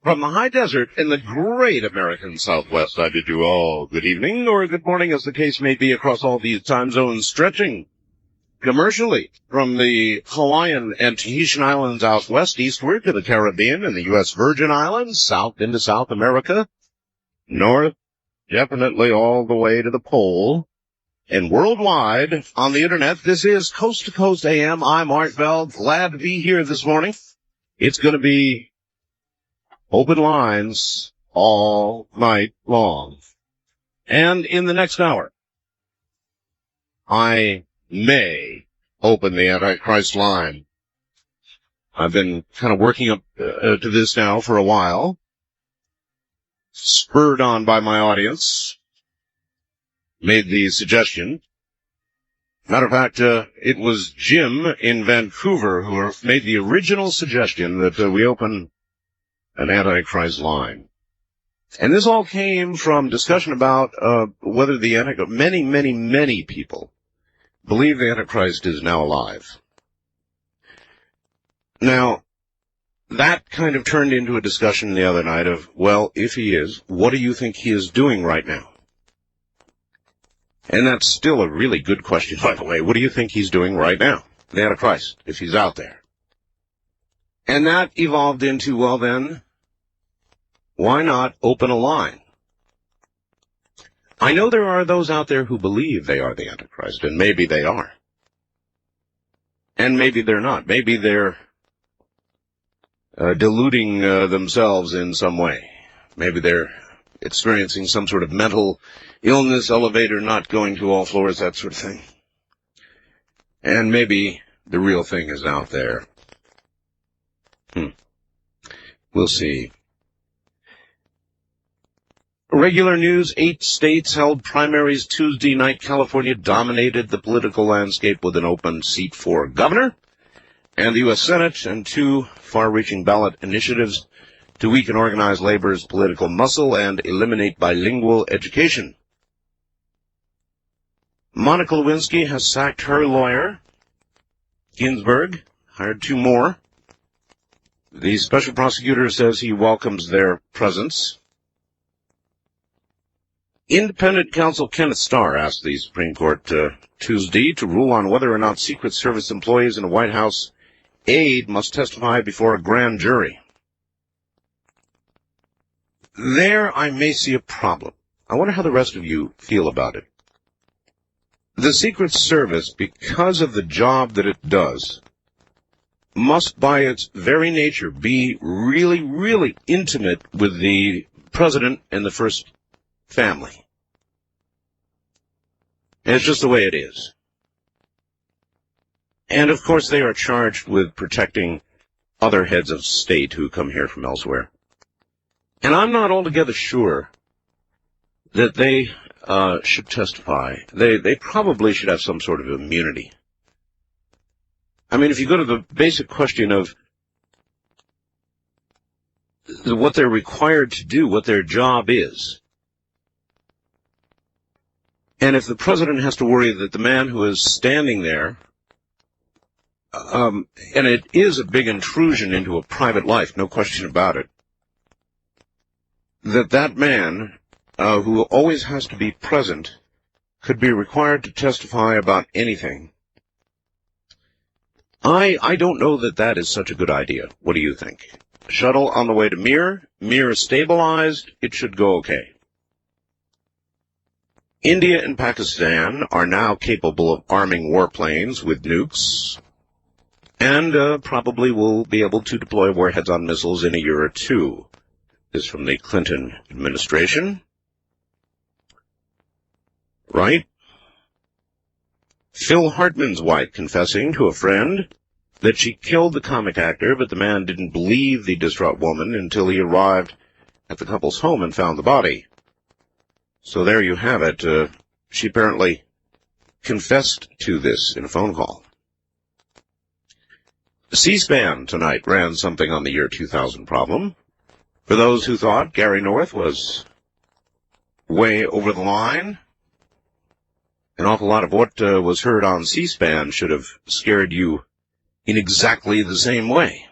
From the high desert in the great American Southwest, I bid you all good evening, or good morning, as the case may be, across all these time zones, stretching commercially from the Hawaiian and Tahitian Islands out west, eastward to the Caribbean and the U.S. Virgin Islands, south into South America, north, definitely all the way to the pole, and worldwide on the internet. This is Coast to Coast AM. I'm Art Bell, glad to be here this morning. It's going to be open lines all night long. And in the next hour, I may open the Antichrist line. I've been kind of working up to this now for a while, spurred on by my audience, made the suggestion. Matter of fact, it was Jim in Vancouver who made the original suggestion that we open an Antichrist line. And this all came from discussion about whether the Antichrist, many people believe the Antichrist is now alive. Now, that kind of turned into a discussion the other night of, well, if he is, what do you think he is doing right now? And that's still a really good question, by the way. What do you think he's doing right now, the Antichrist, if he's out there? And that evolved into, well then, why not open a line? I know there are those out there who believe they are the Antichrist, and maybe they are. And maybe they're not. Maybe they're deluding themselves in some way. Maybe they're experiencing some sort of mental illness, elevator not going to all floors, that sort of thing. And maybe the real thing is out there. We'll see. Regular news, 8 states held primaries Tuesday night. California dominated the political landscape with an open seat for governor, and the U.S. Senate, and 2 far-reaching ballot initiatives to weaken organized labor's political muscle and eliminate bilingual education. Monica Lewinsky has sacked her lawyer. Ginsburg hired 2 more. The special prosecutor says he welcomes their presence. Independent counsel Kenneth Starr asked the Supreme Court Tuesday to rule on whether or not Secret Service employees and a White House aide must testify before a grand jury. There I may see a problem. I wonder how the rest of you feel about it. The Secret Service, because of the job that it does, must by its very nature be really, really intimate with the president and the first family. And it's just the way it is. And of course they are charged with protecting other heads of state who come here from elsewhere. And I'm not altogether sure that they should testify. They probably should have some sort of immunity. I mean, if you go to the basic question of what they're required to do, what their job is, and if the president has to worry that the man who is standing there, and it is a big intrusion into a private life, no question about it, that man who always has to be present could be required to testify about anything. I don't know that that is such a good idea. What do you think? Shuttle on the way to Mir. Mir is stabilized. It should go okay. India and Pakistan are now capable of arming warplanes with nukes, and probably will be able to deploy warheads on missiles in a year or 2. This is from the Clinton administration. Right? Phil Hartman's wife confessing to a friend that she killed the comic actor, but the man didn't believe the distraught woman until he arrived at the couple's home and found the body. So there you have it. She apparently confessed to this in a phone call. C-SPAN tonight ran something on the year 2000 problem. For those who thought Gary North was way over the line, an awful lot of what was heard on C-SPAN should have scared you in exactly the same way.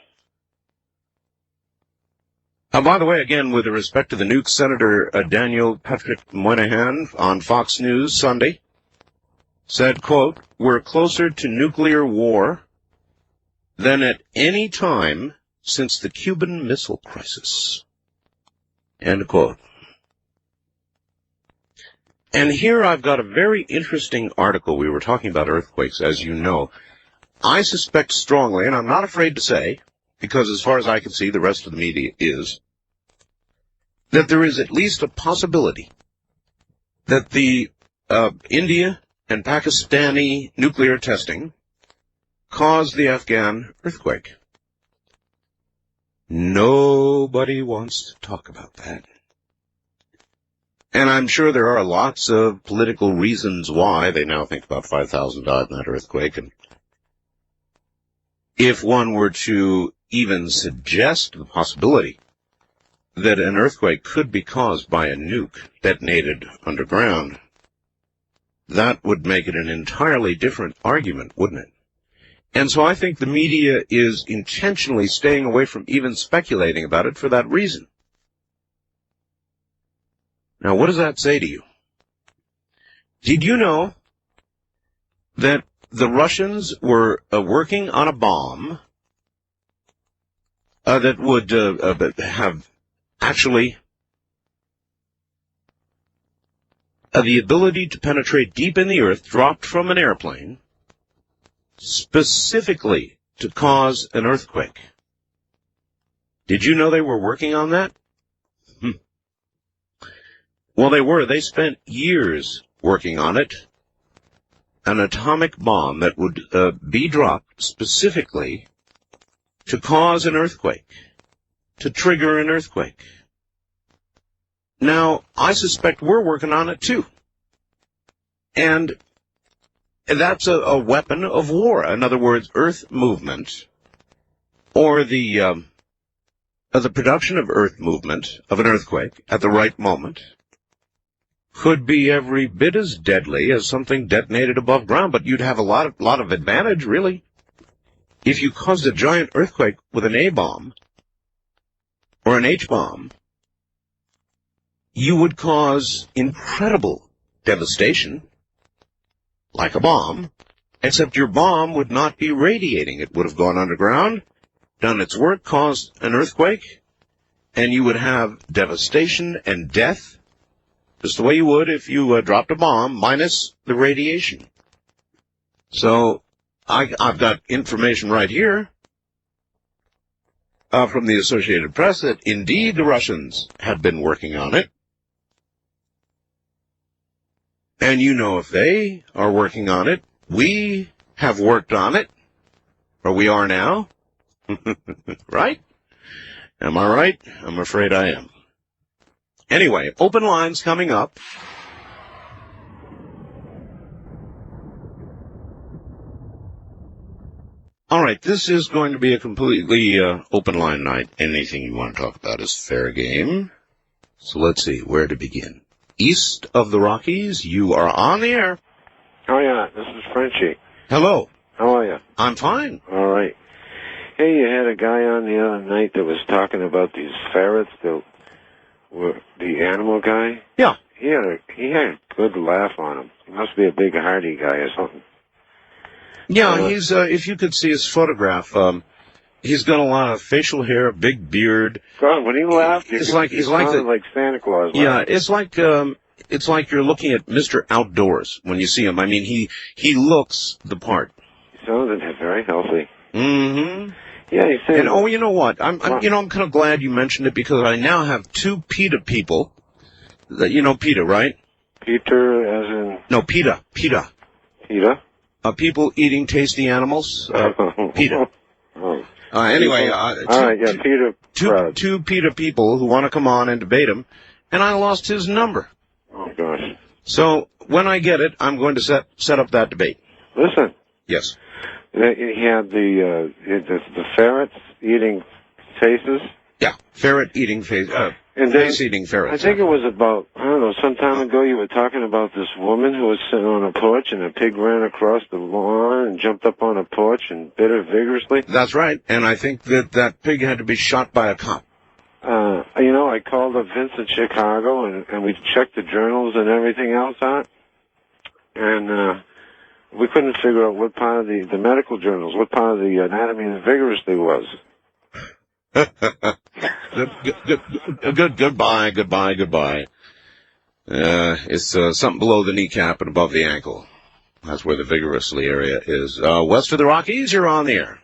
By the way, again, with respect to the nuke, Senator Daniel Patrick Moynihan on Fox News Sunday said, quote, "We're closer to nuclear war than at any time since the Cuban Missile Crisis." End quote. And here I've got a very interesting article. We were talking about earthquakes, as you know. I suspect strongly, and I'm not afraid to say, because as far as I can see, the rest of the media is, that there is at least a possibility that the India and Pakistani nuclear testing caused the Afghan earthquake. Nobody wants to talk about that. And I'm sure there are lots of political reasons why. They now think about 5,000 died in that earthquake. And if one were to even suggest the possibility that an earthquake could be caused by a nuke detonated underground, that would make it an entirely different argument, wouldn't it? And so I think the media is intentionally staying away from even speculating about it for that reason. Now, what does that say to you? Did you know that the Russians were working on a bomb that would have actually the ability to penetrate deep in the earth, dropped from an airplane, specifically to cause an earthquake? Did you know they were working on that? Well, they were. They spent years working on it. An atomic bomb that would be dropped specifically to cause an earthquake, to trigger an earthquake. Now, I suspect we're working on it too. And that's a weapon of war. In other words, earth movement, or the production of earth movement, of an earthquake, at the right moment, could be every bit as deadly as something detonated above ground, but you'd have a lot of advantage, really. If you caused a giant earthquake with an A-bomb or an H-bomb, you would cause incredible devastation, like a bomb, except your bomb would not be radiating. It would have gone underground, done its work, caused an earthquake, and you would have devastation and death, just the way you would if you dropped a bomb, minus the radiation. So I've got information right here from the Associated Press that indeed the Russians have been working on it. And you know, if they are working on it, we have worked on it, or we are now. Right? Am I right? I'm afraid I am. Anyway, open lines coming up. All right, this is going to be a completely open line night. Anything you want to talk about is fair game. So let's see, where to begin. East of the Rockies, you are on the air. Oh, yeah, this is Frenchie. Hello. How are you? I'm fine. All right. Hey, you had a guy on the other night that was talking about these ferrets, the animal guy. Yeah. He had a good laugh on him. He must be a big hardy guy or something. Yeah, he's if you could see his photograph, he's got a lot of facial hair, a big beard. God, when he laughed, he sounded like Santa Claus. Yeah, it's like you're looking at Mr. Outdoors when you see him. I mean, he looks the part. He sounded very healthy. Mm-hmm. Yeah, he said. And you know what? I'm kind of glad you mentioned it, because I now have two PETA people. You know PETA, right? Peter, as in. No, PETA. PETA. People eating tasty animals. PETA. Oh. Anyway, all right, yeah, Peter. Two PETA people who want to come on and debate him, and I lost his number. Oh gosh. So when I get it, I'm going to set up that debate. Listen. Yes. He had the ferrets eating faces. Yeah, ferret eating face. Face eating ferrets. I think it was about, I don't know, some time ago you were talking about this woman who was sitting on a porch and a pig ran across the lawn and jumped up on a porch and bit her vigorously. That's right, and I think that pig had to be shot by a cop. I called up Vincent Chicago, and we checked the journals and everything else on it, and we couldn't figure out what part of the medical journals, what part of the anatomy of the vigorously was. Goodbye. It's something below the kneecap and above the ankle. That's where the vigorously area is. West of the Rockies, you're on the air.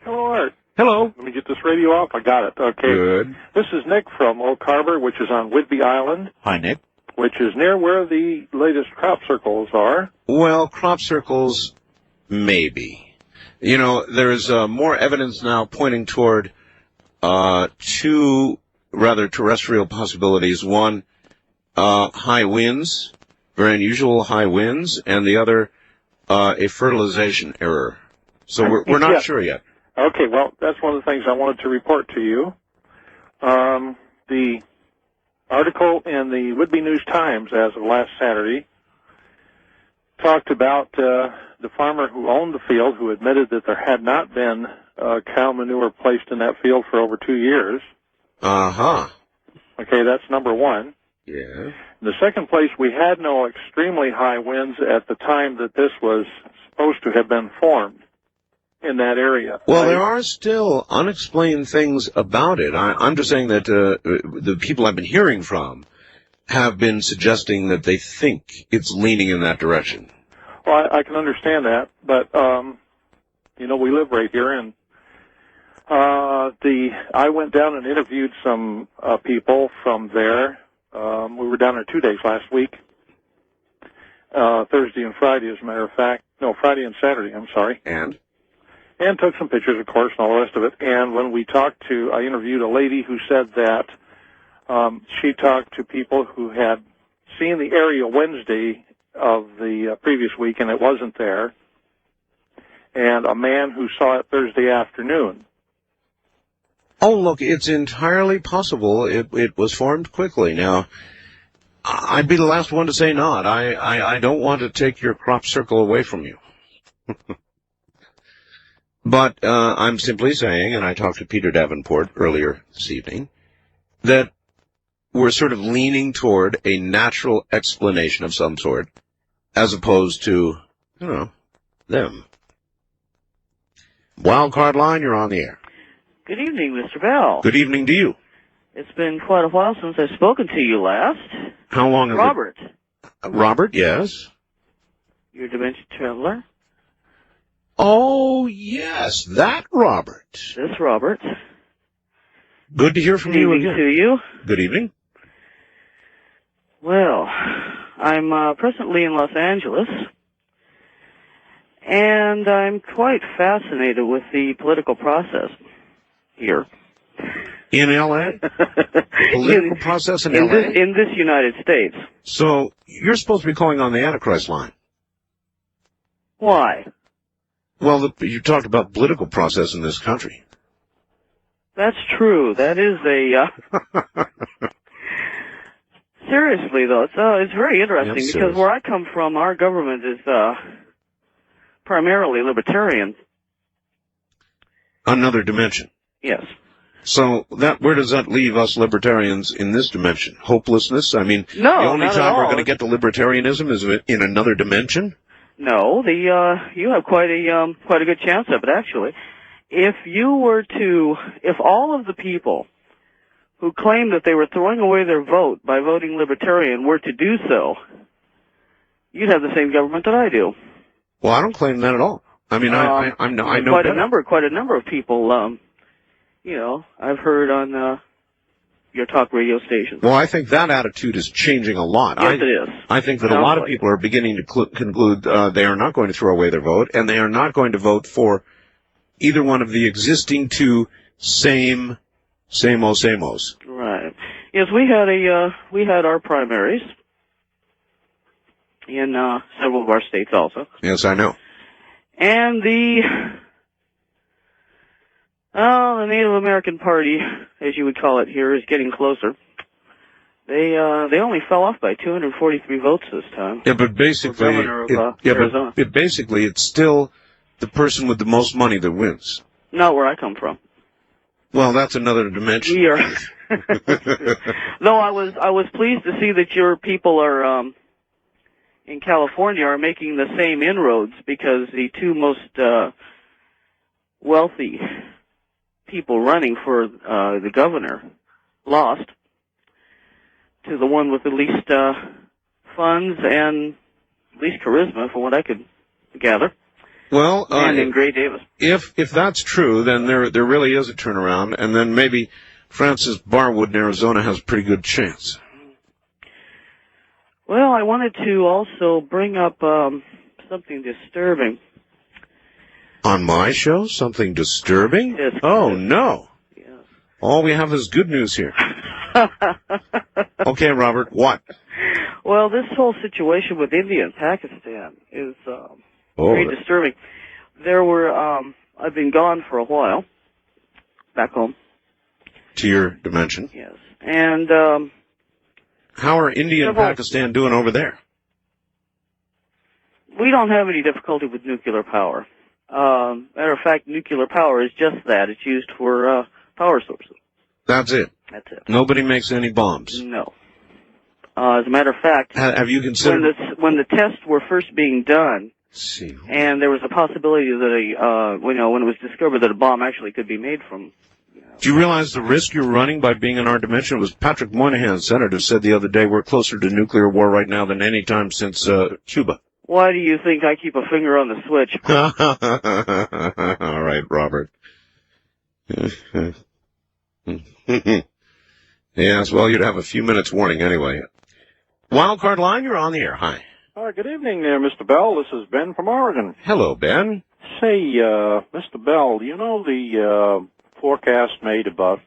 Hello, Art. Hello. Let me get this radio off. I got it. Okay. Good. This is Nick from Oak Harbor, which is on Whidbey Island. Hi, Nick. Which is near where the latest crop circles are. Well, crop circles, maybe. There's more evidence now pointing toward two rather terrestrial possibilities. One, high winds, very unusual high winds, and the other, a fertilization error. So we're not sure yet. Okay, well, that's one of the things I wanted to report to you. The article in the Whidbey News-Times as of last Saturday talked about the farmer who owned the field who admitted that there had not been cow manure placed in that field for over 2 years. Uh-huh. Okay, that's number one. Yeah. In the second place, we had no extremely high winds at the time that this was supposed to have been formed in that area. Well, there are still unexplained things about it. I'm just saying that the people I've been hearing from have been suggesting that they think it's leaning in that direction. Well, I can understand that, but, we live right here, and I went down and interviewed some people from there. We were down there 2 days last week, Thursday and Friday, as a matter of fact. No, Friday and Saturday, I'm sorry. And took some pictures, of course, and all the rest of it. And when we talked I interviewed a lady who said that she talked to people who had seen the area Wednesday of the previous week, and it wasn't there, and a man who saw it Thursday afternoon. Oh, look, it's entirely possible it was formed quickly. Now, I'd be the last one to say not. I don't want to take your crop circle away from you. But I'm simply saying, and I talked to Peter Davenport earlier this evening, that we're sort of leaning toward a natural explanation of some sort, as opposed to, them. Wildcard line, you're on the air. Good evening, Mr. Bell. Good evening to you. It's been quite a while since I've spoken to you last. How long has Robert. Robert, yes. Your dimension traveler. Oh, yes, that Robert. This Robert. Good to hear from you again. Good evening to you. Good evening. Well, I'm presently in Los Angeles, and I'm quite fascinated with the political process here. In L.A.? Political process in L.A.? In this United States. So, you're supposed to be calling on the Antichrist line. Why? Well, you talked about political process in this country. That's true. That is a... Seriously, though, it's very interesting because where I come from, our government is primarily libertarian. Another dimension. Yes. So where does that leave us libertarians in this dimension? Hopelessness? I mean, no, the only not time at all. we're going to get to libertarianism is in another dimension? No, you have quite a good chance of it, actually. If all of the people who claim that they were throwing away their vote by voting libertarian were to do so, you'd have the same government that I do. Well, I don't claim that at all. I mean, I know quite better. Quite a number of people, I've heard on your talk radio stations. Well, I think that attitude is changing a lot. Yes, it is. I think that a lot of people are beginning to conclude they are not going to throw away their vote, and they are not going to vote for either one of the existing two same-os. Right. Yes, we had our primaries in several of our states also. Yes, I know. And the Native American Party, as you would call it here, is getting closer. They only fell off by 243 votes this time. Yeah, but basically, Arizona. Basically, it's still the person with the most money that wins. Not where I come from. Well, that's another dimension. We are No, I was pleased to see that your people are in California are making the same inroads, because the two most wealthy people running for the governor lost to the one with the least funds and least charisma, from what I could gather. Well, and in Gray Davis. If that's true, then there really is a turnaround, and then maybe Francis Barwood in Arizona has a pretty good chance. Well, I wanted to also bring up something disturbing. On my show, something disturbing? Yes. Oh, no. Yes. All we have is good news here. Okay, Robert, what? Well, this whole situation with India and Pakistan is very disturbing. There were, I've been gone for a while, back home. To your dimension? Yes. And, how are India and Pakistan doing over there? We don't have any difficulty with nuclear power. Matter of fact, nuclear power is just that. It's used for power sources. That's it? That's it. Nobody makes any bombs? No. As a matter of fact, have you considered... when the tests were first being done, see, and there was a possibility that when it was discovered that a bomb actually could be made from... Do you realize the risk you're running by being in our dimension? It was Patrick Moynihan, senator, said the other day, we're closer to nuclear war right now than any time since Cuba. Why do you think I keep a finger on the switch? All right, Robert. Yes, well, you'd have a few minutes warning anyway. Wildcard line, you're on the air. Hi. Good evening there, Mr. Bell. This is Ben from Oregon. Hello, Ben. Say, Mr. Bell, do you know the forecast made about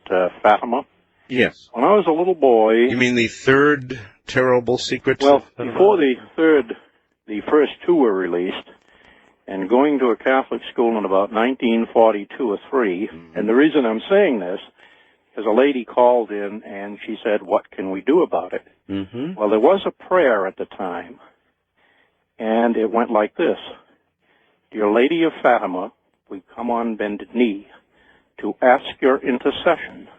Fatima? Yes. When I was a little boy... You mean the third terrible secret? Well, before the first two were released, and going to a Catholic school in about 1942 or 3, and the reason I'm saying this is a lady called in and she said, what can we do about it? Mm-hmm. Well, there was a prayer at the time, and it went like this. Dear Lady of Fatima, we come on bended knee to ask your intercession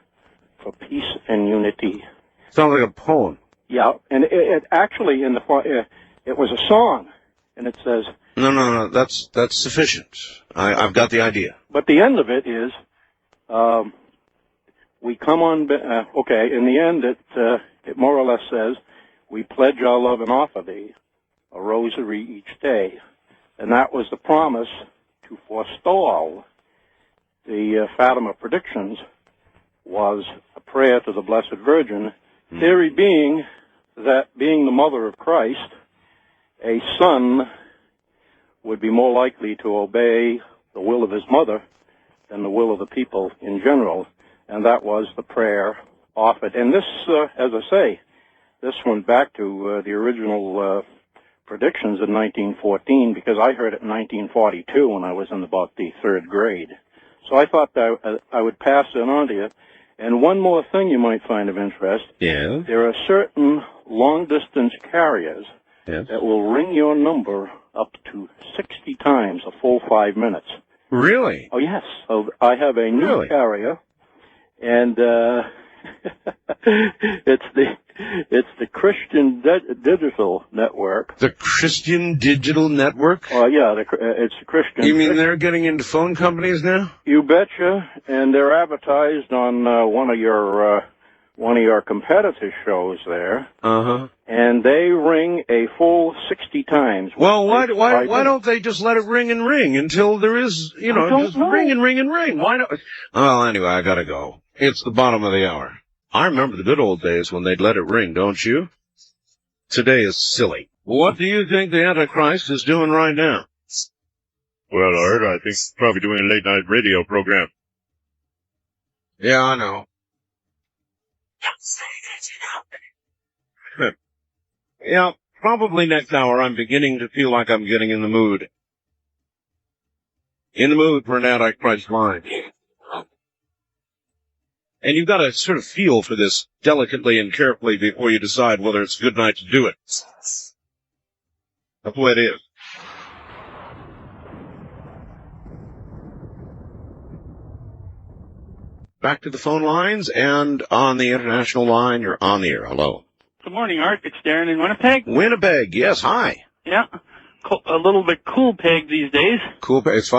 for peace and unity. Sounds like a poem. Yeah, and it actually, it was a song, and it says... No, that's sufficient. I've got the idea. But the end of it is, we come on, in the end it more or less says, we pledge our love and offer thee a rosary each day. And that was the promise to forestall the Fatima predictions, was a prayer to the Blessed Virgin, theory being that being the mother of Christ, a son would be more likely to obey the will of his mother than the will of the people in general. And that was the prayer offered. And this, as I say, this went back to the original predictions in 1914, because I heard it in 1942 when I was in about the 3rd grade. So I thought that I would pass it on to you. And one more thing you might find of interest. Yeah. There are certain long-distance carriers that will ring your number up to 60 times a full 5 minutes. Really? Oh, yes. So I have a new carrier, and it's the Christian Digital Network. The Christian Digital Network? Oh, yeah, it's the Christian. You mean they're getting into phone companies now? You betcha, and they're advertised on one of your competitor shows there. Uh-huh. And they ring a full 60 times. Well, why don't they just let it ring and ring until there is, just ring and ring and ring? Why not? Well, anyway, I gotta go. It's the bottom of the hour. I remember the good old days when they'd let it ring, don't you? Today is silly. What do you think the Antichrist is doing right now? Well, Art, I think he's probably doing a late-night radio program. Yeah, I know. Yeah, probably next hour I'm beginning to feel like I'm getting in the mood. In the mood for an Antichrist line. And you've got to sort of feel for this delicately and carefully before you decide whether it's a good night to do it. That's the way it is. back to the phone lines, and on the international line, you're on the air. Hello. Good morning, Art. It's Darren in Winnipeg. Winnipeg, yes, hi. Yeah, a little bit cool peg these days. Cool, it's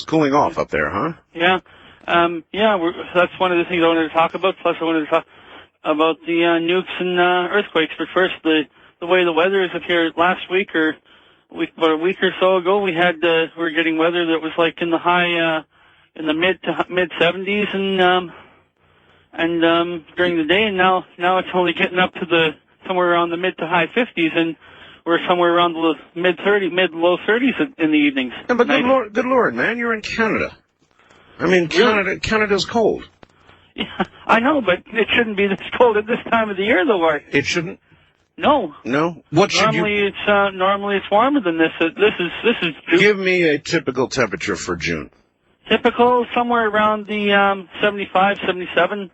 cooling off up there, huh? Yeah, that's one of the things I wanted to talk about. Plus, I wanted to talk about the nukes and earthquakes. But first, the way the weather is up here. Last week about a week or so ago, we were getting weather that was like in the high, in the mid 70s, and during the day, and now it's only getting up to somewhere around the mid to high 50s, and we're somewhere around the mid low 30s in the evenings. Yeah, but good Lord, man, you're in Canada. I mean, Canada's cold. Yeah, I know, but it shouldn't be this cold at this time of the year, though, Art. It shouldn't? No. No? Normally it's warmer than this. This is June. Give me a typical temperature for June. Typical, somewhere around the 75, 77,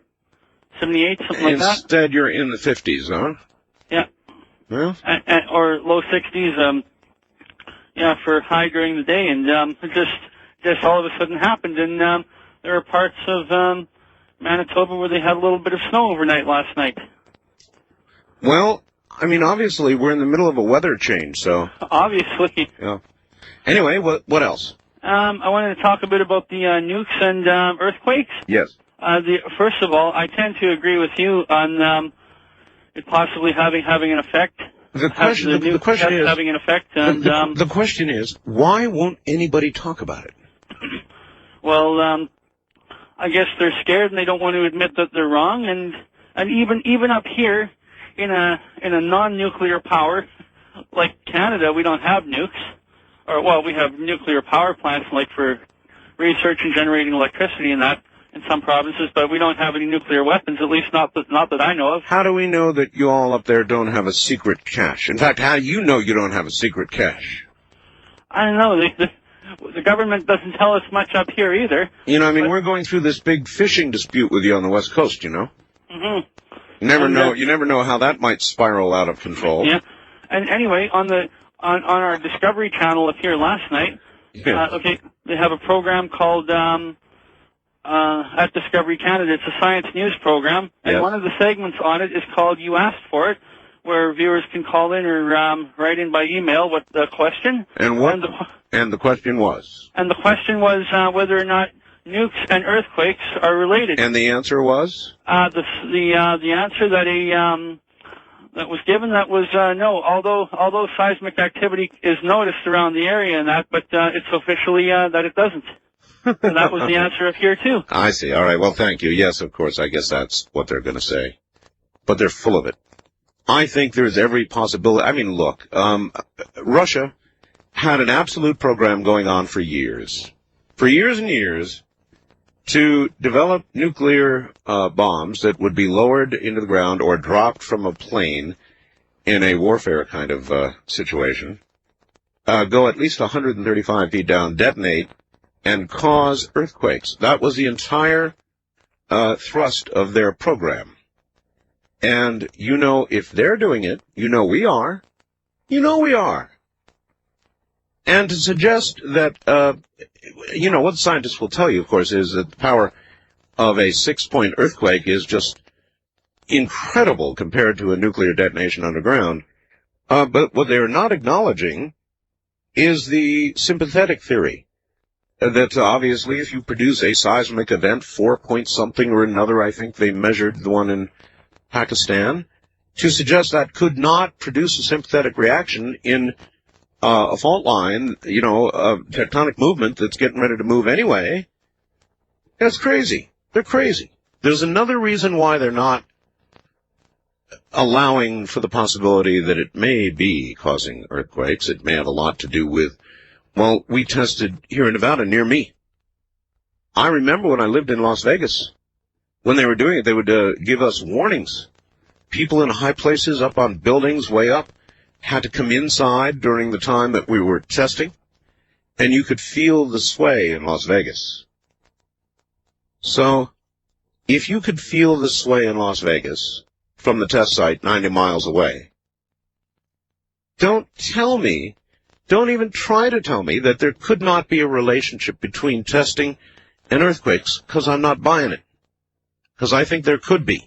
78, something like that. Instead, you're in the 50s, huh? Yeah. Well? Or low 60s, for high during the day. And it just all of a sudden happened. And there are parts of Manitoba where they had a little bit of snow overnight last night. Well, I mean, obviously, we're in the middle of a weather change, so... Obviously. Yeah. Anyway, what else? I wanted to talk a bit about the nukes and earthquakes. Yes. First of all, I tend to agree with you on it possibly having an effect. The question is having an effect. And, the question is, why won't anybody talk about it? Well, I guess they're scared and they don't want to admit that they're wrong. And even up here in a non-nuclear power like Canada, we don't have nukes. We have nuclear power plants, like for research and generating electricity and that in some provinces, but we don't have any nuclear weapons, at least not that I know of. How do we know that you all up there don't have a secret cache? In fact, how do you know you don't have a secret cache? I don't know. The government doesn't tell us much up here either. You know, I mean, we're going through this big fishing dispute with you on the West Coast, you know? Mm-hmm. You never know how that might spiral out of control. Yeah. And anyway, on our Discovery Channel up here last night, they have a program called at Discovery Canada. It's a science news program, and one of the segments on it is called "You Asked For It," where viewers can call in or write in by email with the question. And the question was? And the question was whether or not nukes and earthquakes are related. And the answer was? The answer that was given, that was no. Although seismic activity is noticed around the area and that, but it's officially that it doesn't. So that was the answer up here too. I see. All right. Well, thank you. Yes, of course. I guess that's what they're going to say. But they're full of it. I think there's every possibility. I mean, look, Russia had an absolute program going on for years and years, to develop nuclear bombs that would be lowered into the ground or dropped from a plane in a warfare kind of situation, go at least 135 feet down, detonate, and cause earthquakes. That was the entire thrust of their program. And, you know, if they're doing it, you know we are. You know we are. And to suggest that, you know, what scientists will tell you, of course, is that the power of a 6-point earthquake is just incredible compared to a nuclear detonation underground. But what they're not acknowledging is the sympathetic theory. That obviously if you produce a seismic event, 4-point-something or another, I think they measured the one in Pakistan, to suggest that could not produce a sympathetic reaction in a fault line, you know, a tectonic movement that's getting ready to move anyway. That's crazy. They're crazy. There's another reason why they're not allowing for the possibility that it may be causing earthquakes. It may have a lot to do with, well, we tested here in Nevada near me. I remember when I lived in Las Vegas, when they were doing it, they would give us warnings. People in high places up on buildings way up had to come inside during the time that we were testing, and you could feel the sway in Las Vegas. So, if you could feel the sway in Las Vegas from the test site 90 miles away, don't even try to tell me that there could not be a relationship between testing and earthquakes, because I'm not buying it. because I think there could be.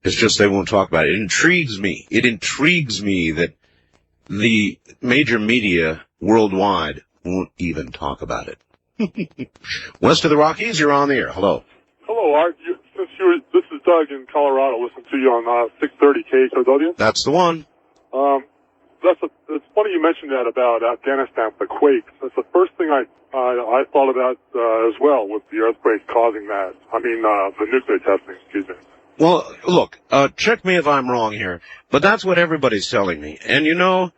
It's just they won't talk about it. It intrigues me. It intrigues me that the major media worldwide won't even talk about it. West of the Rockies, you're on the air. Hello. Hello, Art. This is Doug in Colorado. Listen to you on 630 KHOW. That's the one. It's funny you mentioned that about Afghanistan, the quakes. That's the first thing I thought about as well, with the earthquake causing that. I mean, the nuclear testing, excuse me. Well, look, check me if I'm wrong here, but that's what everybody's telling me. And you know,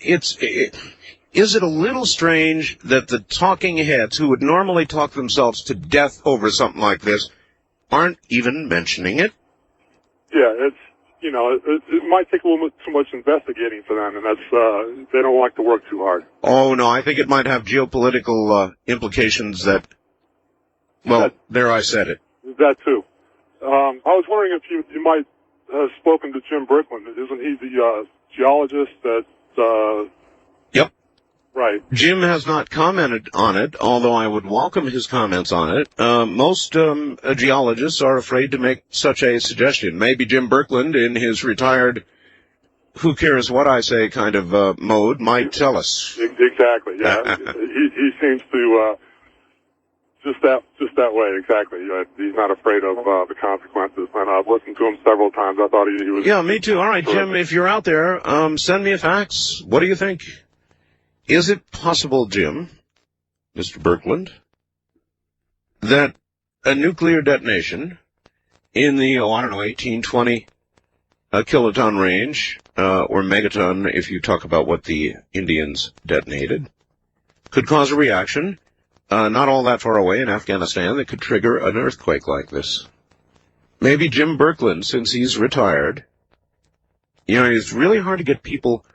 is it a little strange that the talking heads who would normally talk themselves to death over something like this aren't even mentioning it? Yeah, it might take a little bit too much investigating for them, and that's, they don't like to work too hard. Oh, no, I think it might have geopolitical implications that, well, there I said it. That too. I was wondering if you might have spoken to Jim Brickland. Isn't he the geologist that... Yep. Right. Jim has not commented on it, although I would welcome his comments on it. Most geologists are afraid to make such a suggestion. Maybe Jim Brickland, in his retired, who cares what I say kind of mode, might tell us. Exactly, yeah. he seems to... Just that way, exactly. He's not afraid of the consequences, and I've listened to him several times. I thought he was... Yeah, me too. All right, Jim, if you're out there, send me a fax. What do you think? Is it possible, Jim, Mr. Birkeland, that a nuclear detonation in the, 1820 kiloton range, or megaton if you talk about what the Indians detonated, could cause a reaction not all that far away in Afghanistan that could trigger an earthquake like this? Maybe Jim Birkeland, since he's retired, it's really hard to get people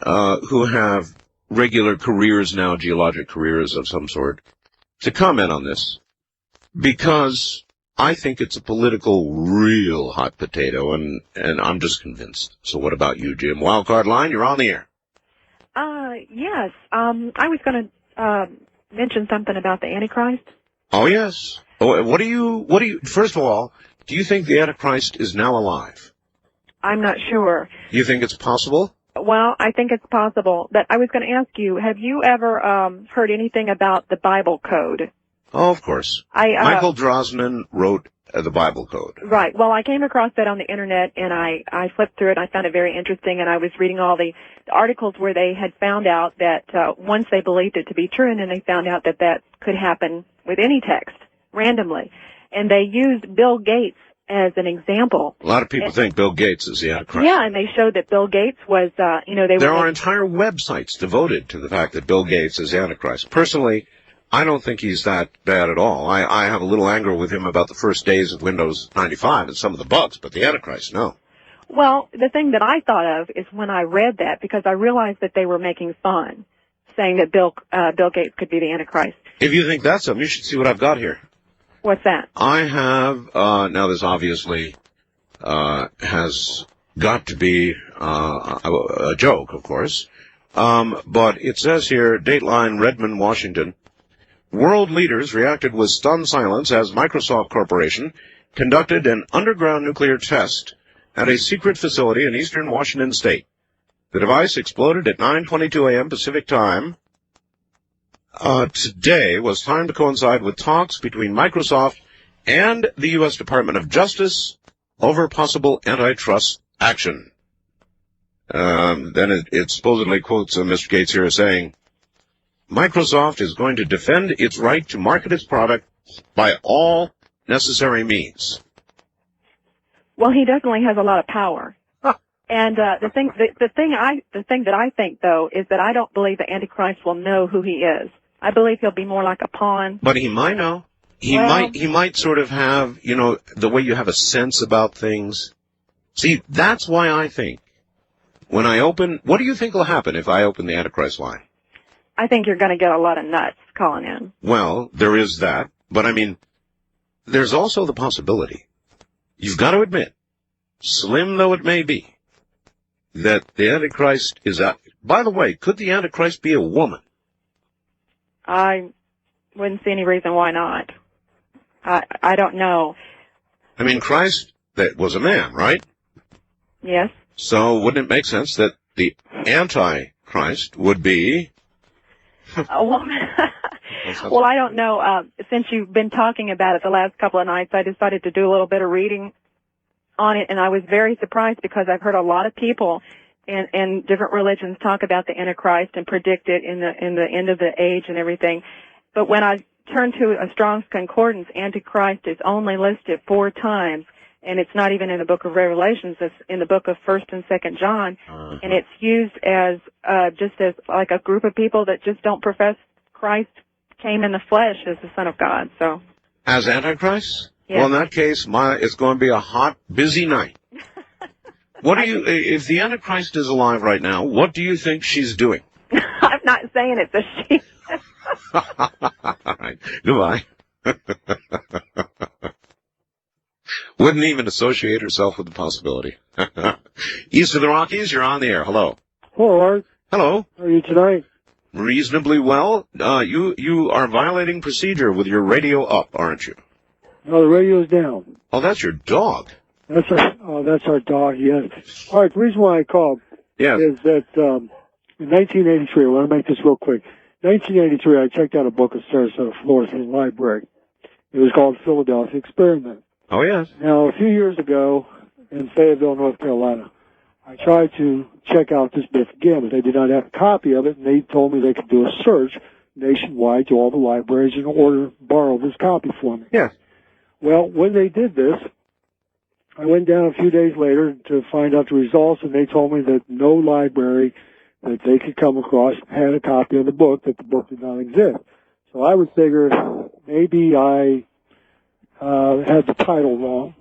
who have regular careers now, geologic careers of some sort, to comment on this, because I think it's a political real hot potato, and I'm just convinced. So what about you, Jim? Wildcard line, you're on the air. Yes. I was going to mention something about the Antichrist. Oh, yes. What do you, first of all, do you think the Antichrist is now alive? I'm not sure. You think it's possible? Well, I think it's possible. But I was going to ask you, have you ever heard anything about the Bible Code? Oh, of course. Michael Drosnin wrote the Bible Code. Right. Well, I came across that on the Internet, and I flipped through it. I found it very interesting, and I was reading all the articles where they had found out that once they believed it to be true, and then they found out that that could happen with any text, randomly. And they used Bill Gates as an example. A lot of people think Bill Gates is the Antichrist. Yeah, and they showed that Bill Gates was, There are entire websites devoted to the fact that Bill Gates is the Antichrist. Personally, I don't think he's that bad at all. I have a little anger with him about the first days of Windows 95 and some of the bugs, but the Antichrist, no. Well, the thing that I thought of is when I read that, because I realized that they were making fun, saying that Bill Gates could be the Antichrist. If you think that's something, you should see what I've got here. What's that? I have, now this obviously has got to be a joke, of course, but it says here, Dateline, Redmond, Washington, world leaders reacted with stunned silence as Microsoft Corporation conducted an underground nuclear test at a secret facility in eastern Washington state. The device exploded at 9:22 a.m. Pacific time. Today was timed to coincide with talks between Microsoft and the U.S. Department of Justice over possible antitrust action. Then it supposedly quotes Mr. Gates here as saying, Microsoft is going to defend its right to market its product by all necessary means. Well, he definitely has a lot of power. And the thing that I think though is that I don't believe the Antichrist will know who he is. I believe he'll be more like a pawn. But he might know. He might sort of have, the way you have a sense about things. See, that's why I think when I open, what do you think will happen if I open the Antichrist line? I think you're going to get a lot of nuts calling in. Well, there is that. But I mean, there's also the possibility, you've got to admit, slim though it may be, that the Antichrist is out. By the way, could the Antichrist be a woman? I wouldn't see any reason why not. I don't know. I mean, Christ that was a man, right? Yes. So wouldn't it make sense that the Antichrist would be... Well, I don't know. Since you've been talking about it the last couple of nights, I decided to do a little bit of reading on it, and I was very surprised because I've heard a lot of people in different religions talk about the Antichrist and predict it in the end of the age and everything. But when I turned to a Strong's Concordance, Antichrist is only listed 4 times, and it's not even in the book of Revelations. It's in the book of 1st and 2nd John, and it's used as just as like a group of people that just don't profess Christ came in the flesh as the Son of God. So as Antichrist? Yeah. Well, in that case, it's going to be a hot, busy night. What do you? If the Antichrist is alive right now, what do you think she's doing? I'm not saying it's a she. All right. Goodbye. Wouldn't even associate herself with the possibility. East of the Rockies, you're on the air. Hello. Hello, Art. Hello. How are you tonight? Reasonably well. You are violating procedure with your radio up, aren't you? No, the radio's down. Oh, that's your dog. That's our dog, yes. All right, the reason why I called is that in 1983, I want to make this real quick. 1983, I checked out a book at Sarasota, Florida, from the library. It was called Philadelphia Experiment. Oh, yes. Now, a few years ago, in Fayetteville, North Carolina, I tried to check out this book again, but they did not have a copy of it, and they told me they could do a search nationwide to all the libraries and borrow this copy for me. Yes. Well, when they did this, I went down a few days later to find out the results, and they told me that no library that they could come across had a copy of the book, that the book did not exist. So I would figure maybe I had the title wrong,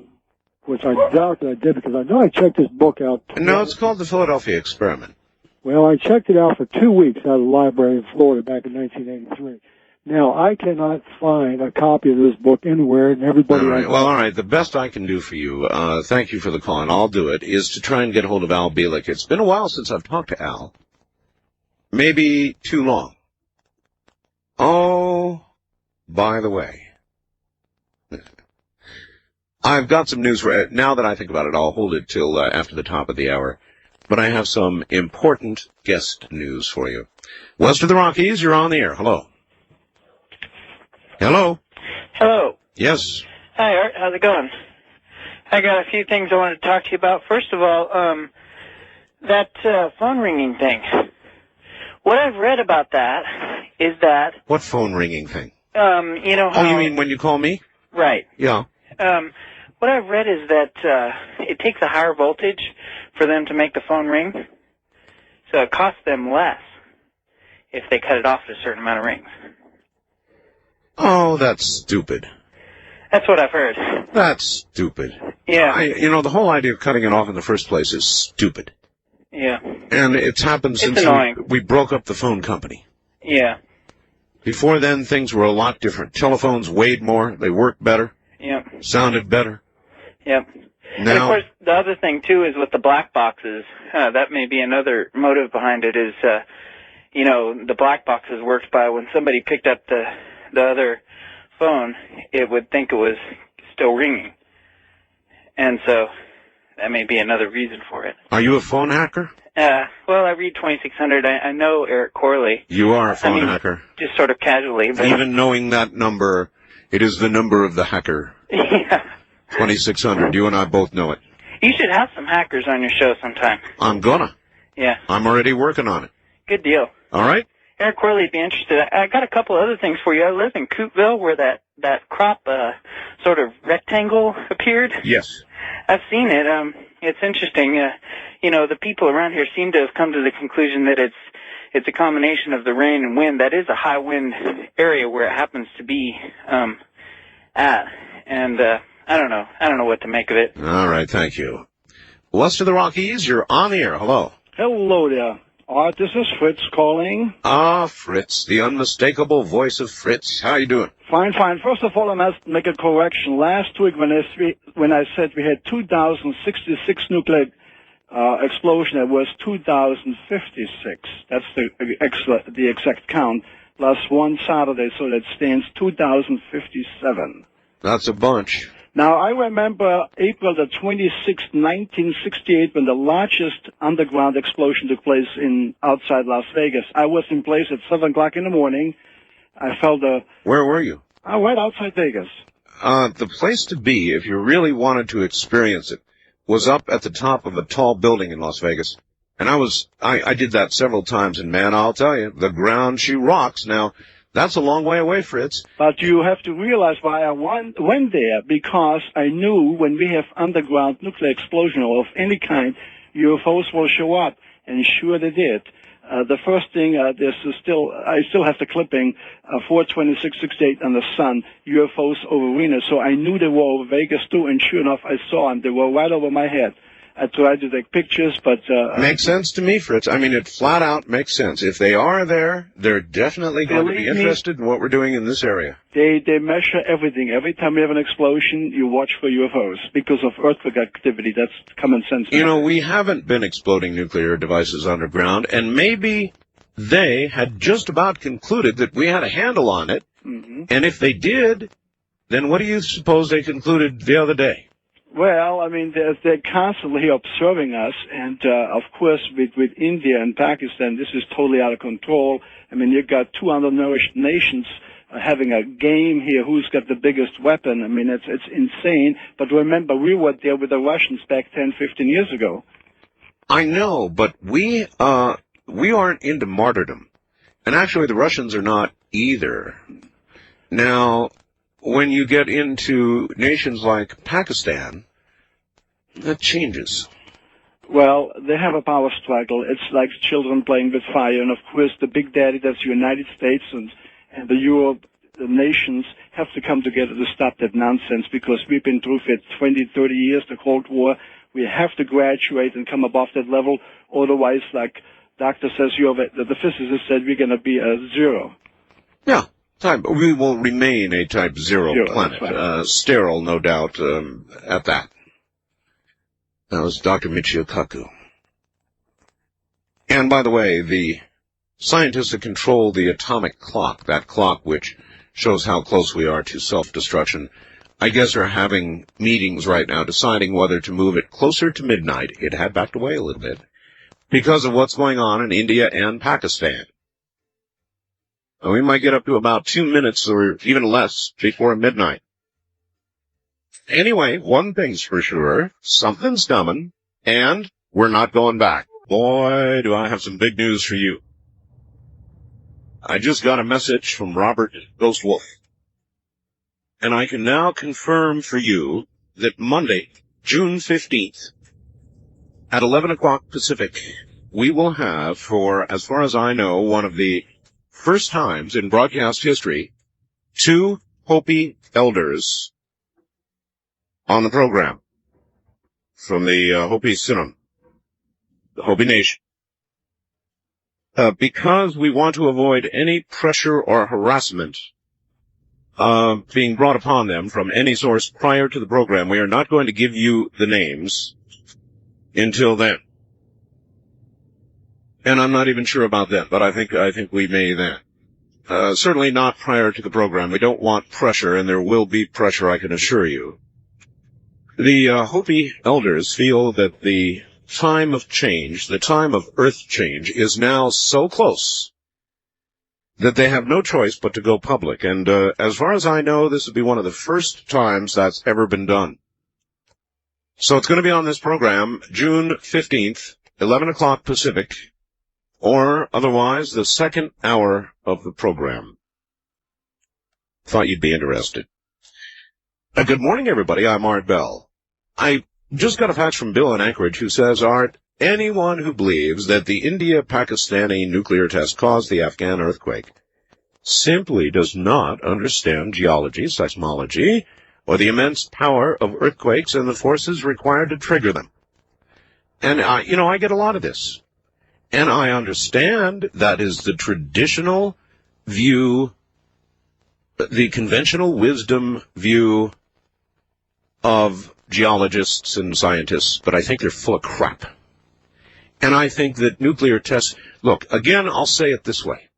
which I doubt that I did because I know I checked this book out. No, it's called the Philadelphia Experiment. Well, I checked it out for 2 weeks out of the library in Florida back in 1983. Now, I cannot find a copy of this book anywhere, and everybody... All right. The best I can do for you, thank you for the call, and I'll do it, is to try and get hold of Al Bielek. It's been a while since I've talked to Al. Maybe too long. Oh, by the way, I've got some news for now that I think about it. I'll hold it till after the top of the hour. But I have some important guest news for you. West of the Rockies, you're on the air. Hello. Hello. Hello. Yes. Hi, Art. How's it going? I got a few things I wanted to talk to you about. First of all, that phone ringing thing. What I've read about that is that... What phone ringing thing? You know how... Oh, you mean when you call me? Right. Yeah. What I've read is that it takes a higher voltage for them to make the phone ring, so it costs them less if they cut it off at a certain amount of rings. Oh, that's stupid. That's what I've heard. That's stupid. Yeah. The whole idea of cutting it off in the first place is stupid. Yeah. And it's happened since we broke up the phone company. Yeah. Before then, things were a lot different. Telephones weighed more. They worked better. Yep. Sounded better. Yep. Now, and of course, the other thing, too, is with the black boxes. That may be another motive behind it is, the black boxes worked by when somebody picked up the other phone, it would think it was still ringing. And so that may be another reason for it. Are you a phone hacker? Well, I read 2600. I know Eric Corley. You are a phone hacker. Just sort of casually. But even knowing that number, it is the number of the hacker. Yeah. 2600. You and I both know it. You should have some hackers on your show sometime. I'm gonna. Yeah. I'm already working on it. Good deal. All right? Eric Corley would be interested. I got a couple other things for you. I live in Coopville where that crop sort of rectangle appeared. Yes. I've seen it. It's interesting. The people around here seem to have come to the conclusion that it's a combination of the rain and wind. That is a high wind area where it happens to be at. And I don't know what to make of it. All right, thank you. West of the Rockies, you're on the air. Hello. Hello there. This is Fritz calling. Ah, Fritz, the unmistakable voice of Fritz. How you doing? Fine. First of all, I must make a correction. Last week when I said we had 2,066 nuclear explosion, it was 2,056. That's the exact count. Plus one Saturday, so that stands 2,057. That's a bunch. Now, I remember April the 26th, 1968, when the largest underground explosion took place outside Las Vegas. I was in place at 7 o'clock in the morning. I felt Where were you? Right outside Vegas. The place to be, if you really wanted to experience it, was up at the top of a tall building in Las Vegas. And I did that several times, and man, I'll tell you, the ground, she rocks. Now, that's a long way away, Fritz. But you have to realize why I went there, because I knew when we have underground nuclear explosion or of any kind, UFOs will show up, and sure they did. The first thing, I still have the clipping, 4/26/68 on the sun, UFOs over Reno, so I knew they were over Vegas too, and sure enough, I saw them. They were right over my head. I tried to take pictures, but... Makes sense to me, Fritz. I mean, it flat out makes sense. If they are there, they're definitely going to be interested in what we're doing in this area. They measure everything. Every time you have an explosion, you watch for UFOs because of earthquake activity. That's common sense. You know, we haven't been exploding nuclear devices underground, and maybe they had just about concluded that we had a handle on it. Mm-hmm. And if they did, then what do you suppose they concluded the other day? Well, I mean, they're constantly observing us, and of course, with India and Pakistan, this is totally out of control. I mean, you've got two undernourished nations having a game here. Who's got the biggest weapon? I mean, it's insane. But remember, we were there with the Russians back 10, 15 years ago. I know, but we aren't into martyrdom, and actually, the Russians are not either. Now, when you get into nations like Pakistan, that changes. Well, they have a power struggle. It's like children playing with fire. And, of course, the big daddy, that's the United States and the Europe, the nations, have to come together to stop that nonsense because we've been through for 20, 30 years, the Cold War. We have to graduate and come above that level. Otherwise, like Doctor says, the physicist said, we're going to be a zero. Yeah. We will remain a type zero planet. Right. Sterile, no doubt, at that. That was Dr. Michio Kaku. And by the way, the scientists that control the atomic clock, that clock which shows how close we are to self-destruction, I guess are having meetings right now deciding whether to move it closer to midnight. It had backed away a little bit because of what's going on in India and Pakistan. We might get up to about 2 minutes or even less before midnight. Anyway, one thing's for sure, something's coming, and we're not going back. Boy, do I have some big news for you. I just got a message from Robert Ghostwolf, and I can now confirm for you that Monday, June 15th, at 11 o'clock Pacific, we will have, for, as far as I know, one of the first times in broadcast history, 2 Hopi elders on the program from the Hopi Sinum, the Hopi Nation. Because we want to avoid any pressure or harassment being brought upon them from any source prior to the program, we are not going to give you the names until then. And I'm not even sure about that, but I think we may then. Certainly not prior to the program. We don't want pressure, and there will be pressure, I can assure you. The Hopi elders feel that the time of change, the time of earth change, is now so close that they have no choice but to go public. And as far as I know, this will be one of the first times that's ever been done. So it's going to be on this program, June 15th, 11 o'clock Pacific, or otherwise the second hour of the program. Thought you'd be interested. Good morning, everybody. I'm Art Bell. I just got a fax from Bill in Anchorage who says, Art, anyone who believes that the India-Pakistani nuclear test caused the Afghan earthquake simply does not understand geology, seismology, or the immense power of earthquakes and the forces required to trigger them. And, I get a lot of this. And I understand that is the traditional view, the conventional wisdom view of geologists and scientists, but I think they're full of crap. And I think that nuclear tests... Look, again, I'll say it this way.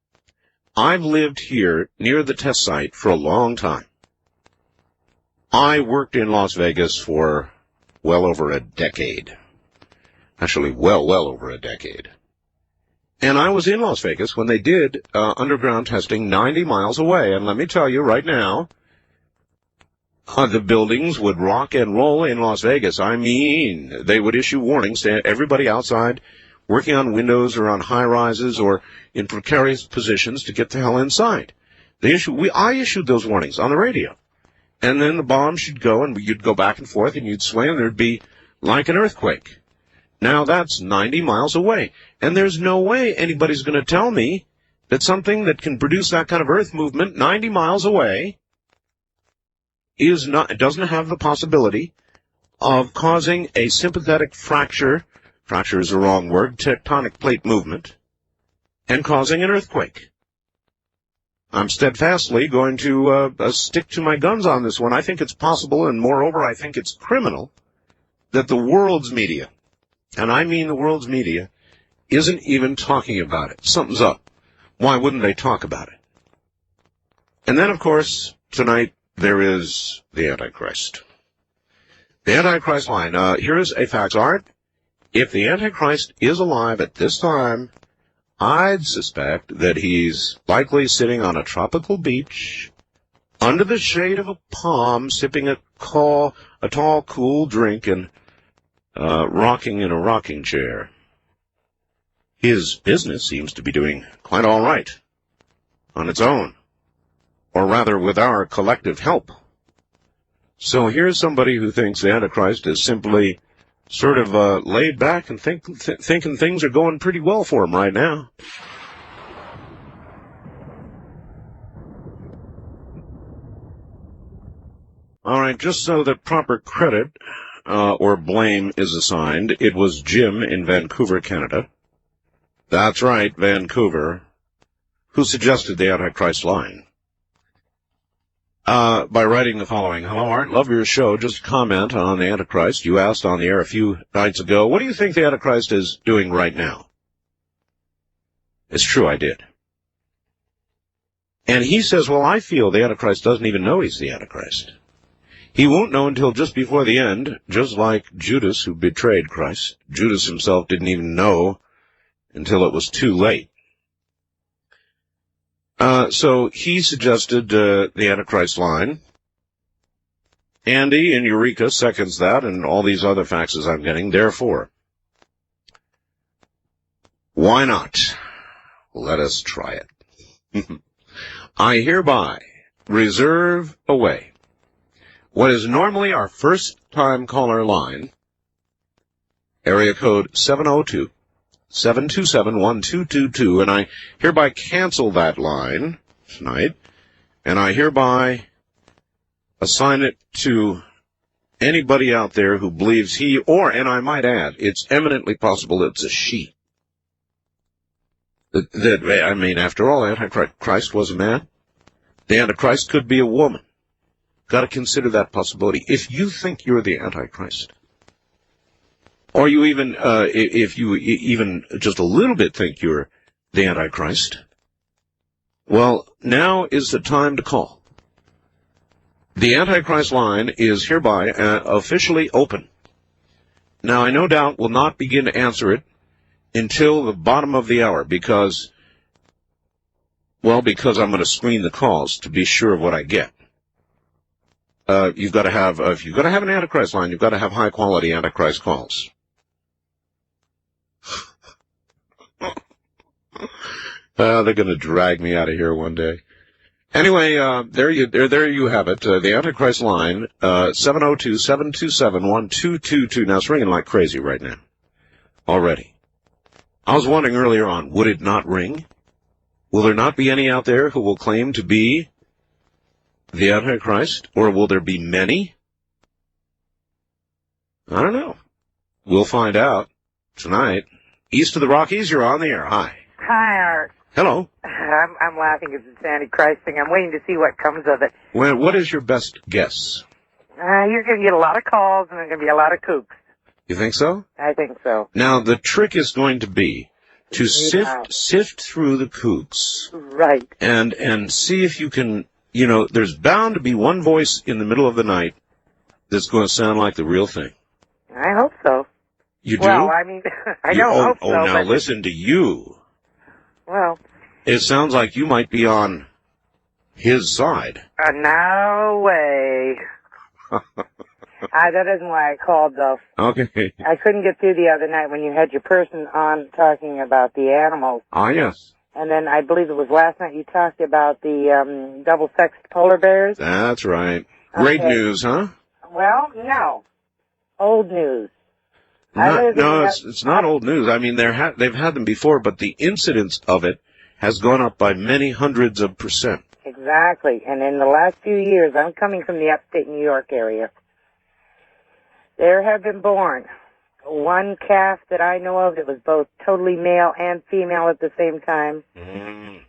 I've lived here near the test site for a long time. I worked in Las Vegas for well over a decade. Actually, well over a decade. And I was in Las Vegas when they did underground testing 90 miles away. And let me tell you right now, the buildings would rock and roll in Las Vegas. I mean, they would issue warnings to everybody outside working on windows or on high-rises or in precarious positions to get the hell inside. I issued those warnings on the radio. And then the bombs should go, and you'd go back and forth, and you'd sway, and there'd be like an earthquake. Now that's 90 miles away. And there's no way anybody's going to tell me that something that can produce that kind of earth movement 90 miles away doesn't have the possibility of causing a sympathetic fracture is the wrong word, tectonic plate movement, and causing an earthquake. I'm steadfastly going to stick to my guns on this one. I think it's possible, and moreover, I think it's criminal that the world's media, and I mean the world's media, isn't even talking about it. Something's up. Why wouldn't they talk about it? And then, of course, tonight, there is the Antichrist. The Antichrist line. Here is a fact. Art, if the Antichrist is alive at this time, I'd suspect that he's likely sitting on a tropical beach, under the shade of a palm, sipping a tall, cool drink and rocking in a rocking chair. His business seems to be doing quite all right on its own, or rather with our collective help. So here's somebody who thinks the Antichrist is simply sort of laid back and thinking things are going pretty well for him right now. All right, just so that proper credit or blame is assigned, it was Jim in Vancouver, Canada. That's right, Vancouver, who suggested the Antichrist line. By writing the following. Hello, Art. Love your show. Just a comment on the Antichrist. You asked on the air a few nights ago, what do you think the Antichrist is doing right now? It's true, I did. And he says, well, I feel the Antichrist doesn't even know he's the Antichrist. He won't know until just before the end, just like Judas, who betrayed Christ. Judas himself didn't even know until it was too late. So he suggested the Antichrist line. Andy in Eureka seconds that, and all these other faxes I'm getting. Therefore, why not? Let us try it. I hereby reserve away what is normally our first-time caller line, area code 702-727-1222, and I hereby cancel that line tonight, and I hereby assign it to anybody out there who believes he, or, and I might add, it's eminently possible it's a she. I mean, after all, Antichrist was a man. The Antichrist could be a woman. Got to consider that possibility. If you think you're the Antichrist, or you even, if you even just a little bit think you're the Antichrist, well, now is the time to call. The Antichrist line is hereby officially open. Now, I no doubt will not begin to answer it until the bottom of the hour because I'm going to screen the calls to be sure of what I get. You've got to have, if you've got to have an Antichrist line, you've got to have high-quality Antichrist calls. They're going to drag me out of here one day. Anyway, there you have it. The Antichrist line, 702-727-1222. Now, it's ringing like crazy right now. Already. I was wondering earlier on, would it not ring? Will there not be any out there who will claim to be the Antichrist? Or will there be many? I don't know. We'll find out tonight. East of the Rockies, you're on the air. Hi. Hi, Art. Hello. I'm laughing because it's the Antichrist thing. I'm waiting to see what comes of it. Well, what is your best guess? You're going to get a lot of calls, and there's going to be a lot of kooks. You think so? I think so. Now, the trick is going to be to sift through the kooks. Right. And see if you can you know, there's bound to be one voice in the middle of the night that's going to sound like the real thing. I hope so. You do? Well, I mean, I don't hope so. Now but listen to you. Well, It sounds like you might be on his side. no way. That isn't why I called, though. Okay. I couldn't get through the other night when you had your person on talking about the animals. Ah, yes. And then I believe it was last night you talked about the double-sexed polar bears. That's right. Great Okay. news, huh? Well, no. Old news. No, it's not old news. I mean, they've had them before, but the incidence of it has gone up by many hundreds of %. Exactly. And in the last few years, I'm coming from the upstate New York area, there have been born one calf that I know of that was both totally male and female at the same time.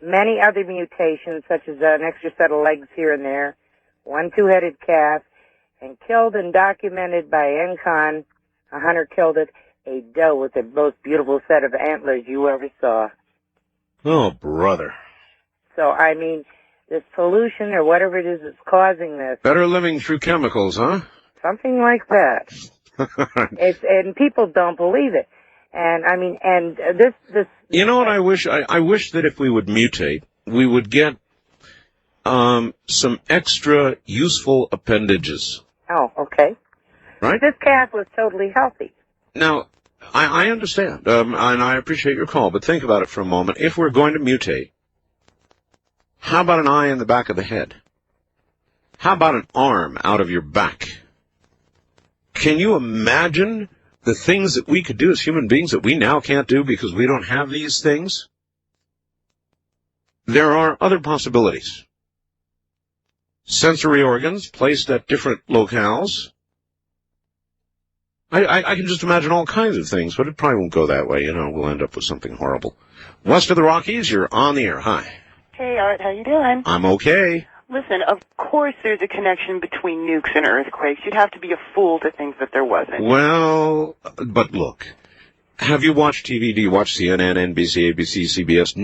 Many other mutations, such as an extra set of legs here and there, one two-headed calf, and killed and documented by Encon, a hunter killed it, a doe with the most beautiful set of antlers you ever saw. Oh, brother. So, I mean, this pollution or whatever it is that's causing this, Better living through chemicals, huh? something like that. And people don't believe it. And, I mean, and this... You know what I wish? I wish that if we would mutate, we would get some extra useful appendages. Oh, okay. Right? This calf was totally healthy. Now, I understand, and I appreciate your call, but think about it for a moment. If we're going to mutate, how about an eye in the back of the head? How about an arm out of your back? Can you imagine the things that we could do as human beings that we now can't do because we don't have these things? There are other possibilities. Sensory organs placed at different locales. I can just imagine all kinds of things, but it probably won't go that way. You know, we'll end up with something horrible. West of the Rockies, you're on the air. Hi. Hey, Art, how you doing? I'm okay. Listen, of course there's a connection between nukes and earthquakes. You'd have to be a fool to think that there wasn't. Well, but look, have you watched TV? Do you watch CNN, NBC, ABC, CBS?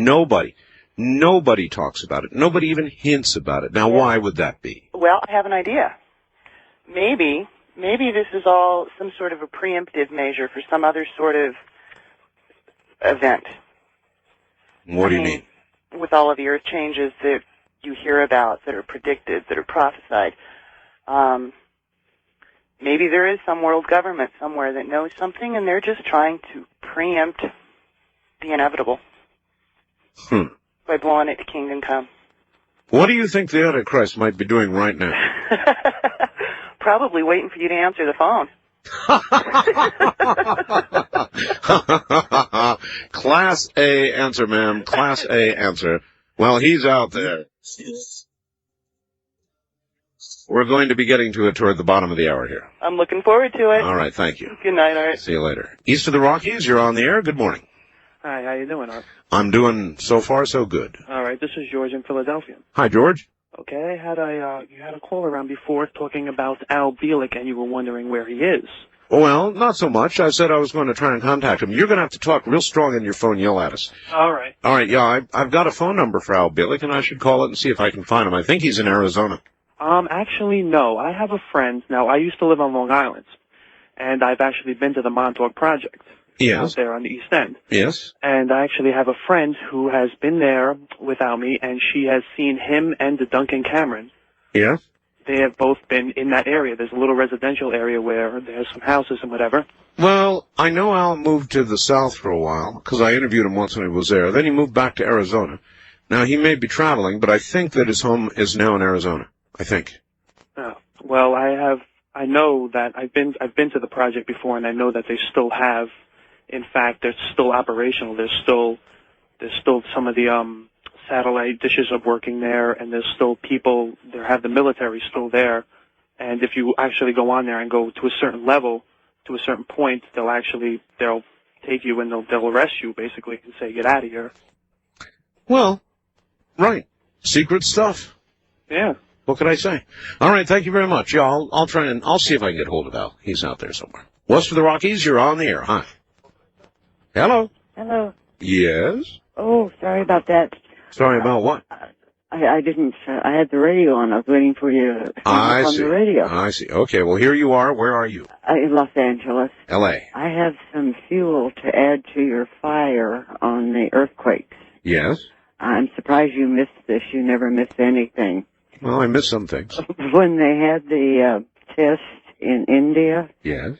Nobody talks about it. Nobody even hints about it. Now, why would that be? Well, I have an idea. Maybe this is all some sort of a preemptive measure for some other sort of event. What do you mean? With all of the earth changes that you hear about, that are predicted, that are prophesied, maybe there is some world government somewhere that knows something, and they're just trying to preempt the inevitable by blowing it to kingdom come. What do you think the Antichrist might be doing right now? Probably waiting for you to answer the phone. Class A answer, ma'am. Class A answer. Well, he's out there. We're going to be getting to it toward the bottom of the hour here. I'm looking forward to it. All right, thank you. Good night, Art. See you later. East of the Rockies, you're on the air. Good morning. Hi, how you doing, Art? I'm doing so far so good. All right, this is George in Philadelphia. Hi, George. Okay, you had a call around before talking about Al Bielek, and you were wondering where he is. Well, not so much. I said I was going to try and contact him. You're going to have to talk real strong in your phone, yell at us. All right. All right, yeah, I've got a phone number for Al Bielek, and I should call it and see if I can find him. I think he's in Arizona. Actually, no. I have a friend. Now, I used to live on Long Island, and I've actually been to the Montauk Project. Yes. Out there on the East End. Yes. And I actually have a friend who has been there without me, and she has seen him and the Duncan Cameron. Yeah. They have both been in that area. There's a little residential area where there's some houses and whatever. Well, I know Al moved to the south for a while, because I interviewed him once when he was there. Then he moved back to Arizona. Now, he may be traveling, but I think that his home is now in Arizona. I think. Oh, well, I know that I've been to the project before, and I know that they still have, in fact, they're still operational. There's still some of the satellite dishes are working there, and there's still people. They have the military still there, and if you actually go on there and go to a certain level, to a certain point, they'll take you and they'll arrest you basically and say get out of here. Well, right, secret stuff. Yeah. What could I say? All right, thank you very much. Yeah, I'll try and I'll see if I can get hold of Al. He's out there somewhere. West of the Rockies, you're on the air. Hi. Hello. Hello. Yes. Oh, sorry about that. Sorry about what? I didn't. I had the radio on. I was waiting for you to come on the radio. I see. Okay, well, here you are. Where are you? In Los Angeles. L.A. I have some fuel to add to your fire on the earthquakes. Yes? I'm surprised you missed this. You never miss anything. Well, I missed some things. When they had the test in India, Yes?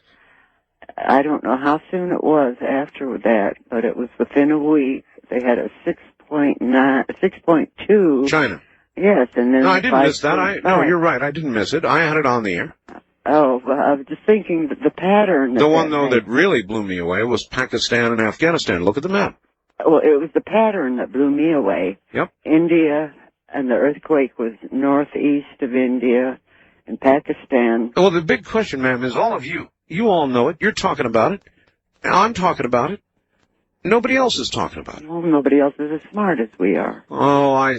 I don't know how soon it was after that, but it was within a week. They had a 6.2. China. Yes, and then... No, I didn't miss that. No, you're right. I didn't miss it. I had it on the air. Oh, well, I was just thinking that the pattern... The one, though, that really blew me away was Pakistan and Afghanistan. Look at the map. Well, it was the pattern that blew me away. Yep. India, and the earthquake was northeast of India, and Pakistan. Well, the big question, ma'am, is all of you. You all know it. You're talking about it. I'm talking about it. Nobody else is talking about it. Well, nobody else is as smart as we are. Oh,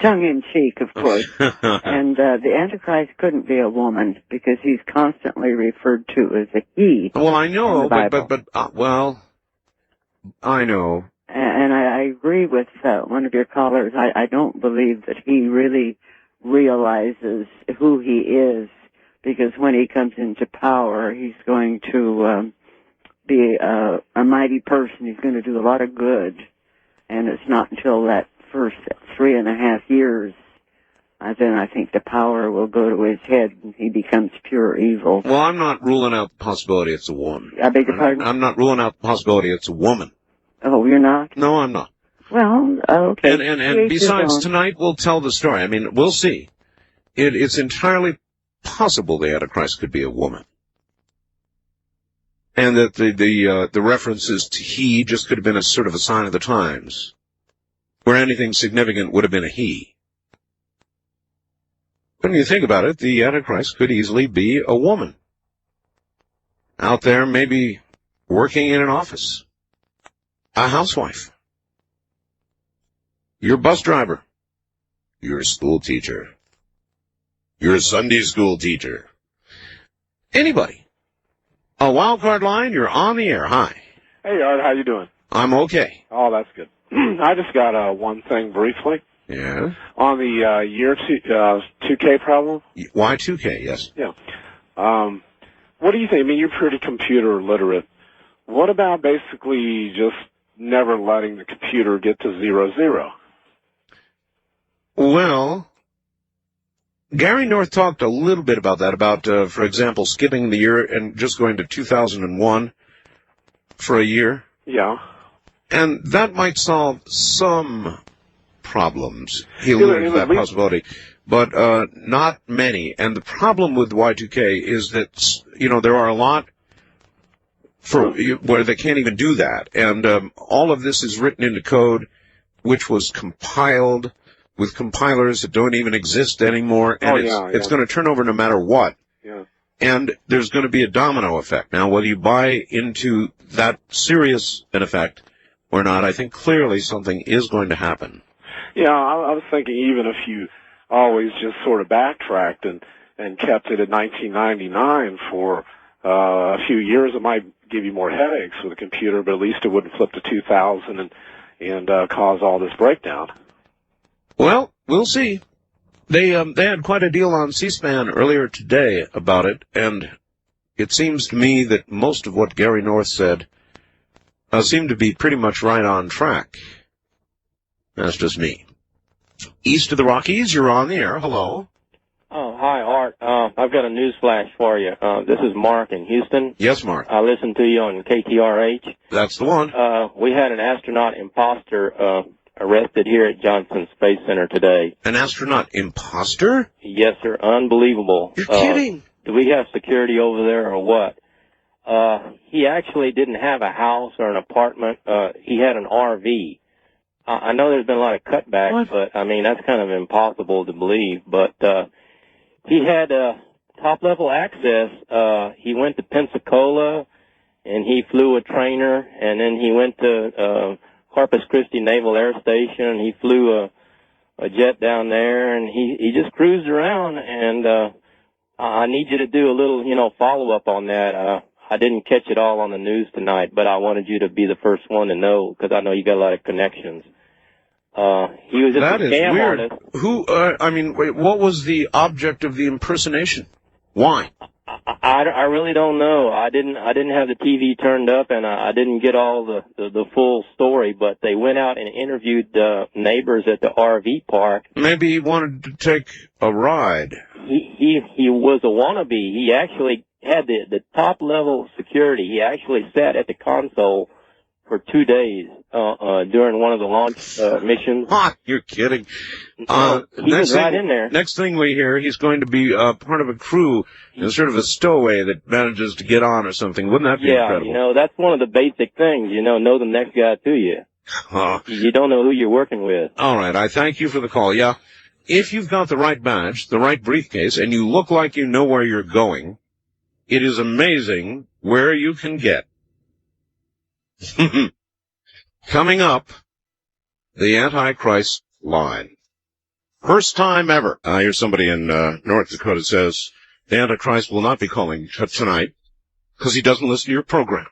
Tongue-in-cheek, of course. And the Antichrist couldn't be a woman because he's constantly referred to as a he. Well, I know, but I know. And I agree with one of your callers. I don't believe that he really realizes who he is, because when he comes into power, he's going to be a mighty person. He's going to do a lot of good. And it's not until that first 3.5 years, then I think the power will go to his head and he becomes pure evil. Well, I'm not ruling out the possibility it's a woman. I beg your pardon? I'm not ruling out the possibility it's a woman. Oh, you're not? No, I'm not. Well, okay. And besides, tonight we'll tell the story. I mean, we'll see. It's entirely possible the Antichrist could be a woman. And that the references to he just could have been a sort of a sign of the times, where anything significant would have been a he. When you think about it, the Antichrist could easily be a woman. Out there, maybe working in an office. A housewife. Your bus driver. Your school teacher. Your Sunday school teacher. Anybody. A wild card line, you're on the air. Hi. Hey, Art, how you doing? I'm okay. Oh, that's good. I just got one thing briefly. Yeah? On the year 2K problem. Y2K, yes. Yeah. What do you think? I mean, you're pretty computer literate. What about basically just never letting the computer get to 00? Well, Gary North talked a little bit about that, for example, skipping the year and just going to 2001 for a year. Yeah. And that might solve some problems. He alluded to that possibility. But not many. And the problem with Y2K is that, there are a lot where they can't even do that. And all of this is written into code, which was compiled with compilers that don't even exist anymore, and it's going to turn over no matter what. Yeah. And there's going to be a domino effect. Now, whether you buy into that serious an effect or not, I think clearly something is going to happen. Yeah, I was thinking even if you always just sort of backtracked and kept it at 1999 for a few years, it might give you more headaches with a computer, but at least it wouldn't flip to 2000 and cause all this breakdown. Well, we'll see. They had quite a deal on C-SPAN earlier today about it, and it seems to me that most of what Gary North said seemed to be pretty much right on track. That's just me. East of the Rockies, you're on the air. Hello. Oh, hi, Art. I've got a news flash for you. This is Mark in Houston. Yes, Mark. I listened to you on KTRH. That's the one. We had an astronaut imposter arrested here at Johnson Space Center today. An astronaut imposter? Yes, sir. Unbelievable. You're kidding. Do we have security over there or what? He actually didn't have a house or an apartment. He had an RV. I know there's been a lot of cutbacks, but, I mean, that's kind of impossible to believe. But he had top-level access. He went to Pensacola, and he flew a trainer, and then he went to Corpus Christi Naval Air Station, and he flew a jet down there, and he just cruised around, and I need you to do a little, follow-up on that. I didn't catch it all on the news tonight, but I wanted you to be the first one to know, because I know you got a lot of connections. He was just That a is scam weird. artist. Who, wait, what was the object of the impersonation? Why? I really don't know. I didn't have the TV turned up, and I didn't get all the full story. But they went out and interviewed neighbors at the RV park. Maybe he wanted to take a ride. He was a wannabe. He actually had the top level security. He actually sat at the console for 2 days during one of the launch missions. You're kidding. He was right in there. Next thing we hear, he's going to be part of a crew, sort of a stowaway that manages to get on or something. Wouldn't that be incredible? You know, that's one of the basic things, know the next guy to you. You don't know who you're working with. All right, I thank you for the call. Yeah, if you've got the right badge, the right briefcase, and you look like you know where you're going, it is amazing where you can get. Coming up, the Antichrist line. First time ever. Here's somebody in North Dakota says, the Antichrist will not be calling tonight because he doesn't listen to your program.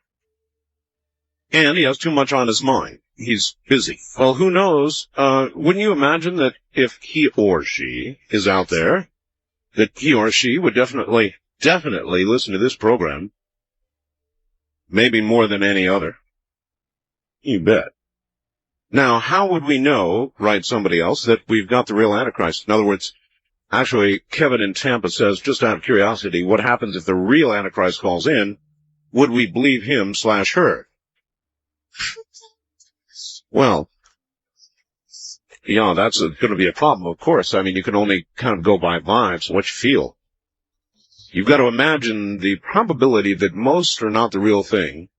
And he has too much on his mind. He's busy. Well, who knows? Wouldn't you imagine that if he or she is out there, that he or she would definitely listen to this program, maybe more than any other? You bet. Now, how would we know, writes somebody else, that we've got the real Antichrist? In other words, actually, Kevin in Tampa says, just out of curiosity, what happens if the real Antichrist calls in? Would we believe him/her? Well, yeah, that's going to be a problem, of course. I mean, you can only kind of go by vibes, what you feel. You've got to imagine the probability that most are not the real thing,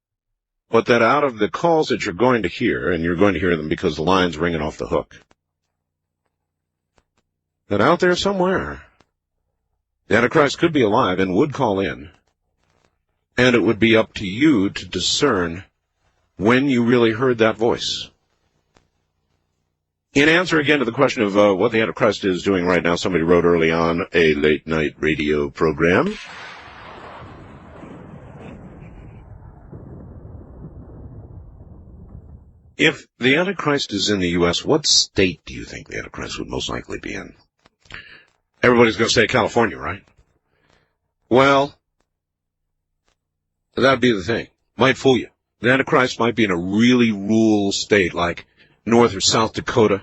but that out of the calls that you're going to hear, and you're going to hear them because the line's ringing off the hook, that out there somewhere, the Antichrist could be alive and would call in, and it would be up to you to discern when you really heard that voice. In answer again to the question of what the Antichrist is doing right now, somebody wrote early on a late-night radio program. If the Antichrist is in the U.S., what state do you think the Antichrist would most likely be in? Everybody's going to say California, right? Well, that'd be the thing. Might fool you. The Antichrist might be in a really rural state like North or South Dakota,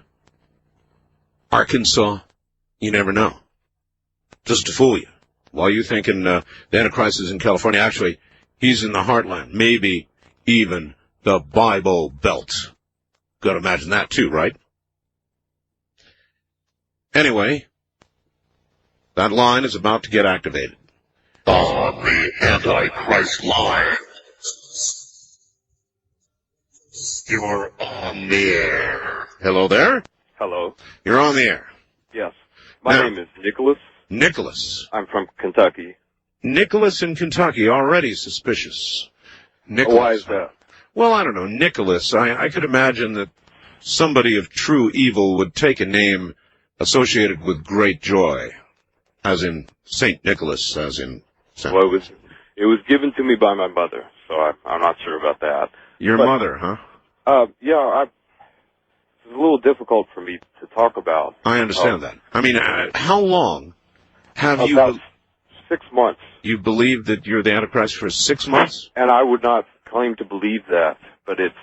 Arkansas. You never know. Just to fool you. While you're thinking the Antichrist is in California, actually, he's in the heartland. Maybe even the Bible Belt. Got to imagine that too, right? Anyway, that line is about to get activated. On the Antichrist line. You're on the air. Hello there? Hello. You're on the air. Yes. My name is Nicholas. Nicholas. I'm from Kentucky. Nicholas in Kentucky, already suspicious. Nicholas. Why is that? Well, I don't know. Nicholas, I could imagine that somebody of true evil would take a name associated with great joy, as in St. Nicholas, as in... Well, it was given to me by my mother, so I'm not sure about that. Your mother, huh? Yeah, it's a little difficult for me to talk about. I understand that. I mean, how long have you... About 6 months. You believe that you're the Antichrist for 6 months? And I would not claim to believe that, but it's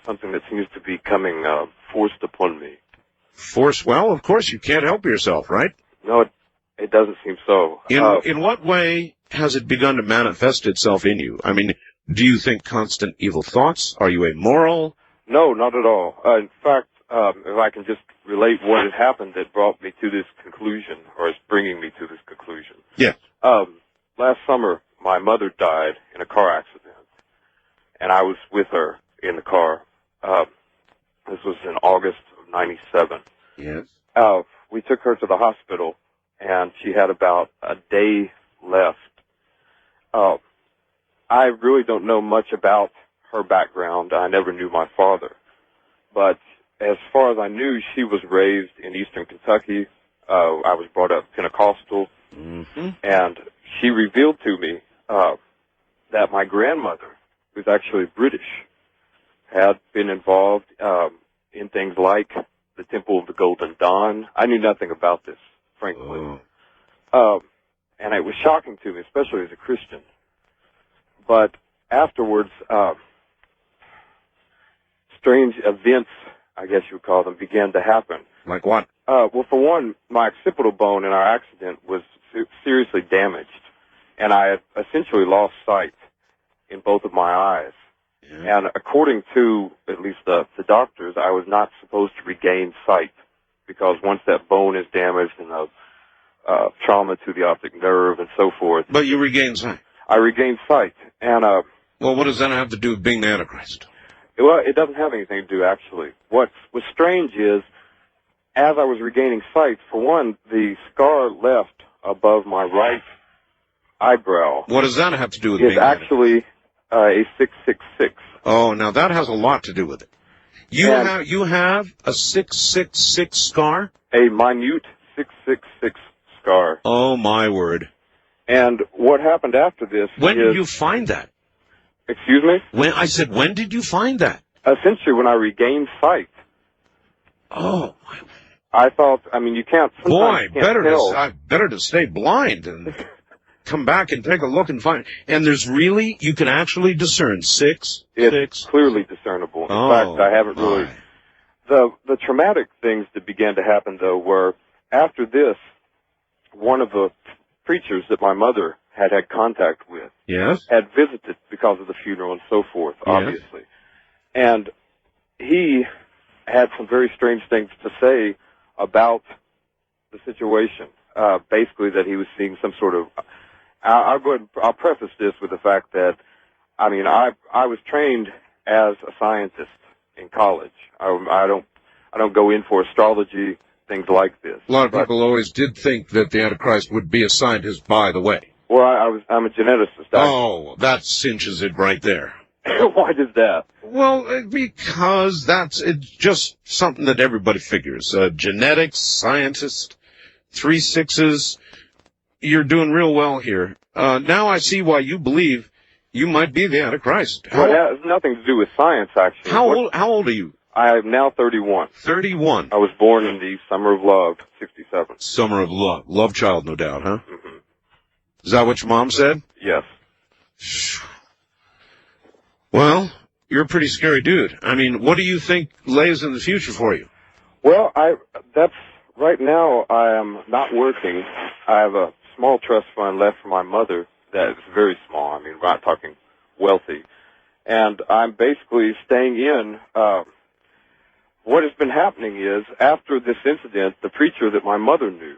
something that seems to be coming forced upon me. Forced? Well, of course, you can't help yourself, right? No, it doesn't seem so. In what way has it begun to manifest itself in you? I mean, do you think constant evil thoughts? Are you amoral? No, not at all. In fact, if I can just relate what had happened that brought me to this conclusion, or is bringing me to this conclusion. Yeah. Last summer, my mother died in a car accident, and I was with her in the car. This was in August of '97. Yes. We took her to the hospital, and she had about a day left. I really don't know much about her background. I never knew my father. But as far as I knew, she was raised in eastern Kentucky. I was brought up Pentecostal. Mm-hmm. And she revealed to me that my grandmother, who's actually British, had been involved in things like the Temple of the Golden Dawn. I knew nothing about this, frankly. And it was shocking to me, especially as a Christian. But afterwards, strange events, I guess you would call them, began to happen. Like what? Well, for one, my occipital bone in our accident was seriously damaged, and I had essentially lost sight in both of my eyes. Yeah. And according to at least the doctors, I was not supposed to regain sight, because once that bone is damaged and trauma to the optic nerve and so forth. But you regained sight. I regained sight, and well, what does that have to do with being the Antichrist? Well, it doesn't have anything to do, actually. What was strange is, as I was regaining sight, for one, the scar left above my right eyebrow. What does that have to do with being? It's actually a 666. Oh, now that has a lot to do with it. You have a 666 scar? A minute 666 scar. Oh, my word. And what happened after this When did you find that? Excuse me? When did you find that? Essentially, when I regained sight. Oh. I thought, I mean, you can't... Boy, better to stay blind and come back and take a look and find... And there's really, you can actually discern It's clearly discernible. In fact, I haven't really... The traumatic things that began to happen, though, were after this, one of the preachers that my mother had contact with had visited because of the funeral and so forth, obviously. And he had some very strange things to say about the situation. Basically that he was seeing some sort of... I'll preface this with the fact that, I mean, I was trained as a scientist in college. I don't go in for astrology, things like this. A lot of people always did think that the Antichrist would be a scientist, by the way. Well, I'm a geneticist. Oh, that cinches it right there. Why does that? Well, because it's just something that everybody figures. Genetics, scientist, 3 6s. You're doing real well here. Now I see why you believe you might be the Antichrist. Well, it has nothing to do with science, actually. How old are you? I am now 31. 31. I was born in the summer of love, 67. Summer of love. Love child, no doubt, huh? Mm-hmm. Is that what your mom said? Yes. Well, you're a pretty scary dude. I mean, what do you think lays in the future for you? Well, right now I am not working. I have a small trust fund left for my mother that is very small. I mean, we're not talking wealthy. And I'm basically staying in. What has been happening is, after this incident, the preacher that my mother knew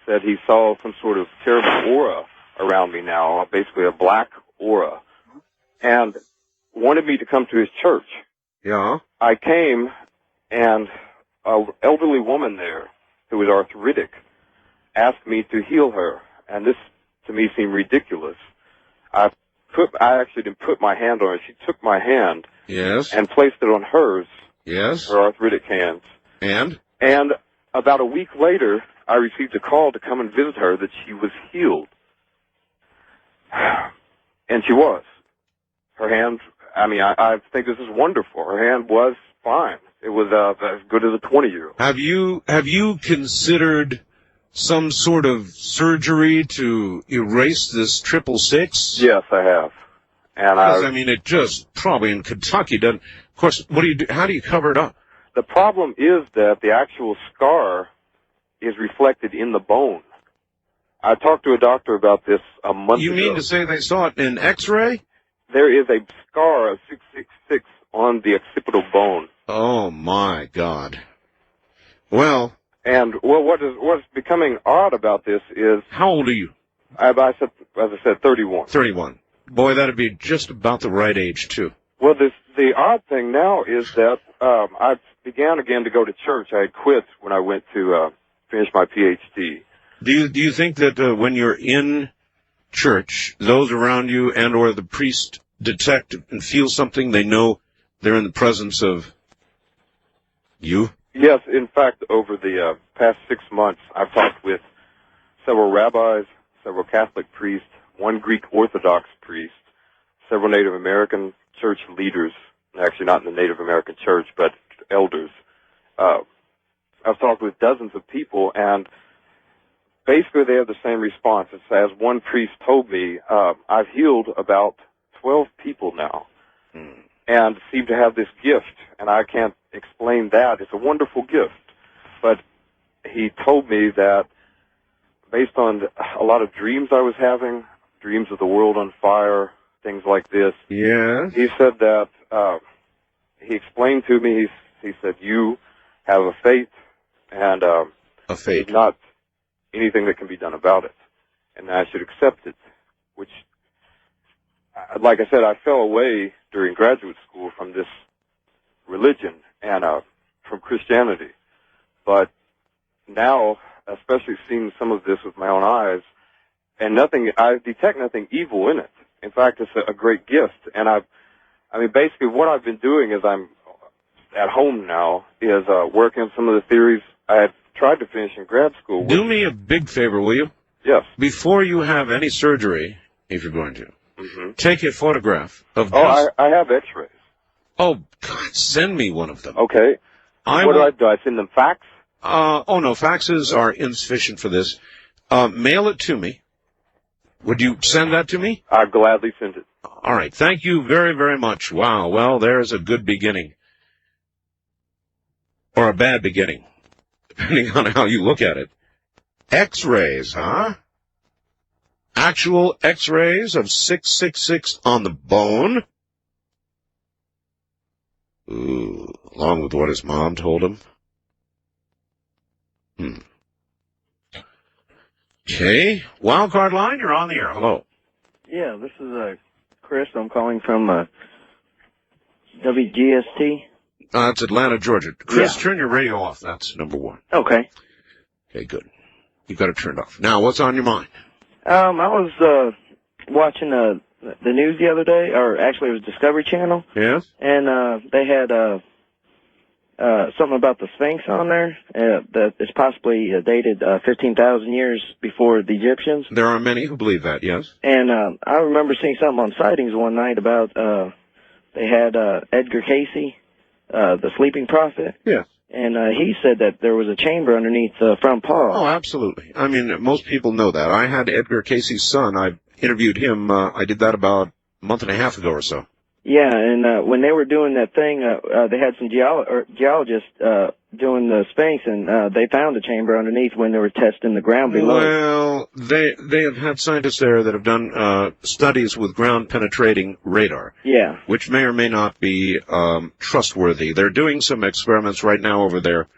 said he saw some sort of terrible aura around me now, basically a black aura, and wanted me to come to his church. Yeah. I came, and an elderly woman there, who was arthritic, asked me to heal her, and this, to me, seemed ridiculous. I actually didn't put my hand on her. She took my hand and placed it on hers, her arthritic hands. And about a week later, I received a call to come and visit her that she was healed. And she was. Her hand, I mean, I think this is wonderful. Her hand was fine. It was as good as a 20-year-old. Have you considered some sort of surgery to erase this 666? Yes, I have. And I mean, it just probably in Kentucky doesn't. Of course, what do you do? How do you cover it up? The problem is that the actual scar is reflected in the bone. I talked to a doctor about this a month ago. You mean to say they saw it in X-ray? There is a scar of 666 on the occipital bone. Oh my God! Well, what's becoming odd about this is... How old are you? As I said, 31. 31. Boy, that'd be just about the right age too. Well, the odd thing now is that I began again to go to church. I had quit when I went to finish my PhD. Do you think that when you're in church, those around you and or the priest detect and feel something, they know they're in the presence of you? Yes, in fact, over the past 6 months, I've talked with several rabbis, several Catholic priests, one Greek Orthodox priest, several Native American church leaders, actually not in the Native American church, but elders, I've talked with dozens of people, and basically they have the same response. It's, as one priest told me, I've healed about 12 people now, and seem to have this gift, and I can't explain that. It's a wonderful gift. But he told me that based on a lot of dreams I was having, dreams of the world on fire, things like this. Yeah. He said that, he explained to me, he said, you have a fate, and a fate. There's not anything that can be done about it, and I should accept it, which, like I said, I fell away during graduate school from this religion and from Christianity. But now, especially seeing some of this with my own eyes, and I detect nothing evil in it. In fact, it's a great gift. And I mean, basically what I've been doing is I'm at home now is working on some of the theories I had tried to finish in grad school. Do me a big favor, will you? Yes. Before you have any surgery, if you're going to, take a photograph of I have x-rays. Oh, God, send me one of them. Okay. What do I send them fax? Oh, no, faxes are insufficient for this. Mail it to me. Would you send that to me? I'd gladly send it. All right. Thank you very, very much. Wow. Well, there's a good beginning. Or a bad beginning, depending on how you look at it. X-rays, huh? Actual X-rays of 666 on the bone? Ooh, along with what his mom told him. Okay. Wildcard line, you're on the air. Hello. Yeah, this is Chris. I'm calling from WGST. It's Atlanta, Georgia. Chris, Yeah. turn your radio off. That's number one. Okay. Okay, good. You got it turned off. Now, what's on your mind? I was watching the news the other day, or actually it was Discovery Channel. Yes? And they had something about the Sphinx on there that is possibly dated 15,000 years before the Egyptians. There are many who believe that, yes. And I remember seeing something on sightings one night about they had Edgar Casey, the sleeping prophet. Yes. And he said that there was a chamber underneath the front paw. Oh, absolutely. I mean, most people know that. I had Edgar Casey's son. I interviewed him. I did that about a month and a half ago or so. Yeah, and when they were doing that thing, they had some geologists doing the Sphinx, and they found a chamber underneath when they were testing the ground below. Well, they have had scientists there that have done studies with ground-penetrating radar. Yeah. Which may or may not be trustworthy. They're doing some experiments right now over there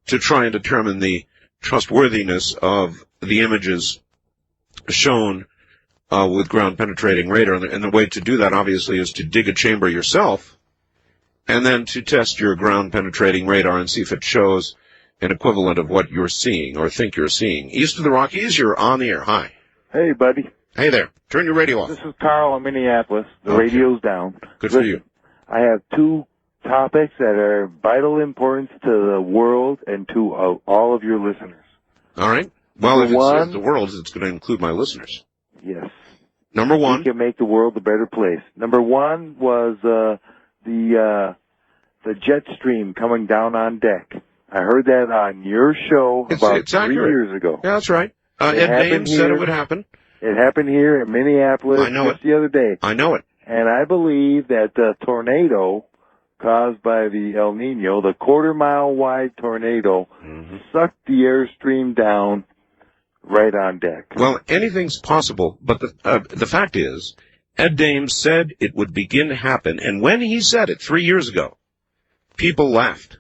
to try and determine the trustworthiness of the images shown with ground-penetrating radar. And the way to do that, obviously, is to dig a chamber yourself and then to test your ground-penetrating radar and see if it shows an equivalent of what you're seeing or think you're seeing. East of the Rockies, you're on the air. Hi. Hey, buddy. Hey there. Turn your radio off. This is Carl in Minneapolis. The radio's down. Good for you. I have two topics that are of vital importance to the world and to all of your listeners. All right. Well, if Number it says the world, it's going to include my listeners. Yes. Number one. We can make the world a better place. Number one was the jet stream coming down on deck. I heard that on your show about It's 3 accurate. years ago. Yeah, that's right. Ed Dames said it would happen. It happened here in Minneapolis just the other day. I know it. And I believe that the tornado caused by the El Nino, the quarter-mile wide tornado, sucked the airstream down right on deck. Well, anything's possible, but the fact is, Ed Dames said it would begin to happen, and when he said it 3 years ago, people laughed.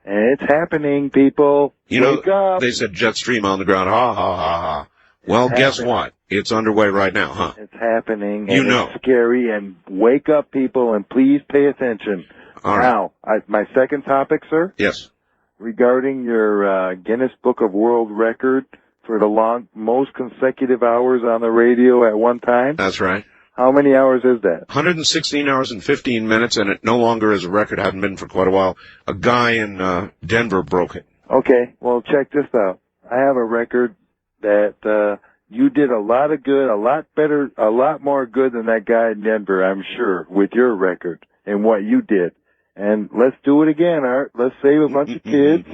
And it's happening, people. You know, Wake up. they said jet stream on the ground, ha, ha, ha, ha. Well, guess what? It's underway right now, huh? It's happening. You and know. It's scary, and wake up, people, and please pay attention. All right. Now, my second topic, sir? Yes. Regarding your Guinness Book of World Record for the most consecutive hours on the radio at one time. That's right. How many hours is that? 116 hours and 15 minutes, and it no longer is a record. Hadn't been for quite a while. A guy in Denver broke it. Okay, well, check this out. I have a record that you did a lot of good, a lot better, a lot more good than that guy in Denver, I'm sure, with your record and what you did. And let's do it again, Art. Let's save a bunch of kids.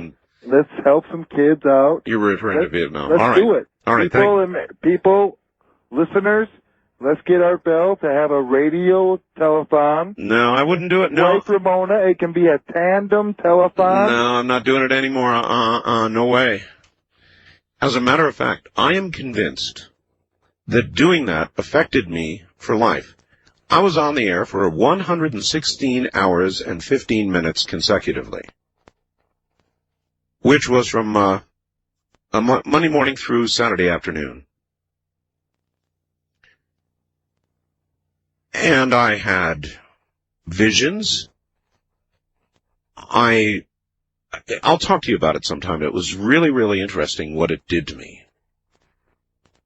Let's help some kids out. You're referring to Vietnam. Let's All right. do it. All right. People, listeners, let's get Art Bell to have a radio telethon. No, I wouldn't do it. No. Like Ramona, it can be a tandem telethon. No, I'm not doing it anymore. No way. As a matter of fact, I am convinced that doing that affected me for life. I was on the air for 116 hours and 15 minutes consecutively, which was from Monday morning through Saturday afternoon. And I had visions. I'll talk to you about it sometime. It was really, really interesting what it did to me.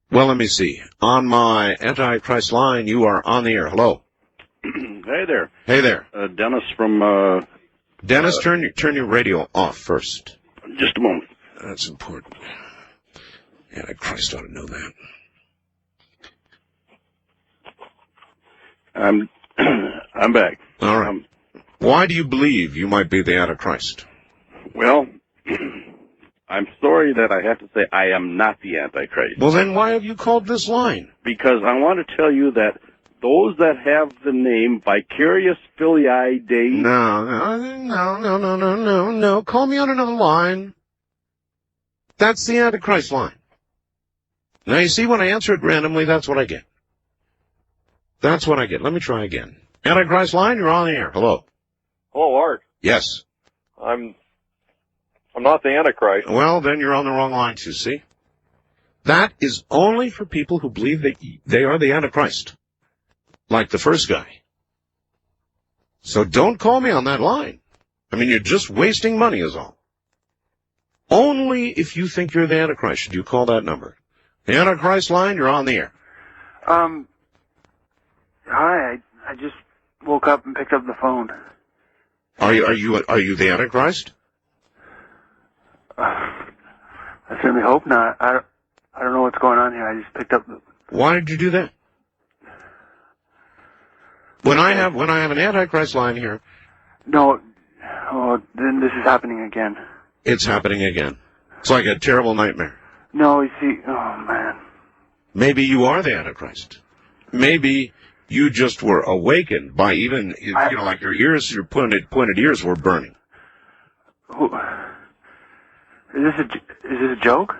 Well, let me see. On my Antichrist line, you are on the air. Hello. Hey there. Hey there. Dennis from... Dennis, turn your radio off first. Just a moment. That's important. Antichrist ought to know that. I'm back. All right. Why do you believe you might be the Antichrist? Well, I'm sorry that I have to say I am not the Antichrist. Well, then why have you called this line? Because I want to tell you that those that have the name Vicarious Filii Dei... No. Call me on another line. That's the Antichrist line. Now, you see, when I answer it randomly, that's what I get. That's what I get. Let me try again. Antichrist line, you're on the air. Hello. Hello, Art. Yes. I'm not the Antichrist. Well, then you're on the wrong line, too, see? That is only for people who believe that they are the Antichrist. Like the first guy. So don't call me on that line. I mean, you're just wasting money is all. Only if you think you're the Antichrist should you call that number. The Antichrist line, you're on the air. Hi, I just woke up and picked up the phone. Are you the Antichrist? I certainly hope not. I don't know what's going on here. I just picked up the... Why did you do that? When I have an Antichrist line here... No. Oh, then this is happening again. It's happening again. It's like a terrible nightmare. No, you see... Oh, man. Maybe you are the Antichrist. Maybe you just were awakened by even, like your ears, your pointed ears were burning. Is this a joke?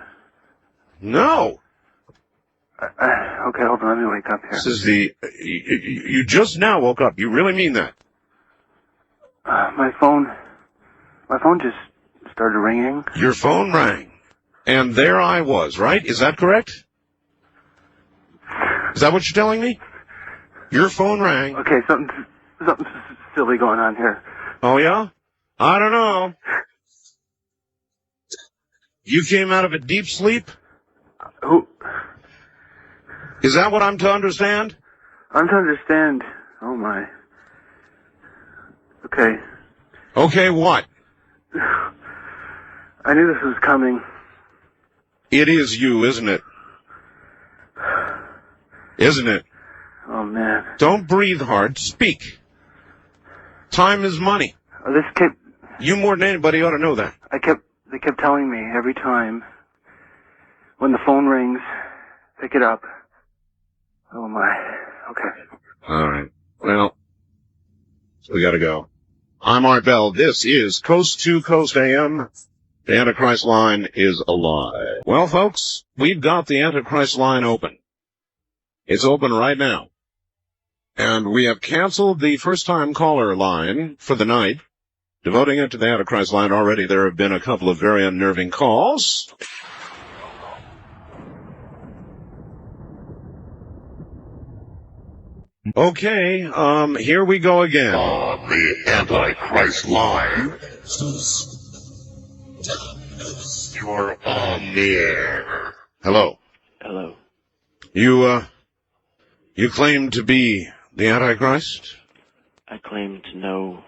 No. Okay, hold on. Let me wake up here. This is you just now woke up. You really mean that? My phone just started ringing. Your phone rang. And there I was, right? Is that correct? Is that what you're telling me? Your phone rang. Okay, something silly going on here. Oh, yeah? I don't know. You came out of a deep sleep? Who? Is that what I'm to understand? I'm to understand. Oh, my. Okay. Okay, what? I knew this was coming. It is you, isn't it? Isn't it? Oh, man. Don't breathe hard. Speak. Time is money. You more than anybody ought to know that. They kept telling me every time when the phone rings, pick it up. Oh, my. Okay. All right. Well, we gotta go. I'm Art Bell. This is Coast to Coast AM. The Antichrist line is alive. Well, folks, we've got the Antichrist line open. It's open right now. And we have canceled the first-time caller line for the night, devoting it to the Antichrist line. Already there have been a couple of very unnerving calls. Okay, here we go again. The Antichrist line. You're on the air. Hello. Hello. You claim to be the Antichrist? I claim to know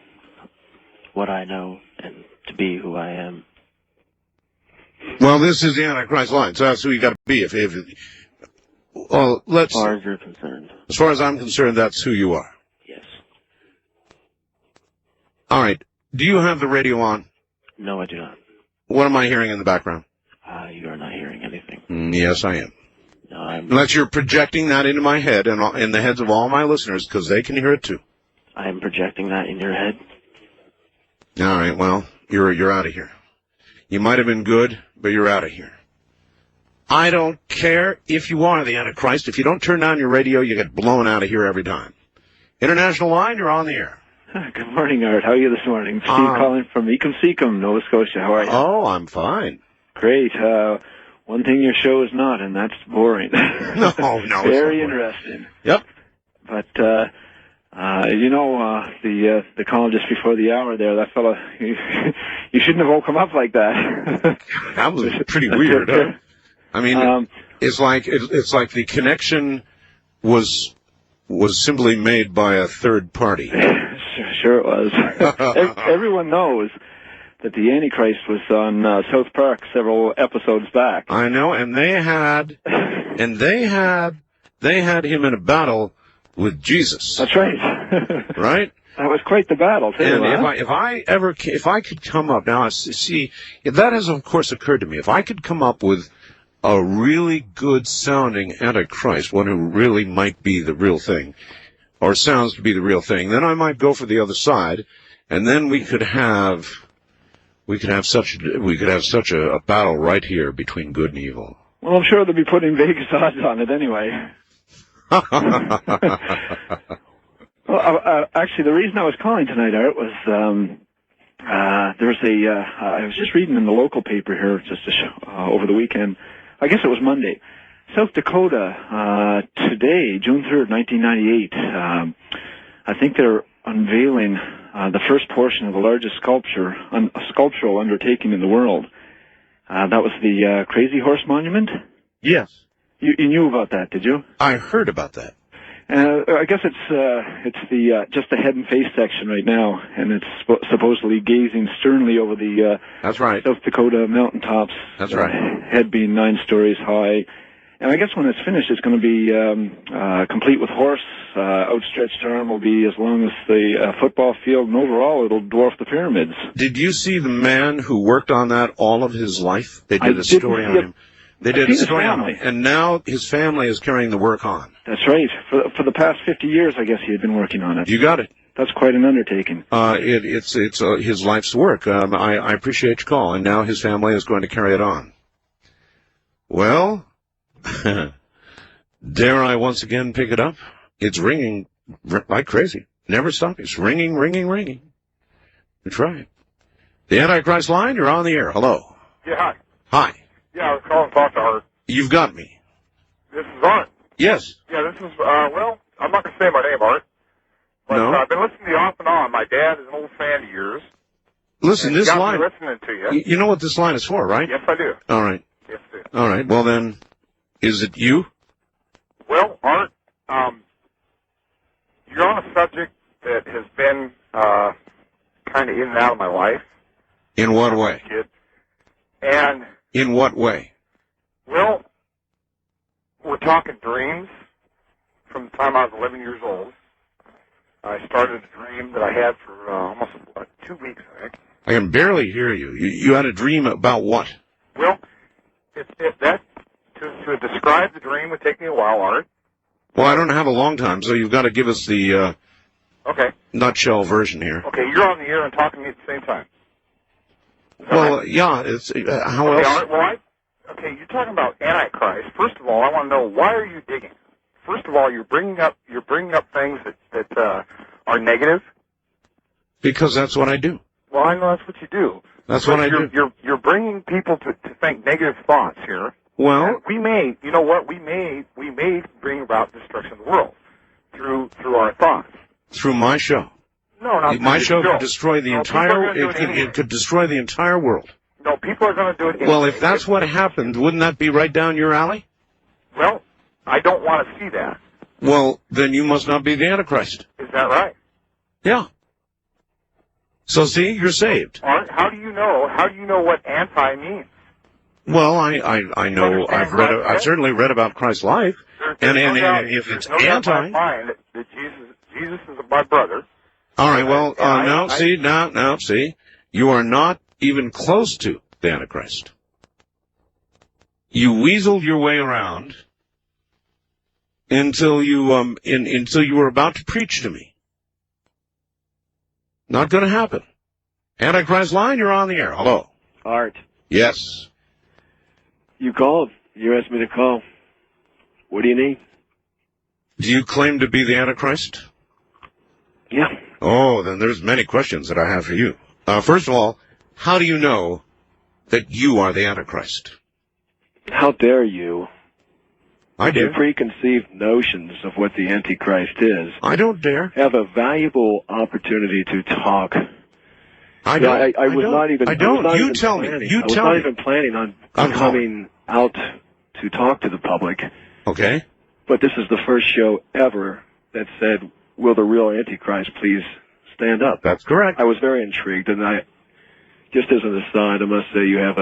what I know and to be who I am. Well, this is the Antichrist line, so that's who you got to be. Well, as far as you're concerned. As far as I'm concerned, that's who you are. Yes. All right. Do you have the radio on? No, I do not. What am I hearing in the background? You are not hearing anything. Yes, I am. No, I'm Unless you're projecting that into my head and in the heads of all my listeners, because they can hear it too. projecting that in your head. All right, well, you're out of here. You might have been good, but you're out of here. I don't care if you are the Antichrist. If you don't turn down your radio, you get blown out of here every time. International line, you're on the air. Good morning, Art. How are you this morning? Steve calling from Ecum Nova Scotia. How are you? Oh, I'm fine. Great. One thing your show is not, and that's boring. No. Very interesting. Yep. But, the call just before the hour there, that fella, you shouldn't have woke him up like that. That was pretty weird, huh? I mean, it's like the connection was simply made by a third party. Sure it was. Everyone knows that the Antichrist was on South Park several episodes back. I know, and they had him in a battle with Jesus. That's right. Right? That was quite the battle, too. And huh? if I could come up now, see, that has of course occurred to me. If I could come up with a really good sounding Antichrist, one who really might be the real thing, or sounds to be the real thing, then I might go for the other side, and then we could have such a battle right here between good and evil. Well, I'm sure they'll be putting Vegas odds on it anyway. Well, actually, the reason I was calling tonight, Art, was I was just reading in the local paper here just over the weekend. I guess it was Monday. South Dakota, today, June 3rd, 1998, I think they're unveiling the first portion of the largest sculptural undertaking in the world. That was the Crazy Horse Monument? Yes. You knew about that, did you? I heard about that. I guess it's just the head and face section right now, and it's supposedly gazing sternly over the That's right. South Dakota mountaintops. That's right. Head being 9 stories high. And I guess when it's finished, it's going to be complete with horse. Outstretched arm will be as long as the football field, and overall it'll dwarf the pyramids. Did you see the man who worked on that all of his life? They did a story on him. They did a story on him, and now his family is carrying the work on. That's right. For the past 50 years, I guess he had been working on it. You got it. That's quite an undertaking. It's his life's work. I appreciate your call, and now his family is going to carry it on. Well, dare I once again pick it up? It's ringing like crazy. Never stop. It's ringing, ringing, ringing. That's right. The Antichrist line, you're on the air. Hello. Yeah, hi. Hi. Yeah, I was calling to talk to Art. You've got me. This is Art. Yes. Yeah, this is, I'm not going to say my name, Art. But No. I've been listening to you off and on. My dad is an old fan of yours. Listen, this got me line. listening to you. You know what this line is for, right? Yes, I do. All right. Yes, I do. All right. Well, then, is it you? Well, Art, you're on a subject that has been kind of in and out of my life. In what way? Kid. And, In what way? well, we're talking dreams. From the time I was 11 years old, I started a dream that I had for almost 2 weeks, I think. I can barely hear you. You had a dream about what? Well, to describe the dream would take me a while, Art. Well, I don't have a long time, so you've got to give us the Okay. nutshell version here. Okay, you're on the air and talking to me at the same time. Well, yeah. It's how Okay, else? Art, well, okay, you're talking about Antichrist. First of all, I want to know, why are you digging? First of all, you're bringing up things that are negative. Because that's what I do. Well, I know that's what you do. That's But what I do. You're bringing people to think negative thoughts here. Well, And we may bring about destruction of the world through our thoughts. through my show. No, not My through show your could destroy the No, entire. people are gonna do it anyway. It could destroy the entire world. No, people are going to do it. Well, anyway. if that's what happened, wouldn't that be right down your alley? Well, I don't want to see that. Well, then you must not be the Antichrist. Is that right? Yeah. So see, you're saved. Art, how do you know what anti means? Well, I know. I've certainly read about Christ's life, and if it's There's no doubt in anti. my mind that Jesus is my brother. All right. Well, see, you are not even close to the Antichrist. You weaseled your way around until you were about to preach to me. Not going to happen. Antichrist line, you're on the air. Hello. Art. Yes. You called. You asked me to call. What do you need? Do you claim to be the Antichrist? Yeah. Oh, then there's many questions that I have for you. First of all, how do you know that you are the Antichrist? How dare you? I dare. Your preconceived notions of what the Antichrist is. I don't dare. Have a valuable opportunity to talk. I don't. I was not even. I don't. I was not You even tell planning. me. You I was tell not me. even planning on I'm coming out to talk to the public. Okay. But this is the first show ever that said, "Will the real Antichrist please stand up?" That's correct. I was very intrigued, and just as an aside, I must say you have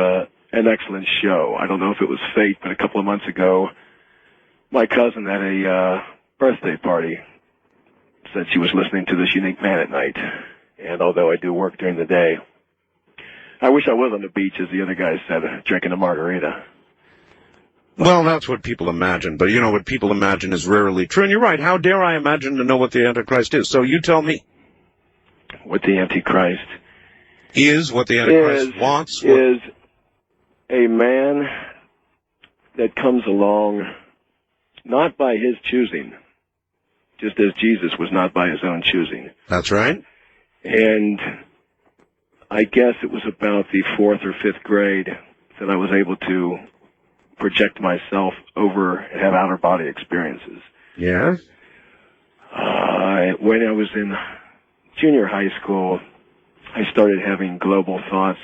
an excellent show. I don't know if it was fate, but a couple of months ago, my cousin at a birthday party said she was listening to this unique man at night. And although I do work during the day, I wish I was on the beach, as the other guy said, drinking a margarita. Well, that's what people imagine, but you know what people imagine is rarely true. And you're right. How dare I imagine to know what the Antichrist is? So you tell me. What the Antichrist is, what the Antichrist wants, is a man that comes along not by his choosing, just as Jesus was not by his own choosing. That's right. And I guess it was about the 4th or 5th grade that I was able to project myself over and have outer body experiences. Yes. When I was in junior high school, I started having global thoughts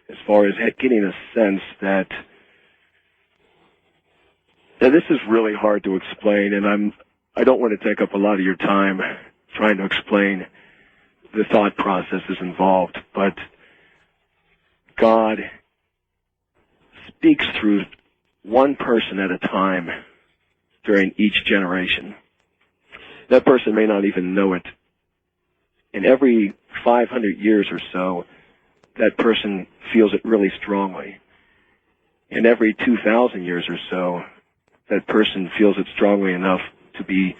as far as getting a sense that this is really hard to explain, and I don't want to take up a lot of your time trying to explain the thought processes involved, but God speaks through one person at a time during each generation. That person may not even know it. And every 500 years or so, that person feels it really strongly. And every 2,000 years or so, that person feels it strongly enough to be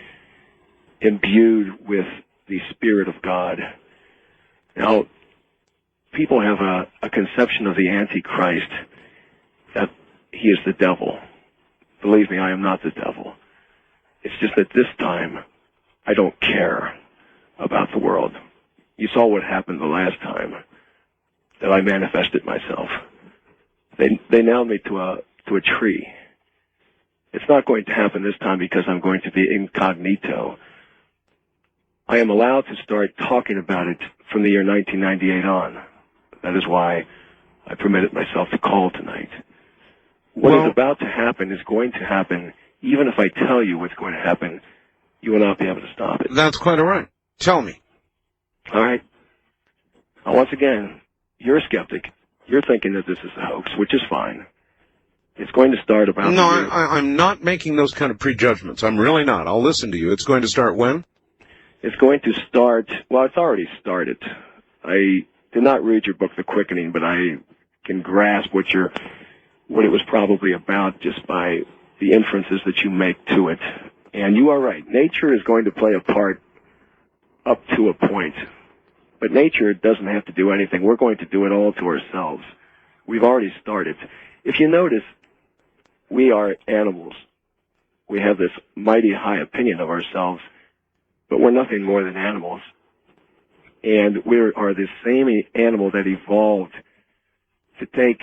imbued with the Spirit of God. Now, people have a conception of the Antichrist that he is the devil. Believe me, I am not the devil. It's just that this time, I don't care about the world. You saw what happened the last time that I manifested myself. They nailed me to a tree. It's not going to happen this time because I'm going to be incognito. I am allowed to start talking about it from the year 1998 on. That is why I permitted myself to call tonight. What is about to happen is going to happen. Even if I tell you what's going to happen, you will not be able to stop it. That's quite all right. Tell me. All right. Now, once again, you're a skeptic. You're thinking that this is a hoax, which is fine. It's going to start about... No, I'm not making those kind of prejudgments. I'm really not. I'll listen to you. It's going to start when? It's going to start... Well, it's already started. I did not read your book, The Quickening, but I can grasp what it was probably about just by the inferences that you make to it. And you are right. Nature is going to play a part up to a point. But nature doesn't have to do anything. We're going to do it all to ourselves. We've already started. If you notice, we are animals. We have this mighty high opinion of ourselves, but we're nothing more than animals. And we are the same animal that evolved to take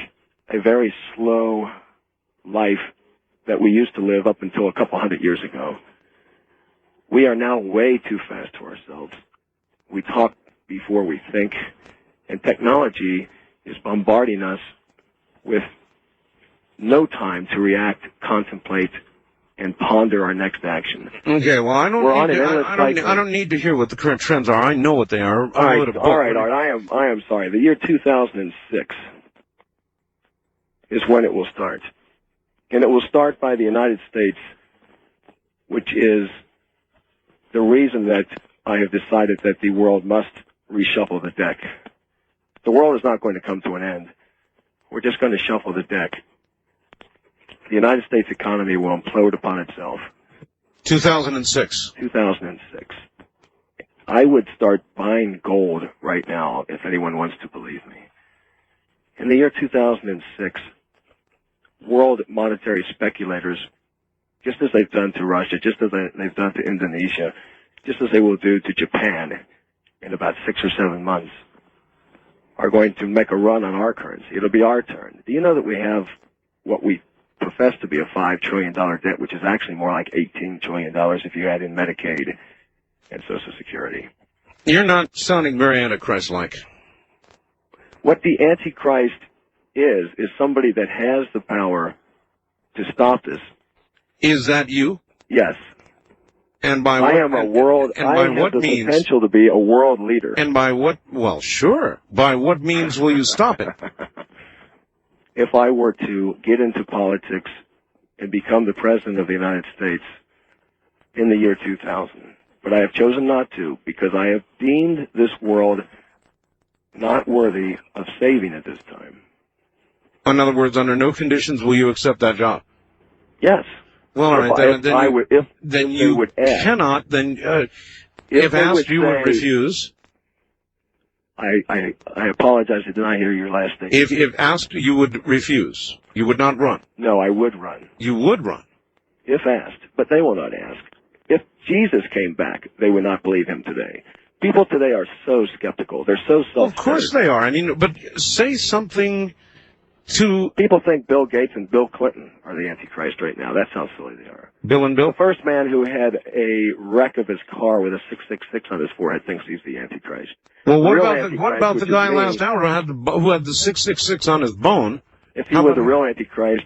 a very slow life that we used to live up until a couple hundred years ago. We are now way too fast to ourselves. We talk before we think, and technology is bombarding us with no time to react, contemplate, and ponder our next action. Okay, well, I don't need to hear what the current trends are. I know what they are. All right, Art. I am sorry. The year 2006 is when it will start, and it will start by the United States, which is the reason that I have decided that the world must reshuffle the deck. The world is not going to come to an end. we're just going to shuffle the deck. The United States economy will implode upon itself. 2006. 2006. I would start buying gold right now if anyone wants to believe me. In the year 2006, world monetary speculators, just as they've done to Russia, just as they've done to Indonesia, just as they will do to Japan in about 6 or 7 months, are going to make a run on our currency. It'll be our turn. Do you know that we have what we profess to be a $5 trillion debt, which is actually more like $18 trillion if you add in Medicaid and Social Security? You're not sounding very Antichrist-like. What the Antichrist is somebody that has the power to stop this. Is that you? Yes. And by I what? am a world. And I by have what the means? potential to be a world leader. And by what? Well, sure. By what means will you stop it? If I were to get into politics and become the president of the United States in the year 2000, but I have chosen not to because I have deemed this world not worthy of saving at this time. In other words, under no conditions will you accept that job. Yes. Well, all right. Then you cannot. Then, if asked, you would refuse. I apologize. I did not hear your last thing. If asked, you would refuse. You would not run. No, I would run. You would run. If asked, but they will not ask. If Jesus came back, they would not believe him today. People today are so skeptical. They're so self-centered. Of course they are. I mean, but say something to... People think Bill Gates and Bill Clinton are the Antichrist right now. That's how silly they are. Bill and Bill? The first man who had a wreck of his car with a 666 on his forehead thinks he's the Antichrist. Well, what about the guy last hour who had the 666 on his bone? If he was a real Antichrist,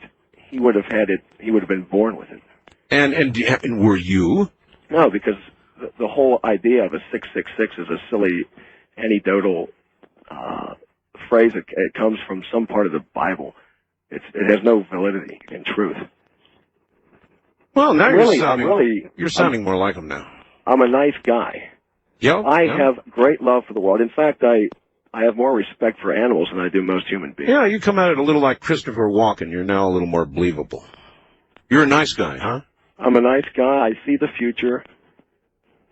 he would have had it. He would have been born with it. And were you? No, because the whole idea of a 666 is a silly anecdotal phrase. It comes from some part of the Bible. It has no validity in truth. Well, now you're sounding more like him now. I'm a nice guy. I have great love for the world. In fact, I have more respect for animals than I do most human beings. Yeah, you come at it a little like Christopher Walken. You're now a little more believable. You're a nice guy, huh? I'm a nice guy. I see the future.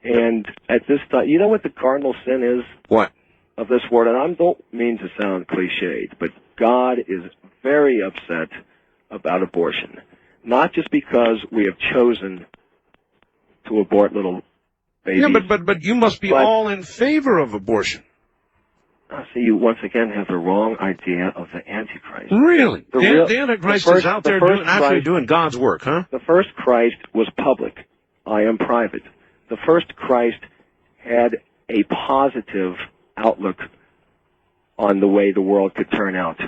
And at this time, you know what the cardinal sin is? What? Of this world, and I don't mean to sound cliched, but God is very upset about abortion. Not just because we have chosen to abort little babies. Yeah, but you must be all in favor of abortion. See, you once again have the wrong idea of the Antichrist. Really? The Antichrist is out there actually doing God's work, huh? The first Christ was public. I am private. The first Christ had a positive outlook on the way the world could turn out.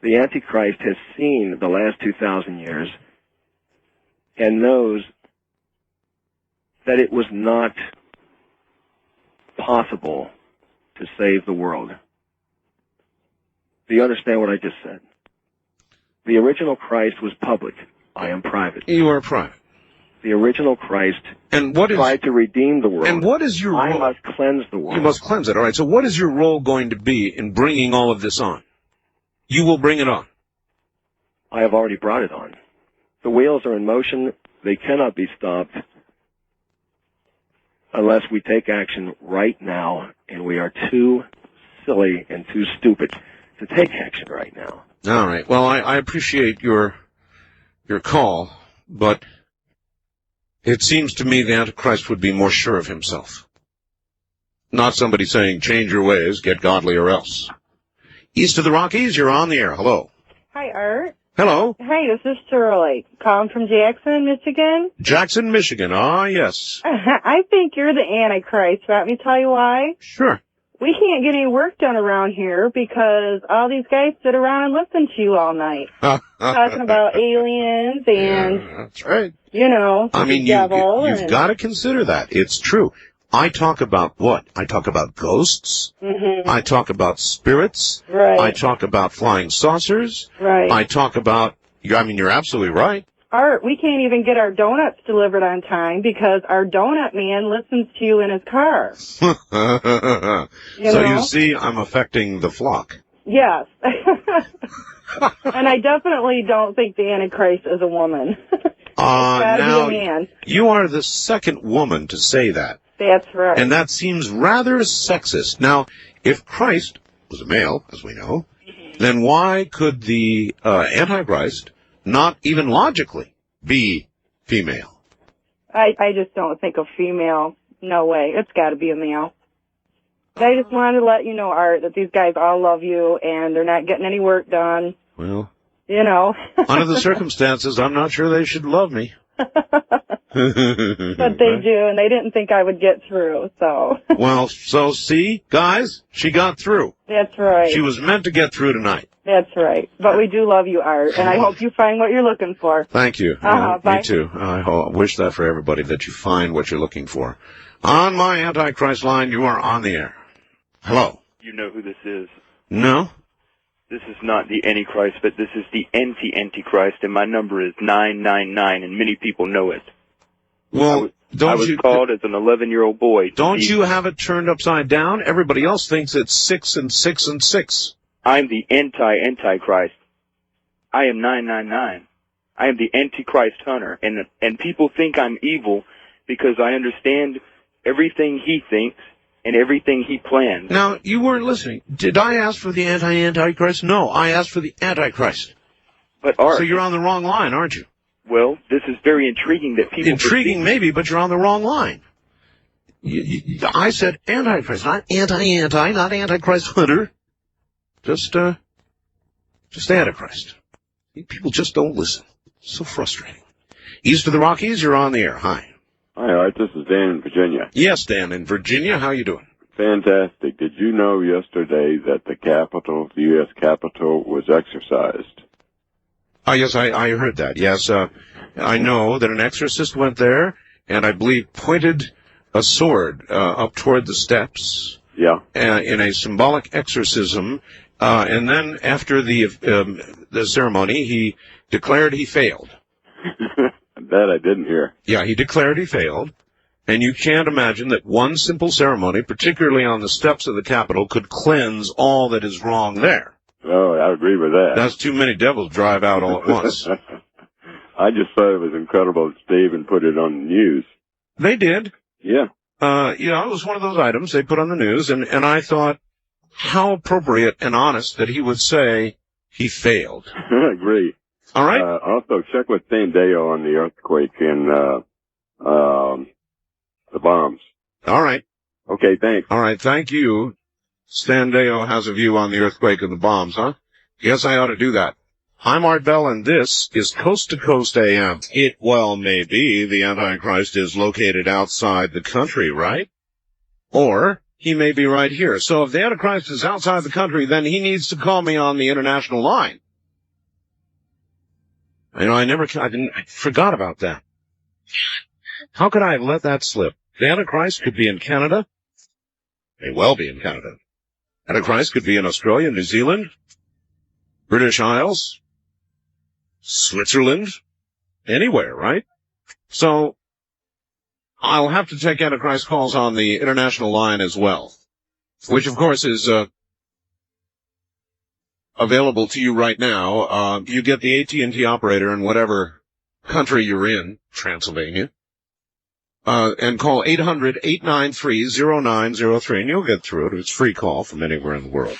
The Antichrist has seen the last 2,000 years and knows that it was not possible to save the world. Do you understand what I just said? The original Christ was public. I am private. You are private. The original Christ tried to redeem the world. And what is your role? I must cleanse the world. You must cleanse it. All right. So what is your role going to be in bringing all of this on? You will bring it on. I have already brought it on. The wheels are in motion. They cannot be stopped unless we take action right now, and we are too silly and too stupid to take action right now. All right. Well, I appreciate your call, but it seems to me the Antichrist would be more sure of himself. Not somebody saying, change your ways, get godly or else. East of the Rockies, you're on the air. Hello. Hi, Art. Hello. Hi, this is Shirley, calling from Jackson, Michigan. Jackson, Michigan. Ah, yes. I think you're the Antichrist. Want me to tell you why? Sure. We can't get any work done around here because all these guys sit around and listen to you all night. Talking about aliens and, that's right. You know, I mean, you've got to consider that. It's true. I talk about what? I talk about ghosts. Mm-hmm. I talk about spirits. Right. I talk about flying saucers. Right. I talk about, I mean, you're absolutely right. Art, we can't even get our donuts delivered on time because our donut man listens to you in his car. You see, I'm affecting the flock. Yes. And I definitely don't think the Antichrist is a woman. Gotta Now, be a man. you are the second woman to say that. That's right. And that seems rather sexist. Now, if Christ was a male, as we know, then why could the Antichrist not even logically be female? I just don't think a female. No way. It's got to be a male. I just wanted to let you know, Art, that these guys all love you, and they're not getting any work done. Well, you know. under the circumstances, I'm not sure they should love me. But they do, and they didn't think I would get through, so. Well, so see, guys, she got through. That's right. She was meant to get through tonight. That's right. But we do love you, Art, and I hope you find what you're looking for. Thank you. Bye. Me too. I wish that for everybody, that you find what you're looking for. On my Antichrist line, you are on the air. Hello. You know who this is. No? This is not the Antichrist, but this is the anti-Antichrist, and my number is 999, and many people know it. Well, I was called as an 11-year-old boy. Don't you have it turned upside down? Everybody else thinks it's 6 and 6 and 6. I'm the anti-Antichrist. I am 999. I am the Antichrist hunter, and people think I'm evil because I understand everything he thinks and everything he plans. Now, you weren't listening. Did I ask for the anti-Antichrist? No, I asked for the Antichrist. But Art, so you're on the wrong line, aren't you? Well, this is very intriguing that people... Intriguing maybe, but you're on the wrong line. I said Antichrist, not anti-anti, not Antichrist hunter. Just Antichrist. People just don't listen. So frustrating. East of the Rockies, you're on the air. Hi. Hi, Art. This is Dan in Virginia. Yes, Dan in Virginia. How you doing? Fantastic. Did you know yesterday that the U.S. Capitol, was exorcised? Oh, yes, I heard that. Yes, I know that an exorcist went there and I believe pointed a sword up toward the steps. Yeah. In a symbolic exorcism. And then after the ceremony, he declared he failed. That I didn't hear. Yeah, he declared he failed. And you can't imagine that one simple ceremony, particularly on the steps of the Capitol, could cleanse all that is wrong there. Oh, I agree with that. That's too many devils drive out all at once. I just thought it was incredible that Stephen put it on the news. They did. Yeah. It was one of those items they put on the news, and I thought how appropriate and honest that he would say he failed. I agree. All right. Also, check with Sandeo on the earthquake and the bombs. All right. Okay, thanks. All right, thank you. Sandeo has a view on the earthquake and the bombs, huh? Yes, I ought to do that. I'm Art Bell, and this is Coast to Coast AM. It well may be the Antichrist is located outside the country, right? Or he may be right here. So if the Antichrist is outside the country, then he needs to call me on the international line. I forgot about that. How could I have let that slip? The Antichrist could be in Canada. May well be in Canada. Antichrist could be in Australia, New Zealand, British Isles, Switzerland, anywhere, right? So I'll have to take Antichrist calls on the international line as well, which of course is available to you right now. You get the AT&T operator in whatever country you're in, Transylvania, and call 800-893-0903, and you'll get through it. It's a free call from anywhere in the world.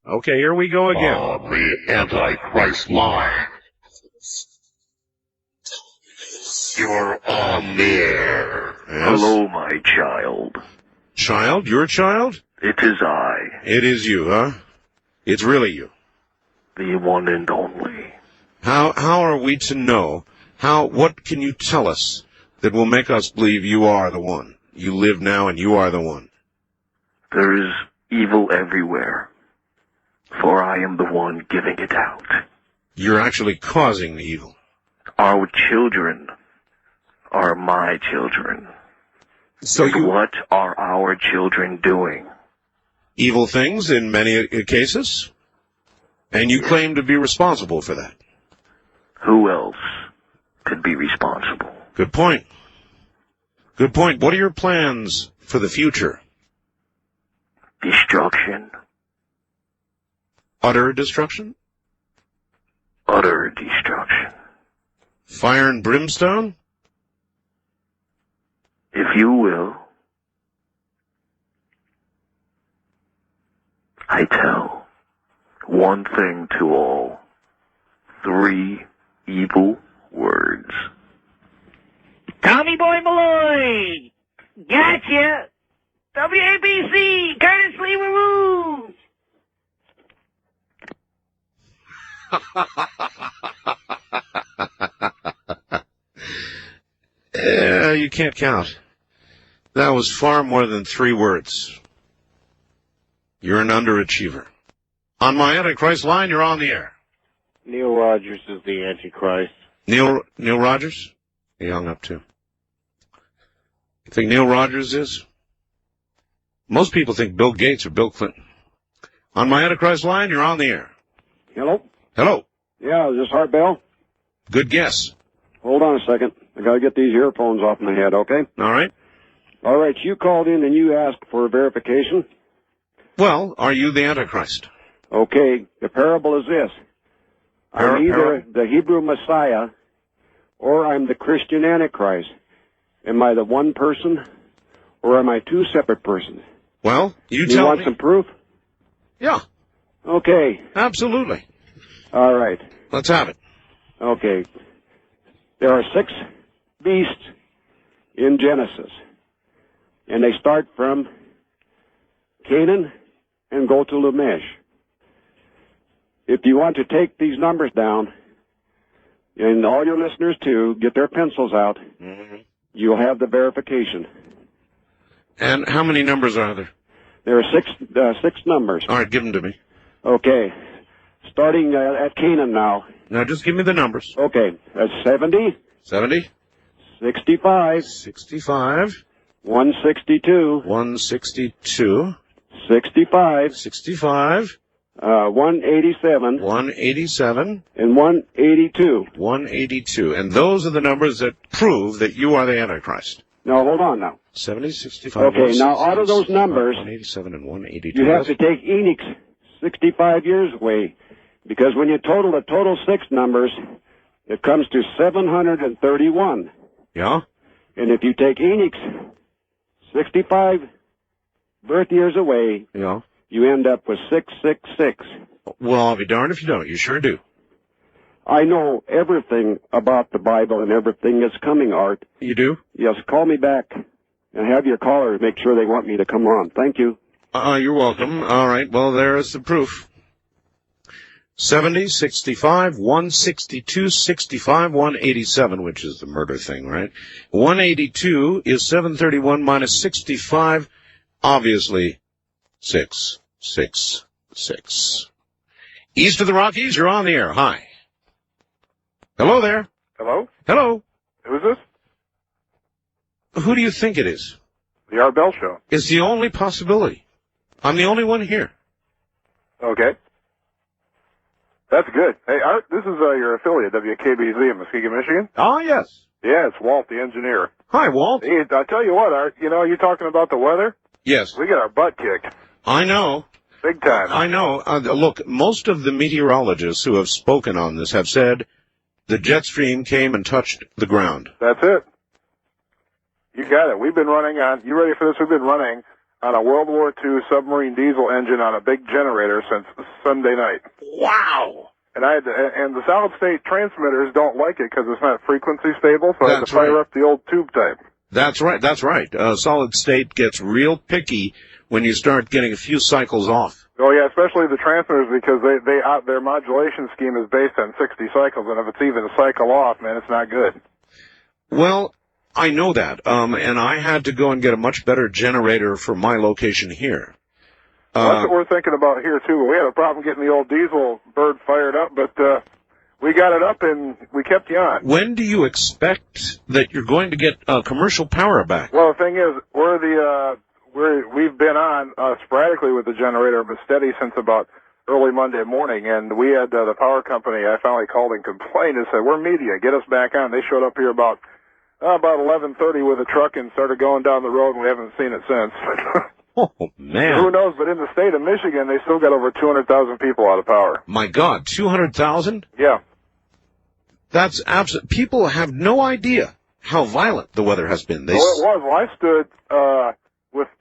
Okay, here we go again. The Antichrist line. You're on there. Yes. Hello, my child. Child? Your child? It is I. It is you, huh? It's really you. The one and only. How are we to know? What can you tell us that will make us believe you are the one? You live now and you are the one. There is evil everywhere, for I am the one giving it out. You're actually causing the evil. Our children are my children. So what are our children doing? Evil things in many cases? And you claim to be responsible for that. Who else could be responsible? Good point. Good point. What are your plans for the future? Destruction. Utter destruction? Utter destruction. Fire and brimstone? If you will. I tell one thing to all. 3 evil words. Tommy Boy Malloy! Gotcha! WABC! Curtis Lee-Maroon! You can't count. That was far more than 3 words. You're an underachiever. On my Antichrist line, you're on the air. Neil Rogers is the Antichrist. Neil Rogers? He hung up too. You think Neil Rogers is? Most people think Bill Gates or Bill Clinton. On my Antichrist line, you're on the air. Hello? Hello. Yeah, is this Hart Bell? Good guess. Hold on a second. I gotta get these earphones off my head, okay? All right. All right, you called in and you asked for verification. Well, are you the Antichrist? Okay, the parable is this. I'm either the Hebrew Messiah or I'm the Christian Antichrist. Am I the one person or am I 2 separate persons? Well, you tell me. You want some proof? Yeah. Okay. Absolutely. All right. Let's have it. Okay. There are 6 beasts in Genesis. And they start from Canaan and go to Lamesh. If you want to take these numbers down, and all your listeners too, get their pencils out, you'll have the verification. And how many numbers are there? There are 6 numbers. All right, give them to me. Okay. Starting at Canaan now. Now, just give me the numbers. Okay. That's 70. 70. 65. 65. 162. 162. 65. 65. 187. 187. And 182. 182. And those are the numbers that prove that you are the Antichrist. No, hold on now. 70, 65. Okay, now out of those numbers, 187 and 182. you have to take Enoch's 65 years away. Because when you total the total 6 numbers, it comes to 731. Yeah? And if you take Enoch's 65 birth years away, yeah, you end up with 666. Well, I'll be darned if you don't. You sure do. I know everything about the Bible and everything that's coming, Art. You do? Yes, call me back and have your callers make sure they want me to come on. Thank you. You're welcome. All right, well, there is the proof. 70, 65, 162, 65, 187, which is the murder thing, right? 182 is 731 minus 65, obviously 666. East of the Rockies, you're on the air. Hi. Hello there. Hello? Hello. Who's this? Who do you think it is? The Art Bell Show. It's the only possibility. I'm the only one here. Okay. That's good. Hey, Art, this is your affiliate, WKBZ in Muskegon, Michigan. Oh, yes. Yeah, it's Walt, the engineer. Hi, Walt. Hey, I tell you what, Art, you know, you talking about the weather? Yes. We get our butt kicked. I know. Big time. I know. Look, most of the meteorologists who have spoken on this have said the jet stream came and touched the ground. That's it. You got it. We've been running on, you ready for this? We've been running on a World War II submarine diesel engine on a big generator since Sunday night. Wow. And and the solid state transmitters don't like it because it's not frequency stable, so I had to fire up the old tube type. That's right. That's right. Solid state gets real picky when you start getting a few cycles off. Oh yeah, especially the transmitters because their modulation scheme is based on 60 cycles, and if it's even a cycle off, man, it's not good. Well, I know that, and I had to go and get a much better generator for my location here. That's what we're thinking about here too. We had a problem getting the old diesel bird fired up, but we got it up and we kept you on. When do you expect that you're going to get commercial power back? Well, the thing is, we've been on sporadically with the generator, but steady since about early Monday morning. And we had the power company. I finally called and complained and said, "We're media. Get us back on." They showed up here about About 11:30 with a truck and started going down the road, and we haven't seen it since. Oh, man. Who knows? But in the state of Michigan, they still got over 200,000 people out of power. My God, 200,000? Yeah. That's absolute. People have no idea how violent the weather has been. Well, it was. Well, I stood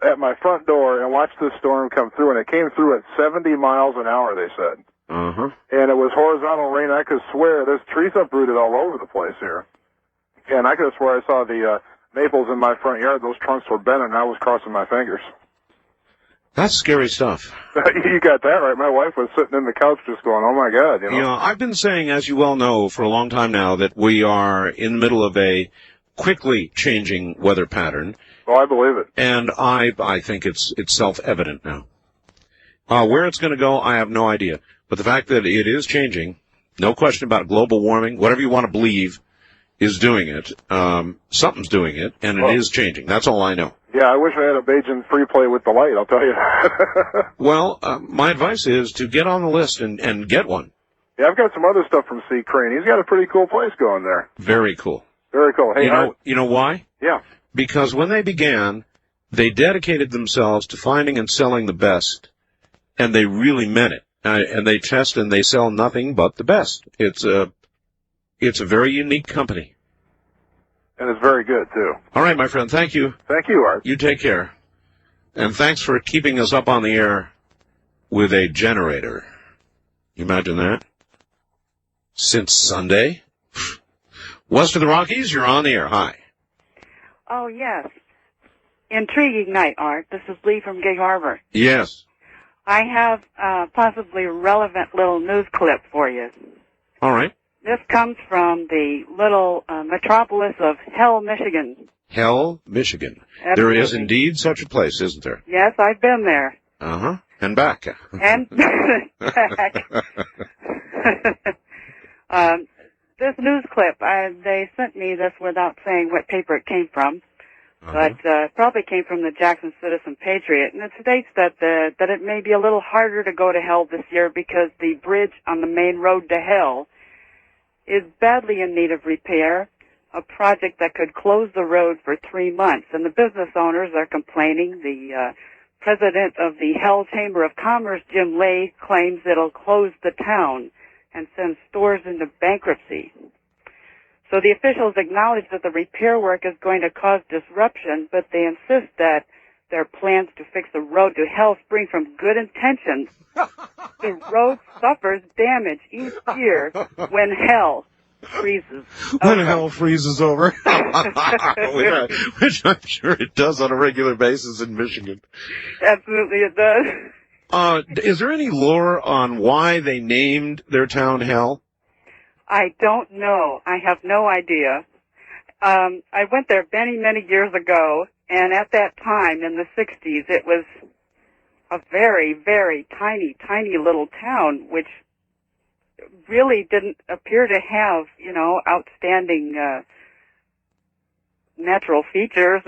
at my front door and watched this storm come through, and it came through at 70 miles an hour, they said. Uh-huh. And it was horizontal rain. I could swear there's trees uprooted all over the place here. And I could swear I saw the maples in my front yard. Those trunks were bent, and I was crossing my fingers. That's scary stuff. You got that right. My wife was sitting in the couch just going, oh, my God. You know, I've been saying, as you well know, for a long time now, that we are in the middle of a quickly changing weather pattern. Oh, I believe it. And I think it's self-evident now. Where it's going to go, I have no idea. But the fact that it is changing, no question about global warming, whatever you want to believe, is doing it. Something's doing it, and it is changing. That's all I know. Yeah, I wish I had a Bajan free play with the light, I'll tell you. Well, my advice is to get on the list and get one. Yeah, I've got some other stuff from C. Crane. He's got a pretty cool place going there. Very cool. Very cool. Hey, you know why? Yeah. Because when they began, they dedicated themselves to finding and selling the best, and they really meant it. And they test and they sell nothing but the best. It's a very unique company. And it's very good, too. All right, my friend. Thank you. Thank you, Art. You take care. And thanks for keeping us up on the air with a generator. You imagine that? Since Sunday? West of the Rockies, you're on the air. Hi. Oh, yes. Intriguing night, Art. This is Lee from Gig Harbor. Yes. I have possibly relevant little news clip for you. All right. This comes from the little metropolis of Hell, Michigan. Hell, Michigan. Absolutely. There is indeed such a place, isn't there? Yes, I've been there. Uh-huh. And back. And back. This news clip, they sent me this without saying what paper it came from, but it probably came from the Jackson Citizen Patriot, and it states that it may be a little harder to go to hell this year because the bridge on the main road to hell is badly in need of repair, a project that could close the road for 3 months, and the business owners are complaining. The president of the Hell Chamber of Commerce, Jim Lay, claims it'll close the town and send stores into bankruptcy. So the officials acknowledge that the repair work is going to cause disruption, but they insist that their plans to fix the road to hell spring from good intentions. The road suffers damage each year when hell freezes over. When hell freezes over. Which I'm sure it does on a regular basis in Michigan. Absolutely it does. Is there any lore on why they named their town Hell? I don't know. I have no idea. I went there many, many years ago, and at that time, in the 60s, it was a very, very tiny, tiny little town, which really didn't appear to have, outstanding natural features,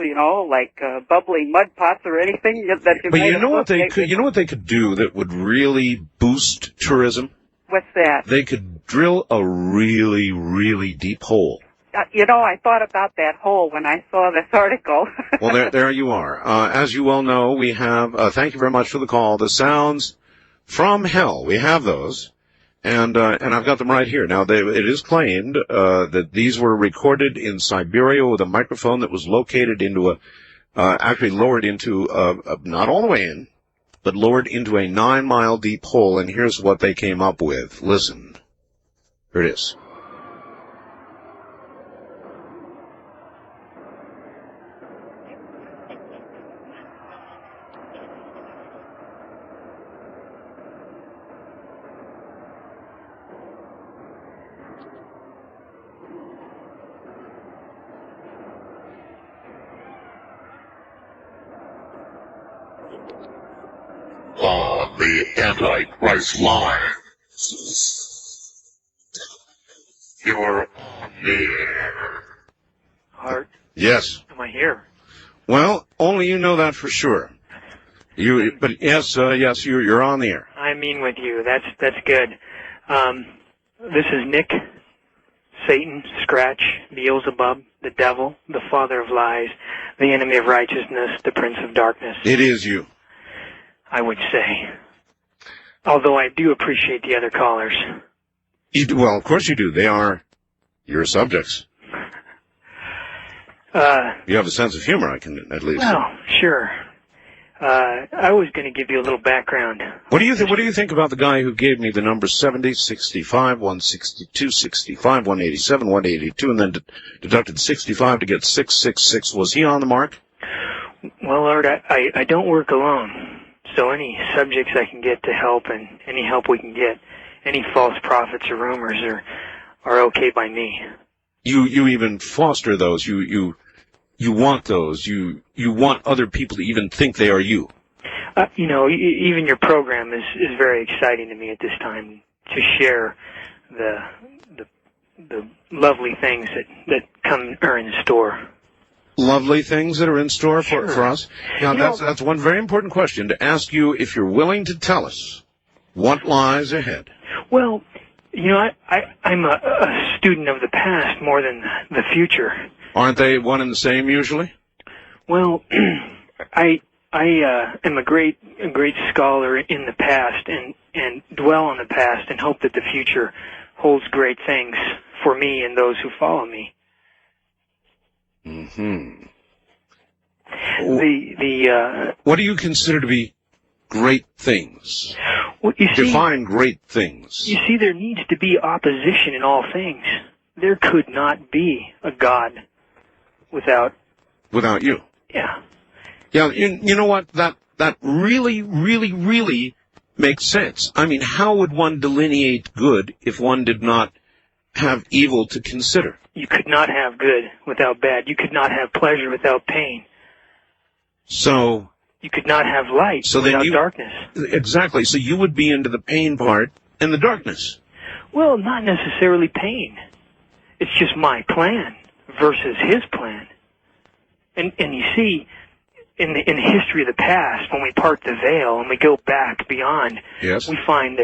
like bubbling mud pots or anything that you. But you know what they could? You know what they could do that would really boost tourism? What's that? They could drill a really, really deep hole. I thought about that hole when I saw this article. Well, there you are. As you well know, we have, thank you very much for the call, the sounds from hell. We have those, and I've got them right here. Now, it is claimed that these were recorded in Siberia with a microphone that was located into actually lowered into, not all the way in, but lowered into a 9-mile deep hole, and here's what they came up with. Listen. Here it is. The Antichrist line. You're on the air. Hart? Yes. Am I here? Well, only you know that for sure. But yes, you're on the air. I mean with you. That's good. This is Nick Satan, Scratch, Beelzebub, the devil, the father of lies, the enemy of righteousness, the prince of darkness. It is you. I would say. Although I do appreciate the other callers. Well, of course you do. They are your subjects. You have a sense of humor, I can at least. Well, sure. I was going to give you a little background. What do you think about the guy who gave me the numbers 70, 65, 162, 65, 187, 182, and then deducted 65 to get 666? Was he on the mark? Well, Art, I don't work alone, so any subjects I can get to help and any help we can get, any false prophets or rumors are okay by me. You even foster those. You want those. You want other people to even think they are you. Even your program is very exciting to me at this time to share the lovely things that are in store. Lovely things that are in store for us. Now, that's one very important question to ask you if you're willing to tell us what lies ahead. Well, I'm a student of the past more than the future. Aren't they one and the same usually? Well, I am a great scholar in the past and dwell on the past and hope that the future holds great things for me and those who follow me. Mm-hmm. What do you consider to be great things? Well, define great things. You see, there needs to be opposition in all things. There could not be a God without you. Yeah. Yeah, you know what? That really, really, really makes sense. I mean, how would one delineate good if one did not have evil to consider? You could not have good without bad. You could not have pleasure without pain. So you could not have light without darkness. Exactly. So you would be into the pain part and the darkness. Well, not necessarily pain. It's just my plan versus his plan. And you see, in the history of the past, when we part the veil and we go back beyond, yes, we find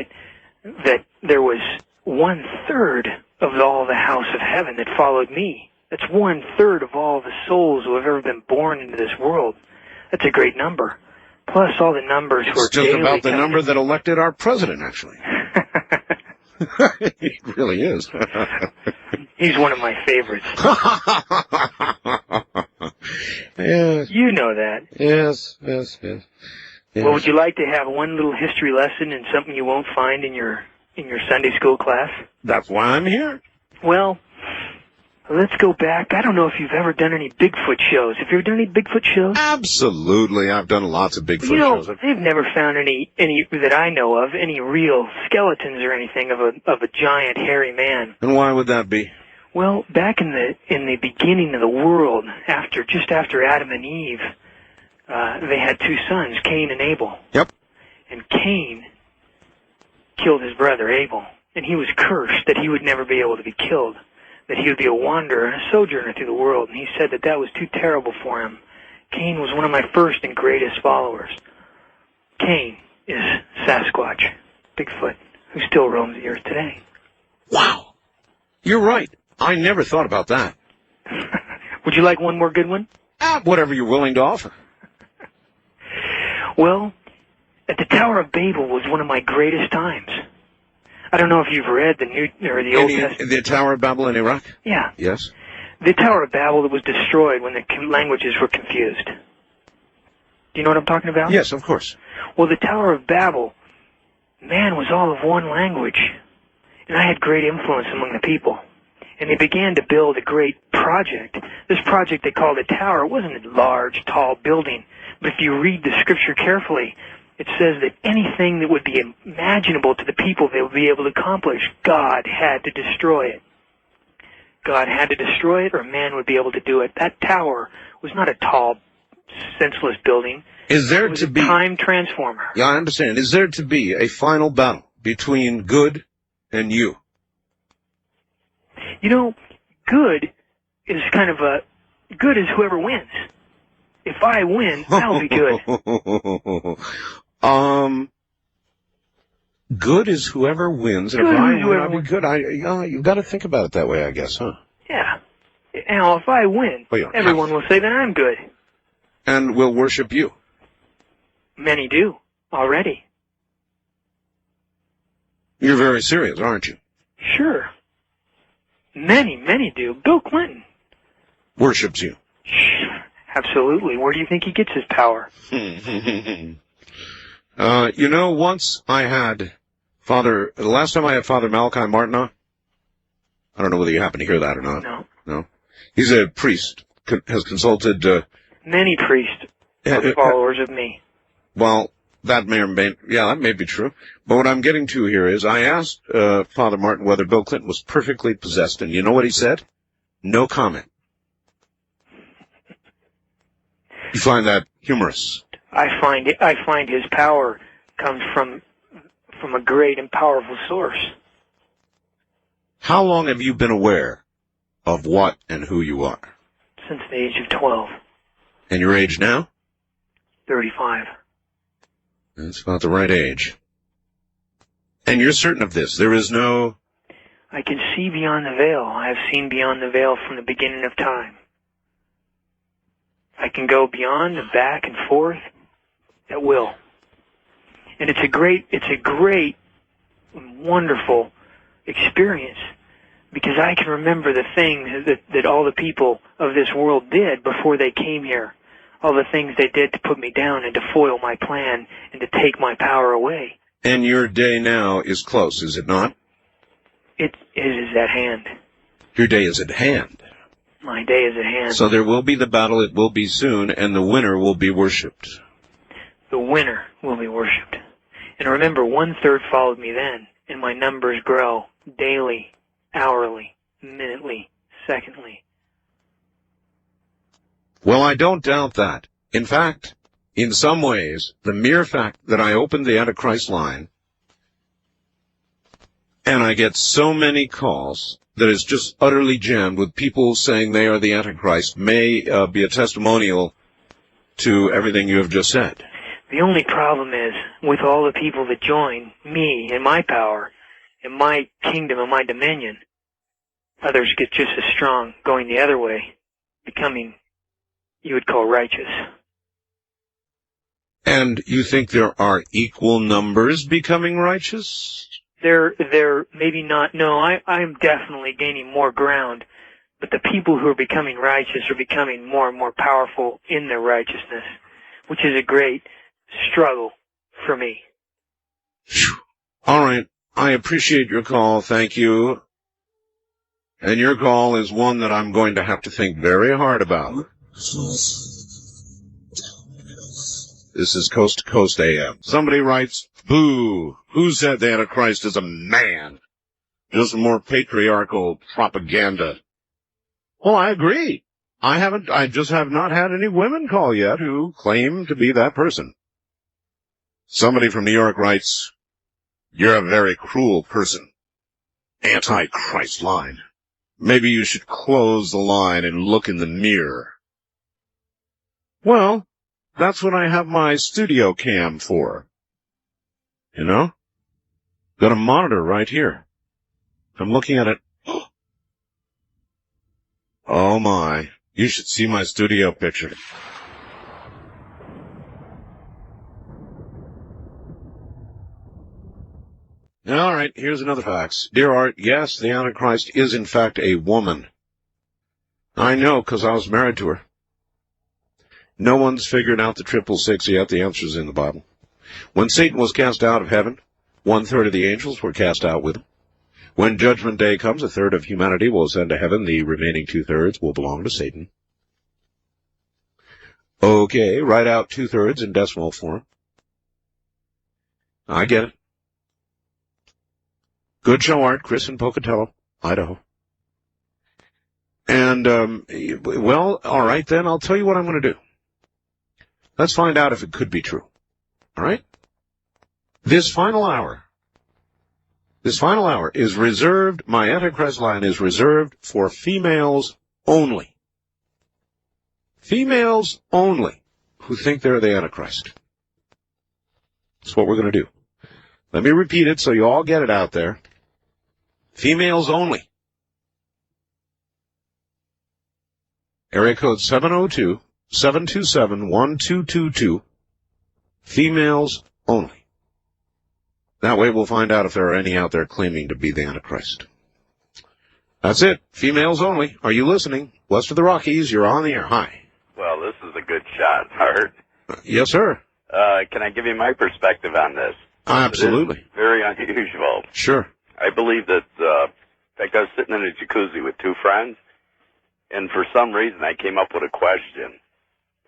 that there was 1/3 of all the house of heaven that followed me. That's 1/3 of all the souls who have ever been born into this world. That's a great number. Plus all the numbers who are daily. It's just about the number that elected our president, actually. He really is. He's one of my favorites. Yes. You know that. Yes. Well, would you like to have one little history lesson and something you won't find in your Sunday school class? That's why I'm here. Well, let's go back. I don't know if you've ever done any Bigfoot shows. Have you ever done any Bigfoot shows? Absolutely. I've done lots of Bigfoot shows. They've never found any that I know of, any real skeletons or anything of a giant hairy man. And why would that be? Well, back in the beginning of the world, just after Adam and Eve, they had two sons, Cain and Abel. Yep. And Cain killed his brother Abel, and he was cursed that he would never be able to be killed, that he would be a wanderer and a sojourner through the world, and he said that was too terrible for him. Cain was one of my first and greatest followers. Cain is Sasquatch, Bigfoot, who still roams the earth today. Wow. You're right. I never thought about that. Would you like one more good one? Whatever you're willing to offer. Well, at the Tower of Babel was one of my greatest times. I don't know if you've read the Old Testament. The Tower of Babel in Iraq? Yeah. Yes. The Tower of Babel that was destroyed when the languages were confused. Do you know what I'm talking about? Yes, of course. Well, the Tower of Babel, man was all of one language, and I had great influence among the people. And they began to build a great project. This project they called a tower. It wasn't a large, tall building, but if you read the scripture carefully, it says that anything that would be imaginable to the people they would be able to accomplish, God had to destroy it. God had to destroy it, or man would be able to do it. That tower was not a tall, senseless building. Is there it was to a be time transformer? Yeah, I understand. Is there to be a final battle between good and you? You know, good is kind of good is whoever wins. If I win, that'll be good. Good is whoever wins, and if I win, I'll be good. You've got to think about it that way, I guess, huh? Yeah. Now, if I win, everyone will say that I'm good. And will worship you. Many do, already. You're very serious, aren't you? Sure. Many do. Bill Clinton worships you. Absolutely. Where do you think he gets his power? Once I had the last time I had Father Malachi Martin on, I don't know whether you happen to hear that or not. No? He's a priest, has consulted... many priests are followers of me. Well, that may be true. But what I'm getting to here is I asked Father Martin whether Bill Clinton was perfectly possessed, and you know what he said? No comment. You find that humorous? I find his power comes from a great and powerful source. How long have you been aware of what and who you are? Since the age of 12. And your age now? 35. That's about the right age. And you're certain of this? There is no... I can see beyond the veil. I have seen beyond the veil from the beginning of time. I can go beyond and back and forth at will. And it's a great, wonderful experience because I can remember the things that all the people of this world did before they came here. All the things they did to put me down and to foil my plan and to take my power away. And your day now is close, is it not? It is at hand. Your day is at hand. My day is at hand. So there will be the battle, it will be soon, and the winner will be worshipped. The winner will be worshipped. And remember, 1/3 followed me then, and my numbers grow daily, hourly, minutely, secondly. Well, I don't doubt that. In fact, in some ways, the mere fact that I opened the Antichrist line and I get so many calls that it's just utterly jammed with people saying they are the Antichrist may be a testimonial to everything you have just said. The only problem is, with all the people that join me and my power, and my kingdom and my dominion, others get just as strong going the other way, becoming, you would call, righteous. And you think there are equal numbers becoming righteous? They're maybe not. No, I'm definitely gaining more ground. But the people who are becoming righteous are becoming more and more powerful in their righteousness, which is a great struggle for me. All right. I appreciate your call. Thank you. And your call is one that I'm going to have to think very hard about. This is Coast to Coast AM. Somebody writes, boo, who said the Antichrist is a man? Just more patriarchal propaganda. Well, I agree. I just have not had any women call yet who claim to be that person. Somebody from New York writes, you're a very cruel person. Antichrist line. Maybe you should close the line and look in the mirror. Well, that's what I have my studio cam for. You know? Got a monitor right here. I'm looking at it. Oh my. You should see my studio picture. All right, here's another fax. Dear Art, yes, the Antichrist is in fact a woman. I know, because I was married to her. No one's figured out the 666 yet. The answer's in the Bible. When Satan was cast out of heaven, 1/3 of the angels were cast out with him. When Judgment Day comes, 1/3 of humanity will ascend to heaven. The remaining 2/3 will belong to Satan. Okay, write out 2/3 in decimal form. I get it. Good show, Art. Chris in Pocatello, Idaho. And, well, all right, then I'll tell you what I'm going to do. Let's find out if it could be true. All right? This final hour is reserved, my Antichrist line is reserved for females only. Females only who think they're the Antichrist. That's what we're going to do. Let me repeat it so you all get it out there. Females only. Area code 702-727-1222. Females only. That way we'll find out if there are any out there claiming to be the Antichrist. That's it. Females only. Are you listening? West of the Rockies, you're on the air. Hi. Well, this is a good shot, Art. Yes, sir. Can I give you my perspective on this? Absolutely. It is very unusual. Sure. I believe that, in fact, I was sitting in a jacuzzi with two friends, and for some reason I came up with a question.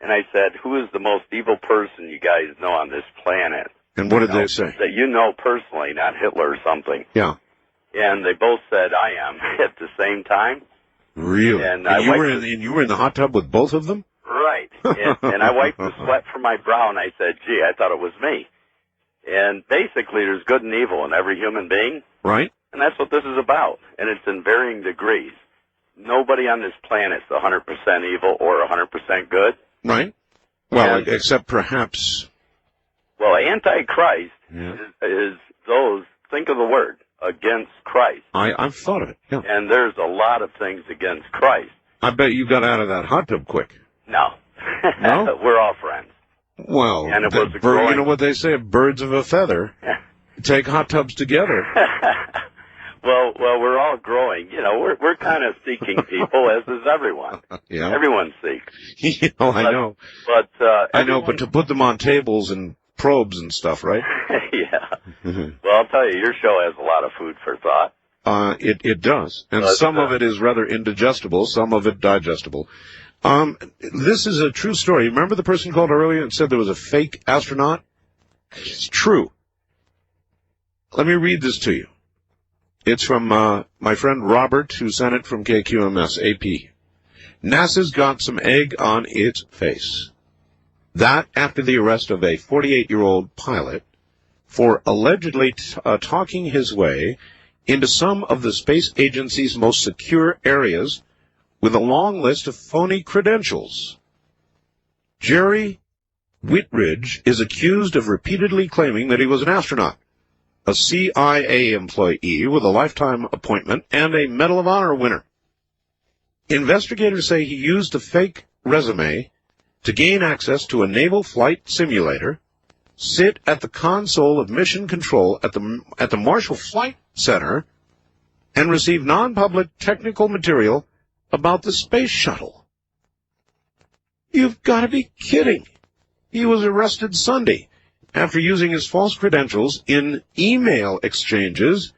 And I said, who is the most evil person you guys know on this planet? And what did they say? That you know personally, not Hitler or something. Yeah. And they both said, I am, at the same time. Really? And you were in the hot tub with both of them? Right. And I wiped the sweat from my brow, and I said, gee, I thought it was me. And basically, there's good and evil in every human being. Right. And that's what this is about. And it's in varying degrees. Nobody on this planet is 100% evil or 100% good. Right. Well, except perhaps... Well, Antichrist is those, think of the word, against Christ. I've thought of it, yeah. And there's a lot of things against Christ. I bet you got out of that hot tub quick. No. No? We're all friends. Well, And it was a growing... you know what they say, birds of a feather take hot tubs together. Well, we're all growing. You know, we're kind of seeking people, as is everyone. Yeah. Everyone seeks. I know. But I know, but to put them on tables and probes and stuff, right? Yeah. Well, I'll tell you, your show has a lot of food for thought. It does. And some of it is rather indigestible, some of it digestible. This is a true story. Remember the person called earlier and said there was a fake astronaut? It's true. Let me read this to you. It's from my friend Robert, who sent it from KQMS, AP. NASA's got some egg on its face. That after the arrest of a 48-year-old pilot for allegedly talking his way into some of the space agency's most secure areas with a long list of phony credentials. Jerry Whitridge is accused of repeatedly claiming that he was an astronaut, a CIA employee with a lifetime appointment, and a Medal of Honor winner. Investigators say he used a fake resume to gain access to a naval flight simulator, sit at the console of mission control at the Marshall Flight Center, and receive non-public technical material about the space shuttle. You've got to be kidding. He was arrested Sunday after using his false credentials in email exchanges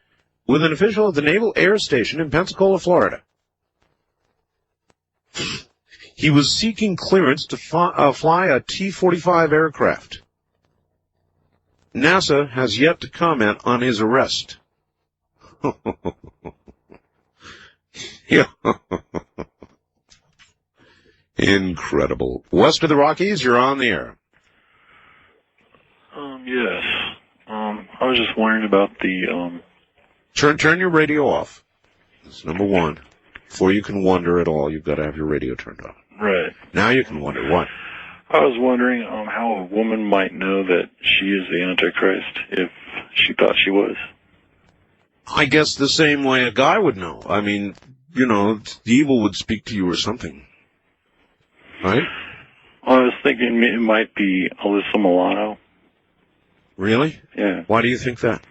with an official at the Naval Air Station in Pensacola, Florida. He was seeking clearance to fly a T-45 aircraft. NASA has yet to comment on his arrest. Yeah. Incredible. West of the Rockies, you're on the air. Yes. I was just wondering about the, Turn your radio off. That's number one. Before you can wonder at all, you've got to have your radio turned off. Right. Now you can wonder. What? I was wondering how a woman might know that she is the Antichrist if she thought she was. I guess the same way a guy would know. I mean, you know, the evil would speak to you or something. Right? I was thinking it might be Alyssa Milano. Really? Yeah. Why do you think that?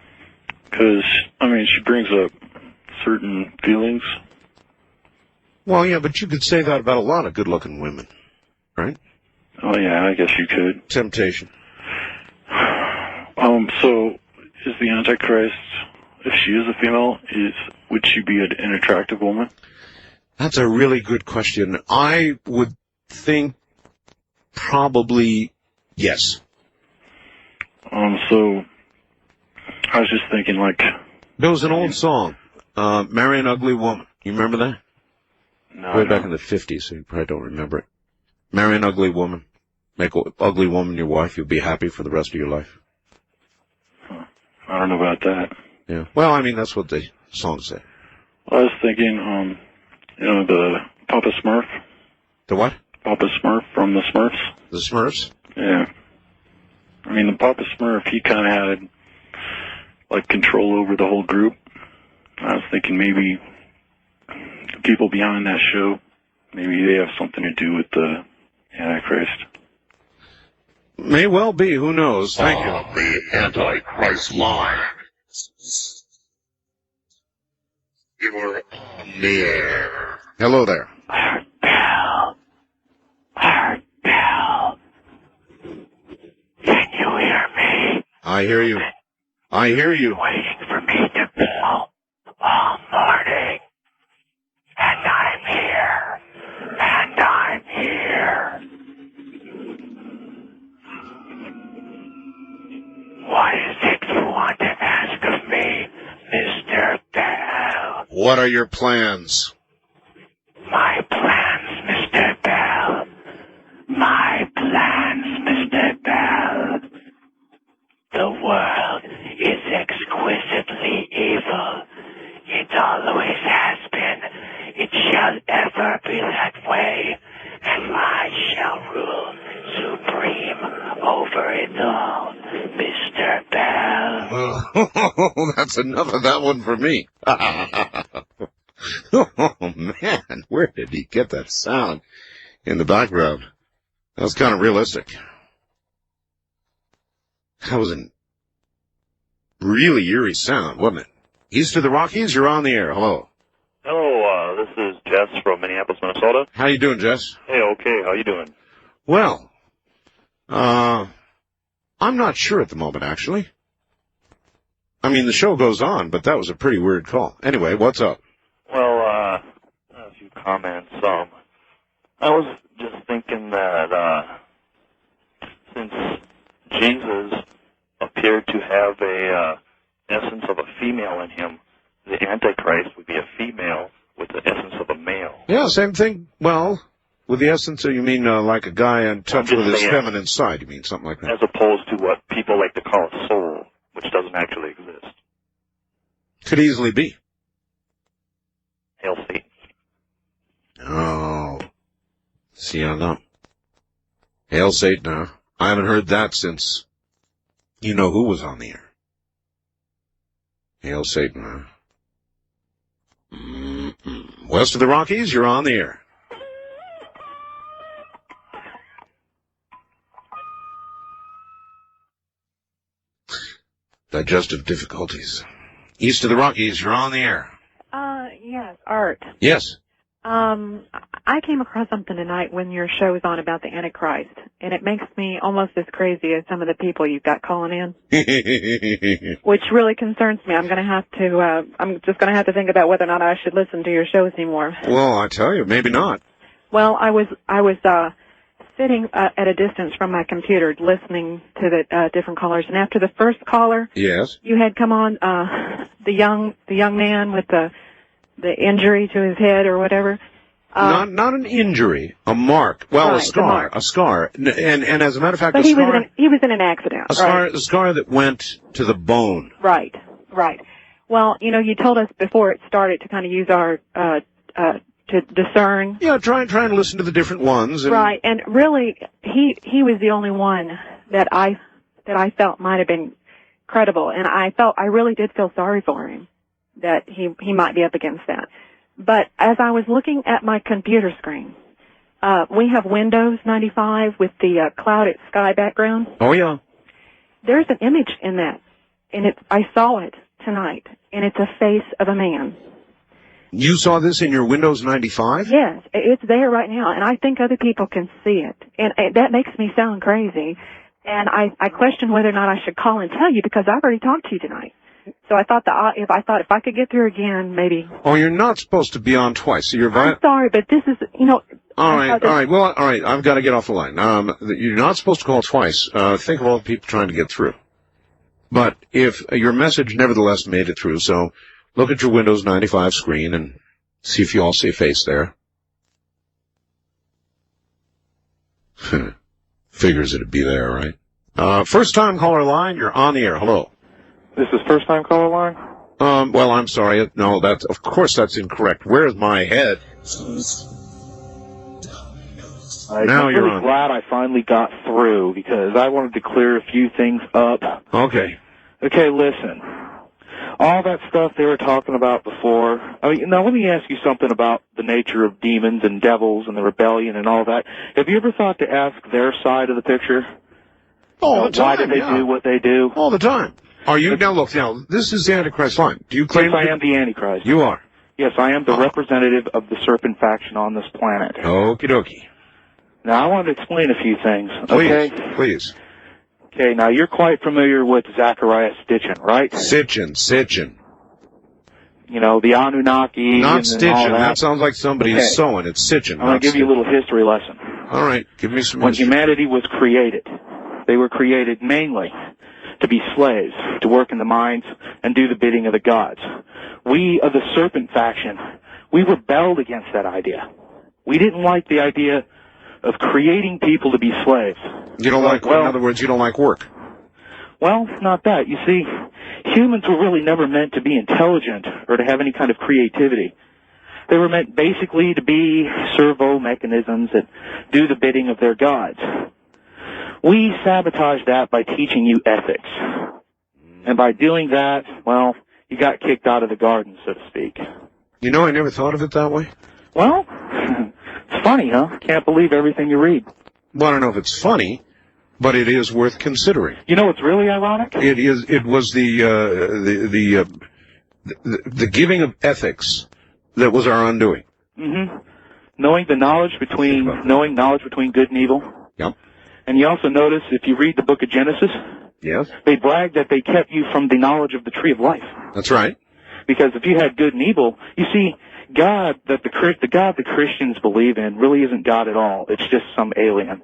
Because, I mean, she brings up certain feelings. Well, yeah, but you could say that about a lot of good-looking women, right? Oh, yeah, I guess you could. Temptation. So, is the Antichrist, if she is a female, would she be an attractive woman? That's a really good question. I would think probably yes. So, I was just thinking, like... There was an old song, Marry an Ugly Woman. You remember that? No. Way back in the 50s, so you probably don't remember it. Marry an ugly woman. Make an ugly woman your wife. You'll be happy for the rest of your life. I don't know about that. Yeah. Well, I mean, that's what the song said. I was thinking, the Papa Smurf. The what? Papa Smurf from the Smurfs. The Smurfs? Yeah. I mean, the Papa Smurf, he kind of had like control over the whole group. I was thinking maybe the people behind that show, maybe they have something to do with the Antichrist. May well be. Who knows? Thank you. The Antichrist line. You are on the air. Hello there. Art Bell. Can you hear me? I hear you. I hear you. Waiting for me to bell all morning. And I'm here. What is it you want to ask of me, Mr. Bell? What are your plans? My plans, Mr. Bell. My plans, Mr. Bell. The world is exquisitely evil. It always has been. It shall ever be that way. And I shall rule supreme over it all, Mr. Bell. Oh, that's enough of that one for me. Oh, man, where did he get that sound in the background? That was kind of realistic. That was a really eerie sound, wasn't it? East of the Rockies, you're on the air. Hello. Hello, this is Jess from Minneapolis, Minnesota. How you doing, Jess? Hey, okay, how you doing? Well, I'm not sure at the moment, actually. I mean, the show goes on, but that was a pretty weird call. Anyway, what's up? Well, a few comments. I was just thinking that, since Jesus appeared to have a, essence of a female in him, the Antichrist would be a female with the essence of a male. Yeah, same thing. Well, with the essence, you mean like a guy in touch with his feminine side, you mean, something like that? As opposed to what people like to call a soul, which doesn't actually exist. Could easily be. Hail Satan. Oh. See, I know. Hail Satan, huh? I haven't heard that since you know who was on the air. Hail Satan, huh? West of the Rockies, you're on the air. Digestive difficulties. East of the Rockies, you're on the air. Yes, Art. Yes. I came across something tonight when your show was on about the Antichrist, and it makes me almost as crazy as some of the people you've got calling in, which really concerns me. I'm just going to have to think about whether or not I should listen to your shows anymore. Well, I tell you, maybe not. Well, I was sitting at a distance from my computer listening to the different callers, and after the first caller, yes, you had come on, the young man with the injury to his head or whatever. Not an injury, a mark. Well, right, a scar. And as a matter of fact, but he was in an accident. A scar that went to the bone. Right. Well, you told us before it started to kind of use our to discern. Yeah, try and listen to the different ones. Right, and really, he was the only one that I felt might have been credible, and I really did feel sorry for him that he might be up against that. But as I was looking at my computer screen, we have Windows 95 with the clouded sky background. Oh yeah. There's an image in that, and I saw it tonight, and it's a face of a man. You saw this in your Windows 95? Yes, it's there right now, and I think other people can see it. And that makes me sound crazy. And I question whether or not I should call and tell you because I've already talked to you tonight. So I thought if I could get through again, maybe. Oh, you're not supposed to be on twice. So I'm sorry, but this is, All right. Well, all right. I've got to get off the line. You're not supposed to call twice. Think of all the people trying to get through. But if your message nevertheless made it through, so look at your Windows 95 screen and see if you all see a face there. Figures it'd be there, right? First time caller line, you're on the air. Hello. This is first time caller line? Well, I'm sorry. No, of course that's incorrect. Where's my head? I'm really glad I finally got through because I wanted to clear a few things up. Okay. Okay, listen. all that stuff they were talking about before. I mean, now let me ask you something about the nature of demons and devils and the rebellion and all that. Have you ever thought to ask their side of the picture? All the time, why do they do what they do? All the time. Are you, now look, now, this is the Antichrist line. Do you claim... Yes, I am the Antichrist. You are? Yes, I am the representative of the serpent faction on this planet. Okie dokie. Now, I want to explain a few things, Please, okay? please. Okay, now you're quite familiar with Zachariah Sitchin, right? Sitchin. You know, the Anunnaki. Not and Stitchin. all that. That sounds like somebody's sewing. It's Sitchin. I'm going to give you a little history lesson. All right, give me some When history. humanity was created, they were created mainly to be slaves, to work in the mines and do the bidding of the gods. We of the serpent faction, we rebelled against that idea. We didn't like the idea of creating people to be slaves. You don't like, in other words, you don't like work. Well, not that. You see, humans were really never meant to be intelligent or to have any kind of creativity. They were meant basically to be servo mechanisms that do the bidding of their gods. We sabotaged that by teaching you ethics. And by doing that, well, you got kicked out of the garden, so to speak. You know, I never thought of it that way. Well, it's funny, huh? Can't believe everything you read. Well, I don't know if it's funny, but it is worth considering. You know what's really ironic? It is. It was the giving of ethics that was our undoing. Mm-hmm. Knowing knowledge between good and evil. Yep. And you also notice, if you read the book of Genesis, yes, they brag that they kept you from the knowledge of the tree of life. That's right. Because if you had good and evil, you see, God, the God the Christians believe in really isn't God at all. It's just some alien.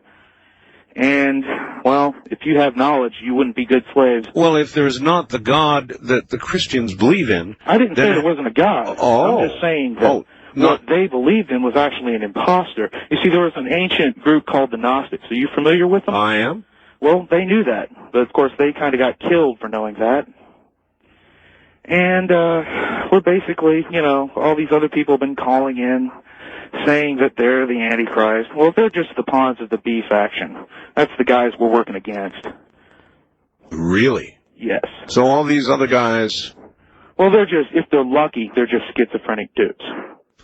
And, well, if you have knowledge, you wouldn't be good slaves. Well, if there's not the God that the Christians believe in... I didn't say there wasn't a God. Oh. I'm just saying that what they believed in was actually an imposter. You see, there was an ancient group called the Gnostics. Are you familiar with them? I am. Well, they knew that. But, of course, they kind of got killed for knowing that. And we're basically, you know, all these other people have been calling in, saying that they're the Antichrist. Well, they're just the pawns of the B faction. That's the guys we're working against. Really? Yes. So all these other guys... Well, they're just, if they're lucky, they're just schizophrenic dupes.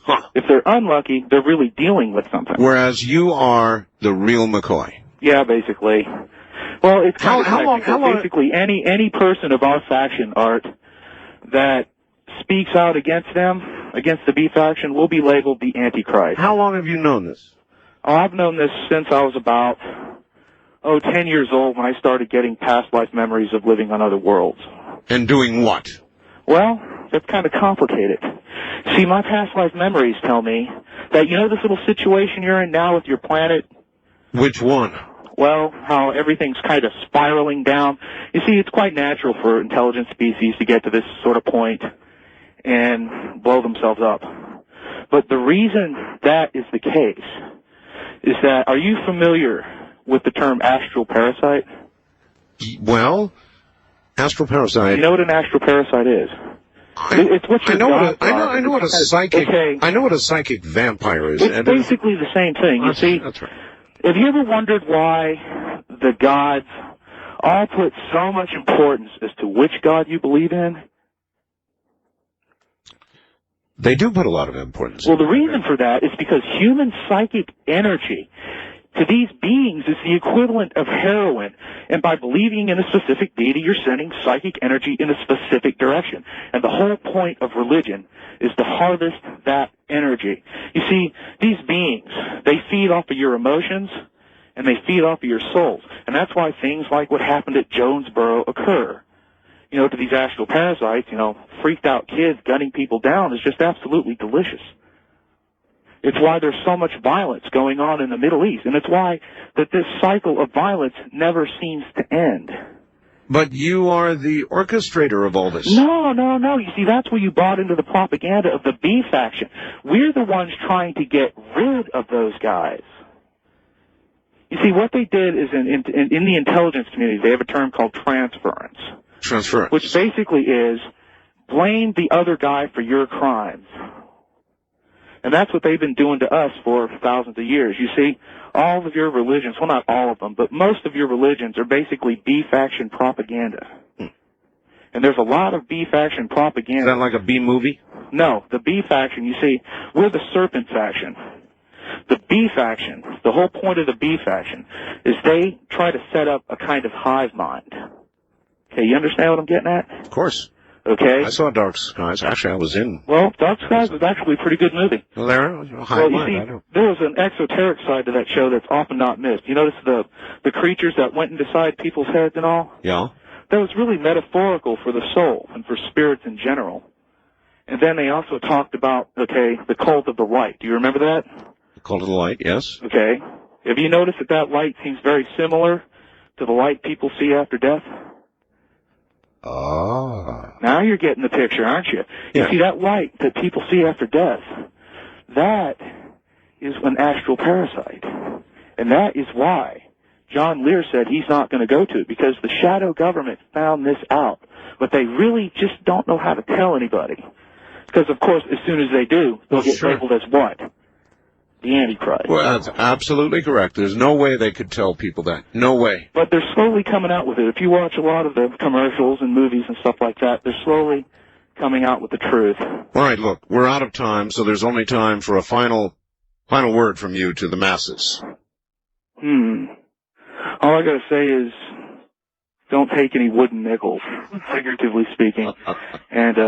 Huh. If they're unlucky, they're really dealing with something. Whereas you are the real McCoy. Yeah, basically. Well, it's kind of how long, basically any person of our faction, Art, that speaks out against them, against the B faction, will be labeled the Antichrist. How long have you known this? Oh, I've known this since I was about, 10 years old when I started getting past life memories of living on other worlds. And doing what? Well, that's kind of complicated. See, my past life memories tell me that, you know this little situation you're in now with your planet? Which one? Well, how everything's kind of spiraling down. You see, it's quite natural for intelligent species to get to this sort of point and blow themselves up. But the reason that is the case is that, are you familiar with the term astral parasite? Well, astral parasite... You know what an astral parasite is? It's what I know what a psychic... Okay. I know what a psychic vampire is. It's basically the same thing. You see, that's right. Have you ever wondered why the gods all put so much importance as to which god you believe in? They do put a lot of importance. Well, the reason for that is because human psychic energy to these beings is the equivalent of heroin. And by believing in a specific deity, you're sending psychic energy in a specific direction. And the whole point of religion is to harvest that energy. You see, these beings, they feed off of your emotions, and they feed off of your souls. And that's why things like what happened at Jonesboro occur. You know, to these astral parasites, you know, freaked out kids gunning people down is just absolutely delicious. It's why there's so much violence going on in the Middle East, and it's why that this cycle of violence never seems to end. But you are the orchestrator of all this. No. You see, that's where you bought into the propaganda of the B faction. We're the ones trying to get rid of those guys. You see, what they did is in the intelligence community, they have a term called transference. Transference. Which basically is blame the other guy for your crimes. And that's what they've been doing to us for thousands of years. You see, all of your religions, well, not all of them, but most of your religions are basically B-faction propaganda. And there's a lot of B faction propaganda. Is that like a B movie? No, the B faction, you see, we're the serpent faction. The B faction, the whole point of the B faction is they try to set up a kind of hive mind. Okay, you understand what I'm getting at? Of course. Okay. I saw Dark Skies. Actually, I was in. Well, Dark Skies was actually a pretty good movie. Well, there, hive mind, I know. There was an exoteric side to that show that's often not missed. You notice the creatures that went inside people's heads and all? Yeah. That was really metaphorical for the soul and for spirits in general. And then they also talked about, okay, the cult of the light. Do you remember that? The cult of the light, yes. Okay. Have you noticed that light seems very similar to the light people see after death? Ah. Now you're getting the picture, aren't you? Yeah. You see, that light that people see after death, that is an astral parasite. And that is why John Lear said he's not going to go to it, because the shadow government found this out. But they really just don't know how to tell anybody. Because, of course, as soon as they do, they'll get labeled as what? The Antichrist. Well, that's absolutely correct. There's no way they could tell people that. No way. But they're slowly coming out with it. If you watch a lot of the commercials and movies and stuff like that, they're slowly coming out with the truth. All right, look, we're out of time, so there's only time for a final word from you to the masses. All I gotta say is, don't take any wooden nickels, figuratively speaking. And,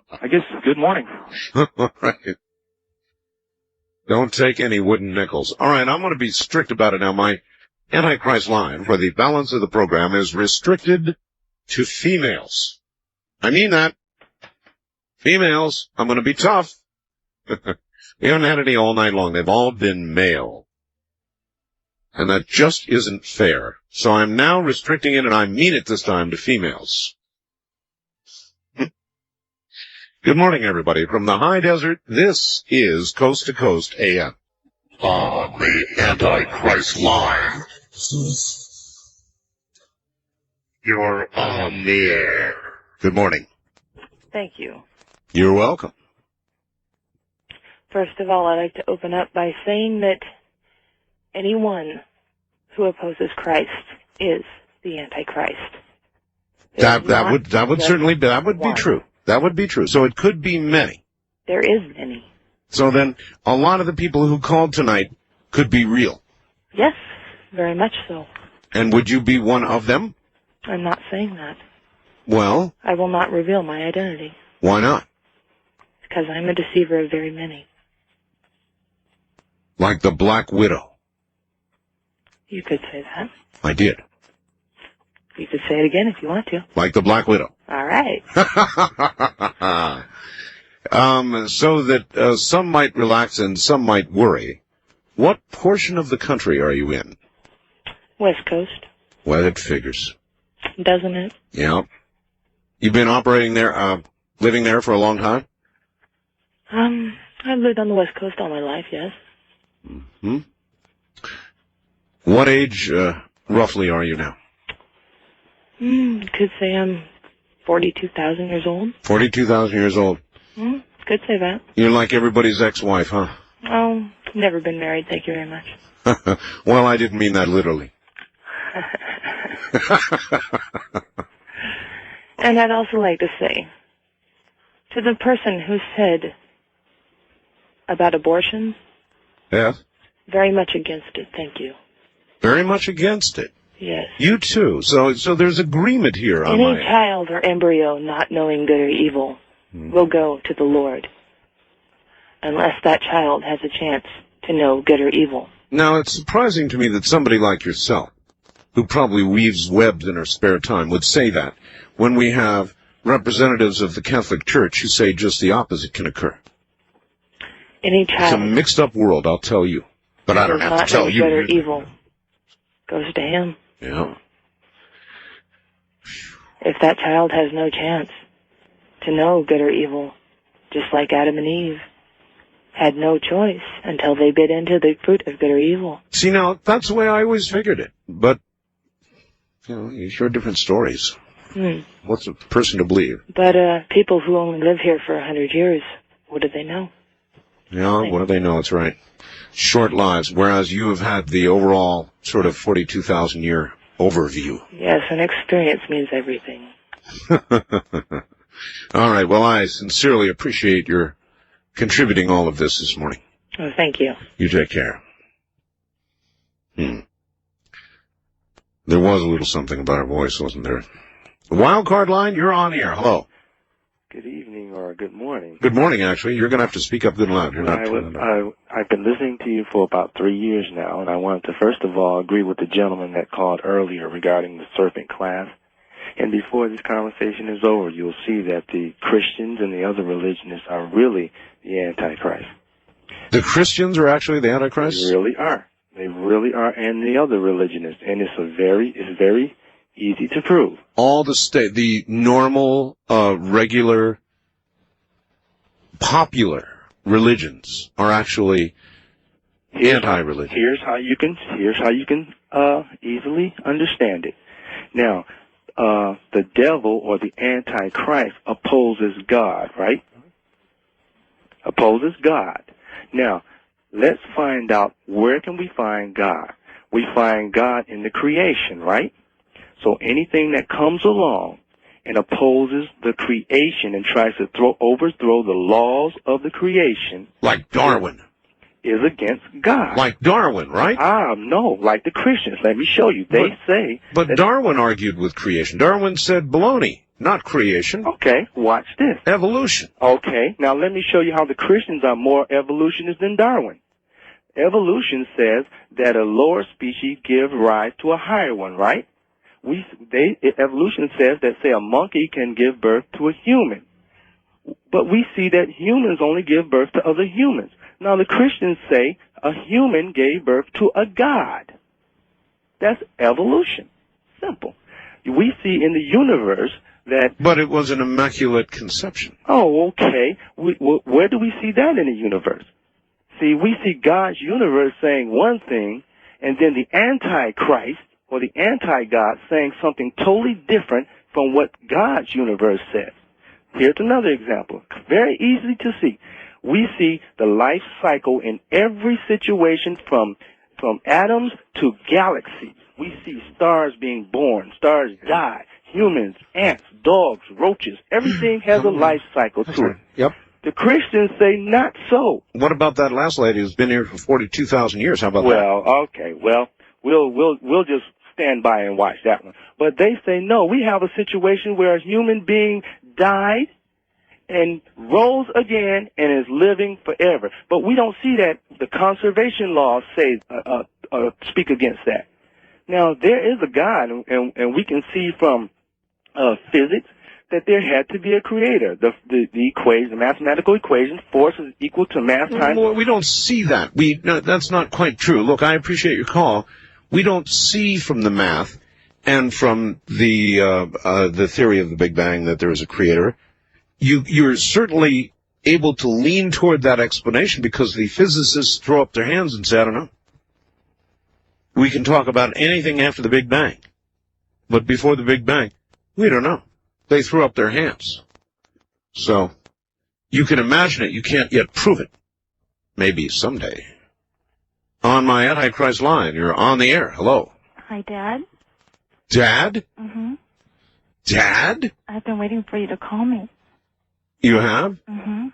I guess, good morning. All right. Don't take any wooden nickels. All right, I'm going to be strict about it now. My Antichrist line for the balance of the program is restricted to females. I mean that. Females, I'm going to be tough. We haven't had any all night long. They've all been male. And that just isn't fair. So I'm now restricting it, and I mean it this time, to females. Good morning, everybody. From the high desert, this is Coast to Coast AM. On the Antichrist line. You're on the air. Good morning. Thank you. You're welcome. First of all, I'd like to open up by saying that anyone who opposes Christ is the Antichrist. That would certainly be, that would be true. That would be true. So it could be many. There is many. So then a lot of the people who called tonight could be real. Yes, very much so. And would you be one of them? I'm not saying that. Well? I will not reveal my identity. Why not? Because I'm a deceiver of very many. Like the Black Widow. You could say that. I did. You could say it again if you want to. Like the Black Widow. All right. So that some might relax and some might worry. What portion of the country are you in? West Coast. Well, it figures. Doesn't it? Yeah. You've been operating there, living there for a long time? I've lived on the West Coast all my life, yes. Hmm. What age, roughly, are you now? Could say I'm 42,000 years old. 42,000 years old. Could say that. You're like everybody's ex-wife, huh? Oh, never been married, thank you very much. Well, I didn't mean that literally. And I'd also like to say, to the person who said about abortion, Yes? very much against it, thank you. Very much against it. Yes. You too. So there's agreement here on Any child or embryo not knowing good or evil will go to the Lord, unless that child has a chance to know good or evil. Now, it's surprising to me that somebody like yourself, who probably weaves webs in her spare time, would say that when we have representatives of the Catholic Church who say just the opposite can occur. Any It's a child mixed-up world, I'll tell you. But I don't does have to not tell know you. good or evil goes to him. Yeah. If that child has no chance to know good or evil, just like Adam and Eve had no choice until they bit into the fruit of good or evil. See, now, that's the way I always figured it. But, you know, you hear different stories. What's a person to believe? But people who only live here for 100 years, what do they know? Yeah, what do they know? It's right. Short lives, whereas you have had the overall sort of 42,000-year overview. Yes, and experience means everything. All right. Well, I sincerely appreciate your contributing all of this morning. Oh, thank you. You take care. There was a little something about her voice, wasn't there? Wild card line, you're on here. Hello. Good evening or good morning. Good morning, actually. You're going to have to speak up good and loud. You're not. I've been listening to you for about 3 years now, and I wanted to first of all agree with the gentleman that called earlier regarding the serpent class. And before this conversation is over, you'll see that the Christians and the other religionists are really the Antichrist. The Christians are actually the Antichrist? They really are. They really are, and the other religionists. And it's very easy to prove. All the normal, regular, popular religions are actually anti-religion. Here's how you can easily understand it. Now, the devil or the Antichrist opposes God, right? Opposes God. Now, let's find out, where can we find God? We find God in the creation, right? So anything that comes along and opposes the creation and tries to overthrow the laws of the creation, like Darwin, is against God. Like Darwin, right? No, like the Christians. Let me show you. But Darwin argued with creation. Darwin said baloney, not creation. Okay, watch this. Evolution. Okay, now let me show you how the Christians are more evolutionists than Darwin. Evolution says that a lower species gives rise to a higher one, right? Evolution says that, say, a monkey can give birth to a human. But we see that humans only give birth to other humans. Now, the Christians say a human gave birth to a god. That's evolution. Simple. We see in the universe that... But it was an immaculate conception. Oh, okay. Where do we see that in the universe? See, we see God's universe saying one thing, and then the Antichrist or the anti-God saying something totally different from what God's universe says. Here's another example. Very easy to see. We see the life cycle in every situation from atoms to galaxies. We see stars being born, stars die, humans, ants, dogs, roaches. Everything has a life cycle to it. Yep. The Christians say not so. What about that last lady who's been here for 42,000 years? How about that? Well, okay. Well, we'll just stand by and watch that one. But they say, no, we have a situation where a human being died and rose again and is living forever. But we don't see that. The conservation laws say speak against that. Now, there is a God, and we can see from physics that there had to be a creator. The equation, the mathematical equation, force is equal to mass times... Well, we don't see that. No, that's not quite true. Look, I appreciate your call. We don't see from the math and from the theory of the Big Bang that there is a creator. You're certainly able to lean toward that explanation because the physicists throw up their hands and say, I don't know. We can talk about anything after the Big Bang. But before the Big Bang, we don't know. They threw up their hands. So, you can imagine it. You can't yet prove it. Maybe someday. On my Antichrist line, you're on the air. Hello. Hi, Dad. Dad? Mm-hmm. Dad? I've been waiting for you to call me. You have? Mm-hmm.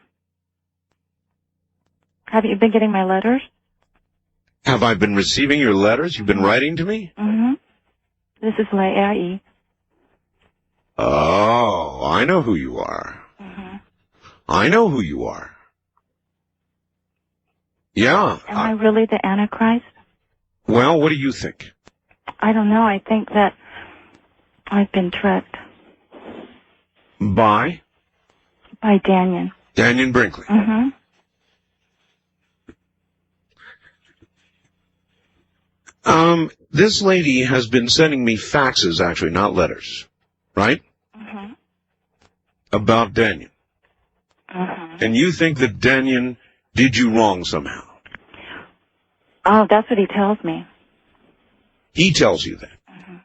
Have you been getting my letters? Have I been receiving your letters? You've been writing to me? Mm-hmm. This is Leia. Oh, I know who you are. Mm-hmm. I know who you are. Yeah. Am I really the Antichrist? Well, what do you think? I don't know. I think that I've been tricked. By? By Daniel. Daniel Brinkley. Mm-hmm. This lady has been sending me faxes, actually, not letters. Right? Mm-hmm. About Daniel. Mm-hmm. And you think that Daniel did you wrong somehow? Oh, that's what he tells me. He tells you that. Mm-hmm.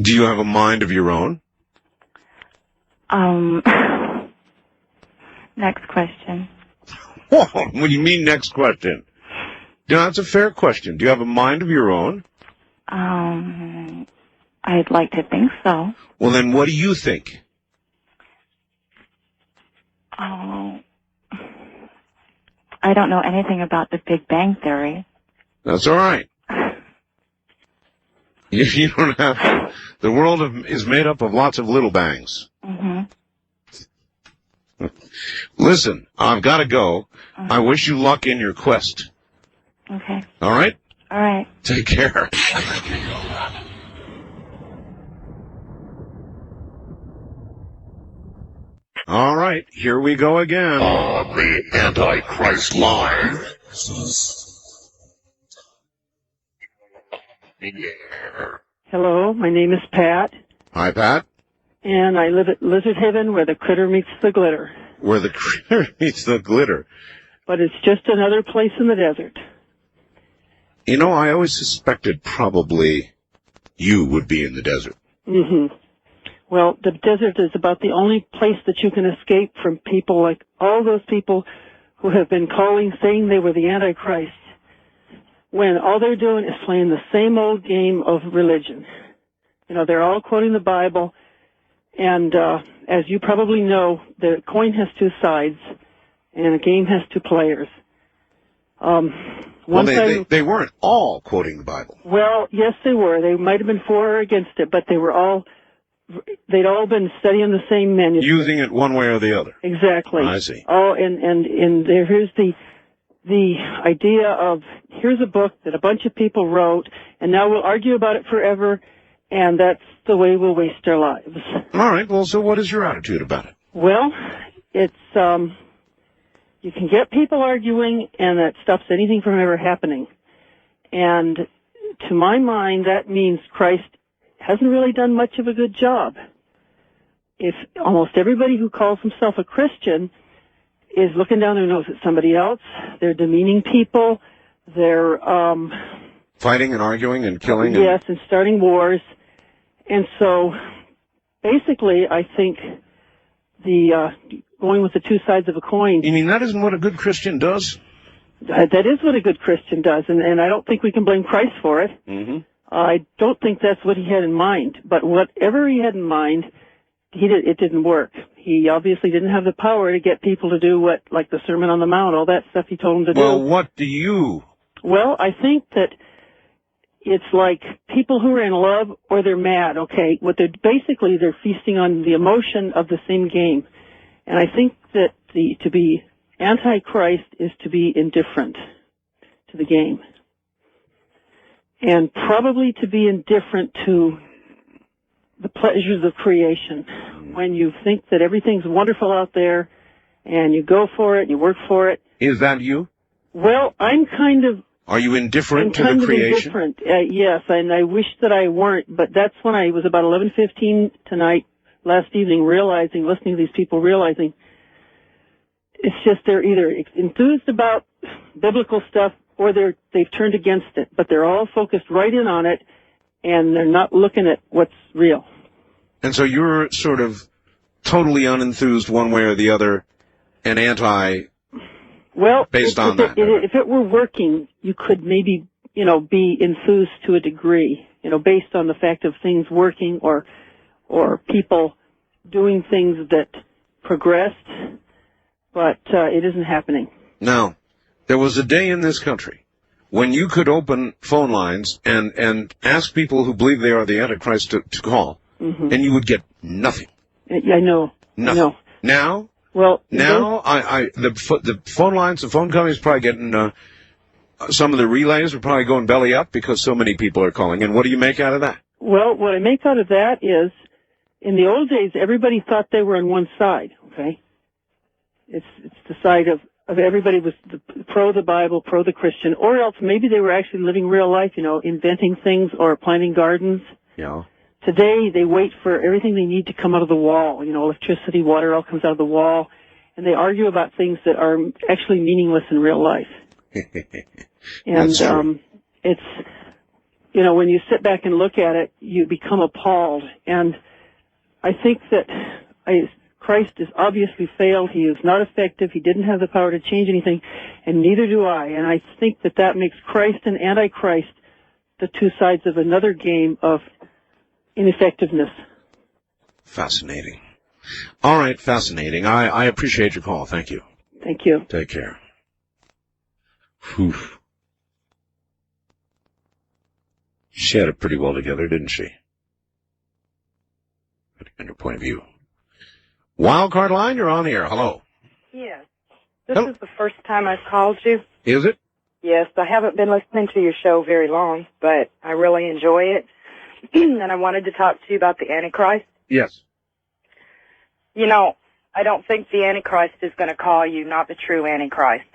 Do you have a mind of your own? Next question. What do you mean, next question? No, that's a fair question. Do you have a mind of your own? I I'd like to think so. Well, then what do you think? Oh, I don't know anything about the Big Bang Theory. That's all right. You don't have to. The world is made up of lots of little bangs. Mm-hmm. Listen, I've got to go. I wish you luck in your quest. Okay. All right? All right. Take care. All right, here we go again. The Antichrist line. Hello, my name is Pat, Hi, Pat. and I live at Lizard Heaven where the critter meets the glitter. Where the critter meets the glitter. But it's just another place in the desert. You know, I always suspected probably you would be in the desert. Mm-hmm. Well, the desert is about the only place that you can escape from people like all those people who have been saying they were the Antichrist, when all they're doing is playing the same old game of religion. You know, they're all quoting the Bible, and as you probably know, the coin has two sides, and a game has two players. Well, they weren't all quoting the Bible. Well, yes, they were. They might have been for or against it, but they'd all been studying the same manuscript. Using it one way or the other. Exactly. I see. Oh, and here's the idea of, here's a book that a bunch of people wrote, and now we'll argue about it forever, and that's the way we'll waste our lives. All right, well, so what is your attitude about it? Well, it's, you can get people arguing, and that stops anything from ever happening. And to my mind, that means Christ hasn't really done much of a good job. If almost everybody who calls himself a Christian is looking down their nose at somebody else, they're demeaning people, they're fighting and arguing and killing. Yes, and starting wars. And so, basically, I think the going with the two sides of a coin. You mean that isn't what a good Christian does? That is what a good Christian does, and I don't think we can blame Christ for it. Mm-hmm. I don't think that's what he had in mind. But whatever he had in mind, it didn't work. He obviously didn't have the power to get people to do like the Sermon on the Mount, all that stuff he told them to do. Well, what do you? Well, I think that it's like people who are in love or they're mad, okay? They're feasting on the emotion of the same game. And I think that to be Antichrist is to be indifferent to the game. And probably to be indifferent to the pleasures of creation. When you think that everything's wonderful out there, and you go for it, and you work for it. Is that you? Well, I'm kind of... Are you indifferent to the creation? Indifferent, yes, and I wish that I weren't, but that's when I was about 11:15 tonight, last evening, listening to these people, realizing it's just they're either enthused about biblical stuff or they've turned against it, but they're all focused right in on it, and they're not looking at what's real. And so you're sort of totally unenthused one way or the other, and based on that. If it were working, you could maybe, be enthused to a degree, based on the fact of things working or people doing things that progressed, but it isn't happening. Now, there was a day in this country when you could open phone lines and ask people who believe they are the Antichrist to call, mm-hmm. and you would get nothing. I know. Nothing. I know. Now? Well, the phone lines, the phone companies are probably getting, some of the relays are probably going belly up because so many people are calling. And what do you make out of that? Well, what I make out of that is, in the old days, everybody thought they were on one side, okay? It's the side of everybody was pro the Bible, pro the Christian, or else maybe they were actually living real life, inventing things or planting gardens. Yeah. Today, they wait for everything they need to come out of the wall. Electricity, water, all comes out of the wall. And they argue about things that are actually meaningless in real life. And it's, when you sit back and look at it, you become appalled. And I think that Christ has obviously failed. He is not effective. He didn't have the power to change anything, and neither do I. And I think that makes Christ and Antichrist the two sides of another game of ineffectiveness. Fascinating. All right, fascinating. I appreciate your call. Thank you. Thank you. Take care. Whew. She had it pretty well together, didn't she? Depending on your point of view. Wildcard line, you're on the air. Hello. Yes. This is the first time I've called you. Is it? Yes, I haven't been listening to your show very long, but I really enjoy it. And I wanted to talk to you about the Antichrist. Yes. You know, I don't think the Antichrist is going to call you not the true Antichrist.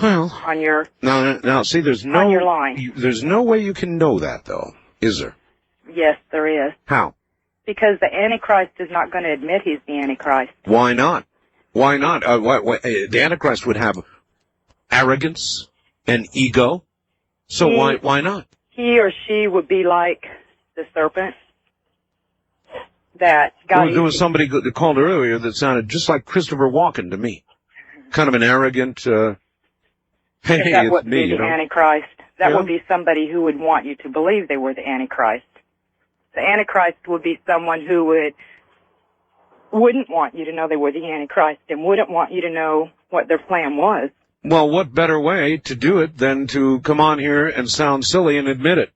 Well, on your now, see, there's no on your line. There's no way you can know that, though, is there? Yes, there is. How? Because the Antichrist is not going to admit he's the Antichrist. Why not? Why not? The Antichrist would have arrogance and ego, so why not? He or she would be like the serpent that got. There was somebody that called earlier that sounded just like Christopher Walken to me. Kind of an arrogant. Hey, that it's would me. be You the know? Antichrist. That Yeah. would be somebody who would want you to believe they were the Antichrist. The Antichrist would be someone who wouldn't want you to know they were the Antichrist and wouldn't want you to know what their plan was. Well, what better way to do it than to come on here and sound silly and admit it?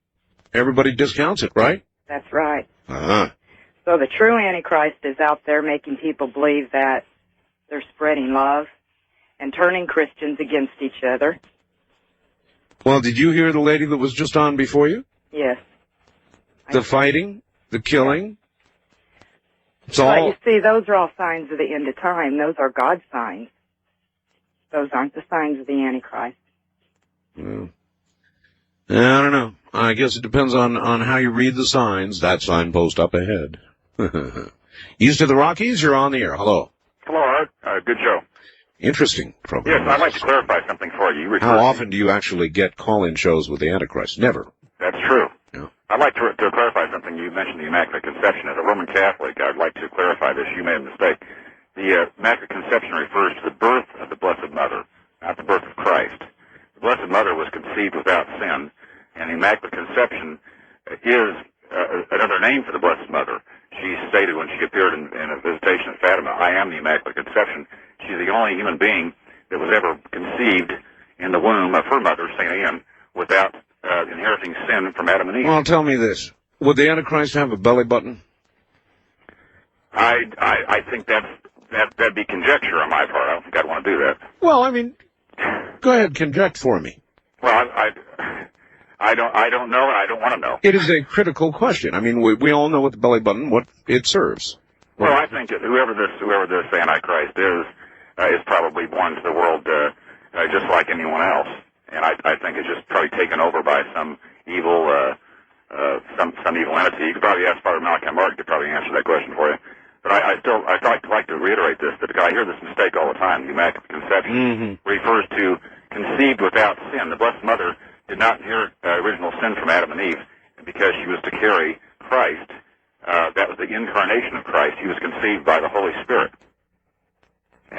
Everybody discounts it, right? That's right. Uh-huh. So the true Antichrist is out there making people believe that they're spreading love and turning Christians against each other. Well, did you hear the lady that was just on before you? Yes. The fighting, the killing. It's But all. you see, those are all signs of the end of time. Those are God's signs. Those aren't the signs of the Antichrist. Well, I don't know. I guess it depends on how you read the signs. That signpost up ahead. East of the Rockies, you're on the air. Hello. Hello, Art. Good show. Interesting program. Yes, I'd like to clarify something for you. How often do you actually get call-in shows with the Antichrist? Never. That's true. Yeah. I'd like to clarify something. You mentioned the Immaculate Conception. As a Roman Catholic, I'd like to clarify this. You made a mistake. The Immaculate Conception refers to the birth of the Blessed Mother, not the birth of Christ. The Blessed Mother was conceived without sin, and the Immaculate Conception is another name for the Blessed Mother. She stated when she appeared in a visitation at Fatima, I am the Immaculate Conception. She's the only human being that was ever conceived in the womb of her mother, St. Anne, without inheriting sin from Adam and Eve. Well, tell me this. Would the Antichrist have a belly button? I think that'd be conjecture on my part. I don't think I'd want to do that. Well, I mean, go ahead, conject for me. Well, I don't know, and I don't want to know. It is a critical question. I mean, we all know what the belly button, what it serves. Well, I think that whoever this Antichrist is probably born to the world just like anyone else, and I think it's just probably taken over by some evil some evil entity. You could probably ask Father Malachi Martin to probably answer that question for you. But I'd like to reiterate this, that I hear this mistake all the time. The Immaculate Conception refers to conceived without sin. The Blessed Mother did not inherit original sin from Adam and Eve because she was to carry Christ. That was the incarnation of Christ. He was conceived by the Holy Spirit.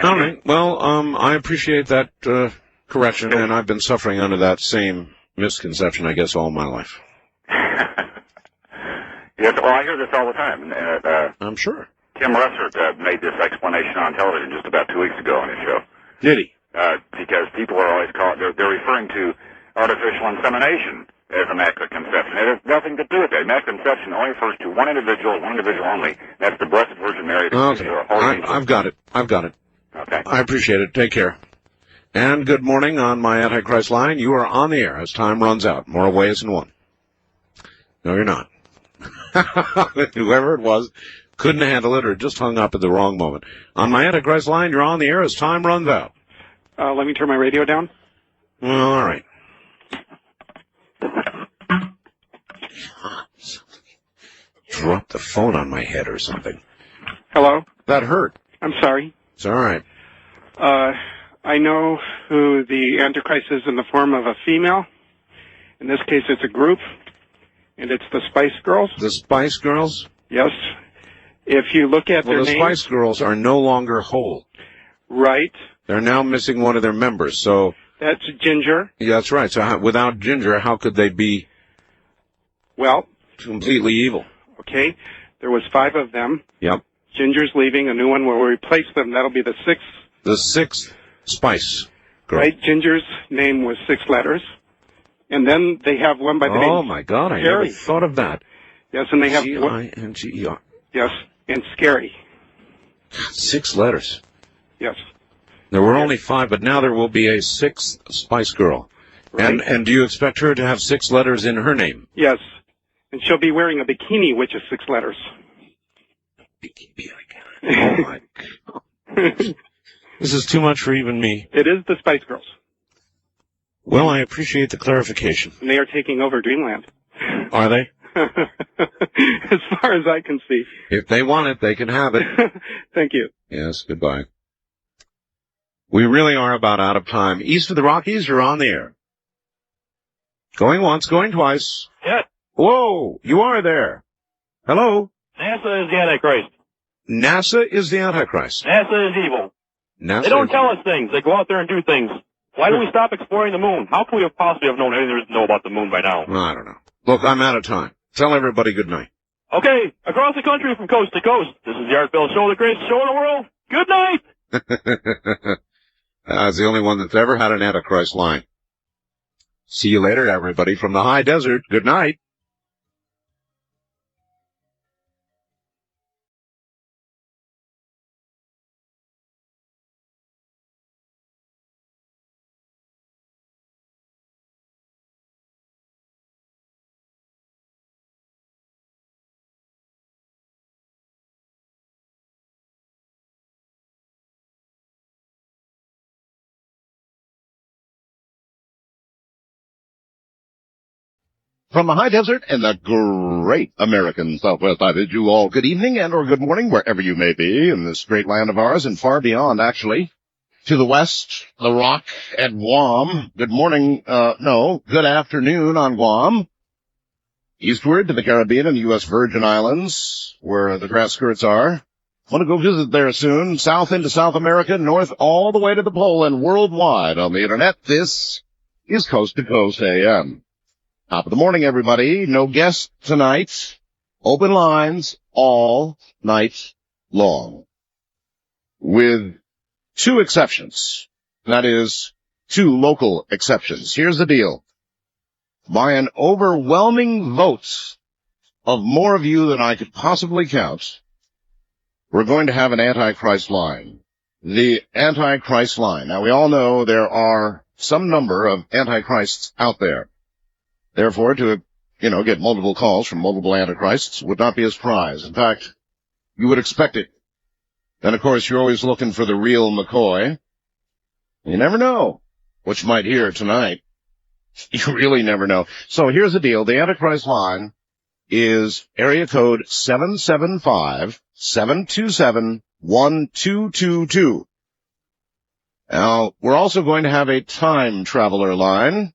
All right. Well, I appreciate that correction, and I've been suffering under that same misconception, I guess, all my life. Yes, well, I hear this all the time. I'm sure. Tim Russert made this explanation on television just about 2 weeks ago on his show. Did he? Because people are always they're referring to artificial insemination as Immaculate Conception. It has nothing to do with that. Immaculate Conception only refers to one individual only. That's the Blessed Virgin Mary. Okay. I've got it. Okay. I appreciate it. Take care. And good morning on my Antichrist line. You are on the air as time runs out. More ways than one. No, you're not. Whoever it was couldn't handle it or just hung up at the wrong moment. On my Antichrist line, you're on the air as time runs out. Let me turn my radio down. All right. Drop the phone on my head or something. Hello? That hurt. I'm sorry. It's all right. I know who the Antichrist is in the form of a female. In this case, it's a group, and it's the Spice Girls. The Spice Girls? Yes. If you look at their the names... Spice Girls are no longer whole. Right. They're now missing one of their members, so... That's Ginger. Yeah, that's right. So without Ginger, how could they be... Well... completely evil? Okay? There was 5 of them. Yep. Ginger's leaving. A new one will replace them. That'll be the 6th. The 6th Spice Girl. Right? Ginger's name was 6 letters. And then they have one by the name... Oh, my God. I Scary. never thought of that. Yes, and they have... G-I-N-G-E-R. Yes, and Scary. 6 letters. Yes. There were only 5, but now there will be a 6th Spice Girl. Right. And do you expect her to have 6 letters in her name? Yes. And she'll be wearing a bikini, which is 6 letters. Bikini, oh, my God. This is too much for even me. It is the Spice Girls. Well, I appreciate the clarification. And they are taking over Dreamland. Are they? As far as I can see. If they want it, they can have it. Thank you. Yes, goodbye. We really are about out of time. East of the Rockies, you're on the air. Going once, going twice. Yeah. Whoa, you are there. Hello? NASA is the Antichrist. NASA is the Antichrist. NASA is evil. NASA They don't tell us things. They go out there and do things. Why do we stop exploring the moon? How can we have possibly have known anything there is to know about the moon by now? I don't know. Look, I'm out of time. Tell everybody good night. Okay, across the country from coast to coast, this is the Art Bell Show, the greatest show in the world. Good night! That's the only one that's ever had an Antichrist line. See you later, everybody, from the high desert. Good night. From the high desert and the great American Southwest, I bid you all good evening and or good morning, wherever you may be in this great land of ours and far beyond, actually. To the west, the Rock and Guam. Good morning, good afternoon on Guam. Eastward to the Caribbean and the U.S. Virgin Islands, where the grass skirts are. Want to go visit there soon. South into South America, north all the way to the pole and worldwide on the internet. This is Coast to Coast AM. Top of the morning, everybody. No guests tonight. Open lines all night long. With 2 exceptions. That is, 2 local exceptions. Here's the deal. By an overwhelming vote of more of you than I could possibly count, we're going to have an Antichrist line. The Antichrist line. Now, we all know there are some number of Antichrists out there. Therefore, to, get multiple calls from multiple Antichrists would not be a surprise. In fact, you would expect it. And, of course, you're always looking for the real McCoy. You never know what you might hear tonight. You really never know. So here's the deal. The Antichrist line is area code 775-727-1222. Now, we're also going to have a time traveler line.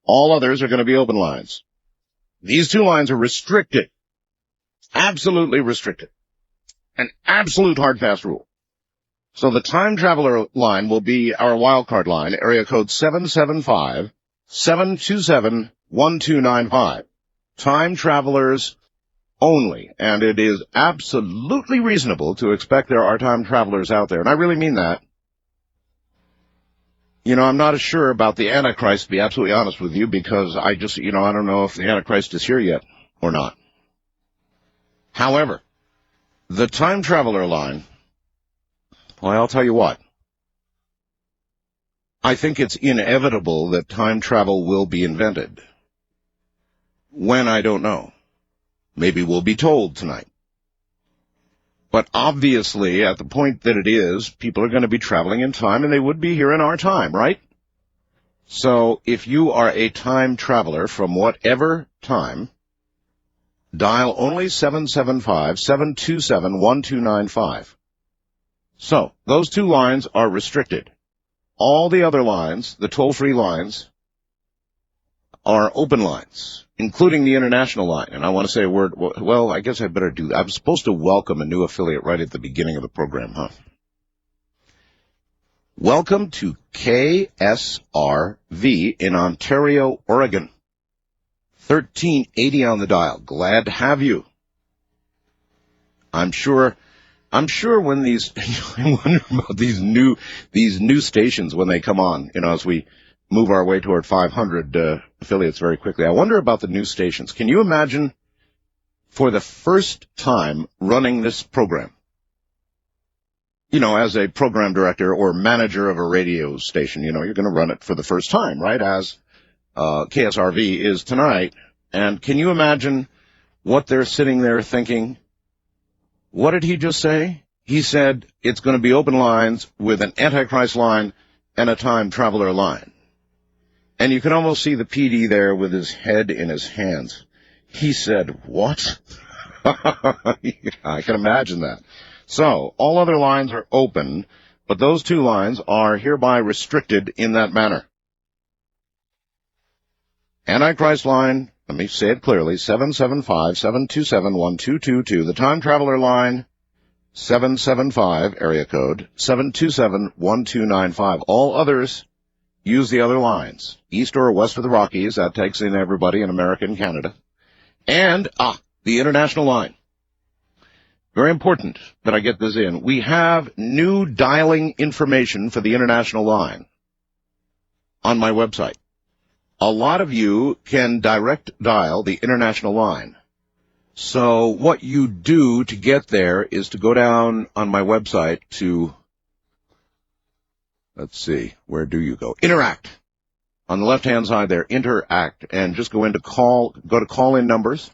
All others are going to be open lines. These 2 lines are restricted. Absolutely restricted. An absolute hard, fast rule. So the time traveler line will be our wildcard line, area code 775-727-1295. Time travelers only. And it is absolutely reasonable to expect there are time travelers out there. And I really mean that. I'm not as sure about the Antichrist, to be absolutely honest with you, because I just, I don't know if the Antichrist is here yet or not. However, the time traveler line, well, I'll tell you what. I think it's inevitable that time travel will be invented. When, I don't know. Maybe we'll be told tonight. But obviously, at the point that it is, people are going to be traveling in time, and they would be here in our time, right? So if you are a time traveler from whatever time, dial only 775-727-1295. So those 2 lines are restricted. All the other lines, the toll-free lines, are open lines, including the international line. And I want to say a word. Well, I guess I better do that. I'm supposed to welcome a new affiliate right at the beginning of the program, huh? Welcome to KSRV in Ontario, Oregon. 1380 on the dial. Glad to have you. I'm sure when these, I wonder about these new stations when they come on, as we move our way toward 500 affiliates very quickly. I wonder about the new stations. Can you imagine for the first time running this program? As a program director or manager of a radio station, you're going to run it for the first time, right? As KSRV is tonight. And can you imagine what they're sitting there thinking? What did he just say? He said it's going to be open lines with an Antichrist line and a time traveler line. And you can almost see the PD there with his head in his hands. He said, what? I can imagine that. So, all other lines are open, but those two lines are hereby restricted in that manner. Antichrist line, let me say it clearly, 775-727-1222. The time traveler line, 775, area code, 727-1295. All others use the other lines, east or west of the Rockies. That takes in everybody in America and Canada. And, the international line. Very important that I get this in. We have new dialing information for the international line on my website. A lot of you can direct dial the international line. So what you do to get there is to go down on my website to, let's see, where do you go? Interact. On the left-hand side there, Interact, and just go to call-in numbers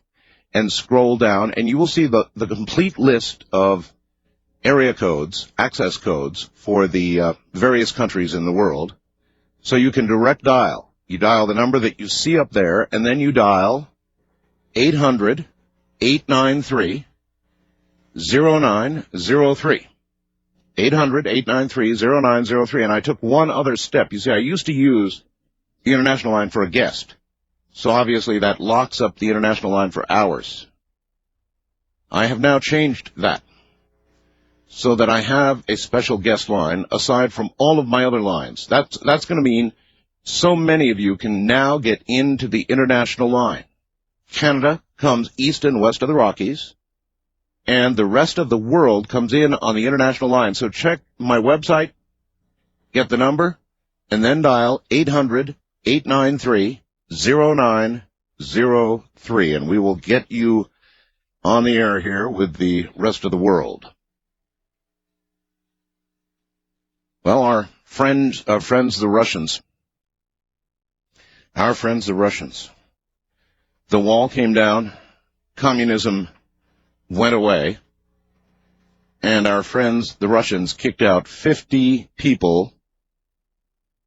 and scroll down, and you will see the complete list of area codes, access codes for the various countries in the world. So you can direct dial. You dial the number that you see up there, and then you dial 800-893-0903. 800-893-0903, and I took one other step. You see, I used to use the international line for a guest. So obviously that locks up the international line for hours. I have now changed that so that I have a special guest line aside from all of my other lines. That's going to mean so many of you can now get into the international line. Canada comes east and west of the Rockies, and the rest of the world comes in on the international line. So check my website, get the number, and then dial 800-893-0903, and we will get you on the air here with the rest of the world. Well, our friends the Russians. Our friends the Russians. The wall came down, communism went away, and our friends the Russians kicked out 50 people.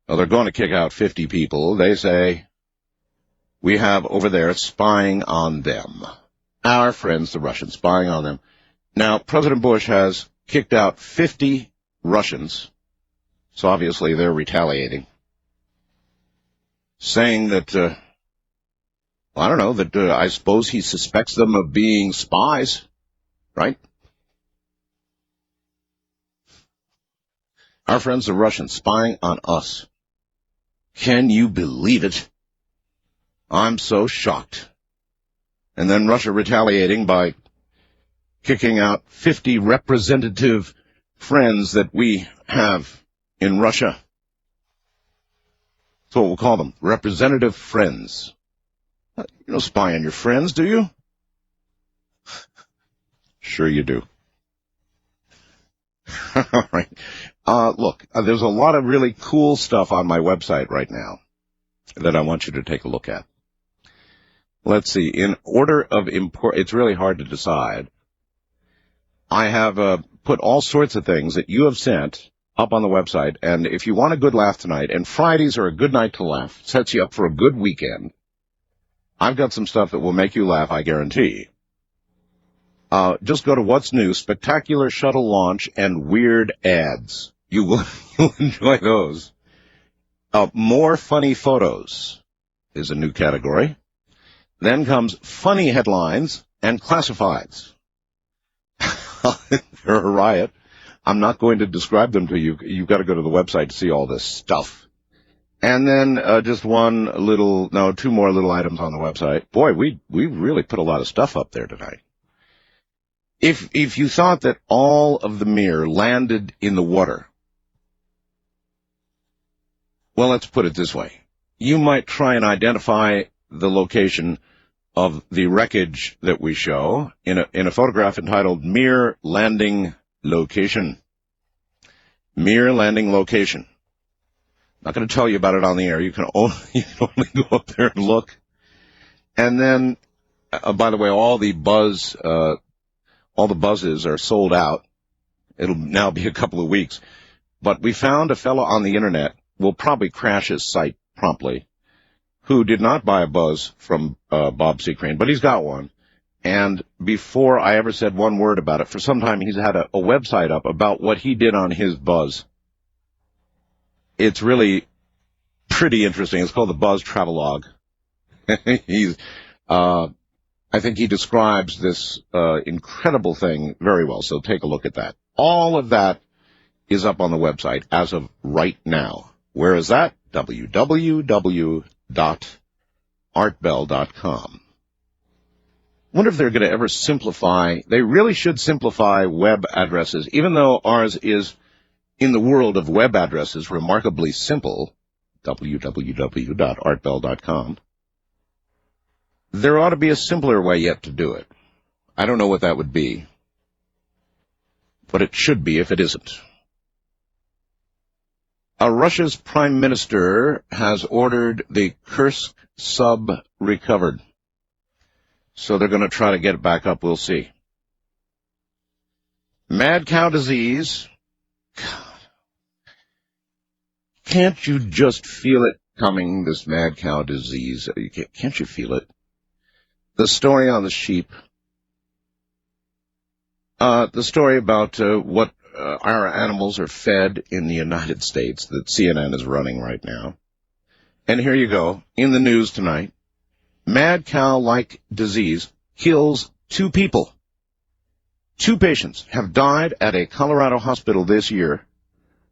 Well, they're going to kick out 50 people. They say we have over there spying on them. Our friends the Russians, spying on them. Now, President Bush has kicked out 50 Russians, so obviously they're retaliating, saying that, I don't know, that I suppose he suspects them of being spies, right? Our friends the Russians spying on us. Can you believe it? I'm so shocked. And then Russia retaliating by kicking out 50 representative friends that we have in Russia. That's what we'll call them, representative friends. You don't spy on your friends, do you? Sure you do. All right. Look, there's a lot of really cool stuff on my website right now that I want you to take a look at. Let's see. In order of import, it's really hard to decide. I have put all sorts of things that you have sent up on the website, and if you want a good laugh tonight, and Fridays are a good night to laugh, sets you up for a good weekend, I've got some stuff that will make you laugh, I guarantee. Just go to What's New, Spectacular Shuttle Launch, and Weird Ads. You'll enjoy those. More Funny Photos is a new category. Then comes Funny Headlines and Classifieds. They're a riot. I'm not going to describe them to you. You've got to go to the website to see all this stuff. And then two more little items on the website. Boy, we really put a lot of stuff up there tonight. If you thought that all of the Mir landed in the water, well, let's put it this way. You might try and identify the location of the wreckage that we show in a photograph entitled Mir Landing Location. Mir Landing Location. Not going to tell you about it on the air. You can only go up there and look. And then, by the way, all the buzzes are sold out. It'll now be a couple of weeks. But we found a fellow on the internet, will probably crash his site promptly, who did not buy a buzz from Bob Seacrane, but he's got one. And before I ever said one word about it, for some time he's had a website up about what he did on his buzz. It's really pretty interesting. It's called the Buzz Travelogue. I think he describes this incredible thing very well, so take a look at that. All of that is up on the website as of right now. Where is that? www.artbell.com. Wonder if they're going to ever simplify. They really should simplify web addresses, even though ours is, in the world of web addresses, remarkably simple, www.artbell.com. There ought to be a simpler way yet to do it. I don't know what that would be, but it should be if it isn't. Russia's prime minister has ordered the Kursk sub recovered. So they're going to try to get it back up. We'll see. Mad cow disease. God. Can't you just feel it coming, this mad cow disease? Can't you feel it? The story on the sheep. The story about what our animals are fed in the United States that CNN is running right now. And here you go, in the news tonight. Mad cow-like disease kills 2 people. 2 patients have died at a Colorado hospital this year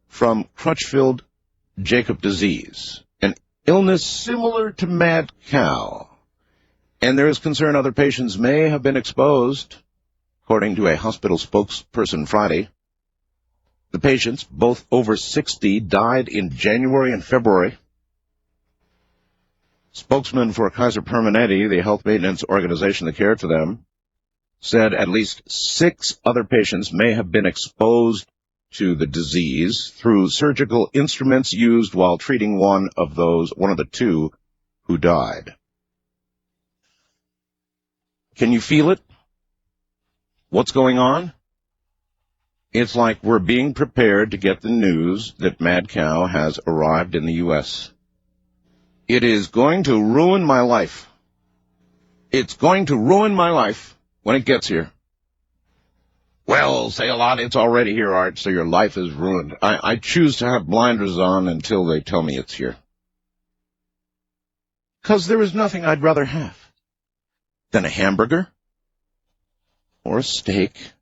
from Crutchfield-Jacob disease, an illness similar to mad cow. And there is concern other patients may have been exposed, according to a hospital spokesperson Friday. The patients, both over 60, died in January and February. Spokesman for Kaiser Permanente, the health maintenance organization that cared for them, said at least 6 other patients may have been exposed to the disease through surgical instruments used while treating one of the 2 who died. Can you feel it? What's going on? It's like we're being prepared to get the news that mad cow has arrived in the U.S. It is going to ruin my life. It's going to ruin my life when it gets here. Well, say a lot, it's already here, Art, so your life is ruined. I choose to have blinders on until they tell me it's here. 'Cause there is nothing I'd rather have than a hamburger or a steak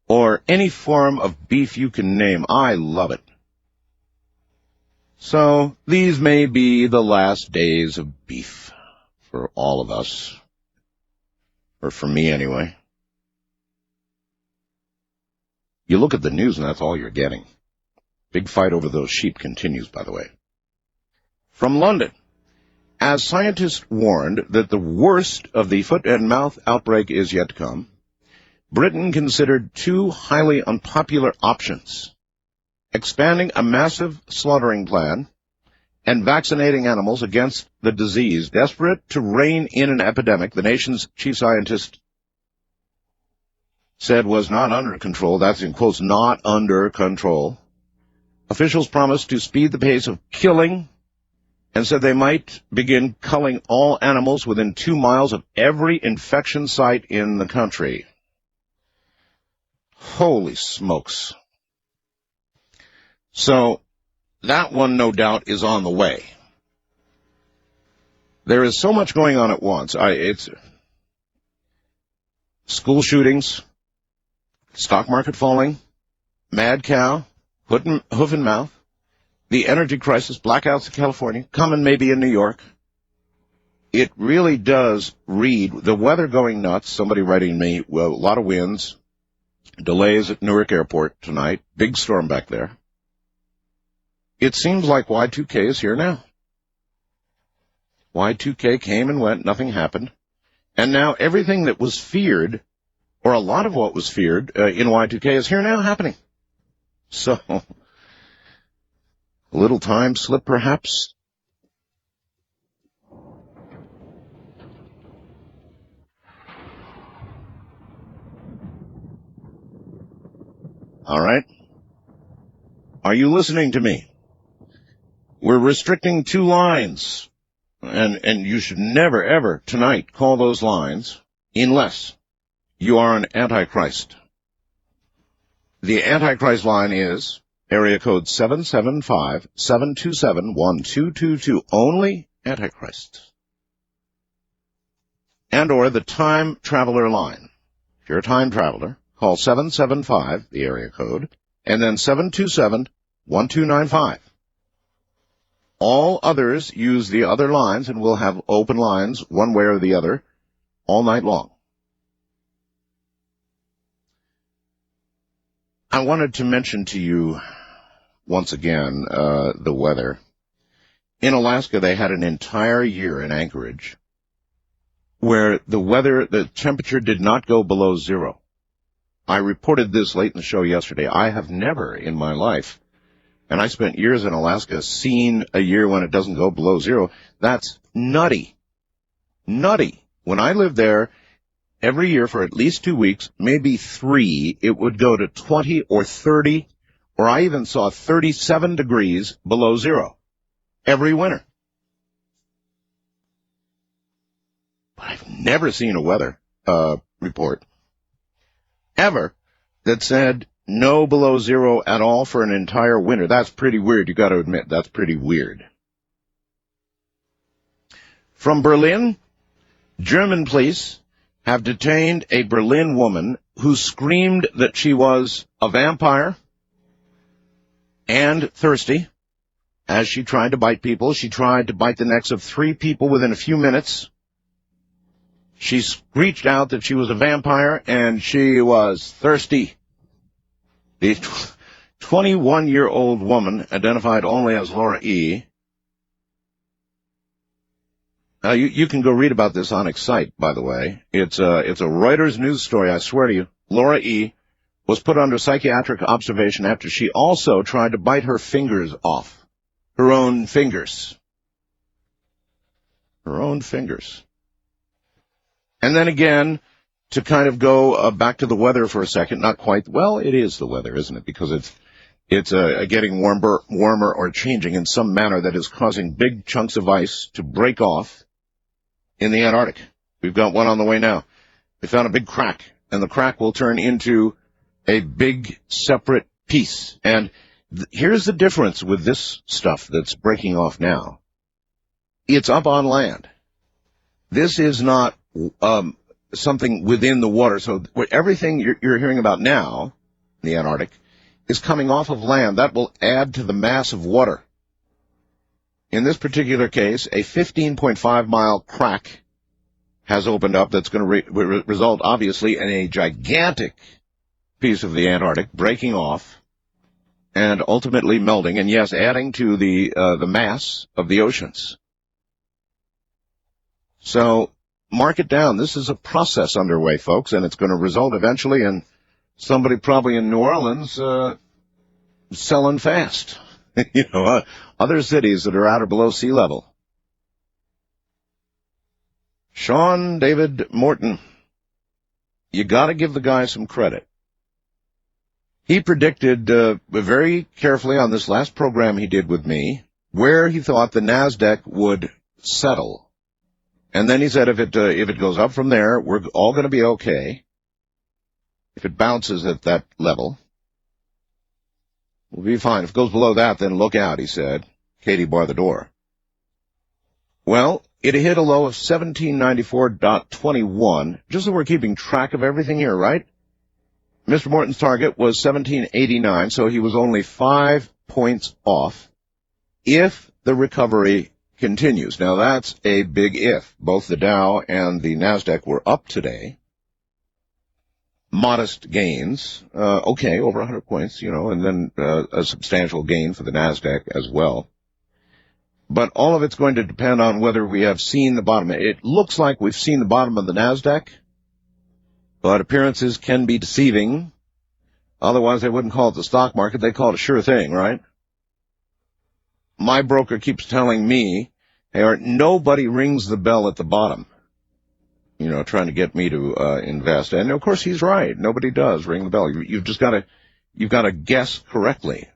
or any form of beef you can name. I love it. So these may be the last days of beef for all of us, or for me anyway. You look at the news and that's all you're getting. Big fight over those sheep continues, by the way. From London, as scientists warned that the worst of the foot and mouth outbreak is yet to come, Britain considered 2 highly unpopular options: expanding a massive slaughtering plan and vaccinating animals against the disease. Desperate to rein in an epidemic the nation's chief scientist said was not under control. That's in quotes, not under control. Officials promised to speed the pace of killing and said they might begin culling all animals within 2 miles of every infection site in the country. Holy smokes. So, that one, no doubt, is on the way. There is so much going on at once. It's school shootings, stock market falling, mad cow, hoof and mouth, the energy crisis, blackouts in California, coming maybe in New York. It really does read the weather going nuts. Somebody writing me, well, a lot of winds, delays at Newark Airport tonight, big storm back there. It seems like Y2K is here now. Y2K came and went, nothing happened. And now everything that was feared, or a lot of what was feared in Y2K is here now happening. So, a little time slip perhaps. All right. Are you listening to me? We're restricting 2 lines. And you should never, ever, tonight, call those lines unless you are an Antichrist. The Antichrist line is area code 775-727-1222. Only Antichrist. And or the Time Traveler line. If you're a time traveler, call 775, the area code, and then 727-1295. All others use the other lines, and we'll have open lines one way or the other all night long. I wanted to mention to you once again the weather. In Alaska, they had an entire year in Anchorage where the temperature did not go below 0. I reported this late in the show yesterday. I have never in my life, and I spent years in Alaska, seen a year when it doesn't go below 0. That's nutty. Nutty. When I lived there, every year for at least 2 weeks, maybe 3, it would go to 20 or 30, or I even saw 37 degrees below 0 every winter. But I've never seen a weather report ever that said no below 0 at all for an entire winter. That's pretty weird. You got to admit, that's pretty weird. From Berlin, German police have detained a Berlin woman who screamed that she was a vampire and thirsty as she tried to bite people. She tried to bite the necks of 3 people within a few minutes. She screeched out that she was a vampire and she was thirsty. The 21-year-old woman, identified only as Laura E. You can go read about this on Excite, by the way. It's a Reuters news story, I swear to you. Laura E. was put under psychiatric observation after she also tried to bite her fingers off. Her own fingers. Her own fingers. And then again, to kind of go back to the weather for a second, not quite, well, it is the weather, isn't it? Because it's getting warmer or changing in some manner that is causing big chunks of ice to break off in the Antarctic. We've got one on the way now. They found a big crack, and the crack will turn into a big separate piece. And here's the difference with this stuff that's breaking off now. It's up on land. This is not something within the water. So everything you're hearing about now, in the Antarctic, is coming off of land. That will add to the mass of water. In this particular case, a 15.5-mile crack has opened up that's going to result, obviously, in a gigantic piece of the Antarctic breaking off and ultimately melting, and yes, adding to the mass of the oceans. So mark it down. This is a process underway, folks, and it's going to result eventually in somebody probably in New Orleans selling fast. Other cities that are at or below sea level. Sean David Morton, you got to give the guy some credit. He predicted very carefully on this last program he did with me where he thought the NASDAQ would settle. And then he said if it goes up from there, we're all going to be okay. If it bounces at that level, we'll be fine. If it goes below that, then look out, he said. Katie bar the door. Well, it hit a low of 1794.21, just so we're keeping track of everything here, right? Mr. Morton's target was 1789, so he was only 5 points off. if the recovery continues. Now, that's a big if. Both the Dow and the NASDAQ were up today. Modest gains, okay, over 100 points, and then a substantial gain for the NASDAQ as well. But all of it's going to depend on whether we have seen the bottom. It looks like we've seen the bottom of the NASDAQ, but appearances can be deceiving. Otherwise, they wouldn't call it the stock market. They call it a sure thing, right? My broker keeps telling me, hey, Art, nobody rings the bell at the bottom, trying to get me to invest. And, of course, he's right. Nobody does ring the bell. You've just got to guess correctly.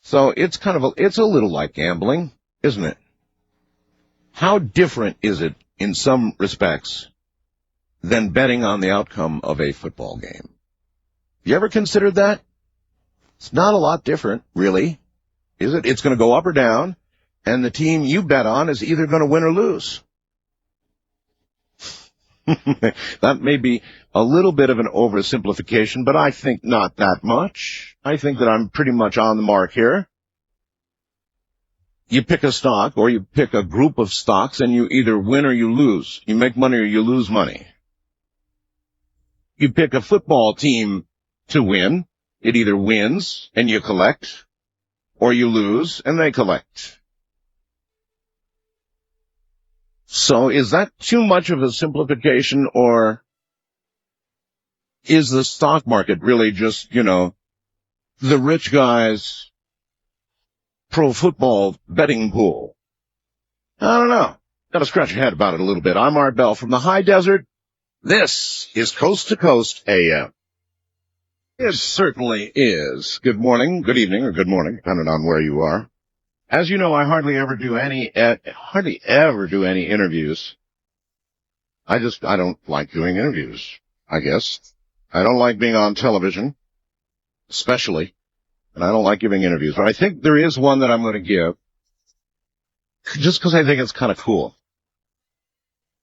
So it's it's a little like gambling, isn't it? How different is it in some respects than betting on the outcome of a football game? You ever considered that? It's not a lot different, really, is it? It's going to go up or down, and the team you bet on is either going to win or lose. That may be a little bit of an oversimplification, but I think not that much. I think that I'm pretty much on the mark here. You pick a stock or you pick a group of stocks and you either win or you lose. You make money or you lose money. You pick a football team to win. It either wins and you collect or you lose and they collect. So is that too much of a simplification, or is the stock market really just, the rich guys' pro football betting pool? I don't know. Got to scratch your head about it a little bit. I'm Art Bell from the high desert. This is Coast to Coast AM. It certainly is. Good morning, good evening, or good morning, depending on where you are. As you know, I hardly ever do any interviews. I don't like doing interviews, I guess. I don't like being on television, especially, and I don't like giving interviews. But I think there is one that I'm going to give, just because I think it's kind of cool.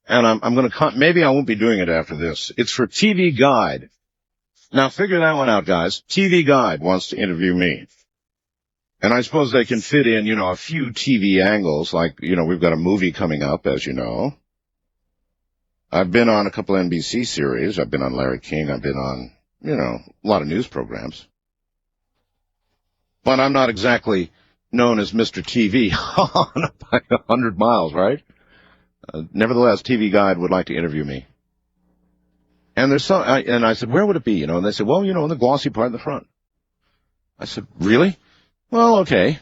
And I'm going to, maybe I won't be doing it after this. It's for TV Guide. Now figure that one out, guys. TV Guide wants to interview me. And I suppose they can fit in, a few TV angles, like, we've got a movie coming up, as you know. I've been on a couple NBC series. I've been on Larry King. I've been on, a lot of news programs. But I'm not exactly known as Mr. TV by 100 miles, right? Nevertheless, TV Guide would like to interview me. And and I said, where would it be, And they said, well, in the glossy part in the front. I said, really? Well, okay.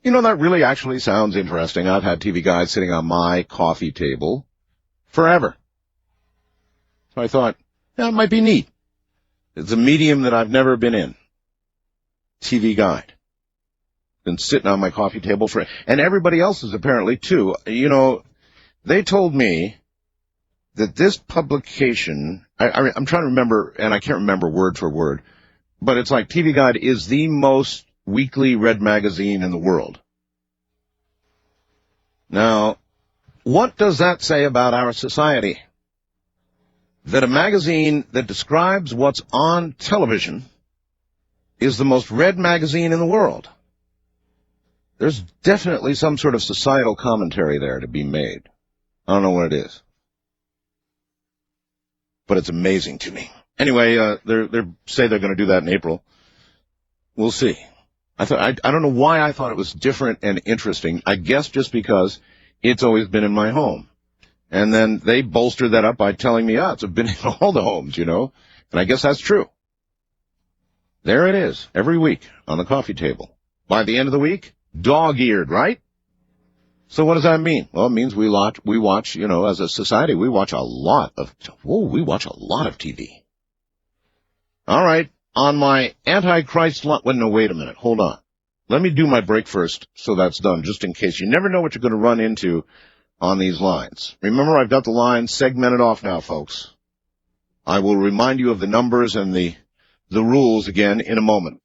That really actually sounds interesting. I've had TV Guide sitting on my coffee table forever. So I thought, it might be neat. It's a medium that I've never been in. TV Guide. Been sitting on my coffee table and everybody else is apparently too. They told me that this publication, I'm trying to remember, and I can't remember word for word, but it's like TV Guide is the most weekly read magazine in the world. Now, what does that say about our society? That a magazine that describes what's on television is the most read magazine in the world. There's definitely some sort of societal commentary there to be made. I don't know what it is. But it's amazing to me. Anyway, they say they're going to do that in April. We'll see. I don't know why I thought it was different and interesting. I guess just because it's always been in my home. And then they bolstered that up by telling me, it's been in all the homes, And I guess that's true. There it is, every week on the coffee table. By the end of the week, dog-eared, right? So what does that mean? Well, it means we watch, as a society, we watch a lot of TV. All right. On my Antichrist line, well, no, wait a minute, hold on. Let me do my break first, so that's done, just in case. You never know what you're going to run into on these lines. Remember, I've got the lines segmented off now, folks. I will remind you of the numbers and the rules again in a moment.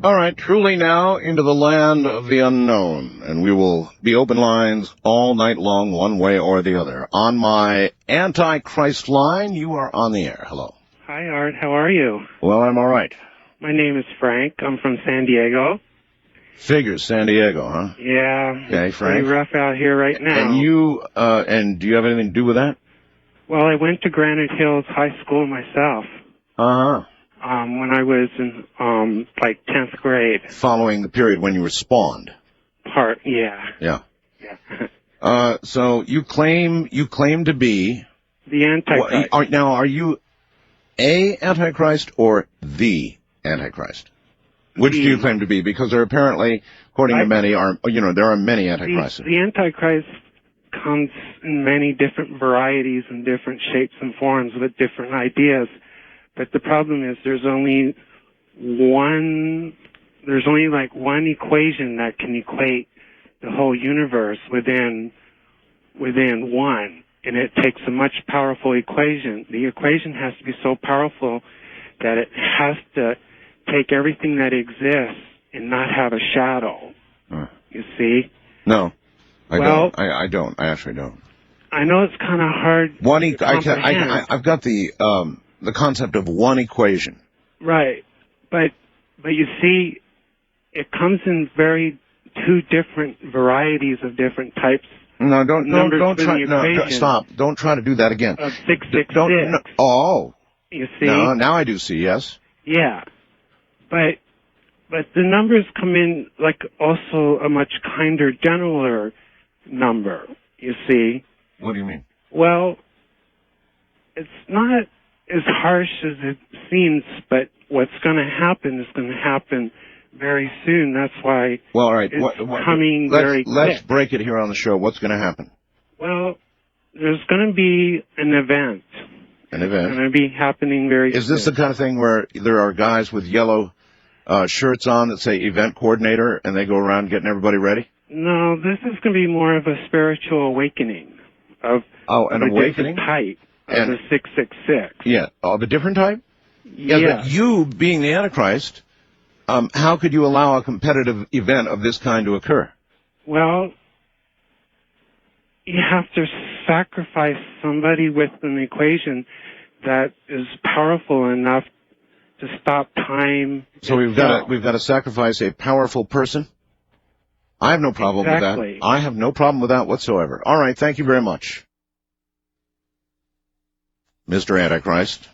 All right, truly now into the land of the unknown, and we will be open lines all night long, one way or the other. On my Antichrist line, you are on the air. Hello. Hi, Art. How are you? Well, I'm all right. My name is Frank. I'm from San Diego. Figures, San Diego, huh? Yeah. Okay, it's Frank. pretty rough out here right now. And you, and do you have anything to do with that? Well, I went to Granite Hills High School myself. Uh-huh. When I was in, 10th grade. Following the period when you were spawned. Yeah. Yeah. So you claim to be The Antichrist. now, are you a Antichrist or the Antichrist? Which do you claim to be? Because there apparently, according to many, there are many Antichrists. The Antichrist comes in many different varieties and different shapes and forms with different ideas. But the problem is there's only one equation that can equate the whole universe within one. And it takes a much powerful equation. The equation has to be so powerful that it has to take everything that exists and not have a shadow. You see? No, I don't. I don't. I actually don't. I know it's kind of hard. I've got the concept of one equation. Right, but you see, it comes in two different varieties of different types. No, don't try. Stop! Don't try to do that again. Of 666. You see? No, now I do see. Yes. Yeah, but the numbers come in like also a much kinder, gentler number. You see? What do you mean? Well, it's not as harsh as it seems, but what's going to happen is going to happen very soon. That's why all right. it's coming very quick. Let's break it here on the show. What's going to happen? Well, there's going to be an event. An event? It's going to be happening very soon. Is this the kind of thing where there are guys with yellow shirts on that say event coordinator and they go around getting everybody ready? No, this is going to be more of a spiritual awakening of an awakening type of the 666. Yeah, of a different type? Yeah. But you, being the Antichrist, how could you allow a competitive event of this kind to occur? Well, you have to sacrifice somebody with an equation that is powerful enough to stop time. So we've got to sacrifice a powerful person? I have no problem with that. I have no problem with that whatsoever. All right, thank you very much, Mr. Antichrist.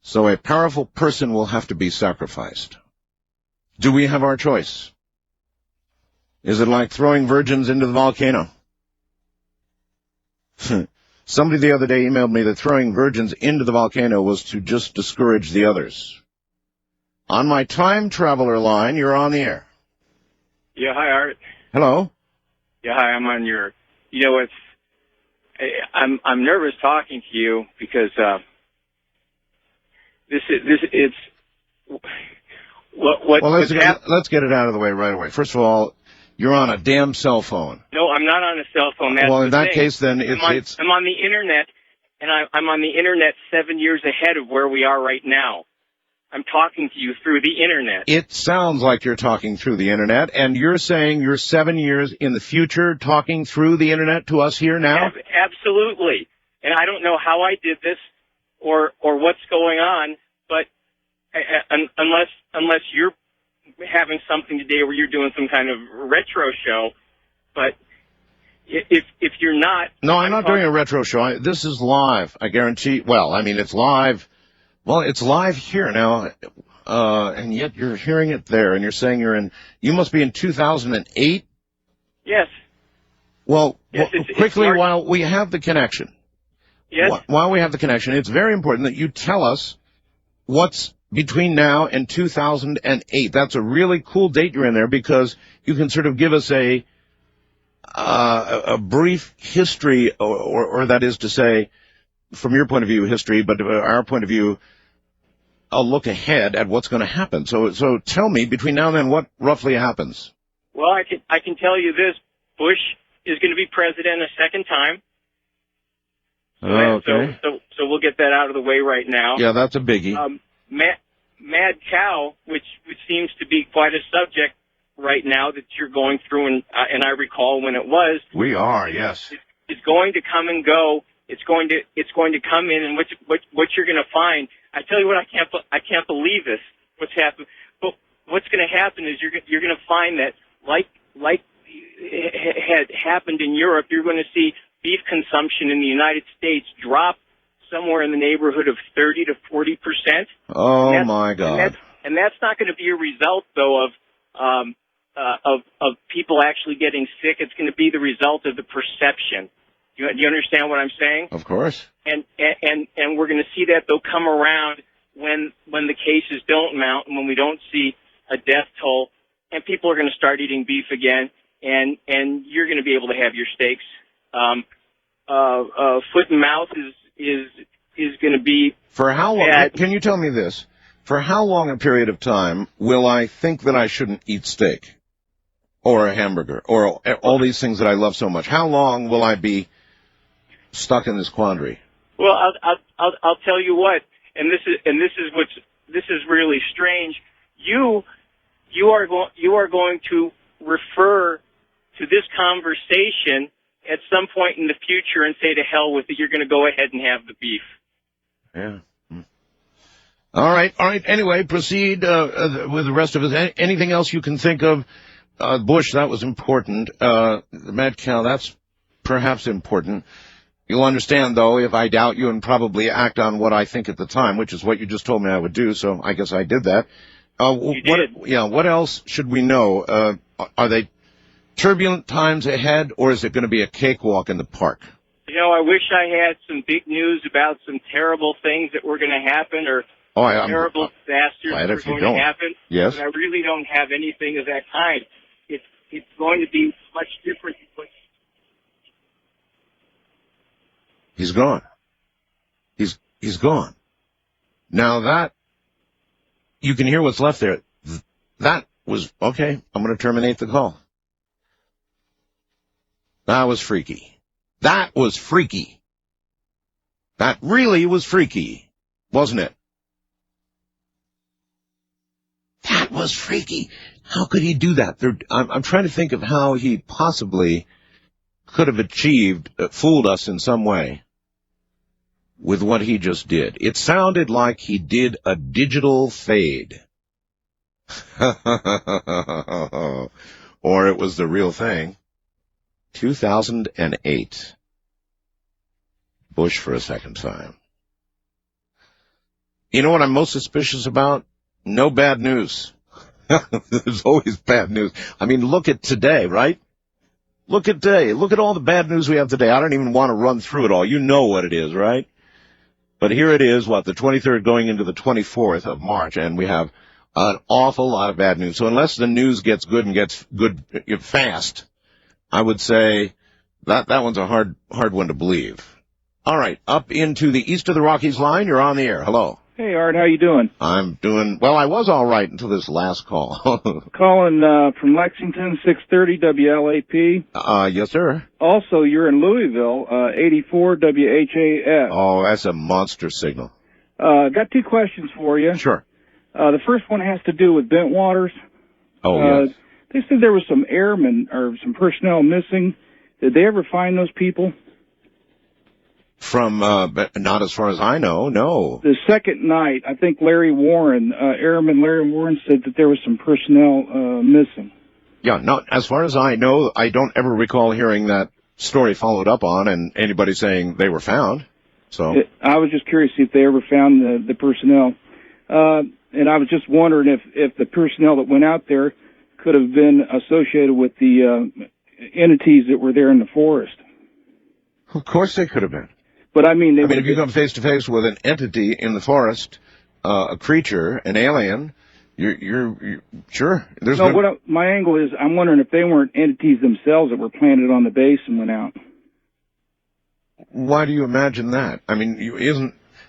So a powerful person will have to be sacrificed. Do we have our choice? Is it like throwing virgins into the volcano? Somebody the other day emailed me that throwing virgins into the volcano was to just discourage the others. On my time traveler line, you're on the air. Yeah, hi, Art. Hello. Yeah, hi, I'm on your... You know, I'm nervous talking to you because Well, let's get it out of the way right away. First of all, you're on a damn cell phone. No, I'm not on a cell phone. That's well, in that thing. case, then I'm on the internet, and I'm on the internet 7 years ahead of where we are right now. I'm talking to you through the internet. It sounds like you're talking through the internet, and you're saying you're 7 years in the future talking through the internet to us here now? Absolutely. And I don't know how I did this or what's going on, but unless you're having something today where you're doing some kind of retro show, but if you're not... No, I'm not doing a retro show. This is live, I guarantee. Well, I mean, it's live. Well, it's live here now, and yet you're hearing it there, and you're saying you must be in 2008? Yes. Well, yes, quickly, while we have the connection. Yes. While we have the connection, it's very important that you tell us what's between now and 2008. That's a really cool date you're in there, because you can sort of give us a brief history, or that is to say, from your point of view, history, but our point of view, a look ahead at what's going to happen. So tell me, between now and then, what roughly happens? Well, I can tell you this: Bush is going to be president a second time. Okay. So we'll get that out of the way right now. Yeah, that's a biggie. Mad cow, which seems to be quite a subject right now that you're going through, and I recall when it was. We are, yes. It's going to come and go. It's going to come in, and what you're going to find. I tell you what, I can't believe this. what's happened. But what's going to happen is you're going to find that, like had happened in Europe, you're going to see beef consumption in the United States drop somewhere in the neighborhood of 30 to 40%. Oh, my God. And that's not going to be a result, though, of people actually getting sick. It's going to be the result of the perception. Do you understand what I'm saying? Of course. And we're going to see that, though, come around when the cases don't mount and when we don't see a death toll, and people are going to start eating beef again, and you're going to be able to have your steaks. Foot and mouth is going to be For how long? bad. Can you tell me this? For how long a period of time will I think that I shouldn't eat steak or a hamburger or all these things that I love so much? How long will I be stuck in this quandary? Well, I'll tell you what, and this is really strange. You are going to refer to this conversation at some point in the future and say to hell with it. You're going to go ahead and have the beef. Yeah. All right. Anyway, proceed with the rest of it. Anything else you can think of? Bush, that was important. The mad cow, that's perhaps important. You'll understand, though, if I doubt you and probably act on what I think at the time, which is what you just told me I would do, so I guess I did that. You did. What else should we know? Are they turbulent times ahead, or is it going to be a cakewalk in the park? You know, I wish I had some big news about some terrible things that were going to happen or terrible disasters that were going to happen. Yes. But I really don't have anything of that kind. It's going to be much different. He's gone. He's gone. Now that, you can hear what's left there. That was, okay, I'm going to terminate the call. That was freaky. That was freaky. That really was freaky, wasn't it? That was freaky. How could he do that? I'm trying to think of how he possibly could have fooled us in some way with what he just did. It sounded like he did a digital fade. Or it was the real thing. 2008. Bush for a second time. You know what I'm most suspicious about? No bad news. There's always bad news. I mean, look at today, right? Look at today. Look at all the bad news we have today. I don't even want to run through it all. You know what it is, right? But here it is, the 23rd going into the 24th of March, and we have an awful lot of bad news. So unless the news gets good and gets good fast, I would say that one's a hard one to believe. All right, up into the east of the Rockies line, you're on the air. Hello. Hey, Art, how you doing? I'm doing, well, I was all right until this last call. Calling from Lexington, 630 WLAP. Yes, sir. Also, you're in Louisville, 84 WHAF. Oh, that's a monster signal. Got two questions for you. Sure. The first one has to do with Bentwaters. Oh, yes. They said there was some airmen or some personnel missing. Did they ever find those people? From, not as far as I know, no. The second night, I think Larry Warren, Airman Larry Warren said that there was some personnel missing. Yeah, no, as far as I know, I don't ever recall hearing that story followed up on and anybody saying they were found. So I was just curious if they ever found the personnel. And I was just wondering if the personnel that went out there could have been associated with the entities that were there in the forest. Of course they could have been. But I mean, if you come face to face with an entity in the forest, a creature, an alien, you're sure. My angle is, I'm wondering if they weren't entities themselves that were planted on the base and went out. Why do you imagine that? I mean,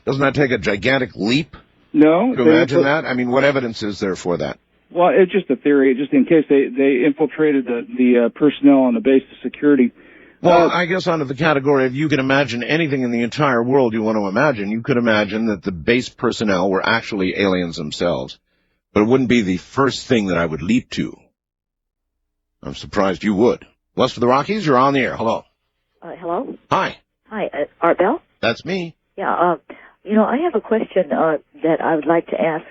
doesn't that take a gigantic leap? No. To imagine that? I mean, what evidence is there for that? Well, it's just a theory, just in case they infiltrated the personnel on the base of security. Well, I guess under the category of you can imagine anything in the entire world you want to imagine, you could imagine that the base personnel were actually aliens themselves. But it wouldn't be the first thing that I would leap to. I'm surprised you would. West of the Rockies, you're on the air. Hello. Hello? Hi. Hi, Art Bell? That's me. Yeah, I have a question that I would like to ask.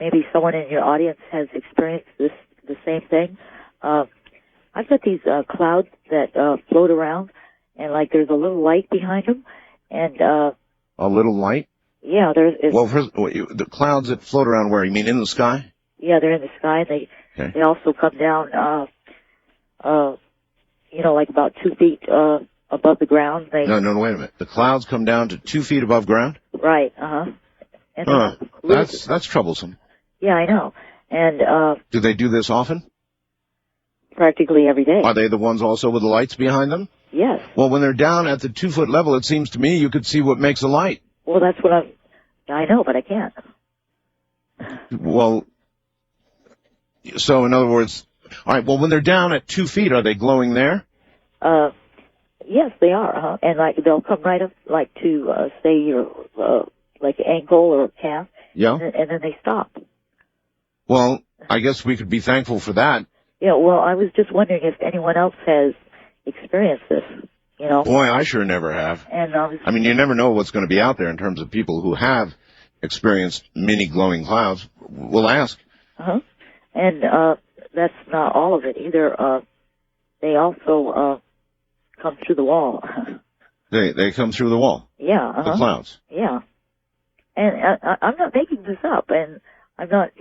maybe someone in your audience has experienced the same thing. I've got these clouds that float around, and like there's a little light behind them, and a little light. Yeah, Well, first, the clouds that float around where? You mean in the sky? Yeah, they're in the sky. They also come down, like about 2 feet above the ground. No, wait a minute. The clouds come down to 2 feet above ground? Right. That's troublesome. Yeah, I know. And do they do this often? Practically every day. Are they the ones also with the lights behind them? Yes. Well, when they're down at the 2 foot level, it seems to me you could see what makes a light. Well, that's what I know, but I can't. Well, so in other words, all right, well, when they're down at 2 feet, are they glowing there? Yes, they are, and they'll come right up, to, say, your, ankle or calf. Yeah. And then they stop. Well, I guess we could be thankful for that. Yeah, well, I was just wondering if anyone else has experienced this, Boy, I sure never have. And I mean, you never know what's going to be out there in terms of people who have experienced mini glowing clouds. We'll ask. Uh-huh. And that's not all of it either. They also come through the wall. They come through the wall? Yeah. Uh-huh. The clouds? Yeah. And I'm not making this up, and I'm not,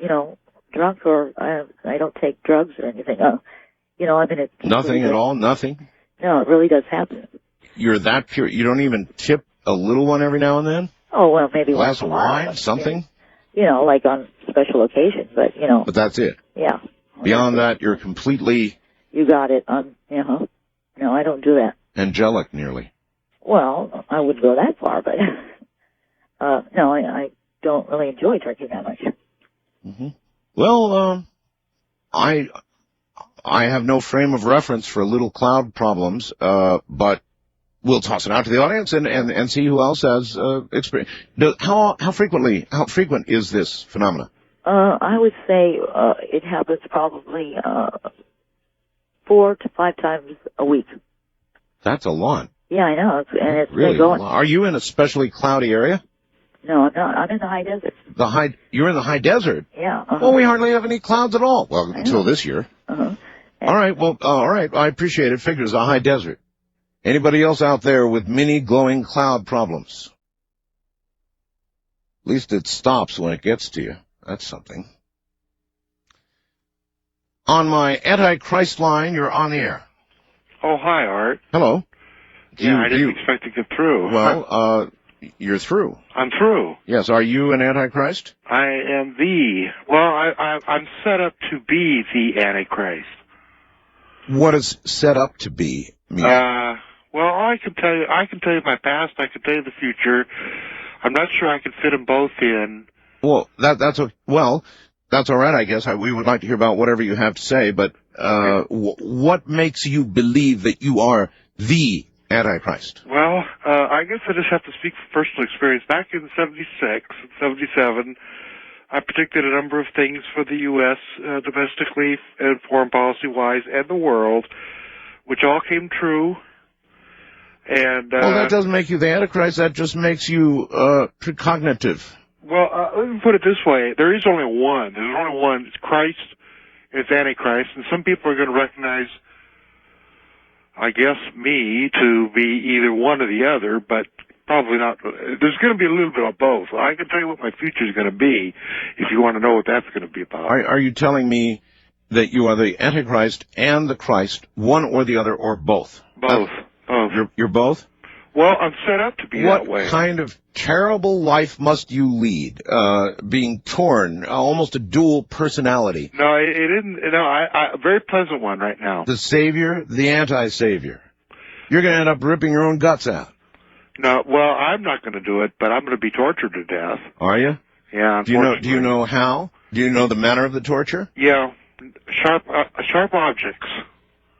drunk or I don't take drugs or anything. I'm in it. Nothing at all? Nothing? No, it really does happen. You're that pure? You don't even tip a little one every now and then? Oh, well, maybe glass once in of a while. wine, something? Like on special occasions, but, But that's it? Yeah. Beyond that, you're completely... You got it. No, I don't do that. Angelic, nearly. Well, I wouldn't go that far, but, no, I don't really enjoy drinking that much. Mm-hmm. Well, I have no frame of reference for little cloud problems, but we'll toss it out to the audience and see who else has experience. How frequent is this phenomena? I would say it happens probably 4 to 5 times a week. That's a lot. Yeah, I know. It's really going. Are you in a especially cloudy area? No, I'm not. I'm in the high desert. You're in the high desert? Yeah. Well, we hardly have any clouds at all. Well, until this year. Uh-huh. All right. Well, all right. I appreciate it. Figures a high desert. Anybody else out there with mini glowing cloud problems? At least it stops when it gets to you. That's something. On my Antichrist line, you're on the air. Oh, hi, Art. Hello. I didn't expect to get through. Well, you're through. I'm through. Yes. Are you an Antichrist? I am I'm set up to be the Antichrist. What does set up to be mean? Well, I can tell you my past. I can tell you the future. I'm not sure I can fit them both in. Well, that's all right, I guess. We would like to hear about whatever you have to say, but what makes you believe that you are the Antichrist? Well, I guess I just have to speak from personal experience. Back in 76 and 77, I predicted a number of things for the U.S. Domestically and foreign policy-wise and the world, which all came true. And well, that doesn't make you the Antichrist. That just makes you precognitive. Well, let me put it this way. There is only one. There's only one. It's Christ and it's Antichrist. And some people are going to recognize, I guess, me to be either one or the other, but probably not. There's going to be a little bit of both. I can tell you what my future is going to be if you want to know what that's going to be about. Are you telling me that you are the Antichrist and the Christ, one or the other, or both? Both. You're both? Well, I'm set up to be that way. What kind of terrible life must you lead, being torn, almost a dual personality? No, it isn't. No, a very pleasant one right now. The savior, the anti-savior. You're going to end up ripping your own guts out. No, well, I'm not going to do it, but I'm going to be tortured to death. Are you? Yeah, Do you know how? Do you know the manner of the torture? Yeah, sharp objects.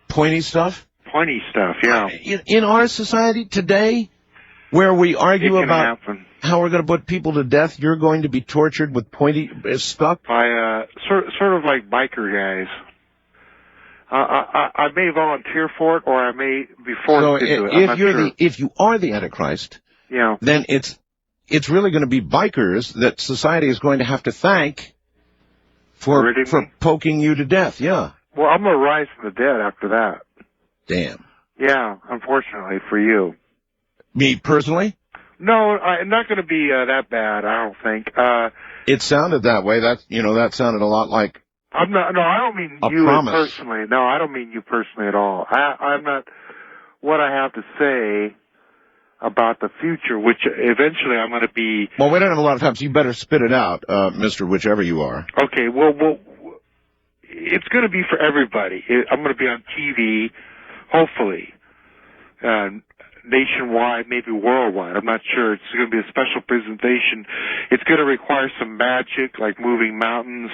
Pointy stuff? Pointy stuff, yeah. In our society today, where we argue about how we're going to put people to death, you're going to be tortured with pointy stuff? By sort of like biker guys. I may volunteer for it, or I may be forced to do it. If you are the Antichrist, yeah, then it's really going to be bikers that society is going to have to thank For poking you to death, yeah. Well, I'm going to rise from the dead after that. Damn. Yeah, unfortunately for you. Me personally? No, I'm not going to be that bad, I don't think. It sounded that way. That sounded a lot like I'm not. No, I don't mean a you promise. personally. No, I don't mean you personally at all. I'm not. What I have to say about the future, which eventually I'm going to be. Well, we don't have a lot of time, so you better spit it out, Mr. Whichever you are. Okay. Well, it's going to be for everybody. I'm going to be on TV, hopefully, nationwide, maybe worldwide. I'm not sure. It's going to be a special presentation. It's going to require some magic, like moving mountains,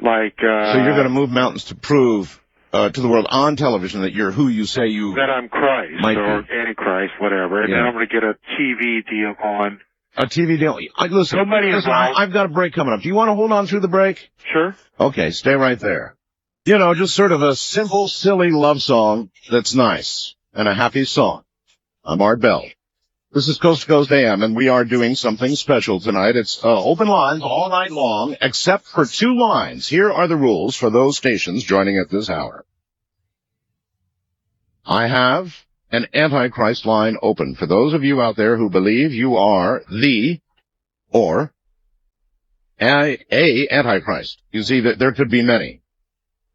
like. So you're going to move mountains to prove to the world on television that you're who you say you. That I'm Christ or Antichrist, whatever, and then I'm going to get a TV deal on. A TV deal. Listen, I've got a break coming up. Do you want to hold on through the break? Sure. Okay, stay right there. Just sort of a simple, silly love song that's nice and a happy song. I'm Art Bell. This is Coast to Coast AM, and we are doing something special tonight. It's open lines all night long, except for 2 lines. Here are the rules for those stations joining at this hour. I have an Antichrist line open for those of you out there who believe you are the or a Antichrist. You see, that there could be many.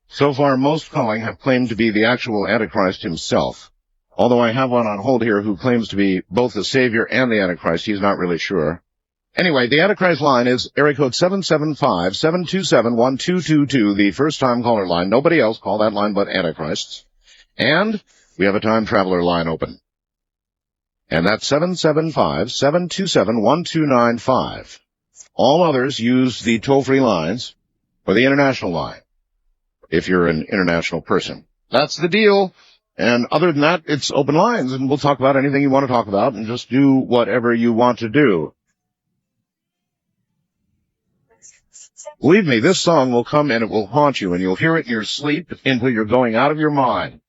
So far, most calling have claimed to be the actual Antichrist himself. Although I have one on hold here who claims to be both the Savior and the Antichrist. He's not really sure. Anyway, the Antichrist line is area code 775-727-1222, the first-time caller line. Nobody else call that line but Antichrists. And we have a time traveler line open. And that's 775-727-1295. All others use the toll-free lines or the international line, if you're an international person. That's the deal. And other than that, it's open lines, and we'll talk about anything you want to talk about and just do whatever you want to do. Believe me, this song will come and it will haunt you, and you'll hear it in your sleep until you're going out of your mind.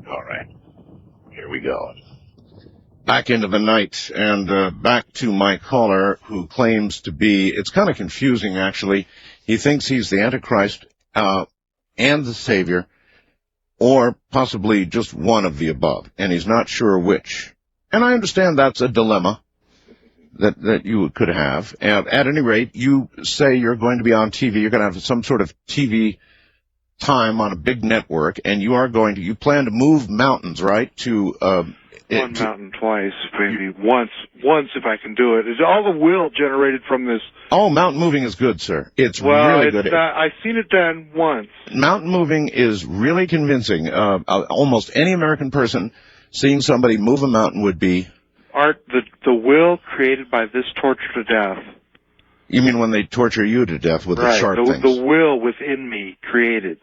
All right. Here we go. Back into the night, and back to my caller who claims to be, it's kind of confusing actually, he thinks he's the Antichrist and the Savior, or possibly just one of the above, and he's not sure which. And I understand that's a dilemma that you could have. And at any rate, you say you're going to be on TV, you're going to have some sort of TV time on a big network, and you plan to move mountains, right, to one mountain twice, maybe once if I can do it. Is all the will generated from this? Oh, mountain moving is good, sir. It's really good. I've seen it done once. Mountain moving is really convincing. Almost any American person seeing somebody move a mountain would be. Art, the will created by this torture to death. You mean when they torture you to death with the sharp things? The will within me created.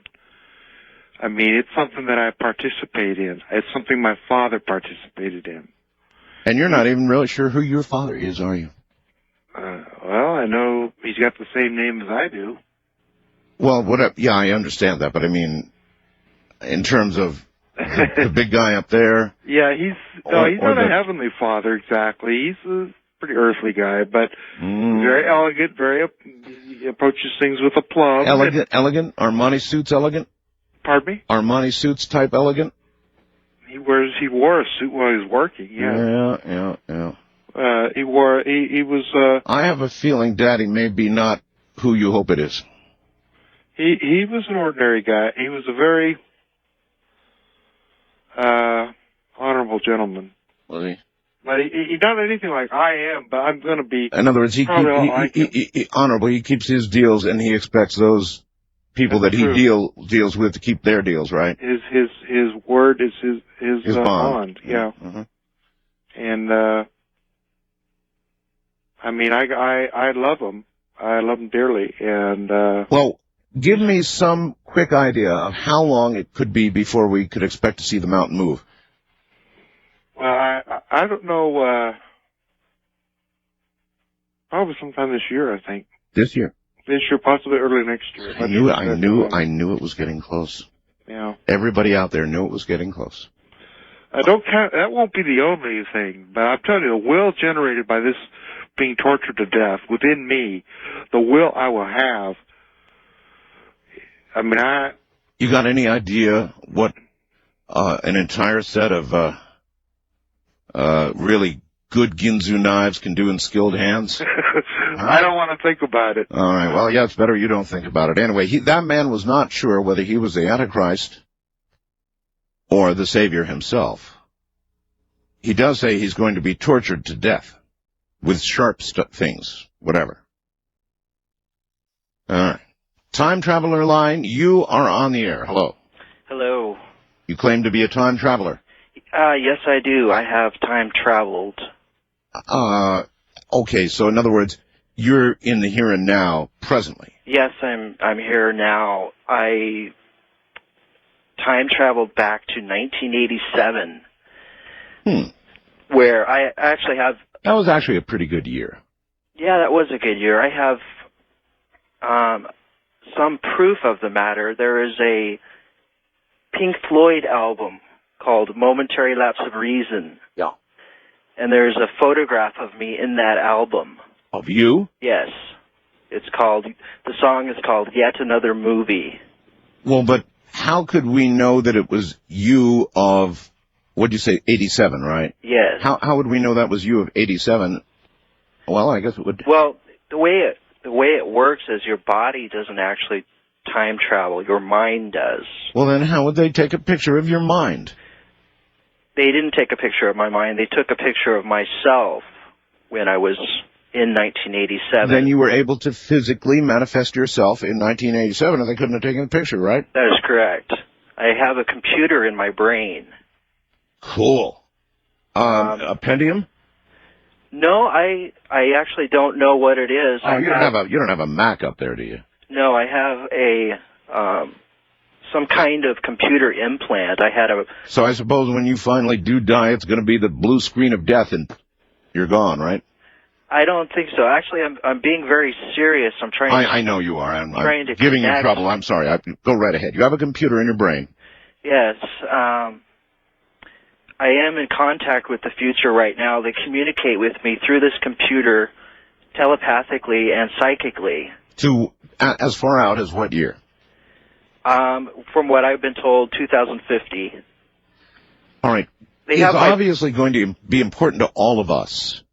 I mean, it's something that I participate in. It's something my father participated in. And you're not even really sure who your father is, are you? Well, I know he's got the same name as I do. Well, yeah, I understand that, but I mean, in terms of the big guy up there. Yeah, he's not a heavenly father exactly. He's a pretty earthly guy, but very elegant, he approaches things with aplomb. Elegant? Armani suits elegant? Pardon me? Armani suits type elegant? He wore a suit while he was working, yeah. Yeah. He was, I have a feeling Daddy may be not who you hope it is. He was an ordinary guy. He was a very, honorable gentleman. Was he? But he not anything like I am, but I'm gonna be. In other words, he honorable. He keeps his deals, and he expects those people that he deals with to keep their deals, right? His word is his bond. Yeah. Mm-hmm. And I mean, I love him. I love him dearly. And well, give me some quick idea of how long it could be before we could expect to see the mountain move. Well, I don't know. Probably sometime this year, I think. This year. This year, possibly early next year. I knew it was getting close. Yeah. Everybody out there knew it was getting close. That won't be the only thing, but I'm telling you, the will generated by this being tortured to death within me, the will I will have. I mean, You got any idea what an entire set of really good Ginzu knives can do in skilled hands? I don't want to think about it. All right. Well, yeah, it's better you don't think about it. Anyway, that man was not sure whether he was the Antichrist or the Savior himself. He does say he's going to be tortured to death with sharp things, whatever. All right. Time Traveler Line, you are on the air. Hello. Hello. You claim to be a time traveler. Yes, I do. I have time traveled. Okay, so in other words, you're in the here and now presently. Yes, I'm here now. I time traveled back to 1987. Where I actually have... That was actually a pretty good year. Yeah, that was a good year. I have some proof of the matter. There is a Pink Floyd album called Momentary Lapse of Reason. Yeah. And there's a photograph of me in that album. Of you? Yes. The song is called Yet Another Movie. Well, but how could we know that it was you of, what'd you say, 87, right? Yes. How would we know that was you of 87? Well, I guess it would. Well, the way it works is your body doesn't actually time travel. Your mind does. Well, then how would they take a picture of your mind? They didn't take a picture of my mind. They took a picture of myself when I was in 1987. Then you were able to physically manifest yourself in 1987, and they couldn't have taken a picture, right? That is correct. I have a computer in my brain. Cool. A Pentium? No, I actually don't know what it is. Oh, you don't have a Mac up there, do you? No, I have a some kind of computer implant. So I suppose when you finally do die, it's going to be the blue screen of death, and you're gone, right? I don't think so. Actually, I'm being very serious. I'm trying. I know you are. I'm trying to giving you connect. trouble. I'm sorry. Go right ahead. You have a computer in your brain. Yes. I am in contact with the future right now. They communicate with me through this computer telepathically and psychically. To as far out as what year? From what I've been told, 2050. All right. It's obviously going to be important to all of us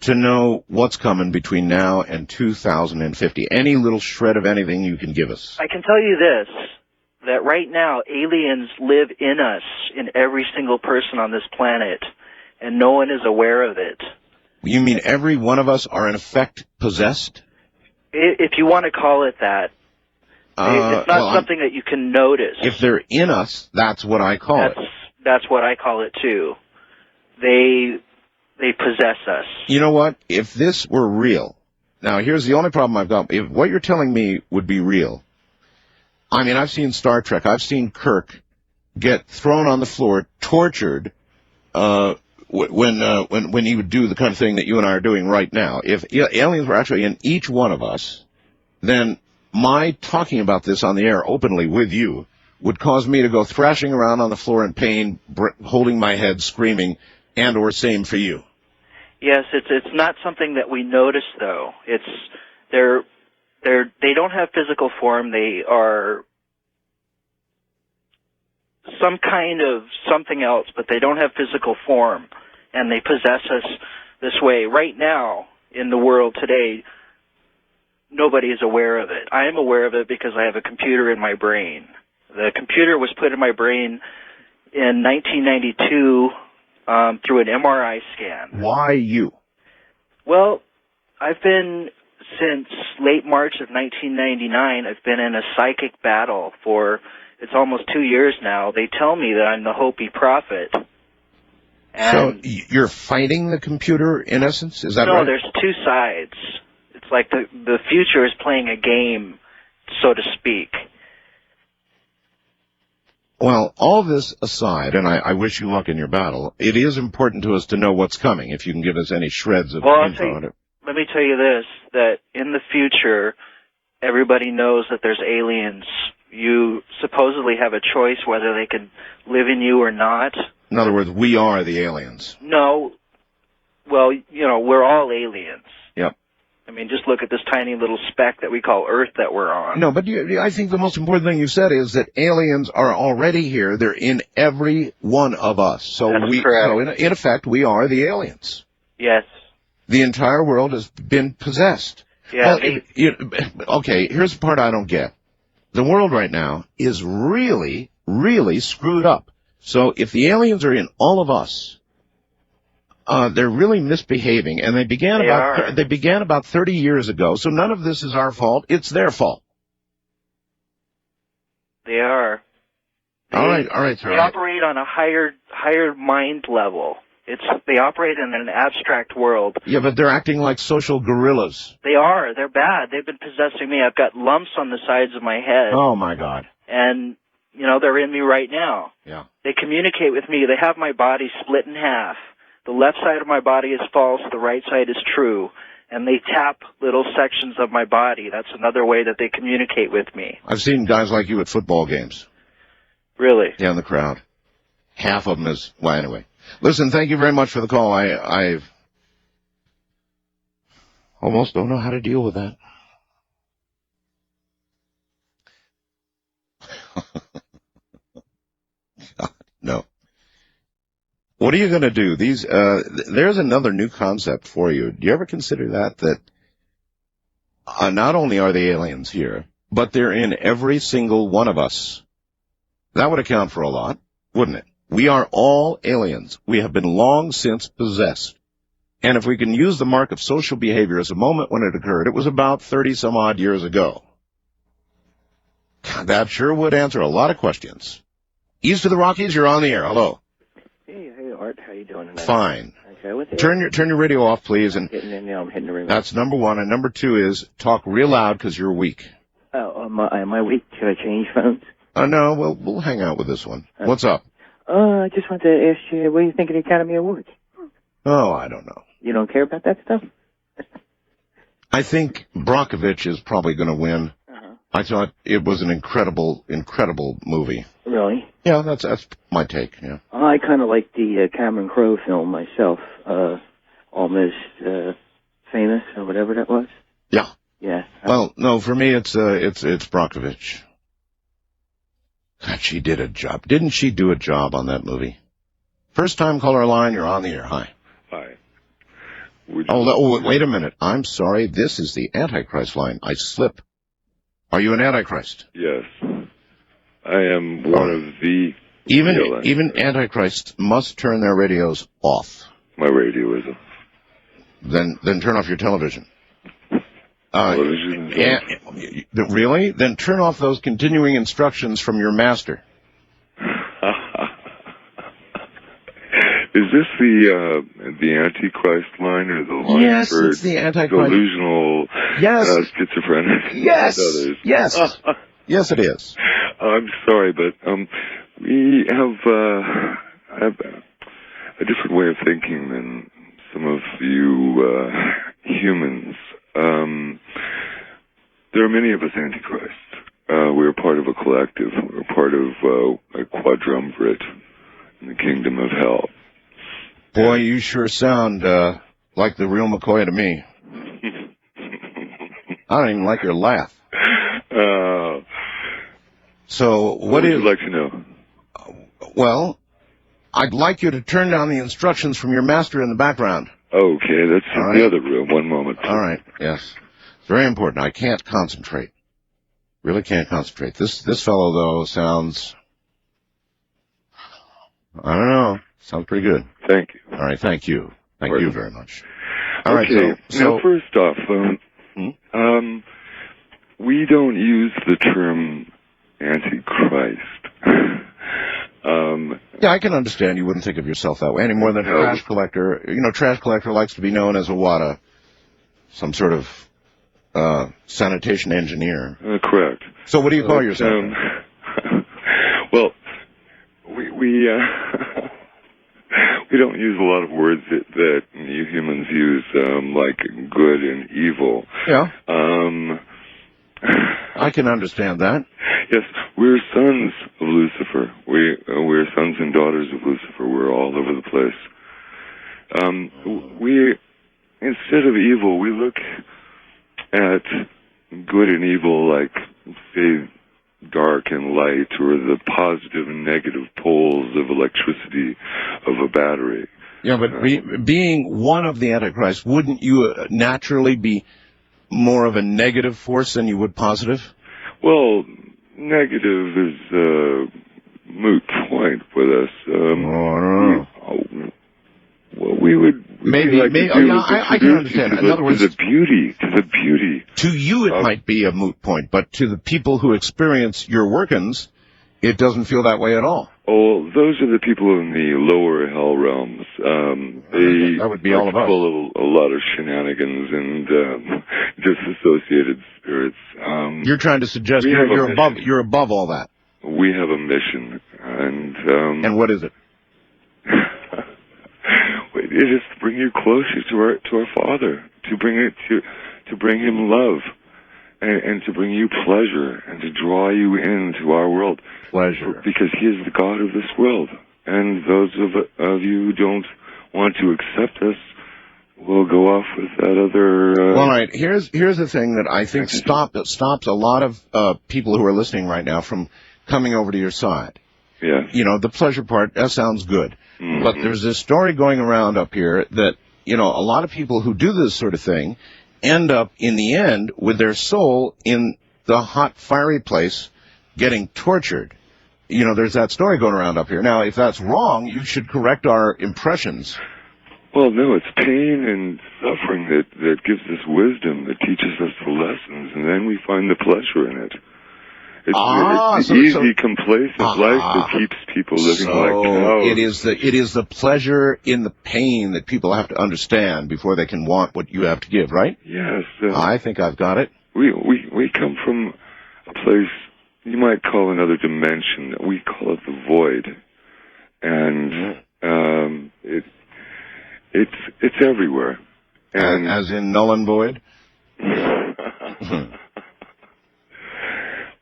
to know what's coming between now and 2050. Any little shred of anything you can give us. I can tell you this, that right now aliens live in us, in every single person on this planet, and no one is aware of it. You mean every one of us are in effect possessed? If you want to call it that. It's not something that you can notice. If they're in us, that's what I call it. That's what I call it too. They possess us. You know what? If this were real, now here's the only problem I've got. If what you're telling me would be real, I mean, I've seen Star Trek. I've seen Kirk get thrown on the floor, tortured, when he would do the kind of thing that you and I are doing right now. If aliens were actually in each one of us, then my talking about this on the air openly with you would cause me to go thrashing around on the floor in pain, holding my head, screaming, and or same for you. Yes, it's not something that we notice though. They don't have physical form. They are some kind of something else, but they don't have physical form, and they possess us this way. Right now, in the world today, nobody is aware of it. I am aware of it because I have a computer in my brain. The computer was put in my brain in 1992 through an MRI scan. Why you? Well, I've been, since late March of 1999, I've been in a psychic battle for, it's almost 2 years now. They tell me that I'm the Hopi prophet. So you're fighting the computer, in essence? Is that right? No, there's two sides. It's like the future is playing a game, so to speak. Well, all this aside, and I wish you luck in your battle, it is important to us to know what's coming, if you can give us any shreds of info on it. Let me tell you this, that in the future, everybody knows that there's aliens. You supposedly have a choice whether they can live in you or not. In other words, we are the aliens. No. Well, we're all aliens. Yep. I mean, just look at this tiny little speck that we call Earth that we're on. No, but I think the most important thing you said is that aliens are already here. They're in every one of us. So That's correct. So in effect, we are the aliens. Yes. The entire world has been possessed. Yeah. Well, okay, here's the part I don't get. The world right now is really, really screwed up. So if the aliens are in all of us, they're really misbehaving, and they began about 30 years ago. So none of this is our fault; it's their fault. They are. All right, sir. They operate on a higher mind level. They operate in an abstract world. Yeah, but they're acting like social gorillas. They are. They're bad. They've been possessing me. I've got lumps on the sides of my head. Oh my God. And they're in me right now. Yeah. They communicate with me. They have my body split in half. The left side of my body is false. The right side is true. And they tap little sections of my body. That's another way that they communicate with me. I've seen guys like you at football games. Really? Yeah, in the crowd. Half of them is, well, anyway. Listen, thank you very much for the call. I almost don't know how to deal with that. No. What are you going to do? There's another new concept for you. Do you ever consider that not only are the aliens here, but they're in every single one of us? That would account for a lot, wouldn't it? We are all aliens. We have been long since possessed. And if we can use the mark of social behavior as a moment when it occurred, it was about 30-some-odd years ago. That sure would answer a lot of questions. East of the Rockies, you're on the air. Hello. Hey, Art. How you doing tonight? Fine. Okay, turn your radio off, please. And I'm hitting the remote. That's number one. And number two is talk real loud because you're weak. Oh, am I weak? Should I change phones? No, we'll hang out with this one. What's up? I just wanted to ask you, what do you think of the Academy Awards? Oh, I don't know. You don't care about that stuff? I think Brockovich is probably going to win. I thought it was an incredible movie. Really? Yeah, that's my take, yeah. I kind of like the Cameron Crowe film myself, Almost Famous, or whatever that was. Yeah. Yeah. Well, no, for me it's Brockovich. God, she did a job. Didn't she do a job on that movie? First time caller line, you're on the air. Hi. Hi. Wait a minute. I'm sorry. This is the Antichrist line. I slip. Are you an Antichrist? Yes. I am one of the... Even Antichrists must turn their radios off. My radio is off. Then turn off your television. Television is off. Really? Then turn off those continuing instructions from your master. Is this the Antichrist line or the line yes, for it's the Antichrist. Delusional schizophrenic? Yes, others? yes, yes, it is. I'm sorry, but we have a different way of thinking than some of you humans. There are many of us Antichrists. We're part of a collective. We're part of a quadrumvirate in the kingdom of hell. Boy, you sure sound like the real McCoy to me. I don't even like your laugh. So what would you like to know? Well, I'd like you to turn down the instructions from your master in the background. Okay, that's in the other room. One moment. All right, yes. It's very important. I can't concentrate. Really can't concentrate. This fellow, though, sounds... I don't know. Sounds pretty good. Thank you. All right, thank you. Thank you very much. All right, okay, so now first off, we don't use the term Antichrist. Yeah, I can understand you wouldn't think of yourself that way any more than a trash collector. You know, trash collector likes to be known as a what? Some sort of sanitation engineer. Correct. So what do you call yourself? Well, we don't use a lot of words that you humans use, like good and evil. Yeah. I can understand that. Yes, we're sons of Lucifer. We're sons and daughters of Lucifer. We're all over the place. We, instead of evil, we look at good and evil like, say, dark and light, or the positive and negative poles of electricity of a battery. Yeah, but being one of the Antichrist, wouldn't you naturally be more of a negative force than you would positive? Well, negative is a moot point with us. I don't know. What we would maybe like to do is I can understand. In other words, to the beauty. To you, it might be a moot point, but to the people who experience your workings, it doesn't feel that way at all. Oh, those are the people in the lower hell realms. That would be all of us. Full of a lot of shenanigans and disassociated spirits. You're trying to suggest you're above all that. We have a mission, and what is it? It is to bring you closer to our Father, to bring Him love, and to bring you pleasure, and to draw you into our world. Pleasure. Because He is the God of this world, and those of you who don't want to accept us will go off with that other. All right. Here's the thing that I think stops a lot of people who are listening right now from coming over to your side. Yeah. You know, the pleasure part, that sounds good. Mm-hmm. But there's this story going around up here that, you know, a lot of people who do this sort of thing end up, in the end, with their soul in the hot, fiery place getting tortured. You know, there's that story going around up here. Now, if that's wrong, you should correct our impressions. Well, no, it's pain and suffering that gives us wisdom, that teaches us the lessons, and then we find the pleasure in it. It's the easy, complacent life that keeps people living like cows. It is the pleasure in the pain that people have to understand before they can want what you have to give, right? Yes. I think I've got it. We come from a place you might call another dimension. We call it the void, and it's everywhere. And as in null and void.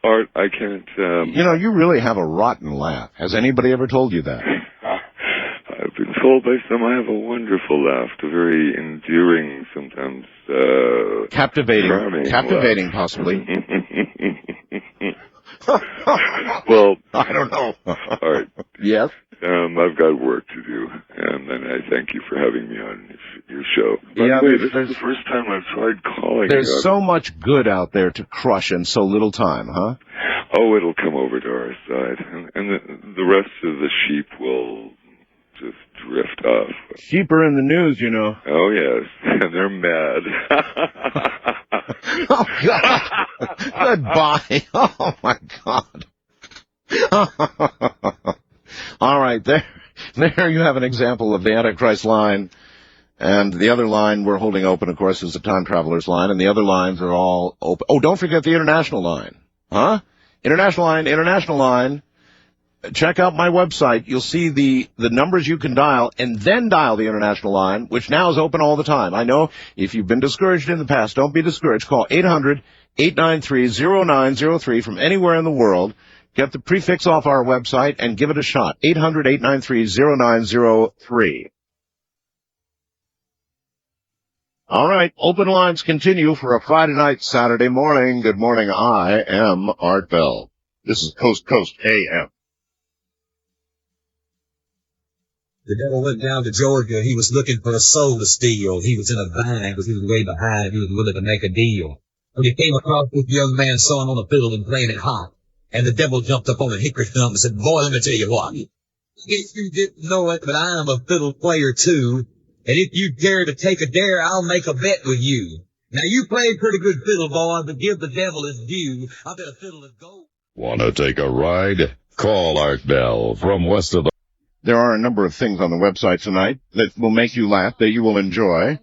Art, I can't. You know, you really have a rotten laugh. Has anybody ever told you that? I've been told by some I have a wonderful laugh, a very endearing, sometimes captivating, possibly. Well, I don't know. All right. Yes. I've got work to do, and I thank you for having me on your show. By the way, this is the first time I've tried calling. There's so much good out there to crush in so little time, huh? Oh, it'll come over to our side, and the rest of the sheep will just drift off. Sheep are in the news, you know. Oh, yes, and they're mad. Oh, God. Goodbye. Oh, my God. All right, there you have an example of the Antichrist line. And the other line we're holding open, of course, is the Time Traveler's line, and the other lines are all open. Oh, don't forget the International line. Huh? International line. Check out my website. You'll see the numbers you can dial, and then dial the International line, which now is open all the time. I know if you've been discouraged in the past, don't be discouraged. Call 800-893-0903 from anywhere in the world. Get the prefix off our website and give it a shot. 800-893-0903. All right, open lines continue for a Friday night, Saturday morning. Good morning, I am Art Bell. This is Coast Coast AM. The devil went down to Georgia. He was looking for a soul to steal. He was in a bind because he was way behind. He was willing to make a deal. When he came across this young man sawing on a fiddle and playing it hot, and the devil jumped up on a hickory stump and said, "Boy, let me tell you what. I guess you didn't know it, but I am a fiddle player too. And if you dare to take a dare, I'll make a bet with you. Now, you played pretty good fiddle, boy, but give the devil his due. I bet a fiddle is gold." Want to take a ride? Call Art Bell from west of the... There are a number of things on the website tonight that will make you laugh, that you will enjoy.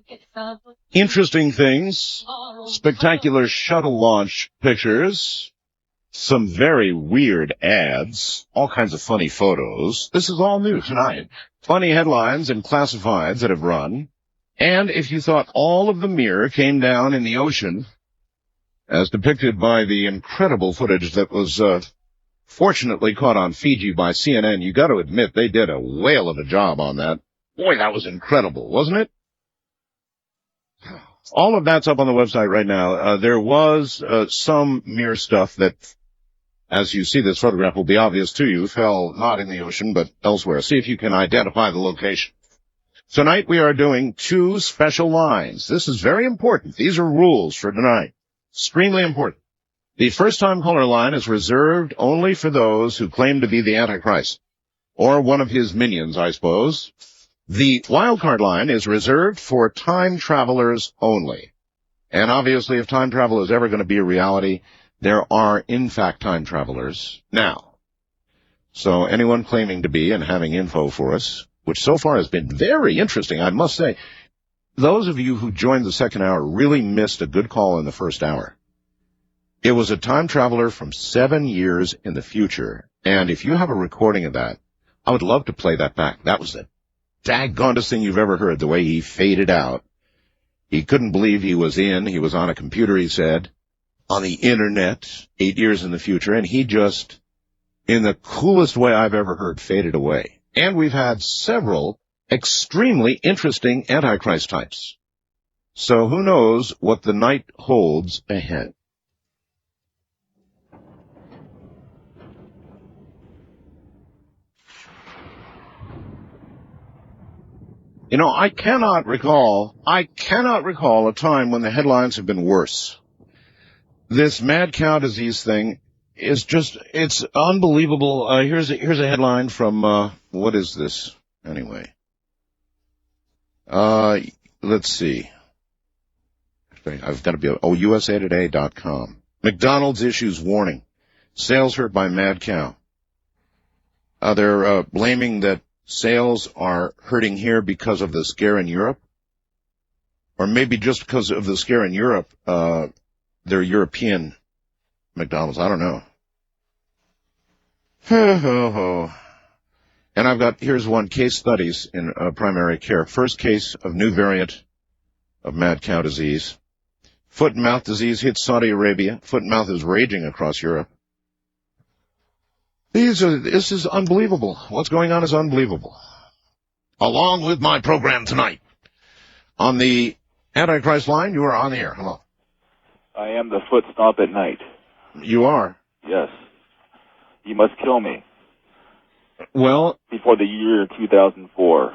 Interesting things, spectacular shuttle launch pictures, some very weird ads, all kinds of funny photos. This is all new tonight. Funny headlines and classifieds that have run. And if you thought all of the mirror came down in the ocean, as depicted by the incredible footage that was fortunately caught on Fiji by CNN. You got to admit, they did a whale of a job on that. Boy, that was incredible, wasn't it? All of that's up on the website right now. There was some mere stuff that, as you see this photograph, will be obvious to you, fell not in the ocean, but elsewhere. See if you can identify the location. Tonight we are doing 2 special lines. This is very important. These are rules for tonight. Extremely important. The first-time caller line is reserved only for those who claim to be the Antichrist, or one of his minions, I suppose. The wildcard line is reserved for time travelers only. And obviously, if time travel is ever going to be a reality, there are, in fact, time travelers now. So anyone claiming to be and having info for us, which so far has been very interesting, I must say, those of you who joined the second hour really missed a good call in the first hour. It was a time traveler from 7 years in the future, and if you have a recording of that, I would love to play that back. That was the daggondest thing you've ever heard, the way he faded out. He couldn't believe he was on a computer, he said, on the internet, 8 years in the future, and he just, in the coolest way I've ever heard, faded away. And we've had several extremely interesting Antichrist types. So who knows what the night holds ahead. You know, I cannot recall a time when the headlines have been worse. This mad cow disease thing is just, it's unbelievable. Here's a headline from, what is this? Anyway. Let's see. I've got to be, USAtoday.com. McDonald's issues warning. Sales hurt by mad cow. They're blaming that sales are hurting here because of the scare in Europe. Or maybe just because of the scare in Europe, they're European McDonald's. I don't know. And I've got, here's one, case studies in primary care. First case of new variant of mad cow disease. Foot and mouth disease hits Saudi Arabia. Foot and mouth is raging across Europe. This is unbelievable. What's going on is unbelievable. Along with my program tonight. On the Antichrist line, you are on the air. Hello. I am the foot stomp at night. You are? Yes. You must kill me. Well, before the year 2004.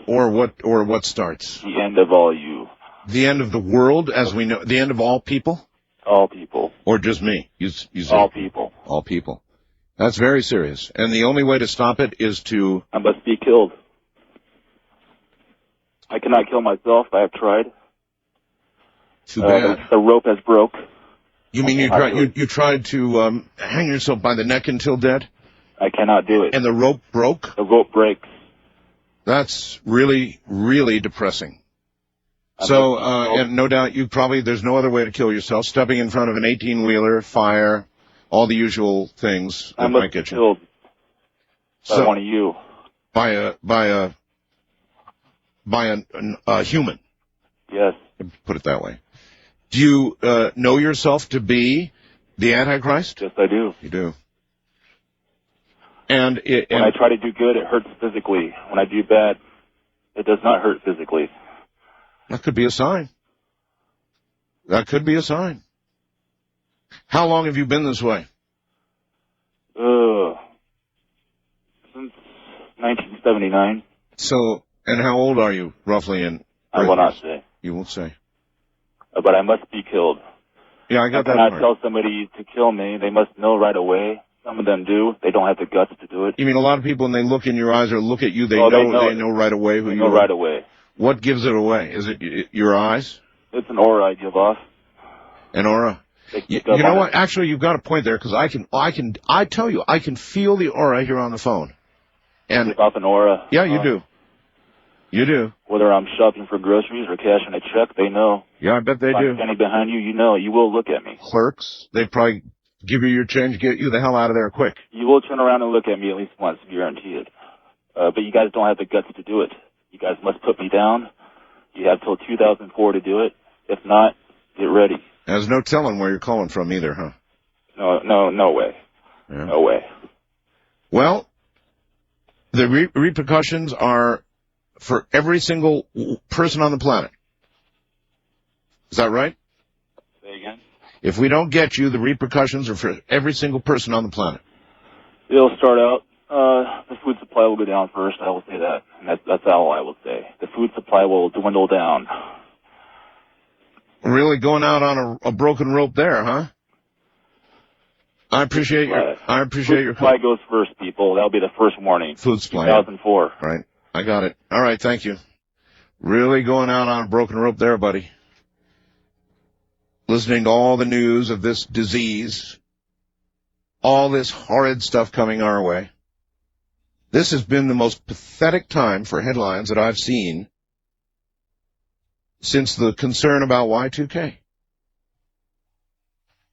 Or what starts? The end of all you. The end of the world, as we know. The end of all people? All people. Or just me? You say all people. All people. That's very serious. And the only way to stop it is to... I must be killed. I cannot kill myself. I have tried. Too bad. The rope has broke. You mean you tried to hang yourself by the neck until dead? I cannot do it. And the rope broke? The rope breaks. That's really, really depressing. So, and no doubt there's no other way to kill yourself. Stepping in front of an 18-wheeler, fire, all the usual things that might get you. Killed by one of you. By a human. Yes. Put it that way. Do you know yourself to be the Antichrist? Yes, I do. You do. And when I try to do good, it hurts physically. When I do bad, it does not hurt physically. That could be a sign. That could be a sign. How long have you been this way? Since 1979. So, and how old are you, roughly? I will not say. You won't say. But I must be killed. Yeah, I got that part. I part. tell somebody to kill me, they must know right away. Some of them do. They don't have the guts to do it. You mean a lot of people, when they look in your eyes or look at you, they know right away who you are? They know right away. What gives it away? Is it your eyes? It's an aura I give off. An aura? You know what? Actually, you've got a point there, because I tell you, I can feel the aura here on the phone. And give off an aura. Yeah, you do. You do. Whether I'm shopping for groceries or cashing a check, they know. Yeah, I bet they do. I'm standing behind you, you know. You will look at me. Clerks, they probably give you your change, get you the hell out of there quick. You will turn around and look at me at least once, guarantee it. But you guys don't have the guts to do it. You guys must put me down. You have till 2004 to do it. If not, get ready. There's no telling where you're calling from either, huh? No way. Yeah. No way. Well, the repercussions are for every single person on the planet. Is that right? Say again? If we don't get you, the repercussions are for every single person on the planet. It'll start out, the food supply will go down first, I will say that. And that's all I will say. The food supply will dwindle down. Really going out on a broken rope there, huh? I appreciate your Food supply goes first, people. That'll be the first warning. Food supply. 2004. Right. I got it. All right, thank you. Really going out on a broken rope there, buddy. Listening to all the news of this disease, all this horrid stuff coming our way. This has been the most pathetic time for headlines that I've seen since the concern about Y2K.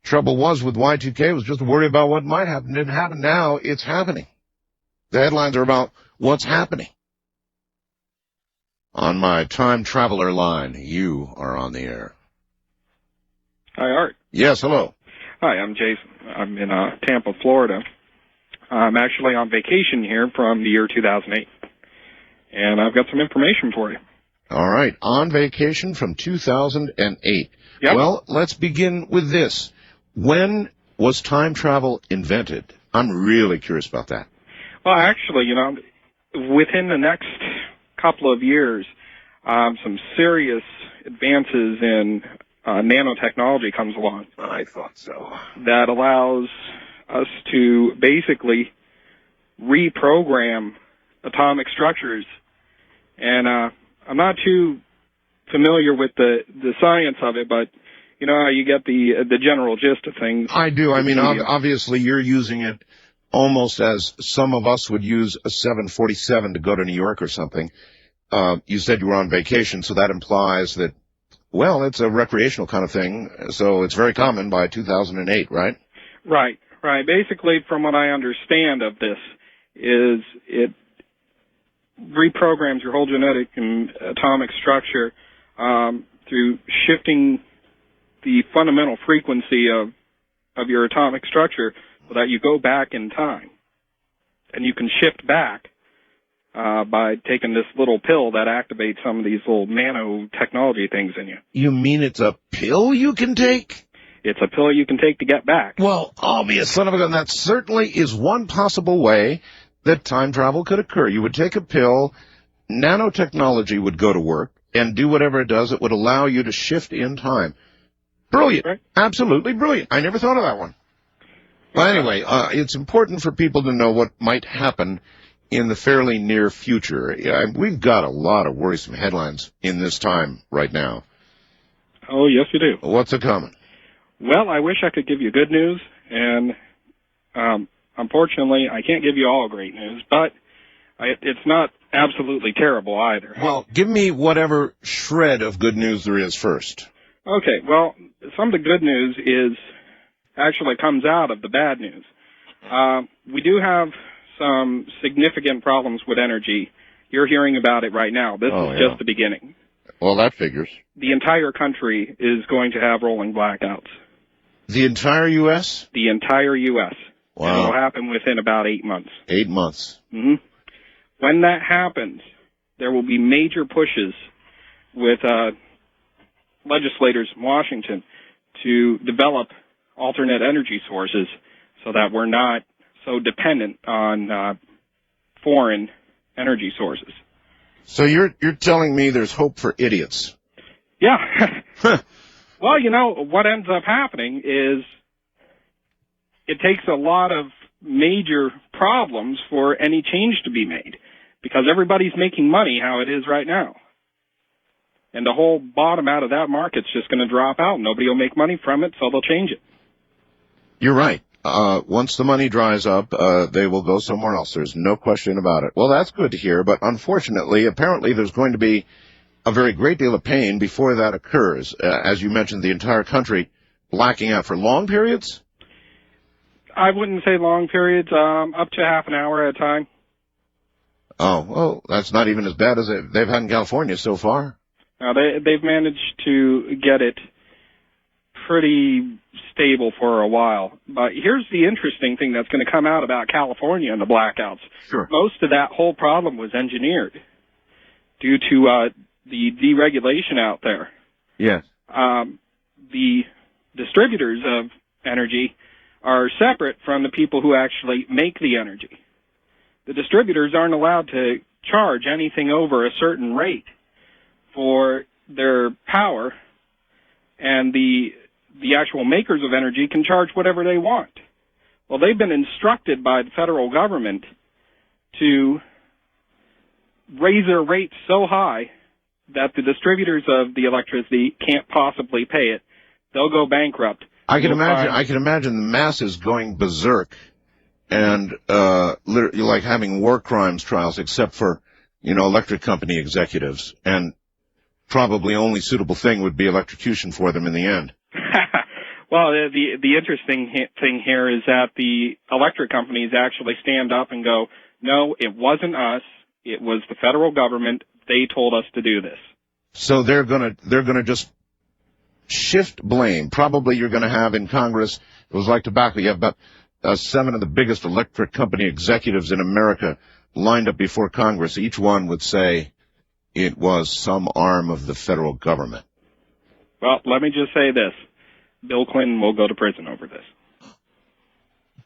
Trouble was with Y2K was just worry about what might happen. It didn't happen. Now it's happening. The headlines are about what's happening. On my time traveler line, you are on the air. Hi, Art. Yes, hello. Hi, I'm Jason. I'm in Tampa, Florida. I'm actually on vacation here from the year 2008, and I've got some information for you. All right, on vacation from 2008. Yep. Well, let's begin with this. When was time travel invented? I'm really curious about that. Well, actually, within the next couple of years, some serious advances in nanotechnology comes along. I thought so. That allows us to basically reprogram atomic structures. And I'm not too familiar with the science of it, but you know how you get the general gist of things. I do. I mean, obviously you're using it almost as some of us would use a 747 to go to New York or something. You said you were on vacation, so that implies that, well, it's a recreational kind of thing, so it's very common by 2008, right? Right. Basically, from what I understand of this, is it reprograms your whole genetic and atomic structure through shifting the fundamental frequency of your atomic structure so that you go back in time. And you can shift back by taking this little pill that activates some of these little nanotechnology things in you. You mean it's a pill you can take? It's a pill you can take to get back. Well, I'll be a son of a gun. That certainly is one possible way that time travel could occur. You would take a pill, nanotechnology would go to work, and do whatever it does. It would allow you to shift in time. Brilliant. Right. Absolutely brilliant. I never thought of that one. Well, anyway, it's important for people to know what might happen in the fairly near future. We've got a lot of worrisome headlines in this time right now. Oh, yes, you do. What's a-coming? Well, I wish I could give you good news, and unfortunately, I can't give you all great news, but it's not absolutely terrible either. Well, give me whatever shred of good news there is first. Okay, well, some of the good news actually comes out of the bad news. We do have some significant problems with energy. You're hearing about it right now. This is just the beginning. Well, that figures. The entire country is going to have rolling blackouts. The entire U.S.? The entire U.S. Wow. And it'll happen within about 8 months. 8 months. Mm-hmm. When that happens, there will be major pushes with legislators in Washington to develop alternate energy sources so that we're not so dependent on foreign energy sources. So you're telling me there's hope for idiots? Yeah. Well, you know, what ends up happening is it takes a lot of major problems for any change to be made because everybody's making money how it is right now. And the whole bottom out of that market's just going to drop out. Nobody will make money from it, so they'll change it. You're right. Once the money dries up, they will go somewhere else. There's no question about it. Well, that's good to hear, but unfortunately, apparently there's going to be a very great deal of pain before that occurs. As you mentioned, the entire country blacking out for long periods? I wouldn't say long periods, up to half an hour at a time. Oh, well, that's not even as bad as they've had in California so far. They've managed to get it pretty stable for a while. But here's the interesting thing that's going to come out about California and the blackouts. Sure. Most of that whole problem was engineered due to the deregulation out there. Yes. The distributors of energy are separate from the people who actually make the energy. The distributors aren't allowed to charge anything over a certain rate for their power, and the actual makers of energy can charge whatever they want. Well, they've been instructed by the federal government to raise their rates so high that the distributors of the electricity can't possibly pay it. They'll go bankrupt. I can imagine the masses going berserk and literally like having war crimes trials, except for, electric company executives, and probably only suitable thing would be electrocution for them in the end. Well, the interesting thing here is that the electric companies actually stand up and go, no, it wasn't us. It was the federal government. They told us to do this. So they're gonna just shift blame. Probably you're gonna have in Congress, it was like tobacco, you have about 7 of the biggest electric company executives in America lined up before Congress. Each one would say it was some arm of the federal government. Well, let me just say this. Bill Clinton will go to prison over this.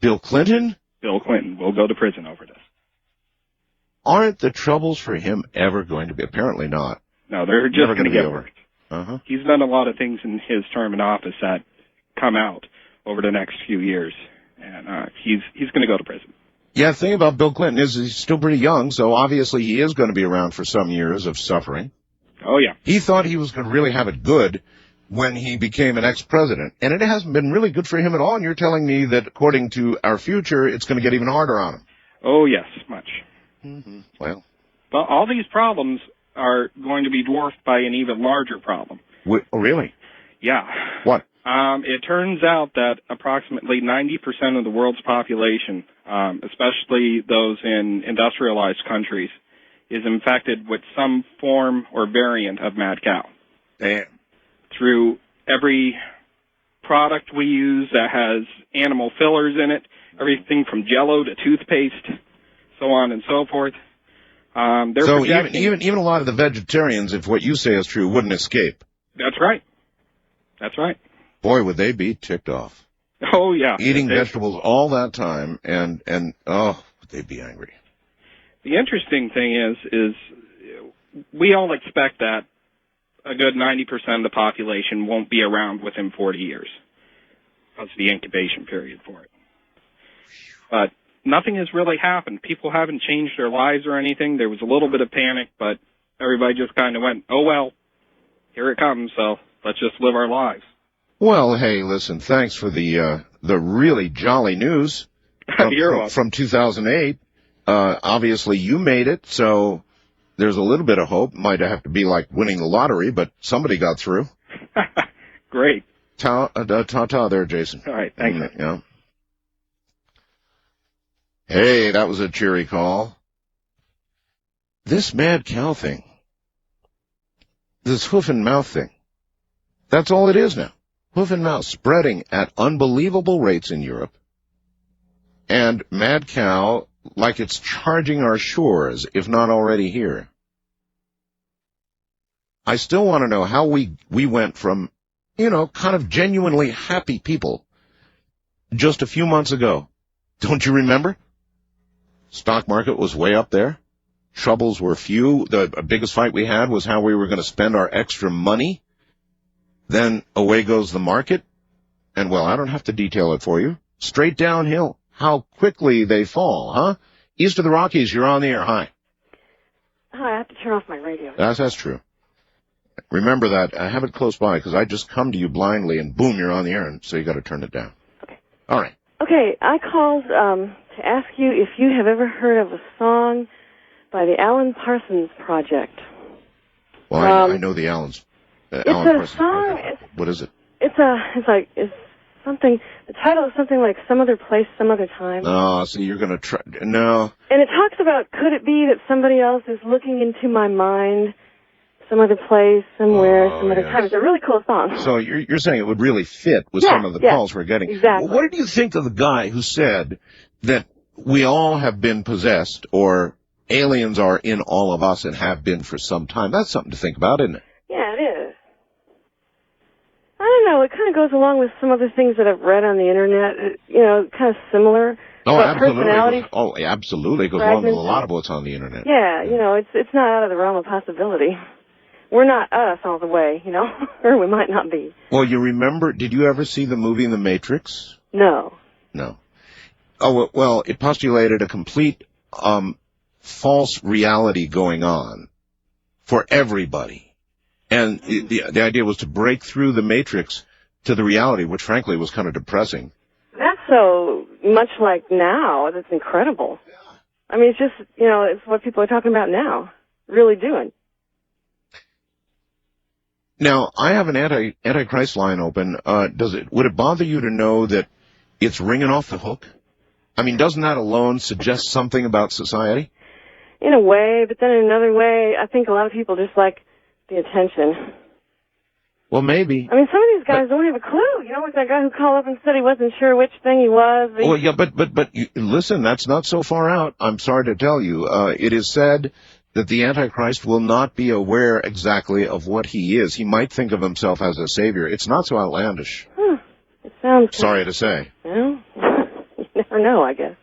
Bill Clinton? Bill Clinton will go to prison over this. Aren't the troubles for him ever going to be? Apparently not. No, they're just going to get worse. Uh-huh. He's done a lot of things in his term in office that come out over the next few years, and he's going to go to prison. Yeah, the thing about Bill Clinton is he's still pretty young, so obviously he is going to be around for some years of suffering. Oh, yeah. He thought he was going to really have it good when he became an ex-president, and it hasn't been really good for him at all, and you're telling me that according to our future, it's going to get even harder on him. Oh, yes, much. Mm-hmm. Well, all these problems are going to be dwarfed by an even larger problem. Oh, really? Yeah. What? It turns out that approximately 90% of the world's population, especially those in industrialized countries, is infected with some form or variant of mad cow. Damn. Through every product we use that has animal fillers in it, everything from Jell-O to toothpaste, so on and so forth. So even a lot of the vegetarians, if what you say is true, wouldn't escape. That's right. That's right. Boy, would they be ticked off. Oh, yeah. Eating vegetables all that time, and would they be angry. The interesting thing is we all expect that a good 90% of the population won't be around within 40 years. That's the incubation period for it. But nothing has really happened. People haven't changed their lives or anything. There was a little bit of panic, but everybody just kind of went, oh, well, here it comes, so let's just live our lives. Well, hey, listen, thanks for the really jolly news from 2008. Obviously, you made it, so there's a little bit of hope. Might have to be like winning the lottery, but somebody got through. Great. Ta-ta there, Jason. All right, thanks. Yeah. Hey, that was a cheery call. This mad cow thing, this hoof and mouth thing, that's all it is now. Hoof and mouth spreading at unbelievable rates in Europe. And mad cow like it's charging our shores, if not already here. I still want to know how we went from, kind of genuinely happy people just a few months ago. Don't you remember? Stock market was way up there. Troubles were few. The biggest fight we had was how we were going to spend our extra money. Then away goes the market. And, well, I don't have to detail it for you. Straight downhill. How quickly they fall, huh? East of the Rockies, you're on the air. Hi. Hi, I have to turn off my radio. That's true. Remember that. I have it close by because I just come to you blindly and boom, you're on the air, and so you got to turn it down. Okay. All right. Okay, I called to ask you if you have ever heard of a song by the Alan Parsons Project. Well, I know the Allens. It's Alan a Parsons song. Project. What is it? It's something. The title is something like "Some Other Place, Some Other Time." Oh, so you're going to try? No. And it talks about, could it be that somebody else is looking into my mind some other place, somewhere, some other yes. time. It's a really cool song. So you're saying it would really fit with Yeah, some of the yeah, calls we're getting. exactly. What did you think of the guy who said that we all have been possessed, or aliens are in all of us and have been for some time? That's something to think about, isn't it? Yeah, it is. I don't know. It kind of goes along with some other things that I've read on the internet. You know, kind of similar. Oh, about absolutely. personality. Oh, absolutely. It goes along with a Fragments. lot of what's on the internet. Yeah, you know, it's not out of the realm of possibility. We're not us all the way, you know, or we might not be. Well, you remember, did you ever see the movie The Matrix? No. No. Oh, well, it postulated a complete false reality going on for everybody. And the idea was to break through the Matrix to the reality, which frankly was kind of depressing. That's so much like now. That's incredible. I mean, it's just, you know, it's what people are talking about now, really doing. Now, I have an Antichrist line open. Would it bother you to know that it's ringing off the hook? I mean, doesn't that alone suggest something about society? In a way, but then in another way, I think a lot of people just like the attention. Well, maybe. I mean, some of these guys don't have a clue. You know, like that guy who called up and said he wasn't sure which thing he was. Well, yeah, but listen, that's not so far out. I'm sorry to tell you. It is said that the Antichrist will not be aware exactly of what he is. He might think of himself as a savior. It's not so outlandish. It sounds... Sorry to say. Well, you never know, I guess.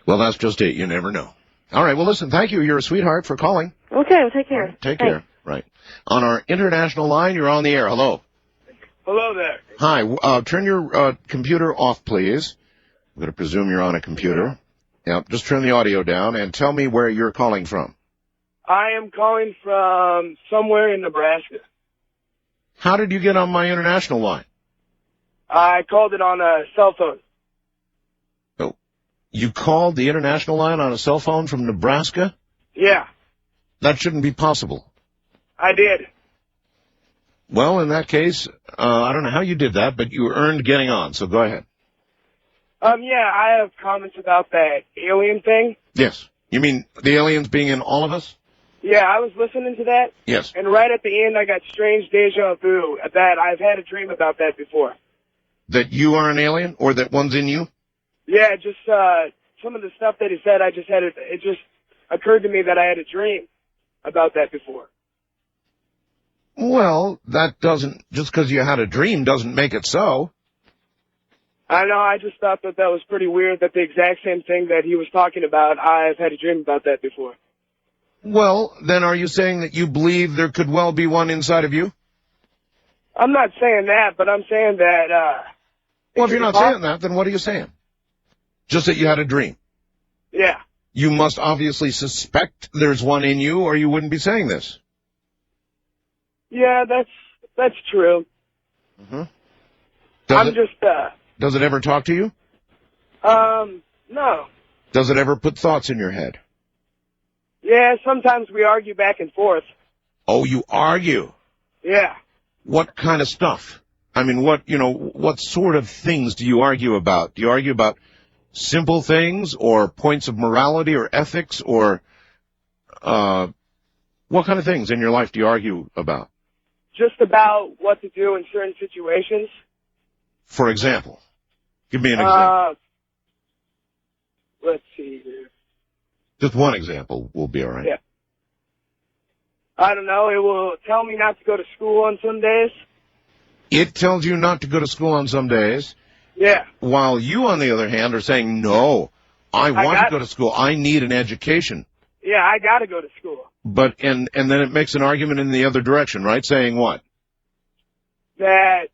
Well, that's just it. You never know. All right, well, listen, thank you. You're a sweetheart for calling. Okay, well, take care. Right, take care. Right. On our international line, you're on the air. Hello. Hello there. Hi. Turn your computer off, please. I'm going to presume you're on a computer. Yeah, just turn the audio down and tell me where you're calling from. I am calling from somewhere in Nebraska. How did you get on my international line? I called it on a cell phone. Oh, you called the international line on a cell phone from Nebraska? Yeah, That shouldn't be possible. I did. Well, in that case, I don't know how you did that, but you earned getting on, so go ahead. Yeah, I have comments about that alien thing. Yes. You mean the aliens being in all of us? Yeah, I was listening to that. Yes. And right at the end, I got strange deja vu that I've had a dream about that before. That you are an alien, or that one's in you? Yeah, just some of the stuff that he said, it just occurred to me that I had a dream about that before. Well, that doesn't, just because you had a dream doesn't make it so. I know, I just thought that was pretty weird that the exact same thing that he was talking about, I've had a dream about that before. Well, then are you saying that you believe there could well be one inside of you? I'm not saying that, but I'm saying that, Well, if you're not saying that, then what are you saying? Just that you had a dream. Yeah. You must obviously suspect there's one in you, or you wouldn't be saying this. Yeah, that's true. Mm-hmm. Does it ever talk to you? No. Does it ever put thoughts in your head? Yeah, sometimes we argue back and forth. Oh, you argue? Yeah. What kind of stuff? I mean, what sort of things do you argue about? Do you argue about simple things, or points of morality or ethics, or what kind of things in your life do you argue about? Just about what to do in certain situations. For example, give me an example. Let's see here. Just one example will be all right. Yeah. I don't know. It will tell me not to go to school on some days. It tells you not to go to school on some days. Yeah. While you, on the other hand, are saying, no, I want to go to school. I need an education. Yeah, I got to go to school. But, and then it makes an argument in the other direction, right? Saying what? That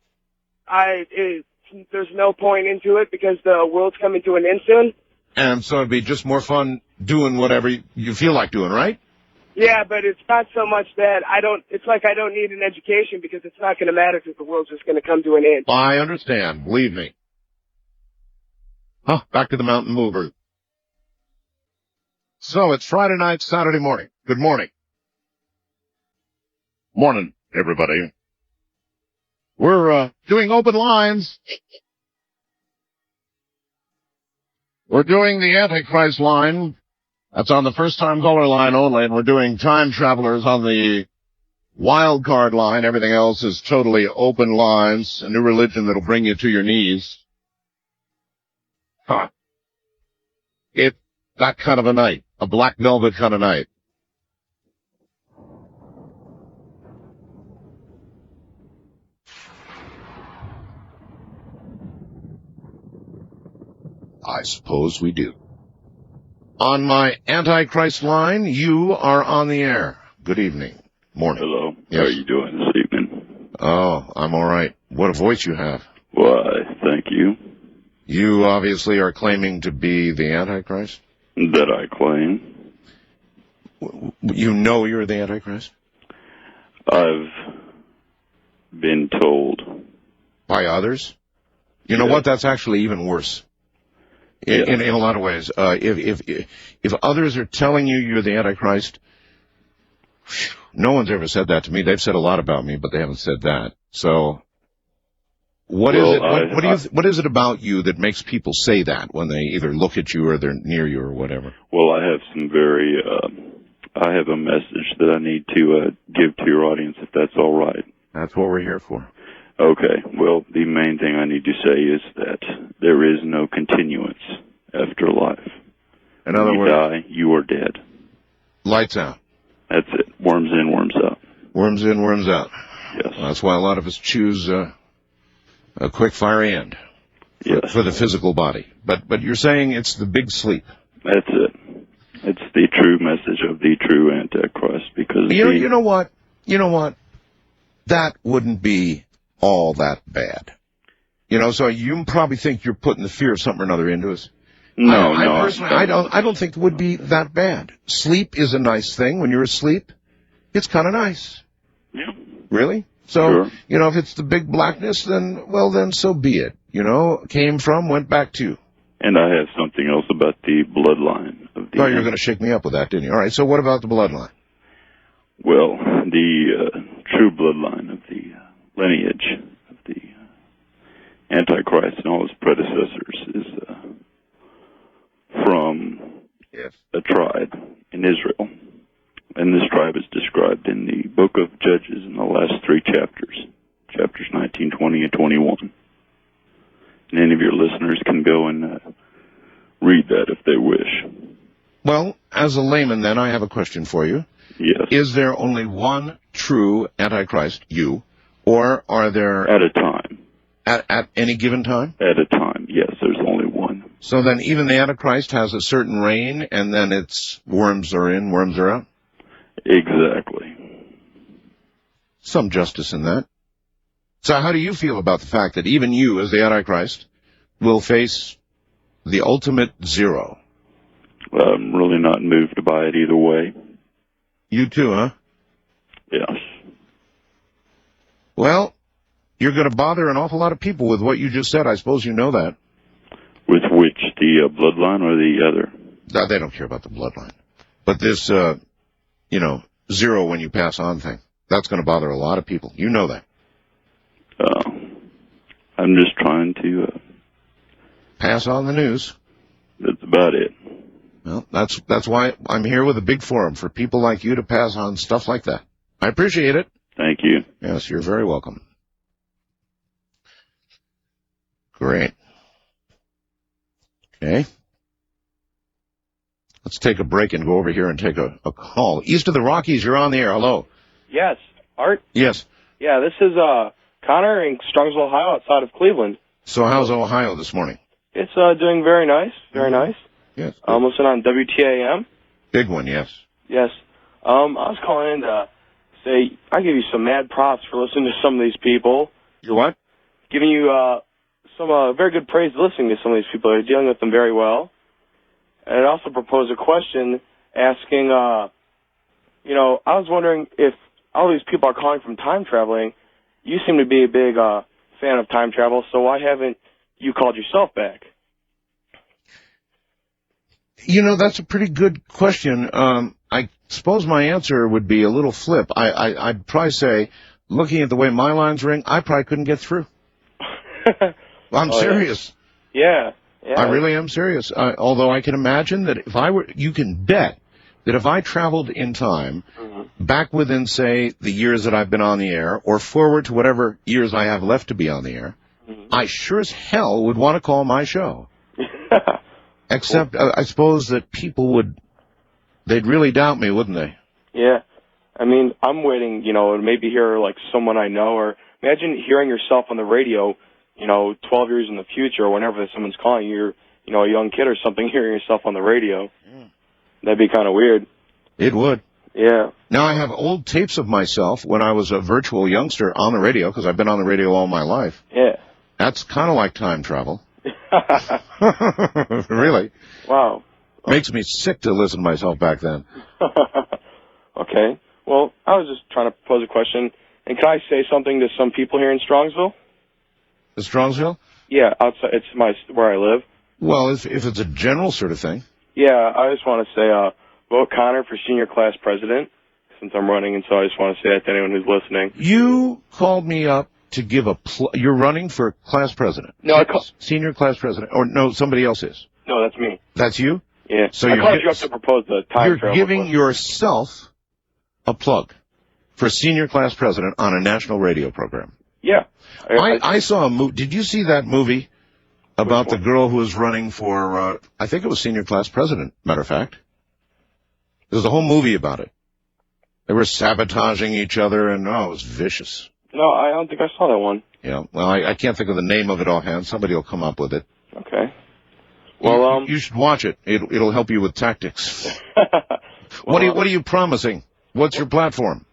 there's no point into it because the world's coming to an end soon. And so it'd be just more fun doing whatever you feel like doing, right? Yeah, but it's not so much that it's like I don't need an education because it's not going to matter because the world's just going to come to an end. I understand. Believe me. Back to the mountain mover. So it's Friday night, Saturday morning. Good morning. Morning, everybody. We're doing open lines. We're doing the Antichrist line That's on the first-time caller line only, and we're doing time travelers on the wild card line. Everything else is totally open lines, a new religion that'll bring you to your knees. Huh. It's that kind of a night, a black velvet kind of night. I suppose we do. On my Antichrist line, you are on the air. Good evening. Morning. Hello. Yes. How are you doing this evening? Oh, I'm all right. What a voice you have. Why, thank you. You obviously are claiming to be the Antichrist? That I claim. You know you're the Antichrist? I've been told. By others? You know what? That's actually even worse. In a lot of ways. If others are telling you you're the Antichrist, no one's ever said that to me. They've said a lot about me, but they haven't said that. So, what is it about you that makes people say that when they either look at you or they're near you or whatever? Well, I have I have a message that I need to give to your audience, if that's all right. That's what we're here for. Okay. Well, the main thing I need to say is that there is no continuance after life. In other words, you die, you are dead. Lights out. That's it. Worms in, worms out. Worms in, worms out. Yes. Well, that's why a lot of us choose a quick fire end for the physical body. But you're saying it's the big sleep. That's it. It's the true message of the true Antichrist. Because you know what? That wouldn't be all that bad. So you probably think you're putting the fear of something or another into us. No, I don't think it would be that bad. Sleep is a nice thing. When you're asleep, it's kind of nice. Yeah. Really? So, if it's the big blackness, then so be it. Came from, went back to. And I have something else about the bloodline of the... Oh, you were going to shake me up with that, didn't you? All right, so what about the bloodline? Well, the true bloodline of the lineage of the Antichrist and all his predecessors is from a tribe in Israel. And this tribe is described in the book of Judges in the last 3 chapters, chapters 19, 20, and 21. And any of your listeners can go and read that if they wish. Well, as a layman, then, I have a question for you. Yes. Is there only one true Antichrist, you, or are there... At a time. At any given time? At a time, yes, there's only one. So then even the Antichrist has a certain reign, and then it's worms are in, worms are out? Exactly. Some justice in that. So how do you feel about the fact that even you, as the Antichrist, will face the ultimate zero? I'm really not moved by it either way. You too, huh? Yes. Well, you're going to bother an awful lot of people with what you just said. I suppose you know that. With which, the bloodline or the other? No, they don't care about the bloodline. But this, zero when you pass on thing, that's going to bother a lot of people. You know that. I'm just trying to... pass on the news. That's about it. Well, that's why I'm here with a big forum for people like you to pass on stuff like that. I appreciate it. Thank you. Yes, you're very welcome. Great. Okay. Let's take a break and go over here and take a call. East of the Rockies, you're on the air. Hello. Yes. Art? Yes. Yeah, this is Connor in Strongsville, Ohio, outside of Cleveland. So how's Ohio this morning? It's doing very nice. Very nice. Yes. I'm listening on WTAM. Big one, yes. Yes. I was calling in to say I give you some mad props for listening to some of these people. You what? Giving you some very good praise listening to some of these people. You're dealing with them very well. And I'd also propose a question asking, I was wondering if all these people are calling from time traveling. You seem to be a big fan of time travel, so why haven't you called yourself back? That's a pretty good question. I suppose my answer would be a little flip. I'd probably say, looking at the way my lines ring, I probably couldn't get through. I'm serious. Yeah. Yeah. I really am serious. Although I can imagine that you can bet that if I traveled in time, back within, say, the years that I've been on the air, or forward to whatever years I have left to be on the air, I sure as hell would want to call my show. Except, I suppose that people they'd really doubt me, wouldn't they? Yeah. I mean, I'm waiting, to maybe hear, like, someone I know, or imagine hearing yourself on the radio, 12 years in the future, or whenever someone's calling you, you're, a young kid or something, hearing yourself on the radio. That'd be kind of weird. It would. Yeah. Now, I have old tapes of myself when I was a virtual youngster on the radio, because I've been on the radio all my life. Yeah. That's kind of like time travel. Really. Wow. Makes me sick to listen to myself back then. Okay. Well, I was just trying to pose a question. And can I say something to some people here in Strongsville? The Strongsville? Yeah, outside. It's where I live. Well, if it's a general sort of thing. Yeah, I just want to say, vote Connor for senior class president, since I'm running, and so I just want to say that to anyone who's listening. You called me up to give you're running for class president. No, senior class president. Or no, somebody else is. No, that's me. That's you? Yeah. So I called you up to propose the time travel. You're giving yourself a plug for senior class president on a national radio program. Yeah. I saw a movie. Did you see that movie about the girl who was running for, I think it was senior class president, matter of fact. There's a whole movie about it. They were sabotaging each other, and, it was vicious. No, I don't think I saw that one. Yeah, well, I can't think of the name of it offhand. Somebody will come up with it. Okay. Well, you should watch it. It'll help you with tactics. What are you promising? What's your platform?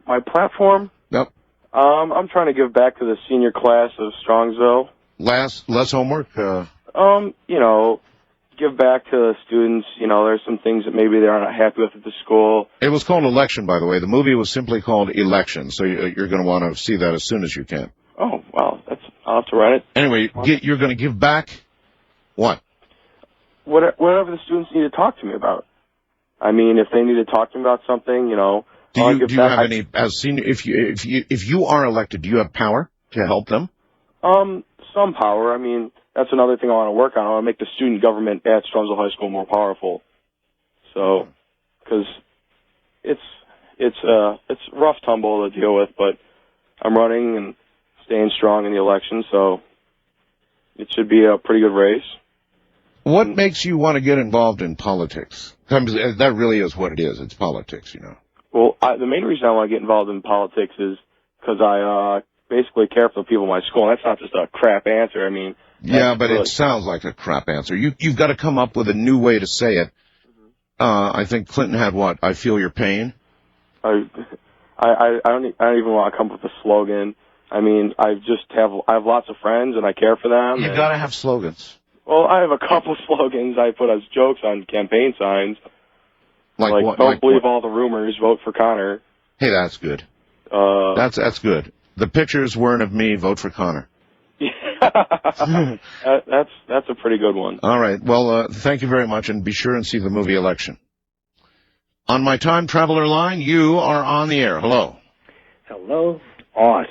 My platform? Yep. I'm trying to give back to the senior class of Strongsville. Less homework? Give back to the students. There's some things that maybe they're not happy with at the school. It was called Election, by the way. The movie was simply called Election, so you're going to want to see that as soon as you can. Oh, wow. I'll have to write it. Anyway, you're going to give back what? Whatever the students need to talk to me about. I mean, if they need to talk to me about something, Do you have any, as senior, if you are elected, do you have power to help them? Some power. I mean, that's another thing I want to work on. I want to make the student government at Strongsville High School more powerful. So, because it's rough tumble to deal with, but I'm running and staying strong in the election, so it should be a pretty good race. What makes you want to get involved in politics? That really is what it is. It's politics, Well, the main reason I want to get involved in politics is because I basically care for the people in my school, and that's not just a crap answer. I mean... Yeah, but it sounds like a crap answer. You've got to come up with a new way to say it. I think Clinton had what? I feel your pain? I don't even want to come up with a slogan. I mean, I have lots of friends, and I care for them. You've got to have slogans. Well, I have a couple slogans I put as jokes on campaign signs. Like what? Don't believe all the rumors, vote for Connor. Hey, that's good. That's good. The pictures weren't of me, vote for Connor. That's a pretty good one. All right. Well, thank you very much, and be sure and see the movie Election. On my time traveler line, you are on the air. Hello. Hello, Art.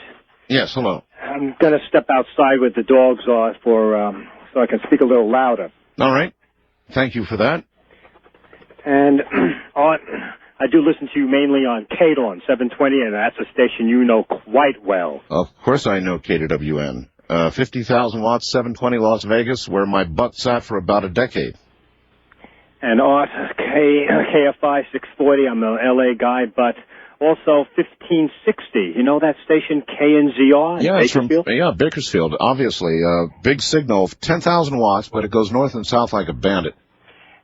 Yes, hello. I'm going to step outside with the dogs so I can speak a little louder. All right. Thank you for that. And, Art, I do listen to you mainly on KDON 720, and that's a station you know quite well. Of course I know KWN. 50,000 watts, 720 Las Vegas, where my butt sat for about a decade. And Art, KFI 640, I'm an LA guy, but also 1560. You know that station, KNZR? Yeah, it's Bakersfield? from Bakersfield, obviously. Big signal, 10,000 watts, but it goes north and south like a bandit.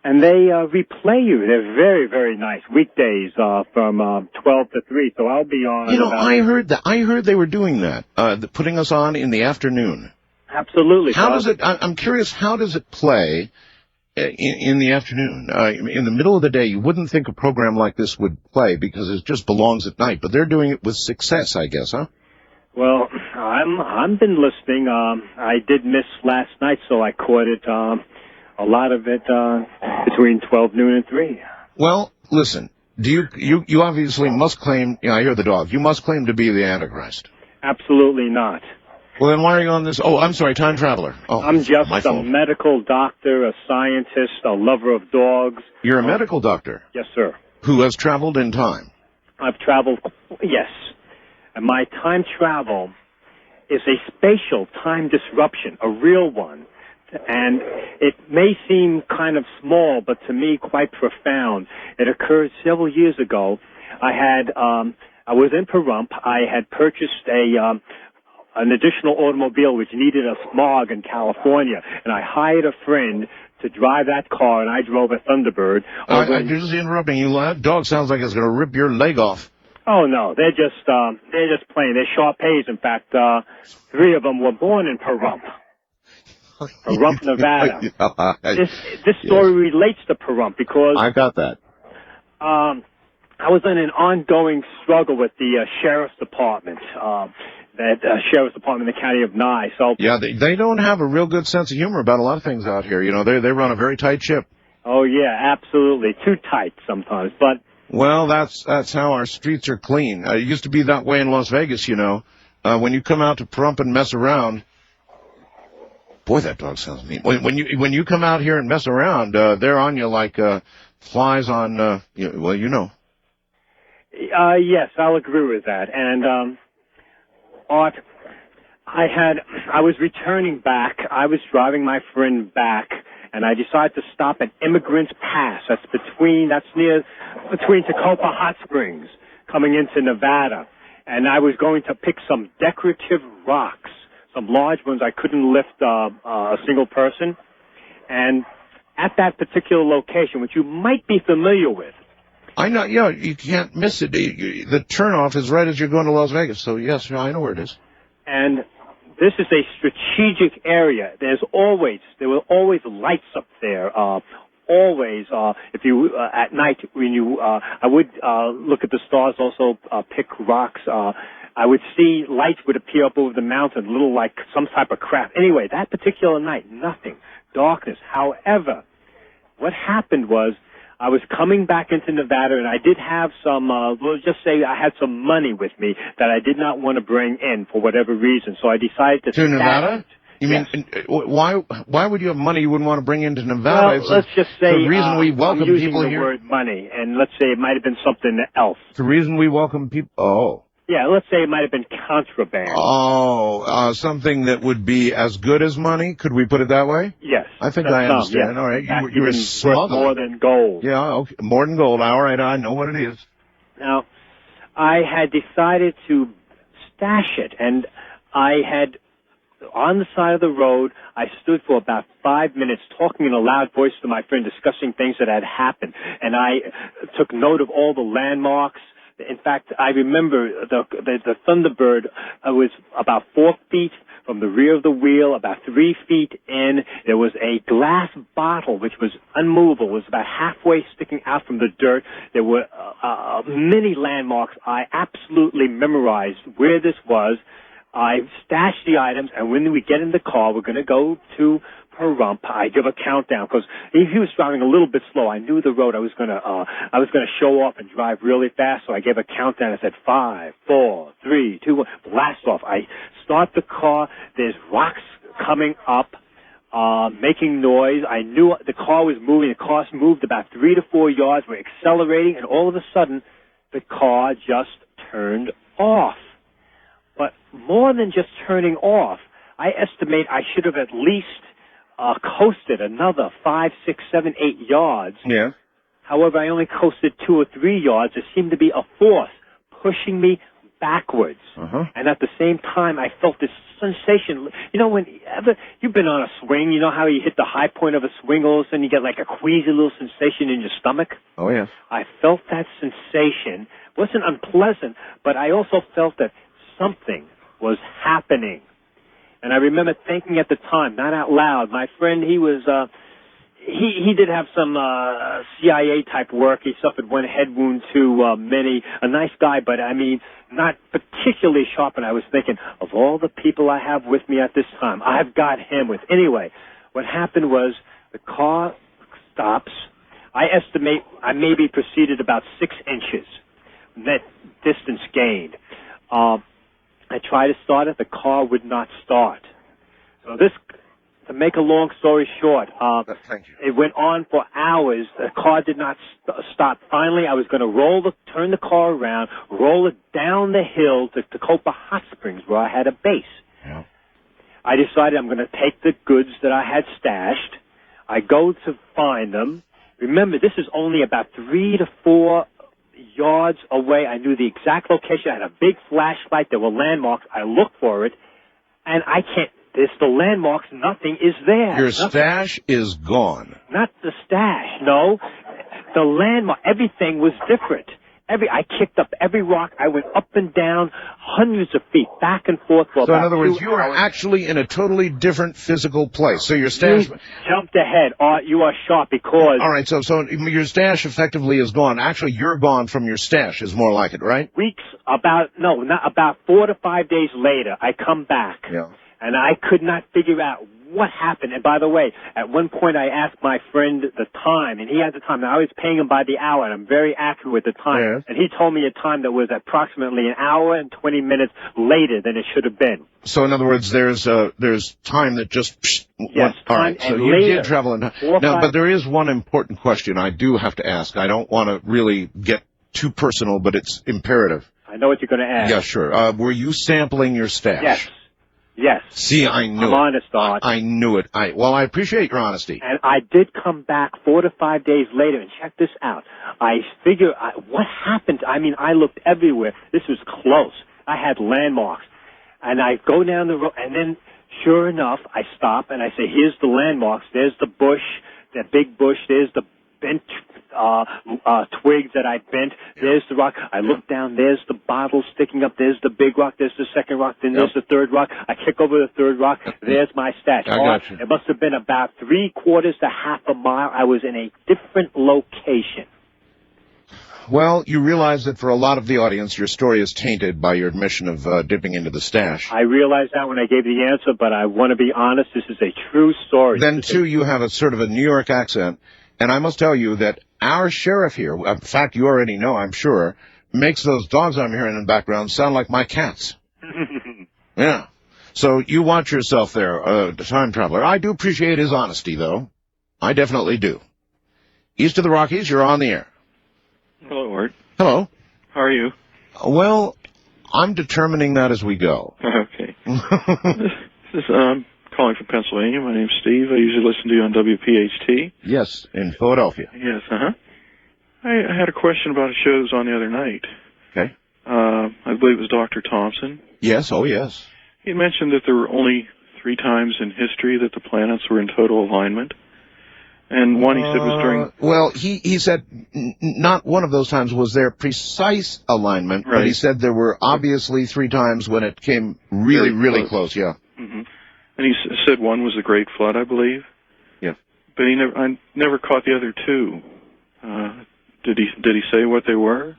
And they replay you. They're very, very nice. Weekdays from 12 to 3, so I'll be on. I heard that. I heard they were doing that, putting us on in the afternoon. Absolutely. How does it? I'm curious. How does it play in the afternoon? In the middle of the day, you wouldn't think a program like this would play because it just belongs at night. But they're doing it with success, I guess, huh? Well, I've been listening. I did miss last night, so I caught it. A lot of it between 12 noon and 3. Well, listen. You obviously must claim. I hear the dog. You must claim to be the Antichrist. Absolutely not. Well, then why are you on this? Oh, I'm sorry, time traveler. Oh, I'm just my a fault. medical doctor, a scientist, a lover of dogs. You're a medical doctor? Yes, sir. Who has traveled in time? I've traveled, yes. And my time travel is a spatial time disruption, a real one. And it may seem kind of small, but to me quite profound. It occurred several years ago. I was in Pahrump. I had purchased an additional automobile which needed a smog in California, and I hired a friend to drive that car, and I drove a Thunderbird. I'm just interrupting you. That dog sounds like it's going to rip your leg off. Oh no, they're just playing. They're Shar-Peis. In fact, 3 of them were born in Pahrump, Pahrump, Nevada. This story relates to Pahrump because I got that. I was in an ongoing struggle with the sheriff's department. That sheriff's department in the county of Nye. So yeah, they don't have a real good sense of humor about a lot of things out here. You know, they run a very tight ship. Oh yeah, absolutely, too tight sometimes. But well, that's how our streets are clean. It used to be that way in Las Vegas. You know, when you come out to Pahrump and mess around. Boy, that dog sounds mean. When you come out here and mess around, they're on you like flies on. Well, you know. Yes, I'll agree with that. And Art, I was returning back. I was driving my friend back, and I decided to stop at Immigrants Pass. That's between Tacoma Hot Springs, coming into Nevada. And I was going to pick some decorative rocks, some large ones I couldn't lift a single person. And at that particular location, which you might be familiar with. I know, yeah, you can't miss it. The turnoff is right as you're going to Las Vegas, so yes, I know where it is. And this is a strategic area. There were always lights up there. Always, if you at night when you, I would look at the stars, also pick rocks. I would see lights would appear up over the mountain, little like some type of craft. Anyway, that particular night, nothing, darkness. However, what happened was, I was coming back into Nevada, and I did have some, we'll just say I had some money with me that I did not want to bring in for whatever reason. So I decided to Nevada? You mean, why would you have money you wouldn't want to bring into Nevada? Well, let's just say the reason we welcome I'm using people the here. word money, and let's say it might have been something else. The reason we welcome people. Oh. Yeah, let's say it might have been contraband. Oh, something that would be as good as money? Could we put it that way? Yes. I think I understand. Yes. All right. You were smuggling. More than gold. Yeah, okay. More than gold. All right, I know what it is. Now, I had decided to stash it, and I had, on the side of the road, I stood for about 5 minutes talking in a loud voice to my friend, discussing things that had happened, and I took note of all the landmarks. In fact, I remember the Thunderbird was about 4 feet from the rear of the wheel, about 3 feet in. There was a glass bottle which was unmovable. It was about halfway sticking out from the dirt. There were many landmarks. I absolutely memorized where this was. I stashed the items, and when we get in the car, we're going to go to Pahrump. I give a countdown because if he was driving a little bit slow, I knew the road. I was going to show off and drive really fast, so I gave a countdown. I said 5, 4, 3, 2, 1. Blast off. I start the car. There's rocks coming up, making noise. I knew the car was moving. The car moved about 3 to 4 yards. We're accelerating, and all of a sudden, the car just turned off. But more than just turning off, I estimate I should have at least coasted another 5, 6, 7, 8 yards. Yeah. However, I only coasted 2 or 3 yards. There seemed to be a force pushing me backwards. And at the same time, I felt this sensation. You know, whenever you've been on a swing, you know how you hit the high point of a swing, all of a sudden you get like a queasy little sensation in your stomach? Oh, yes. I felt that sensation. It wasn't unpleasant, but I also felt that something was happening. And I remember thinking at the time, not out loud, my friend, he was, he did have some, CIA type work. He suffered one head wound too, a nice guy, but I mean, not particularly sharp. And I was thinking, of all the people I have with me at this time, I've got him with. Anyway, what happened was the car stops. I estimate I maybe proceeded about 6 inches. Net distance gained. I tried to start it. The car would not start. So this, to make a long story short, it went on for hours. The car did not stop. Finally, I was going to turn the car around, roll it down the hill to Tacoma Hot Springs, where I had a base. Yeah. I decided I'm going to take the goods that I had stashed. I go to find them. Remember, this is only about 3 to 4 yards away. I knew the exact location. I had a big flashlight. There were landmarks. I looked for it, and I can't. There's the landmarks. Nothing is there. Your stash is gone. Not the stash. No, the landmark. Everything was different. I kicked up every rock. I went up and down hundreds of feet, back and forth for So about in other words, 2 you are hours. actually in a totally different physical place. So your stash... You jumped ahead. You are sharp because... All right, so your stash effectively is gone. Actually, you're gone from your stash is more like it, right? About 4 to 5 days later, I come back. Yeah. And I could not figure out what happened. And by the way, at one point I asked my friend the time, and he had the time. Now, I was paying him by the hour, and I'm very accurate with the time. Yes. And he told me a time that was approximately an hour and 20 minutes later than it should have been. So in other words, there's time that just... Yes, all right, time so and you later. did travel in time. 4 or Now, 5 but there is one important question I do have to ask. I don't want to really get too personal, but it's imperative. I know what you're going to ask. Yeah, sure. Were you sampling your stash? Yes. Yes. See, I knew I'm it. honest, Art. I knew it. I appreciate your honesty. And I did come back 4 to 5 days later, and check this out. I figure, what happened? I mean, I looked everywhere. This was close. I had landmarks. And I go down the road, and then, sure enough, I stop, and I say, here's the landmarks. There's the bush, that big bush. There's the bent twigs that I bent. There's the rock. I look down. There's the bottle sticking up. There's the big rock. There's the second rock. Then there's the third rock. I kick over the third rock. There's my stash. I got you. It must have been about 3/4 to half a mile. I was in a different location. Well, you realize that for a lot of the audience, your story is tainted by your admission of dipping into the stash. I realized that when I gave the answer, but I want to be honest. This is a true story. Then, too, you have a sort of a New York accent. And I must tell you that our sheriff here, in fact, you already know, I'm sure, makes those dogs I'm hearing in the background sound like my cats. Yeah. So you watch yourself there, time traveler. I do appreciate his honesty, though. I definitely do. East of the Rockies, you're on the air. Hello, Art. Hello. How are you? Well, I'm determining that as we go. Okay. This is calling from Pennsylvania. My name's Steve. I usually listen to you on WPHT. Yes, in Philadelphia. Yes, I had a question about a show that was on the other night. Okay. I believe it was Dr. Thompson. Yes, oh yes. He mentioned that there were only 3 times in history that the planets were in total alignment. And one he said was during... Well, he said not one of those times was there precise alignment, Right. but he said there were obviously 3 times when it came really, Very really close. close, yeah. Mm-hmm. And he said one was the Great Flood, I believe. Yeah. But I never caught the other 2. Did he say what they were?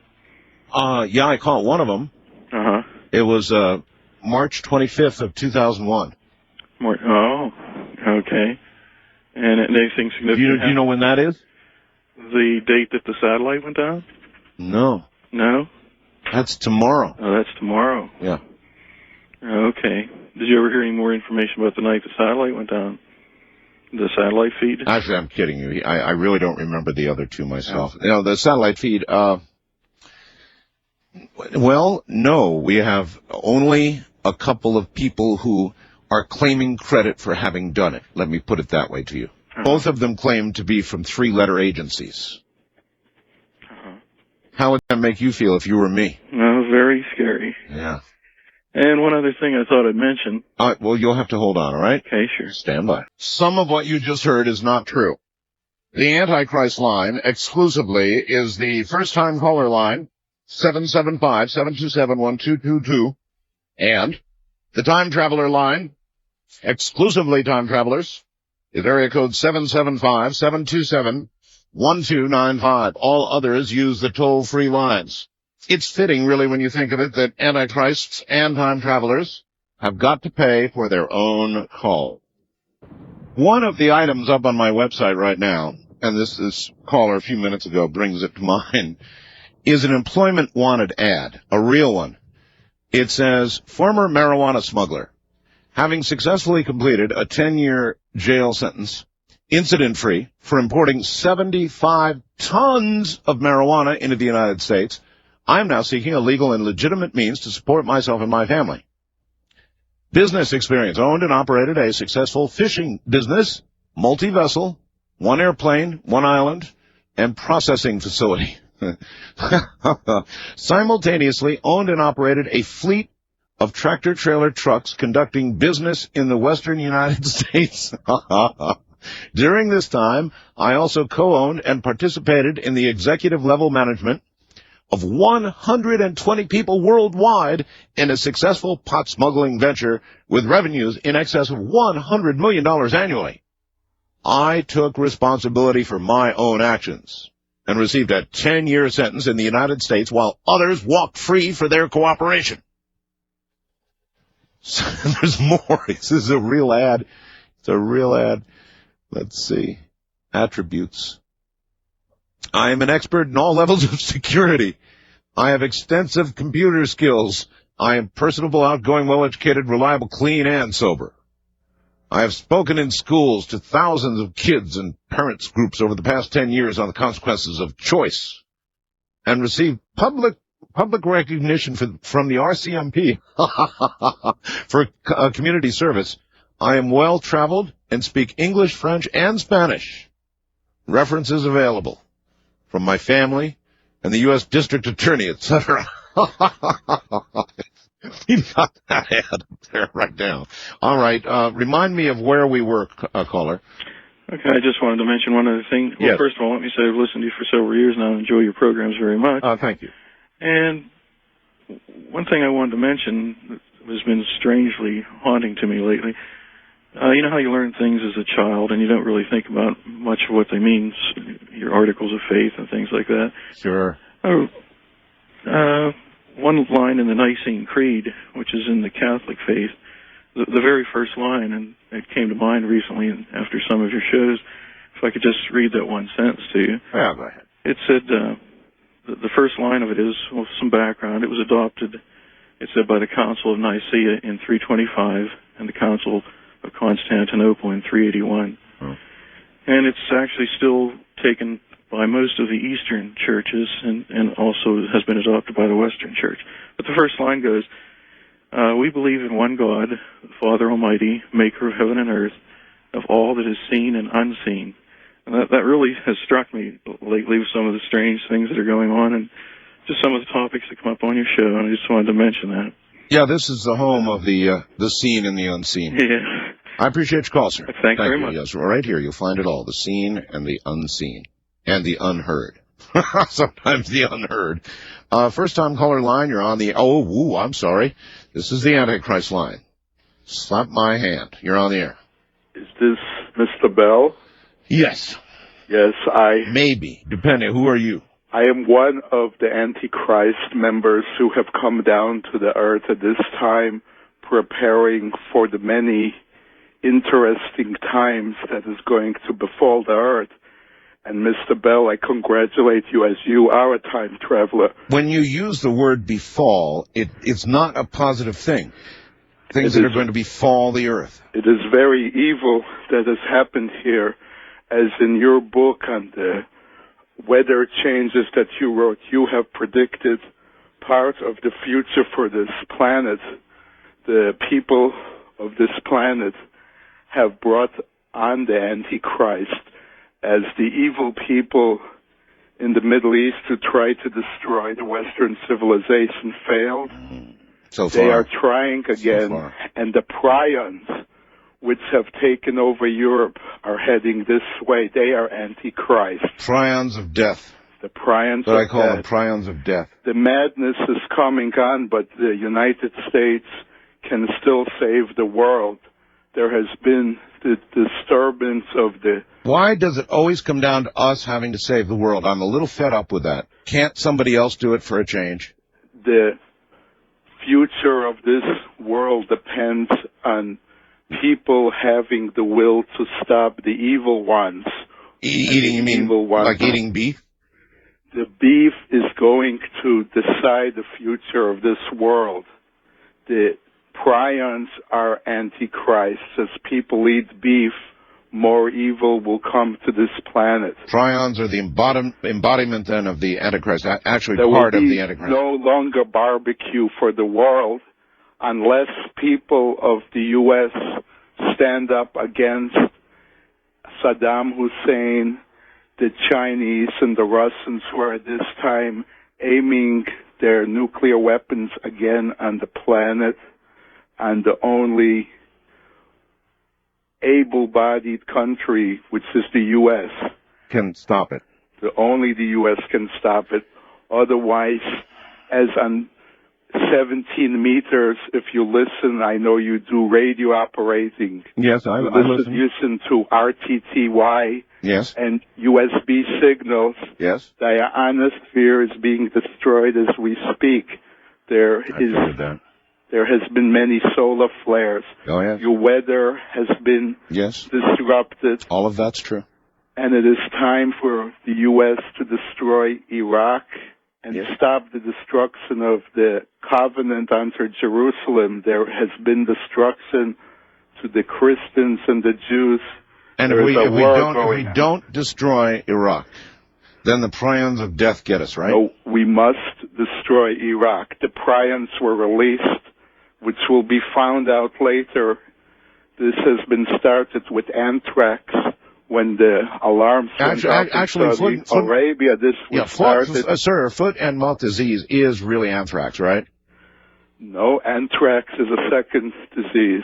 Yeah, I caught one of them. Uh-huh. It was March 25th of 2001. Oh, okay. And anything significant? Do you know when that is? The date that the satellite went down? No. No? That's tomorrow. Oh, that's tomorrow. Yeah. Okay. Did you ever hear any more information about the night the satellite went down? The satellite feed? Actually, I'm kidding you. I really don't remember the other 2 myself. You know, the satellite feed, well, no. We have only a couple of people who are claiming credit for having done it. Let me put it that way to you. Both of them claim to be from 3-letter agencies. How would that make you feel if you were me? No, very scary. Yeah. And one other thing I thought I'd mention. Well, you'll have to hold on, all right? Okay, sure. Stand by. Some of what you just heard is not true. The Antichrist line exclusively is the first-time caller line, 775-727-1222, and the time traveler line, exclusively time travelers, is area code 775-727-1295. All others use the toll-free lines. It's fitting, really, when you think of it, that Antichrists and time travelers have got to pay for their own call. One of the items up on my website right now, and this caller a few minutes ago brings it to mind, is an employment wanted ad, a real one. It says, former marijuana smuggler, having successfully completed a 10-year jail sentence, incident-free, for importing 75 tons of marijuana into the United States, I am now seeking a legal and legitimate means to support myself and my family. Business experience. Owned and operated a successful fishing business, multi-vessel, 1 airplane, 1 island, and processing facility. Simultaneously owned and operated a fleet of tractor-trailer trucks conducting business in the western United States. During this time, I also co-owned and participated in the executive-level management of 120 people worldwide in a successful pot smuggling venture with revenues in excess of $100 million annually. I took responsibility for my own actions and received a 10-year sentence in the United States while others walked free for their cooperation. So, there's more. This is a real ad. It's a real ad. Let's see. Attributes. I am an expert in all levels of security. I have extensive computer skills. I am personable, outgoing, well-educated, reliable, clean, and sober. I have spoken in schools to thousands of kids and parents groups over the past 10 years on the consequences of choice and received public recognition from the RCMP for community service. I am well-traveled and speak English, French, and Spanish. References available from my family and the U.S. District Attorney, etc. You got that ad up there right now. All right. Remind me of where we were, caller. Okay, I just wanted to mention one other thing. Well, yes. First of all, let me say I've listened to you for several years now and enjoy your programs very much. Thank you. And one thing I wanted to mention that has been strangely haunting to me lately, you know how you learn things as a child and you don't really think about much of what they mean, your articles of faith and things like that? Sure. One line in the Nicene Creed, which is in the Catholic faith, the very first line, and it came to mind recently after some of your shows, if I could just read that one sentence to you. Yeah, go ahead. It said, the first line of it is, well, some background. It was adopted, it said, by the Council of Nicaea in 325 and the Council of Constantinople in 381. Oh. And it's actually still taken by most of the Eastern churches and also has been adopted by the Western Church. But the first line goes, we believe in one God, the Father Almighty, maker of heaven and earth, of all that is seen and unseen. And that really has struck me lately with some of the strange things that are going on and just some of the topics that come up on your show, and I just wanted to mention that. Yeah, this is the home of the seen and the unseen. Yeah. I appreciate your call, sir. Thank you very much. Yes, right here you'll find it all, the seen and the unseen. And the unheard. Sometimes the unheard. First-time caller line, you're on the... I'm sorry. This is the Antichrist line. Slap my hand. You're on the air. Is this Mr. Bell? Yes. Yes, Maybe. Depending. Who are you? I am one of the Antichrist members who have come down to the earth at this time, preparing for the many interesting times that is going to befall the earth. And Mr. Bell, I congratulate you as you are a time traveler. When you use the word befall, it's not a positive thing. Things that are going to befall the earth. It is very evil that has happened here, as in your book on the weather changes that you wrote, you have predicted part of the future for this planet. The people of this planet have brought on the Antichrist as the evil people in the Middle East who tried to destroy the Western civilization failed. So far. They are trying again, and the prions, which have taken over Europe, are heading this way. They are Antichrist. Prions of death. The prions But of I call death. them prions of death. The madness is coming on, but the United States can still save the world. There has been the disturbance of the... Why does it always come down to us having to save the world? I'm a little fed up with that. Can't somebody else do it for a change? The future of this world depends on people having the will to stop the evil ones. Eating, you mean like eating beef? The beef is going to decide the future of this world. the prions are Antichrist. As people eat beef, more evil will come to this planet. Prions are the embodiment then of the Antichrist, actually There part will of be the Antichrist. no longer barbecue for the world unless people of the U.S. stand up against Saddam Hussein, the Chinese and the Russians, who are at this time aiming their nuclear weapons again on the planet, and the only able-bodied country, which is the U.S. Can stop it. Only the U.S. can stop it. Otherwise, as on 17 meters, if you listen, I know you do radio operating. Yes, I listen. Listen to RTTY Yes. and USB signals. Yes. The ionosphere is being destroyed as we speak. There has been many solar flares. Oh, yes. Your weather has been disrupted. All of that's true. And it is time for the U.S. to destroy Iraq and stop the destruction of the covenant under Jerusalem. There has been destruction to the Christians and the Jews. And if we don't destroy Iraq, then the prions of death get us, right? No, we must destroy Iraq. The prions were released, which will be found out later. This has been started with anthrax. When the alarms went off in Saudi Arabia, this was started. Sir, foot and mouth disease is really anthrax, right? No, anthrax is a second disease.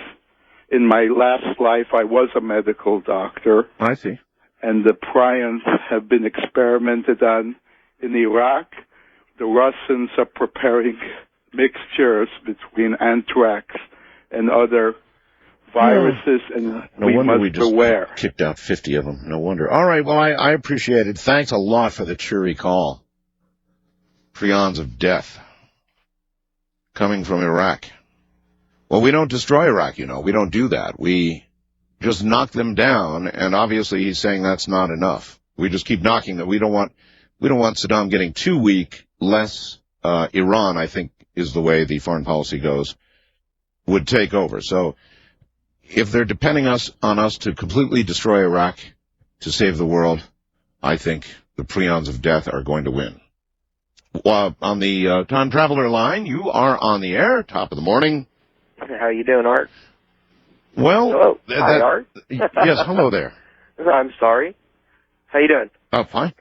In my last life, I was a medical doctor. I see. And the prions have been experimented on in Iraq. The Russians are preparing mixtures between anthrax and other viruses, and no we wonder must we just beware. Kicked out 50 of them. No wonder. All right, well, I appreciate it. Thanks a lot for the cheery call. Prions of death coming from Iraq. Well, we don't destroy Iraq, you know. We don't do that. We just knock them down, and obviously he's saying that's not enough. We just keep knocking them. We don't want Saddam getting too weak, less Iran, I think, is the way the foreign policy goes, would take over. So if they're depending on us to completely destroy Iraq to save the world, I think the prions of death are going to win. On the Time Traveler line, you are on the air, top of the morning. How you doing, Art? Well, hello. Hi, Art. Yes, hello there. I'm sorry. How you doing? Oh, fine.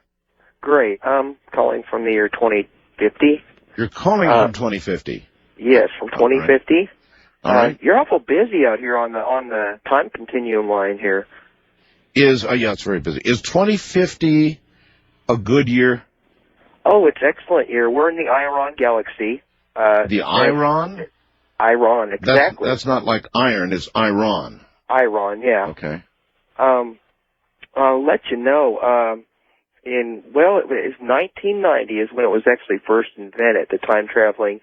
Great. I'm calling from the year 2050. You're calling from 2050? Yes, from 2050. All right. You're awful busy out here on the time continuum line here. Yeah, it's very busy. Is 2050 a good year? Oh, it's an excellent year. We're in the Iron Galaxy. The Iron? Iron, exactly. That's not like iron, it's Iron. Iron, yeah. Okay. I'll let you know, it was 1990 is when it was actually first invented, the time traveling.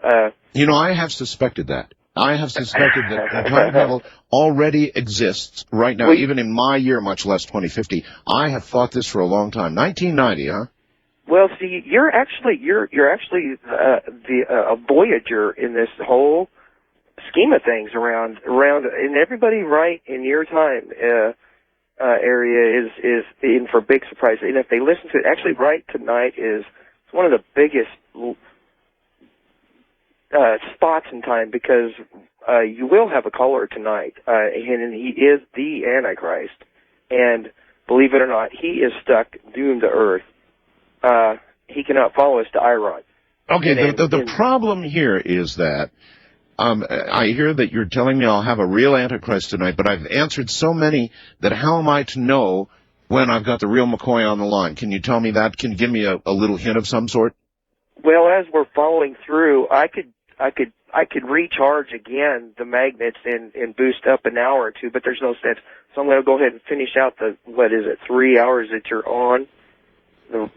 I have suspected that. I have suspected that time travel already exists right now, even in my year, much less 2050. I have thought this for a long time. 1990, huh? Well, see, you're actually a voyager in this whole scheme of things around, and everybody right in your time area is in for a big surprise. And if they listen to it, actually, right tonight is one of the biggest spots in time, because you will have a caller tonight, and he is the Antichrist, and believe it or not, he is stuck doomed to Earth. He cannot follow us to Iran. Okay, the problem here is that I hear that you're telling me I'll have a real Antichrist tonight, but I've answered so many that how am I to know when I've got the real McCoy on the line? Can you tell me that? Can you give me a little hint of some sort? Well, as we're following through, I could recharge again the magnets and boost up an hour or two, but there's no sense. So I'm going to go ahead and finish out 3 hours that you're on.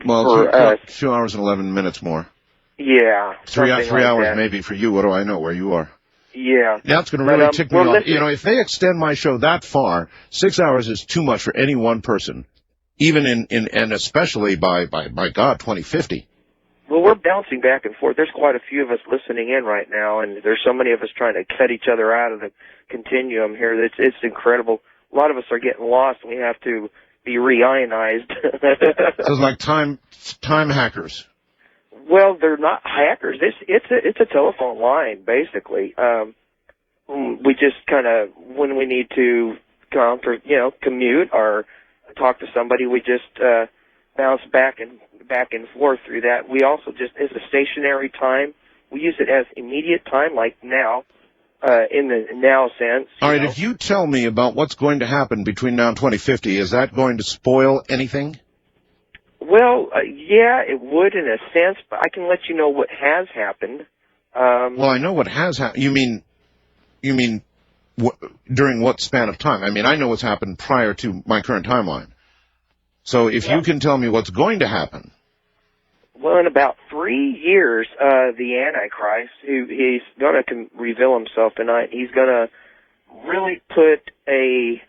Well, 2 hours and 11 minutes more. Yeah. Three like hours that. maybe for you. What do I know where you are? Yeah. That's going to really tick me off. If they extend my show that far, 6 hours is too much for any one person, even and especially by God, 2050. Well, we're bouncing back and forth. There's quite a few of us listening in right now, and there's so many of us trying to cut each other out of the continuum here. It's incredible. A lot of us are getting lost, and we have to be reionized. So it's like time hackers. Well, they're not hackers. It's a telephone line, basically. We just kind of, when we need to commute or talk to somebody, we just bounce back and forth through that. We also just, as a stationary time, we use it as immediate time, like now, in the now sense. All right, if you tell me about what's going to happen between now and 2050, is that going to spoil anything? Well, yeah, it would in a sense, but I can let you know what has happened. Well, I know what has happened. You mean during what span of time? I mean, I know what's happened prior to my current timeline. So if you can tell me what's going to happen. Well, in about 3 years, the Antichrist, he's going to reveal himself tonight. He's going to really put a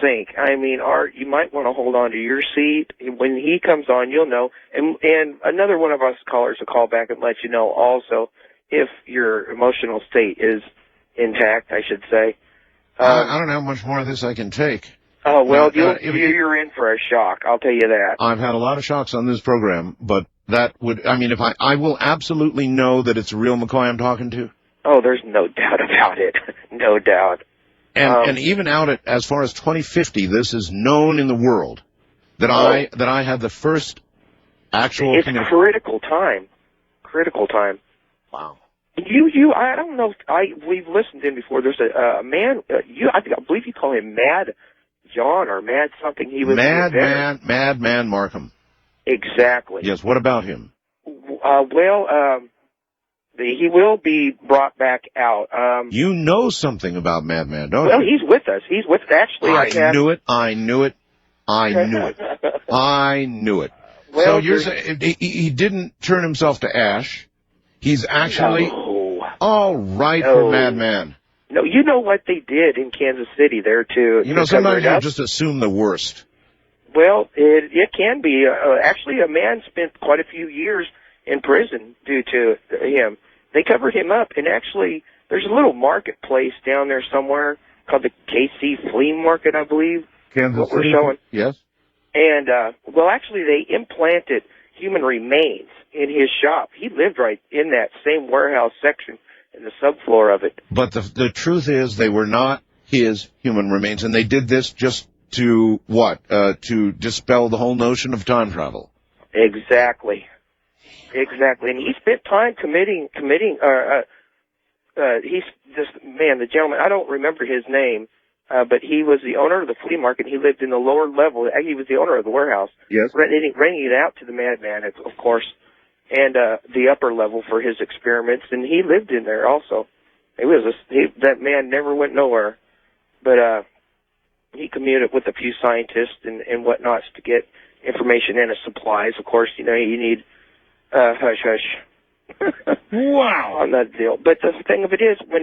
sink. I mean, Art, you might want to hold on to your seat. When he comes on, you'll know. And another one of us callers will call back and let you know also if your emotional state is intact, I should say. I don't know how much more of this I can take. Oh, well, you're in for a shock, I'll tell you that. I've had a lot of shocks on this program, but that would, I mean, if I will absolutely know that it's a real McCoy I'm talking to. Oh, there's no doubt about it. No doubt. And even out at, as far as 2050, this is known in the world that I had the first actual. It's critical time. Critical time. Wow. I don't know if we've listened in before. There's a man, I believe you call him Mad John or Mad something. He was Madman Markham. Exactly. Yes. What about him? He will be brought back out. You know something about Madman, don't you? Well, he's with us. Actually, I knew it. Well, so you're saying he didn't turn himself to ash. He's actually all right for Madman. No, you know what they did in Kansas City there, too. You know, sometimes you just assume the worst. Well, it can be. Actually, a man spent quite a few years in prison due to him. They covered him up, and actually, there's a little marketplace down there somewhere called the KC Flea Market, I believe. Kansas City? We're showing. Yes. And, actually, they implanted human remains in his shop. He lived right in that same warehouse section in the subfloor of it. But the truth is they were not his human remains, and they did this just to what? To dispel the whole notion of time travel. Exactly. And he spent time committing, he's just, man, the gentleman, I don't remember his name, but he was the owner of the flea market. He lived in the lower level. He was the owner of the warehouse. Yes. Renting it out to the Madman, of course, and the upper level for his experiments, and he lived in there also. That man never went nowhere, but he commuted with a few scientists and whatnots to get information and supplies. Of course, you need hush. Wow. On that deal. But the thing of it is, when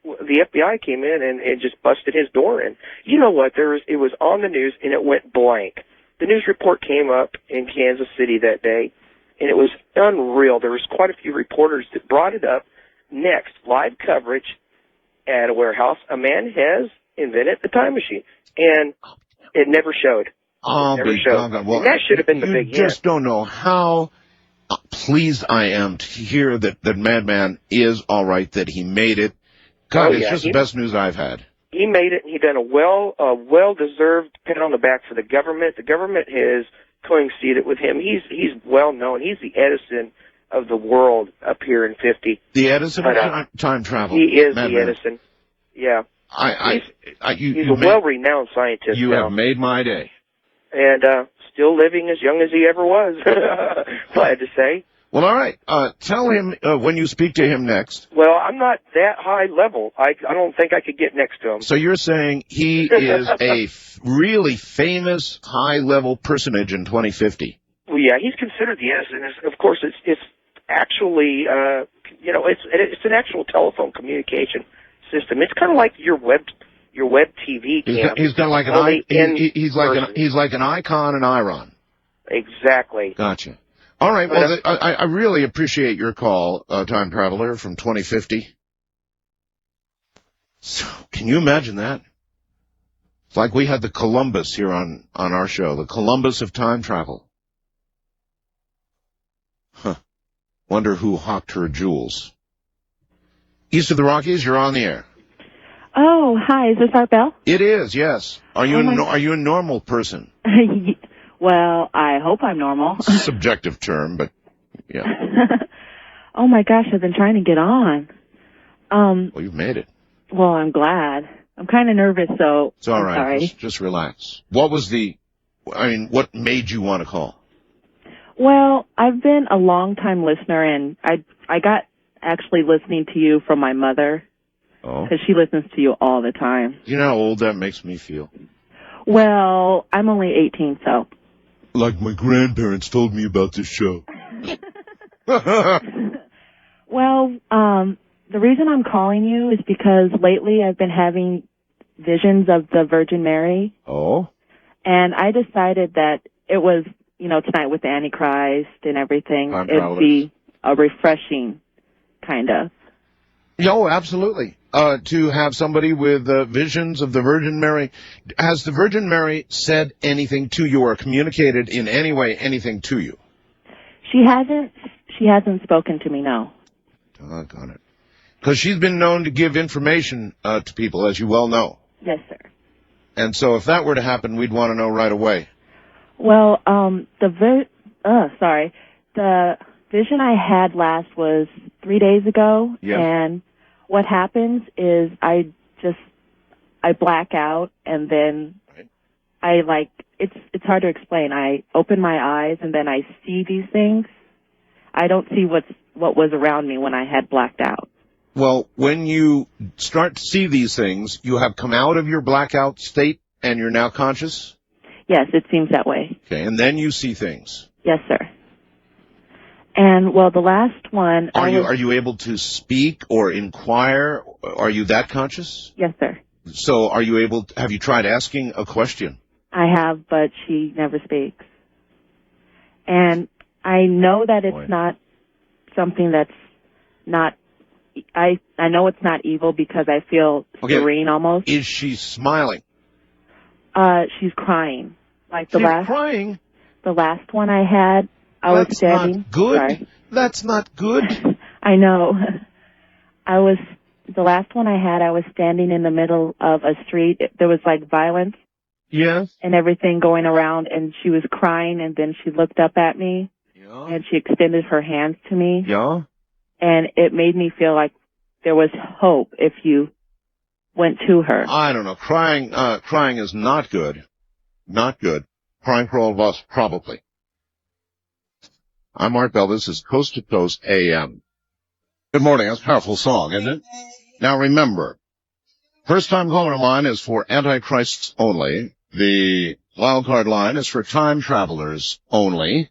the FBI came in and just busted his door in, you know what, it was on the news and it went blank. The news report came up in Kansas City that day, and it was unreal. There was quite a few reporters that brought it up. Next, live coverage at a warehouse. A man has invented the time machine, and it never showed. Well, and that should have been the big hit. You just don't know how pleased I am to hear that Madman is all right, that he made it. God, it's just the best news I've had. He made it, and he done a well-deserved pat on the back for the government. The government has coincided with him. He's well known. He's the Edison of the world up here in 50. The Edison of time travel. He is Madman. the Edison. Yeah. He's a well-renowned scientist. You have made my day. And still living as young as he ever was. Glad to say. Well, all right. Tell him when you speak to him next. Well, I'm not that high level. I don't think I could get next to him. So you're saying he is a really famous high-level personage in 2050? Well, yeah, he's considered the Edison. Of course, it's actually, it's an actual telephone communication system. It's kind of like your web TV cam. He's got like he's like an icon and iron. Exactly. Gotcha. All right. Well, I really appreciate your call, Time Traveler from 2050. So, can you imagine that? It's like we had the Columbus here on our show, the Columbus of time travel. Huh. Wonder who hawked her jewels. East of the Rockies, you're on the air. Oh, hi. Is this Art Bell? It is, yes. Are you a normal person? Well, I hope I'm normal. Subjective term, but yeah. Oh my gosh, I've been trying to get on. Well, you've made it. Well, I'm glad. I'm kind of nervous, so It's all I'm right. sorry. Just relax. What made you want to call? Well, I've been a long-time listener, and I got actually listening to you from my mother. Oh. Because she listens to you all the time. You know how old that makes me feel? Well, I'm only 18, so. Like my grandparents told me about this show. Well, the reason I'm calling you is because lately I've been having visions of the Virgin Mary. Oh? And I decided that it was, tonight with the Antichrist and everything, it'd be a refreshing kind of. No, absolutely. To have somebody with visions of the Virgin Mary. Has the Virgin Mary said anything to you or communicated in any way anything to you? She hasn't spoken to me, no. Doggone it. Because she's been known to give information to people, as you well know. Yes, sir. And so if that were to happen, we'd want to know right away. Well, the vision I had last was 3 days ago. Yeah. And what happens is I black out, and then it's hard to explain. I open my eyes and then I see these things. I don't see what was around me when I had blacked out. Well, when you start to see these things, you have come out of your blackout state and you're now conscious? Yes, it seems that way. Okay, and then you see things. Yes, sir. And, well, the last one... Are you able to speak or inquire? Are you that conscious? Yes, sir. So have you tried asking a question? I have, but she never speaks. And I know that it's not something that's not... I know it's not evil because I feel serene almost. Is she smiling? She's crying. Like She's crying? The last one I had... I was standing. Not good. Sorry. That's not good. I know. The last one I had, I was standing in the middle of a street. There was like violence. Yes. And everything going around, and she was crying, and then she looked up at me. Yeah. And she extended her hands to me. Yeah. And it made me feel like there was hope if you went to her. I don't know. Crying is not good. Not good. Crying for all of us, probably. I'm Art Bell. This is Coast to Coast AM. Good morning. That's a powerful song, isn't it? Now remember, first time caller line is for Antichrists only. The wildcard line is for time travelers only.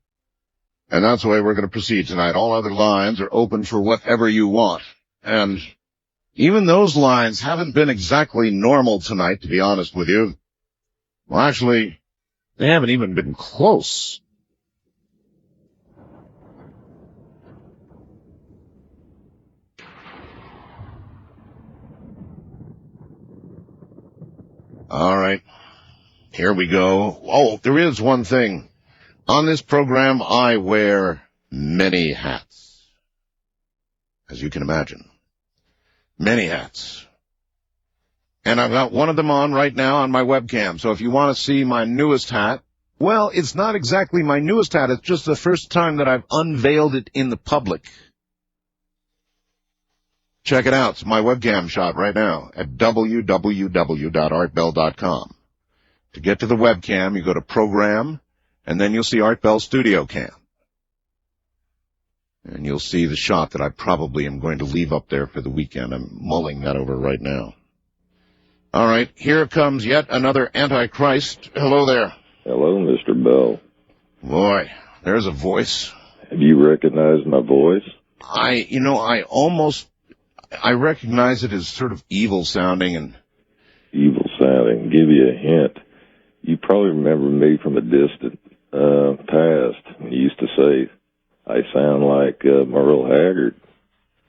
And that's the way we're going to proceed tonight. All other lines are open for whatever you want. And even those lines haven't been exactly normal tonight, to be honest with you. Well, actually, they haven't even been close. All right. Here we go. Oh, there is one thing. On this program, I wear many hats. As you can imagine. Many hats. And I've got one of them on right now on my webcam. So if you want to see my newest hat, well, it's not exactly my newest hat. It's just the first time that I've unveiled it in the public. Check it out. It's my webcam shot right now at www.artbell.com. To get to the webcam, you go to Program, and then you'll see Art Bell Studio Cam. And you'll see the shot that I probably am going to leave up there for the weekend. I'm mulling that over right now. All right, here comes yet another Antichrist. Hello there. Hello, Mr. Bell. Boy, there's a voice. Have you recognized my voice? I recognize it as sort of evil sounding and... Evil sounding. Give you a hint. You probably remember me from a distant past. You used to say, I sound like Merle Haggard.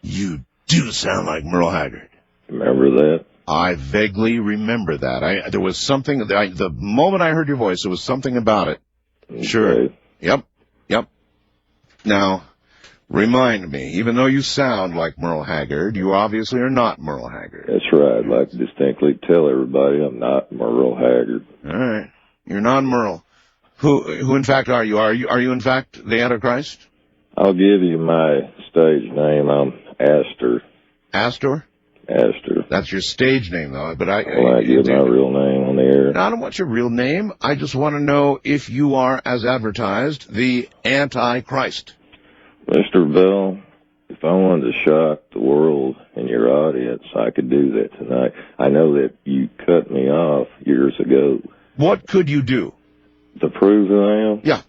You do sound like Merle Haggard. Remember that? I vaguely remember that. There was something, the moment I heard your voice, there was something about it. Okay. Sure. Yep. Now, remind me, even though you sound like Merle Haggard, you obviously are not Merle Haggard. That's right. I'd like to distinctly tell everybody I'm not Merle Haggard. All right. You're not Merle. Who in fact are you? Are you in fact the Antichrist? I'll give you my stage name. I'm Astor. Astor? Astor. That's your stage name, though. But I give my real name on the air. I don't want your real name. I just want to know if you are, as advertised, the Antichrist. Mr. Bell, if I wanted to shock the world and your audience, I could do that tonight. I know that you cut me off years ago. What could you do? To prove who I am? Yeah.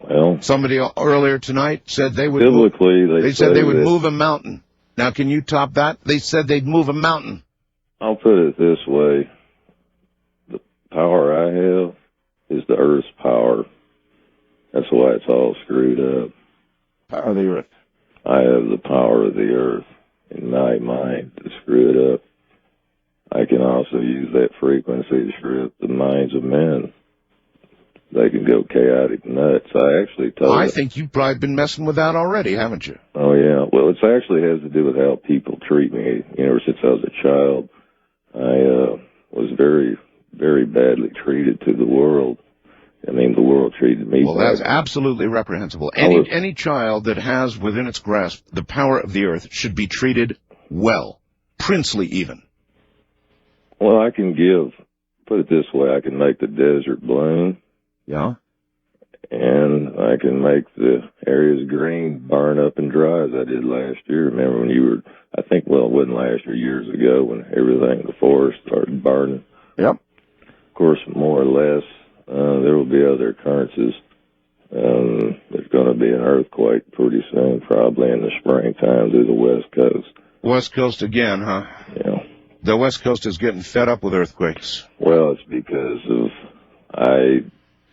Well, somebody earlier tonight said they would biblically they said they would move a mountain. Now, can you top that? They said they'd move a mountain. I'll put it this way. The power I have is the earth's power. That's why it's all screwed up. Power of the earth. I have the power of the earth in my mind to screw it up. I can also use that frequency to screw up the minds of men. They can go chaotic nuts. I think you've probably been messing with that already, haven't you? Oh, yeah. Well, it actually has to do with how people treat me. Ever since I was a child, I was very, very badly treated to the world. I mean, the world treated me Well, that's absolutely reprehensible. Any child that has within its grasp the power of the earth should be treated well, princely even. Well, I can put it this way, I can make the desert bloom. Yeah. And I can make the areas green, burn up and dry as I did last year. Remember when it wasn't last year, years ago, when everything in the forest started burning. Yep. Of course, more or less, there will be other occurrences. There's going to be an earthquake pretty soon, probably in the springtime through the West Coast. West Coast again, huh? Yeah. The West Coast is getting fed up with earthquakes. Well, it's because of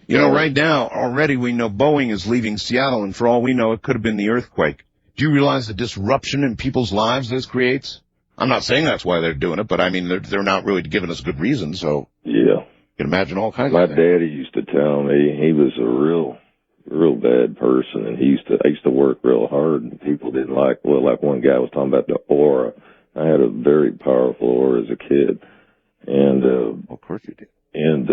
right now, already we know Boeing is leaving Seattle, and for all we know, it could have been the earthquake. Do you realize the disruption in people's lives this creates? I'm not saying that's why they're doing it, but I mean, they're not really giving us good reason, so. Yeah. You can imagine all kinds of things. My daddy used to tell me he was a real bad person, and I used to work real hard, and people didn't like one guy was talking about the aura. I had a very powerful aura as a kid. And, of course you did. And,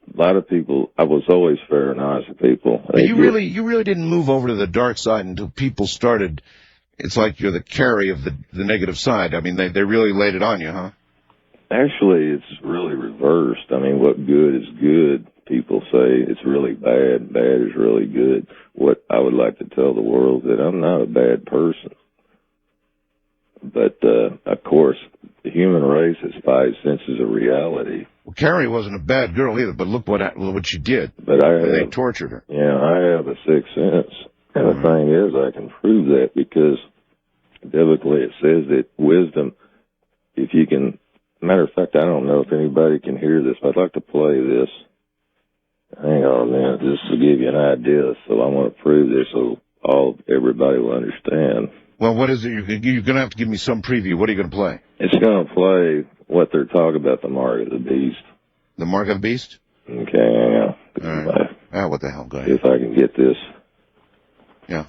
a lot of people, I was always fair and honest with people. But you really didn't move over to the dark side until people started. It's like you're the carry of the negative side. I mean, they really laid it on you, huh? Actually, it's really reversed. I mean, what good is good, people say it's really bad. Bad is really good. What I would like to tell the world that I'm not a bad person. But, of course, the human race has 5 senses of reality. Well, Carrie wasn't a bad girl either, but look what she did. But they tortured her. Yeah, I have a 6th sense. And the thing is, I can prove that because biblically it says that wisdom, if you can, matter of fact, I don't know if anybody can hear this, but I'd like to play this. Hang on a minute, just to give you an idea. So I want to prove this so everybody will understand. Well, what is it? You're going to have to give me some preview. What are you going to play? It's going to play what they're talking about, the mark of the beast. The mark of the beast? Okay, hang on. All right. What the hell, guy? If I can get this. Yeah.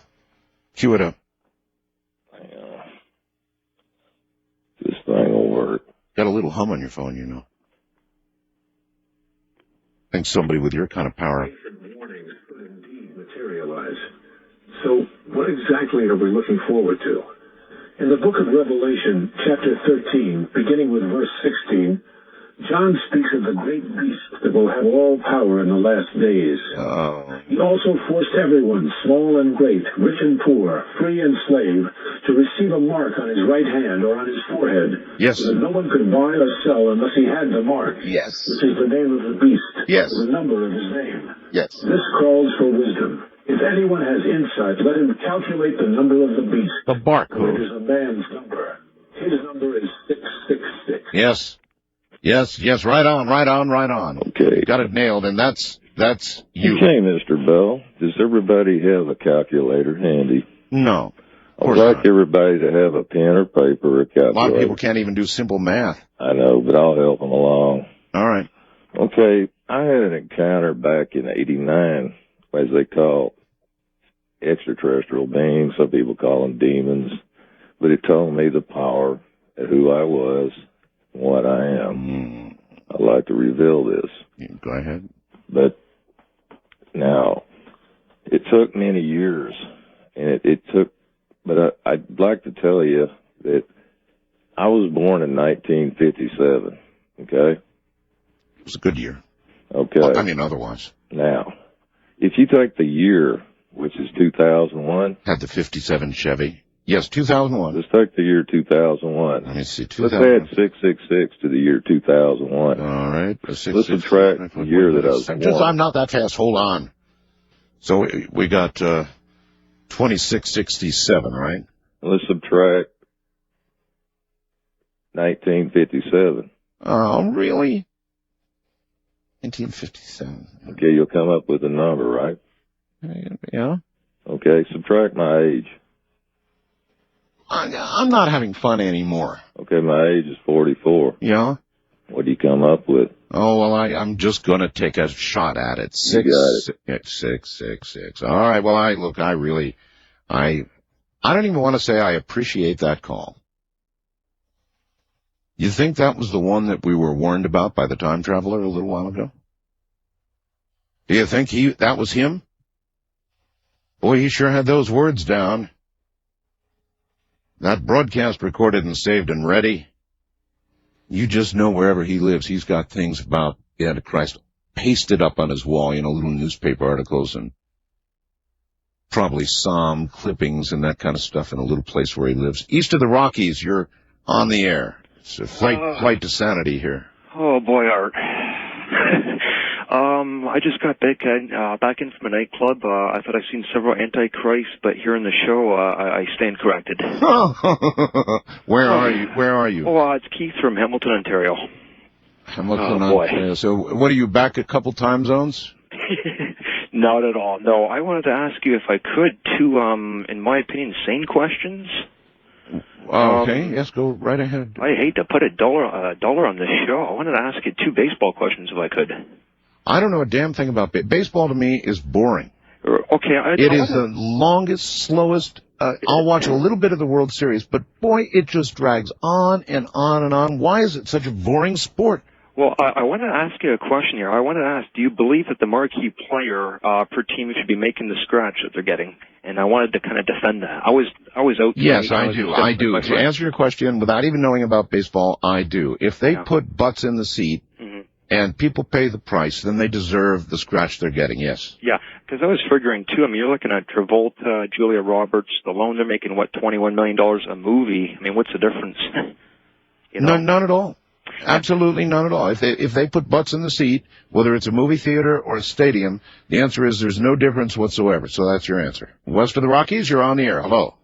Cue it up. Hang on. This thing will work. Got a little hum on your phone, you know. I think somebody with your kind of power. Warnings could indeed materialize. So, what exactly are we looking forward to? In the book of Revelation, chapter 13, beginning with verse 16, John speaks of the great beast that will have all power in the last days. Oh. He also forced everyone, small and great, rich and poor, free and slave, to receive a mark on his right hand or on his forehead. Yes. So that no one could buy or sell unless he had the mark. Yes. Which is the name of the beast. Yes. The number of his name. Yes. This calls for wisdom. If anyone has insight, let him calculate the number of the beast. The barcode. It is a man's number. His number is 666. Yes. Right on. Okay. Got it nailed, and that's That's you. Okay, Mr. Bell. Does everybody have a calculator handy? No. I'd like everybody to have a pen or paper or a calculator. A lot of people can't even do simple math. I know, but I'll help them along. All right. Okay, I had an encounter back in '89, as they call extraterrestrial beings. Some people call them demons. But it told me the power of who I was and what I am. I'd like to reveal this. Go ahead. But now, it took many years, and it took, but I'd like to tell you that I was born in 1957, okay? It was a good year. Okay. Well, I mean, otherwise. Now, if you take the year, which is 2001. Had the 57 Chevy. Yes, 2001. Let's take the year 2001. Let me see, Let's add 666 to the year 2001. All right. Let's subtract the year that I was born. I'm not that fast. Hold on. So we got 2667, right? Let's subtract 1957. Oh, really? 1957. Okay, you'll come up with a number, right? Yeah. Okay, subtract my age. I'm not having fun anymore. Okay, my age is 44. Yeah? What do you come up with? Oh, well, I'm just going to take a shot at it. You got it. 666. All right, well, I don't even want to say I appreciate that call. You think that was the one that we were warned about by the time traveler a little while ago? Do you think that was him? Boy, he sure had those words down. That broadcast recorded and saved and ready. You just know wherever he lives, he's got things about the Antichrist pasted up on his wall, little newspaper articles and probably psalm clippings and that kind of stuff in a little place where he lives. East of the Rockies, you're on the air. It's a flight to sanity here. Oh, boy, Art. I just got back in from a nightclub. I thought I'd seen several Antichrists, but hearing the show, I stand corrected. Where are you? Oh, it's Keith from Hamilton, Ontario. Hamilton, Ontario. So what are you, back a couple time zones? Not at all. No, I wanted to ask you if I could two, in my opinion, sane questions. Okay, yes, go right ahead. I hate to put a dollar on this show. I wanted to ask you two baseball questions if I could. I don't know a damn thing about baseball. To me, is boring. Okay, it is the longest, slowest. I'll watch a little bit of the World Series, but boy, it just drags on and on and on. Why is it such a boring sport? Well, I want to ask you a question here. I want to ask, do you believe that the marquee player per team should be making the scratch that they're getting? And I wanted to kind of defend that. I was out. Yes, I do. To answer your question, without even knowing about baseball, I do. If they put butts in the seat and people pay the price, then they deserve the scratch they're getting, yes. Yeah, because I was figuring, too, I mean, you're looking at Travolta, Julia Roberts, Stallone, they're making, $21 million a movie. I mean, what's the difference? No, none at all. Absolutely none at all. If they put butts in the seat, whether it's a movie theater or a stadium, the answer is there's no difference whatsoever. So that's your answer. West of the Rockies, you're on the air. Hello.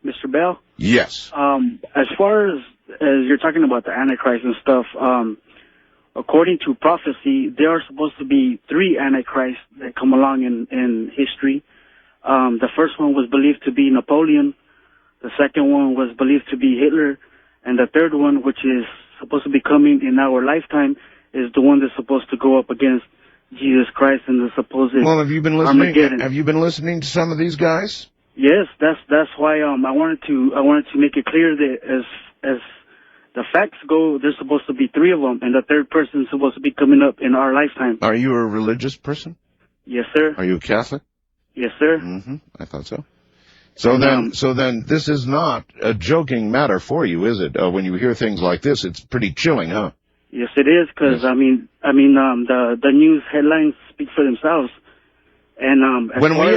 Mr. Bell? Yes. As far as you're talking about the Antichrist and stuff, according to prophecy, there are supposed to be 3 Antichrists that come along in history. The first one was believed to be Napoleon. The second one was believed to be Hitler. And the third one, which is supposed to be coming in our lifetime, is the one that's supposed to go up against Jesus Christ and the supposed have you been listening? Armageddon. Have you been listening to some of these guys? Yes, that's why I wanted to make it clear that as the facts go, there's supposed to be 3 of them, and the third person is supposed to be coming up in our lifetime. Are you a religious person? Yes, sir. Are you a Catholic? Yes, sir. Mm-hmm. I thought so. So then this is not a joking matter for you, is it? When you hear things like this, it's pretty chilling, huh? Yes, it is, because the news headlines speak for themselves. And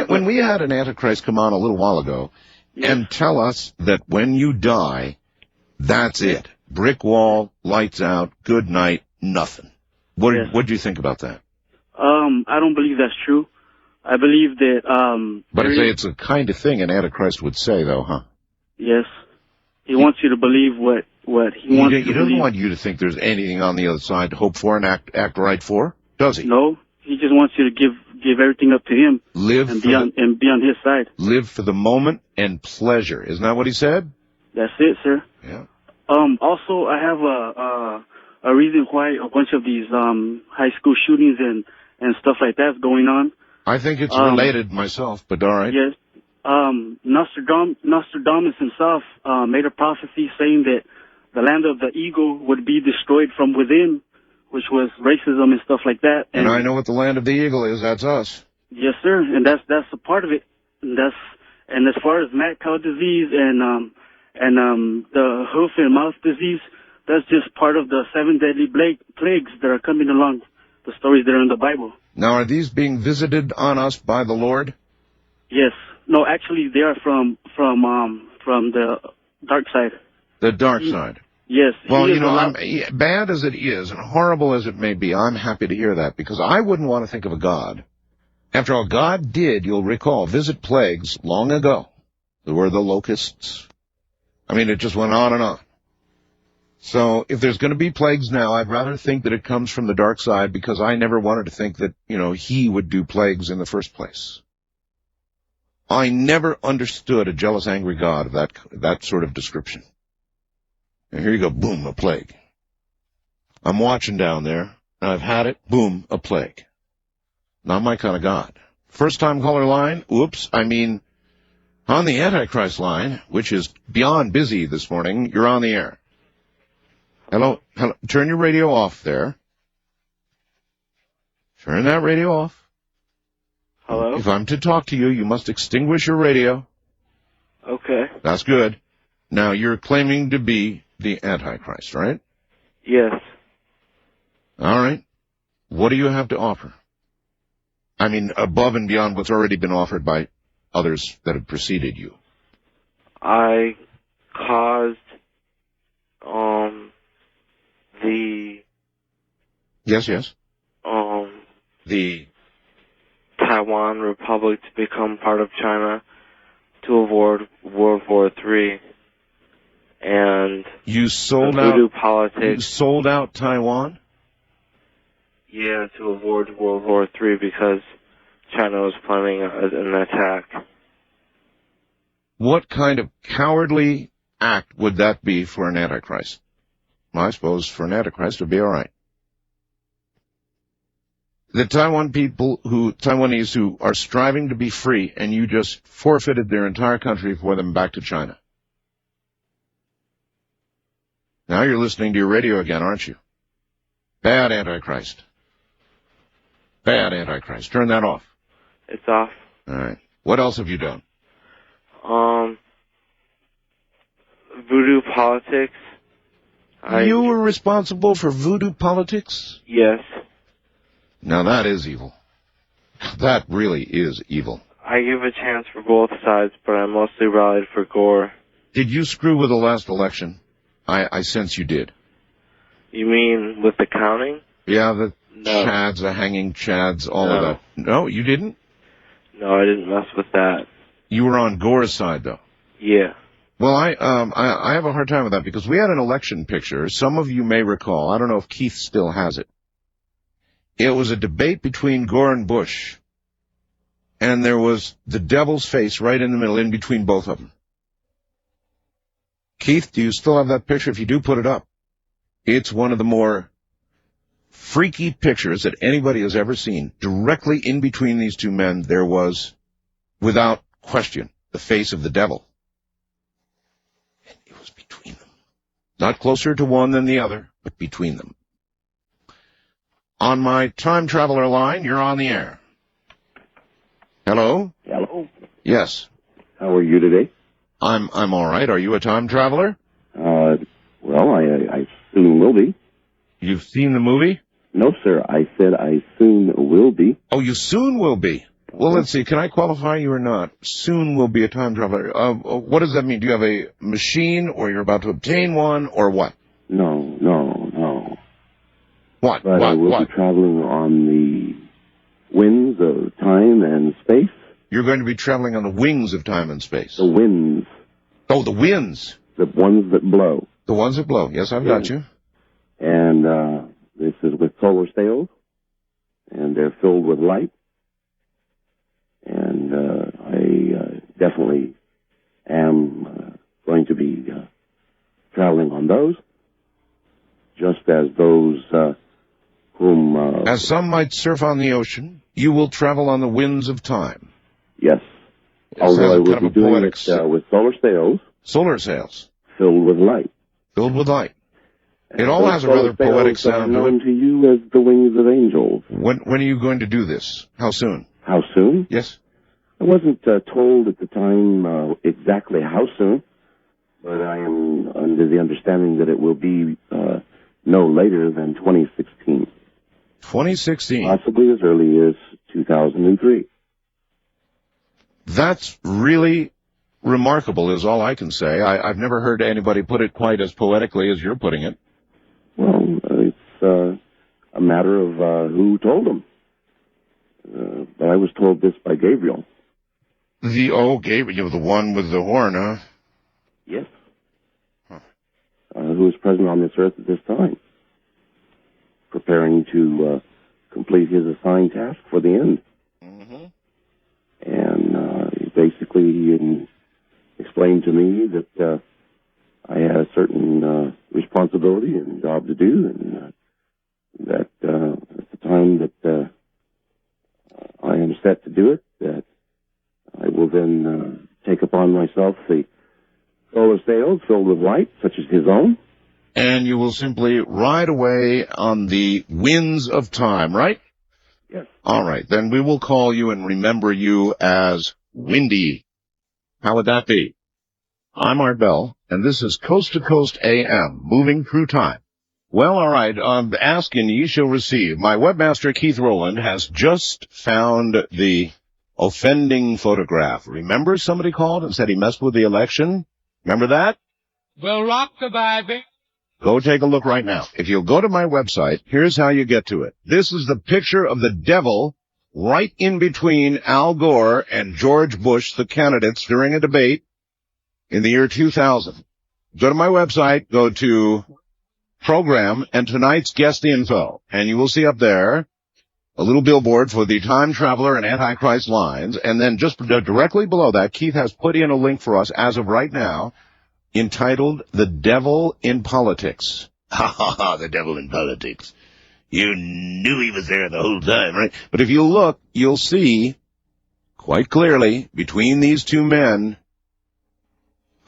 when we had an Antichrist come on a little while ago and tell us that when you die, that's it. Brick wall, lights out, good night, nothing. What do you think about that? I don't believe that's true. I believe that... But it's a kind of thing an Antichrist would say, though, huh? Yes. He wants you to believe what he wants you to believe. He doesn't want you to think there's anything on the other side to hope for and act right for, does he? No. He just wants you to give everything up to him. And be on his side. Live for the moment and pleasure. Isn't that what he said? That's it, sir. Yeah. Also, I have a reason why a bunch of these high school shootings and stuff like that's going on. I think it's related myself, but all right. Yes. Nostradamus himself made a prophecy saying that the land of the eagle would be destroyed from within, which was racism and stuff like that. And I know what the land of the eagle is. That's us. Yes, sir. And that's a part of it. And as far as mad cow disease and the hoof and mouth disease, that's just part of the 7 deadly plagues that are coming along. The stories that are in the Bible. Now, are these being visited on us by the Lord? Yes. No, actually, they are from the dark side. The dark side. Yes. Well, bad as it is and horrible as it may be, I'm happy to hear that because I wouldn't want to think of a God. After all, God did, you'll recall, visit plagues long ago. There were the locusts. I mean, it just went on and on. So if there's going to be plagues now, I'd rather think that it comes from the dark side because I never wanted to think that, he would do plagues in the first place. I never understood a jealous, angry God of that sort of description. And here you go, boom, a plague. I'm watching down there, and I've had it, boom, a plague. Not my kind of God. First time caller line, on the Antichrist line, which is beyond busy this morning, you're on the air. Hello, turn your radio off there. Turn that radio off. Hello? If I'm to talk to you, you must extinguish your radio. Okay. That's good. Now, you're claiming to be the Antichrist, right? Yes. All right. What do you have to offer? Above and beyond what's already been offered by others that have preceded you. I caused, the... Yes. The Taiwan Republic to become part of China to avoid World War III. And you sold voodoo out politics. You sold out Taiwan? Yeah, to avoid World War III because China was planning an attack. What kind of cowardly act would that be for an Antichrist? Well, I suppose for an Antichrist it would be all right. The Taiwanese who are striving to be free, and you just forfeited their entire country for them back to China. Now you're listening to your radio again, aren't you? Bad Antichrist. Bad Antichrist. Turn that off. It's off. All right. What else have you done? Voodoo politics. You were responsible for voodoo politics? Yes. Now that is evil. That really is evil. I give a chance for both sides, but I mostly rallied for Gore. Did you screw with the last election? I sense you did. You mean with the counting? Yeah, Chads, the hanging Chads, all of that. No, you didn't? No, I didn't mess with that. You were on Gore's side, though. Yeah. Well, I have a hard time with that because we had an election picture. Some of you may recall. I don't know if Keith still has it. It was a debate between Gore and Bush, and there was the devil's face right in the middle, in between both of them. Keith, do you still have that picture? If you do, put it up. It's one of the more freaky pictures that anybody has ever seen. Directly in between these two men, there was, without question, the face of the devil. And it was between them. Not closer to one than the other, but between them. On my time traveler line, you're on the air. Hello? Hello. Yes. How are you today? I'm all right. Are you a time traveler? Well, I soon will be. You've seen the movie? No, sir. I said I soon will be. Oh, you soon will be. Well, let's see. Can I qualify you or not? Soon will be a time traveler. What does that mean? Do you have a machine, or you're about to obtain one, or what? No. What? But I will be traveling on the winds of time and space. You're going to be traveling on the wings of time and space. The winds. Oh, the winds. The ones that blow. The ones that blow. Yes, I've got you. And this is with solar sails. and they're filled with light. And I definitely am going to be traveling on those, just as those whom... As some might surf on the ocean, you will travel on the winds of time. Yes. Although I will be doing it with solar sails. Solar sails. Filled with light. Filled with light. It all has a rather poetic sound to known to you as the wings of angels. When are you going to do this? How soon? How soon? Yes. I wasn't told at the time exactly how soon, but I am under the understanding that it will be no later than 2016. 2016? Possibly as early as 2003. That's really remarkable, is all I can say. I've never heard anybody put it quite as poetically as you're putting it. Well, it's a matter of who told them. But I was told this by Gabriel. Gabriel, the one with the horn, huh? Yes. Who is present on this earth at this time, preparing to complete his assigned task for the end. Mm-hmm. And he basically explained to me that I had a certain responsibility and job to do, and that at the time that I am set to do it, that I will then take upon myself the solar sails filled with light, such as his own. And you will simply ride away on the winds of time, right? Yes. All right, then we will call you and remember you as Windy. How would that be? I'm Art Bell, and this is Coast to Coast AM, moving through time. Well, all right, ask and ye shall receive. My webmaster, Keith Rowland, has just found the offending photograph. Remember somebody called and said he messed with the election? Remember that? Well, rock the baby. Go take a look right now. If you'll go to my website, here's how you get to it. This is the picture of the devil right in between Al Gore and George Bush, the candidates, during a debate in the year 2000. Go to my website, go to program and tonight's guest info, and you will see up there a little billboard for the Time Traveler and Antichrist lines, and then just directly below that, Keith has put in a link for us as of right now, entitled The Devil in Politics. Ha ha ha, the devil in politics. You knew he was there the whole time, right? But if you look, you'll see quite clearly between these two men,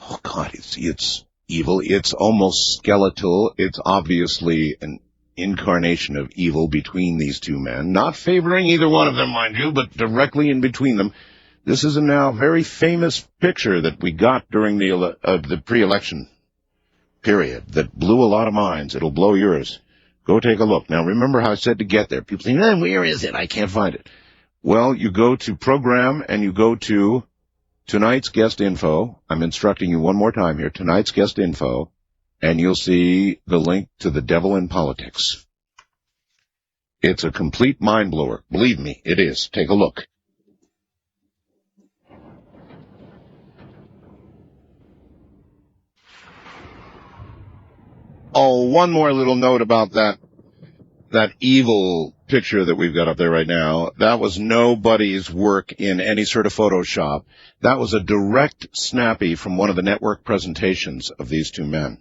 oh God, it's evil. It's almost skeletal. It's obviously an incarnation of evil between these two men. Not favoring either one of them, mind you, but directly in between them. This is a now very famous picture that we got during the pre-election period that blew a lot of minds. It'll blow yours. Go take a look. Now, remember how I said to get there. People think, where is it? I can't find it. Well, you go to program and you go to tonight's guest info. I'm instructing you one more time here. Tonight's guest info. And you'll see the link to The Devil in Politics. It's a complete mind blower. Believe me, it is. Take a look. Oh, one more little note about that evil picture that we've got up there right now. That was nobody's work in any sort of Photoshop. That was a direct snappy from one of the network presentations of these two men.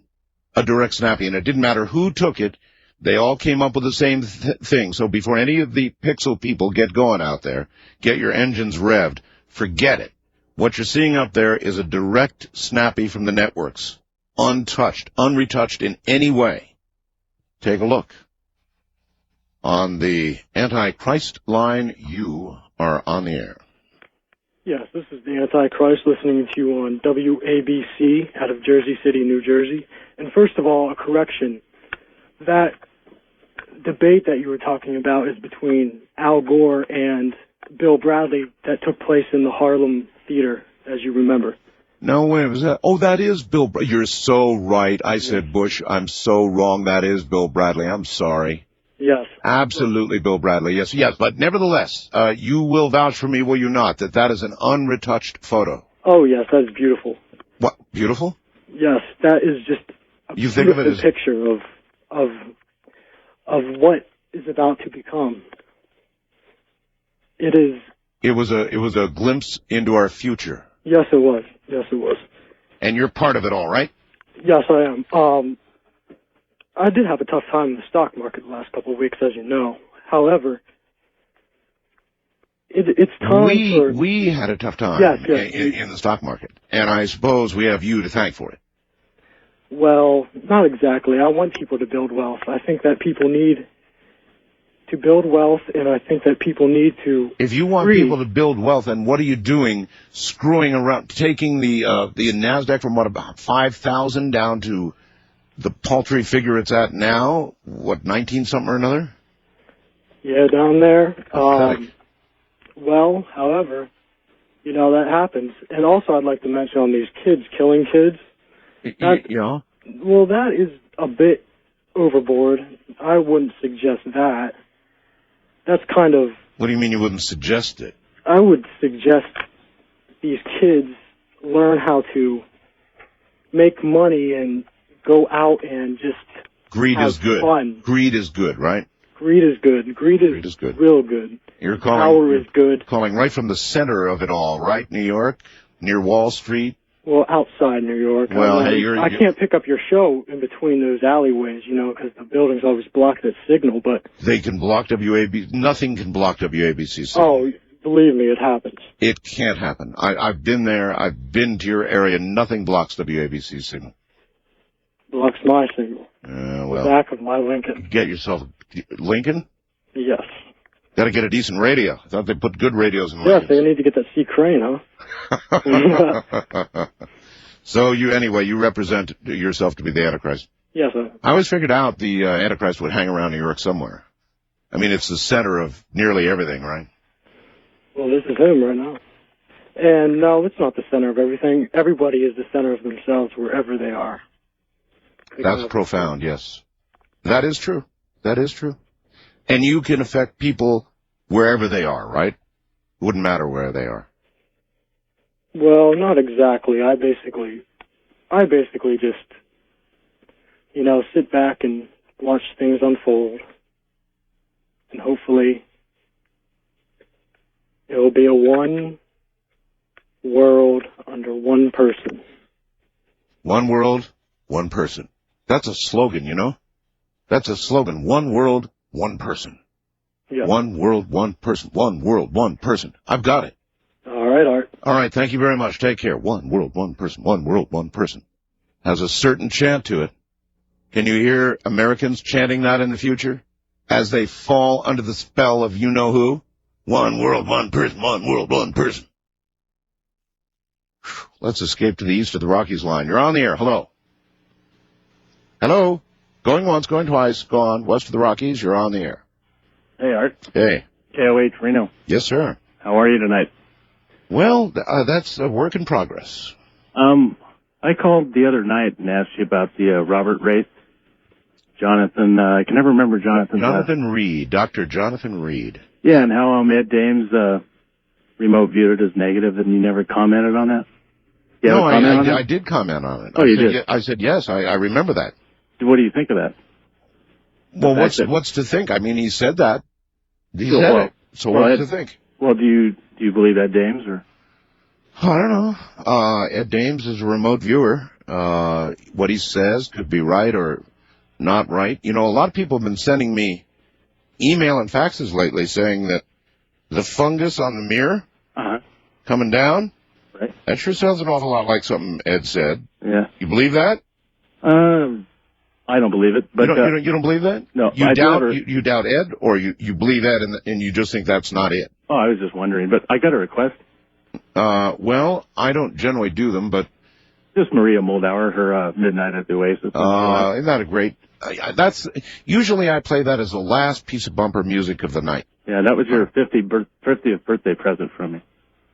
A direct snappy, and it didn't matter who took it. They all came up with the same thing. So before any of the pixel people get going out there, get your engines revved, forget it. What you're seeing up there is a direct snappy from the networks. Untouched, unretouched in any way. Take a look. On the Antichrist line, you are on the air. Yes, this is the Antichrist listening to you on WABC out of Jersey City, New Jersey. And first of all, a correction. That debate that you were talking about is between Al Gore and Bill Bradley that took place in the Harlem Theater, as you remember. No, wait, was that? Oh, that is Bill Bradley. You're so right. I said Bush. I'm so wrong. That is Bill Bradley. I'm sorry. Yes. Absolutely Bill Bradley. Yes, yes. But nevertheless, you will vouch for me, will you not, that is an unretouched photo? Oh, yes, that's beautiful. What? Beautiful? Yes, that is just a you think of it as picture of what is about to become. It is. It was a glimpse into our future. Yes, it was. Yes, it was. And you're part of it all, right? Yes, I am. I did have a tough time in the stock market the last couple of weeks, as you know. However, it's time for... We had a tough time in the stock market, and I suppose we have you to thank for it. Well, not exactly. I want people to build wealth. I think that people need to build wealth, and I think that people need to... If you want people to build wealth, then what are you doing? Screwing around, taking the NASDAQ from what, about 5,000 down to the paltry figure it's at now? What, 19-something or another? Yeah, down there. Well, however, that happens. And also I'd like to mention on these kids killing kids. Yeah? Well, that is a bit overboard. I wouldn't suggest that. That's kind of... What do you mean you wouldn't suggest it? I would suggest these kids learn how to make money and go out and just Greed have is good. fun. Greed is good, right? Greed is good. Greed is good. Real good. You're calling, Power is good. Calling right from the center of it all, right? New York, near Wall Street. Well, outside New York. Well, I can't pick up your show in between those alleyways, because the buildings always block that signal, but... They can block WABC. Nothing can block WABC signal. Oh, believe me, it happens. It can't happen. I've been there. I've been to your area. Nothing blocks WABC signal. Blocks my signal. Well, the back of my Lincoln. Get yourself... Lincoln? Yes. Got to get a decent radio. I thought they put good radios in Yes, they need to get that C. Crane, huh? So you represent yourself to be the Antichrist? Yes, sir. I always figured out the Antichrist would hang around New York somewhere. I mean, it's the center of nearly everything, right? Well, this is him right now. And no, it's not the center of everything. Everybody is the center of themselves wherever they are. That's profound, yes. That is true. That is true. And you can affect people wherever they are, right? It wouldn't matter where they are. Well, not exactly. I basically just, sit back and watch things unfold. And hopefully it'll be a one world under one person. One world, one person. That's a slogan, That's a slogan. One world, one person. Yeah. One world, one person. One world, one person. I've got it. All right, Art. All right, thank you very much. Take care. One world, one person. One world, one person. Has a certain chant to it. Can you hear Americans chanting that in the future? As they fall under the spell of you-know-who? One world, one person. One world, one person. Let's escape to the east of the Rockies line. You're on the air. Hello. Hello. Going once, going twice, gone. West of the Rockies, you're on the air. Hey, Art. Hey. KOH Reno. Yes, sir. How are you tonight? Well, that's a work in progress. I called the other night and asked you about the Robert Wraith. Jonathan, I can never remember Jonathan's Jonathan Reed, Dr. Jonathan Reed. Yeah, and how Ed Dames remote viewed it as negative, and you never commented on that? No, I did comment on it. Oh, you did? I said yes, I remember that. What do you think of that? Well, what's to think? I mean, he said that. He said it. So what's to think? Well, do you believe Ed Dames, or? I don't know. Ed Dames is a remote viewer. What he says could be right or not right. A lot of people have been sending me email and faxes lately saying that the fungus on the mirror coming down, right. That sure sounds an awful lot like something Ed said. Yeah. You believe that? I don't believe it. But you don't believe that? No. You doubt Ed, or you believe Ed and you just think that's not it? Oh, I was just wondering, but I got a request. Well, I don't generally do them, but... Just Maria Moldauer, her Midnight at the Oasis. Isn't that a great... Usually I play that as the last piece of bumper music of the night. Yeah, that was your 50th birthday present from me.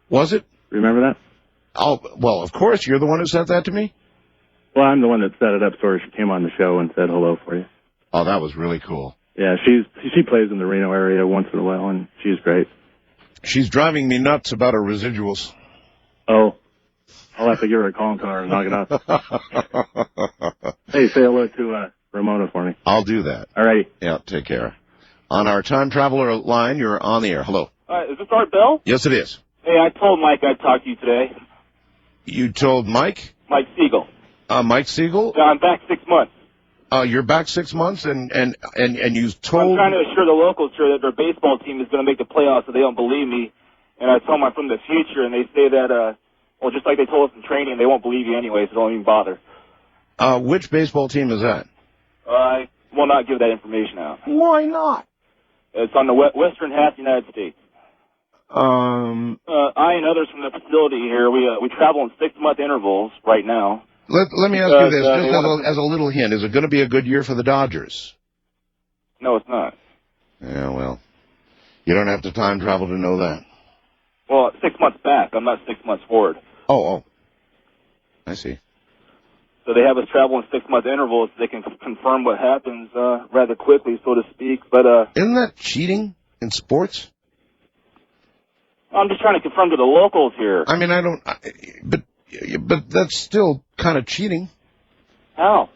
Was it? Remember that? Oh, well, of course. You're the one who sent that to me? Well, I'm the one that set it up for her. She came on the show and said hello for you. Oh, that was really cool. Yeah, she plays in the Reno area once in a while, and she's great. She's driving me nuts about her residuals. Oh, I'll have to give her a call and tell her to knock it off. Hey, say hello to Ramona for me. I'll do that. All righty. Yeah, take care. On our time traveler line, you're on the air. Hello. Is this Art Bell? Yes, it is. Hey, I told Mike I'd talk to you today. You told Mike? Mike Siegel. Mike Siegel? Yeah, I'm back 6 months. You're back 6 months, and you I'm told... trying to assure the locals here that their baseball team is going to make the playoffs, so they don't believe me. And I told them I'm from the future, and they say that, well, just like they told us in training, they won't believe you anyway, so don't even bother. Which baseball team is that? I will not give that information out. Why not? It's on the western half of the United States. I and others from the facility here, we travel in 6-month intervals right now. Let me ask you this, just as a little hint. Is it going to be a good year for the Dodgers? No, it's not. Yeah, well, you don't have to time travel to know that. Well, 6 months back. I'm not 6 months forward. Oh. I see. So they have us travel in 6-month intervals so they can confirm what happens rather quickly, so to speak. But isn't that cheating in sports? I'm just trying to confirm to the locals here. I mean, but that's still kind of cheating. How?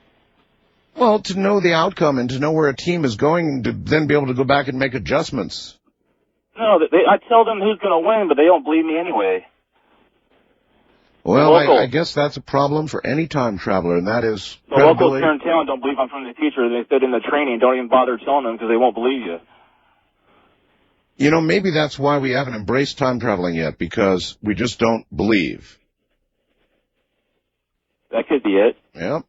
Well, to know the outcome and to know where a team is going and to then be able to go back and make adjustments. No, I tell them who's going to win, but they don't believe me anyway. Well, I guess that's a problem for any time traveler, and that is the locals here in town don't believe I'm from the future. They said in the training, don't even bother telling them because they won't believe you. You know, maybe that's why we haven't embraced time traveling yet, because we just don't believe. That could be it. Yeah.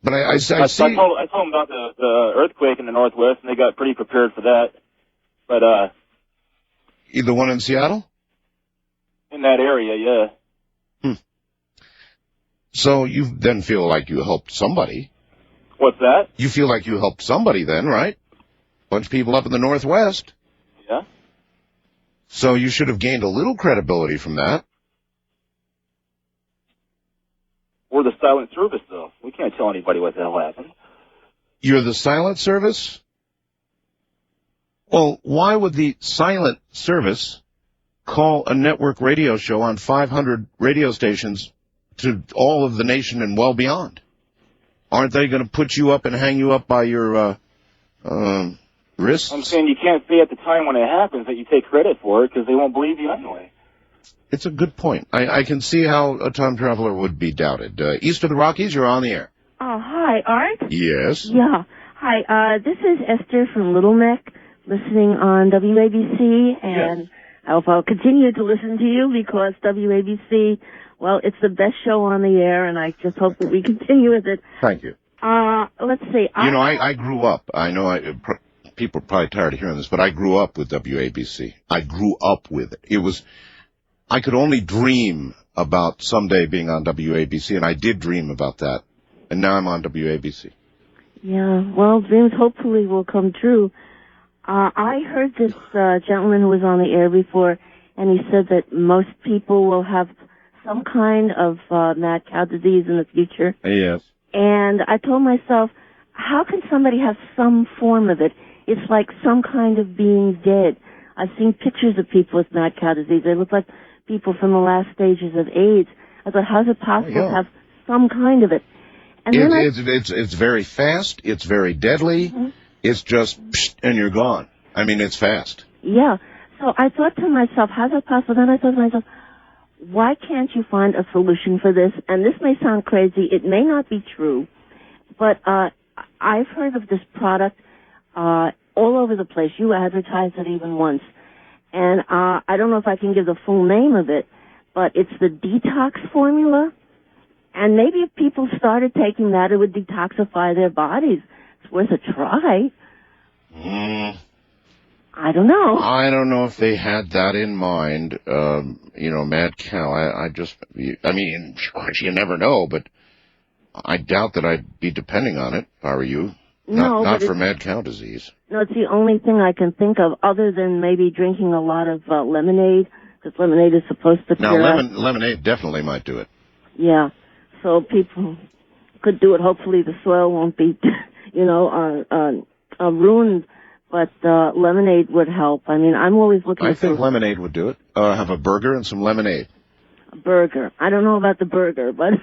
But I see... I told them about the earthquake in the Northwest, and they got pretty prepared for that. But, the one in Seattle? In that area, yeah. So you then feel like you helped somebody. What's that? You feel like you helped somebody then, right? Bunch of people up in the Northwest. Yeah. So you should have gained a little credibility from that. We're the silent service, though. We can't tell anybody what the hell happened. You're the silent service? Well, why would the silent service call a network radio show on 500 radio stations to all of the nation and well beyond? Aren't they going to put you up and hang you up by your wrists? I'm saying you can't say at the time when it happens that you take credit for it because they won't believe you anyway. It's a good point. I can see how a time traveler would be doubted. East of the Rockies, you're on the air. Oh, hi, Art? Yes. Yeah. Hi, this is Esther from Little Neck, listening on WABC, and I hope I'll continue to listen to you because WABC, well, it's the best show on the air, and I just hope that we continue with it. Thank you. Let's see. I grew up. I know people are probably tired of hearing this, but I grew up with WABC. I grew up with it. I could only dream about someday being on WABC, and I did dream about that, and now I'm on WABC. Yeah, well, dreams hopefully will come true. I heard this gentleman who was on the air before, and he said that most people will have some kind of mad cow disease in the future. Yes. And I told myself, how can somebody have some form of it? It's like some kind of being dead. I've seen pictures of people with mad cow disease. They look like people from the last stages of AIDS. I thought, how's it possible to have some kind of it? And it's very fast. It's very deadly. Mm-hmm. It's just, and you're gone. I mean, it's fast. Yeah. So I thought to myself, how's that possible? Then I thought to myself, why can't you find a solution for this? And this may sound crazy. It may not be true. But I've heard of this product all over the place. You advertised it even once. And I don't know if I can give the full name of it, but it's the detox formula. And maybe if people started taking that, it would detoxify their bodies. It's worth a try. I don't know. I don't know if they had that in mind. Mad cow. I mean, you never know, but I doubt that I'd be depending on it if I were you. No, not for mad cow disease. No, it's the only thing I can think of other than maybe drinking a lot of lemonade, because lemonade is supposed to cure. Now, lemonade definitely might do it. Yeah, so people could do it. Hopefully the soil won't be, ruined, but lemonade would help. I mean, I'm always looking I think lemonade would do it. Have a burger and some lemonade. A burger. I don't know about the burger, but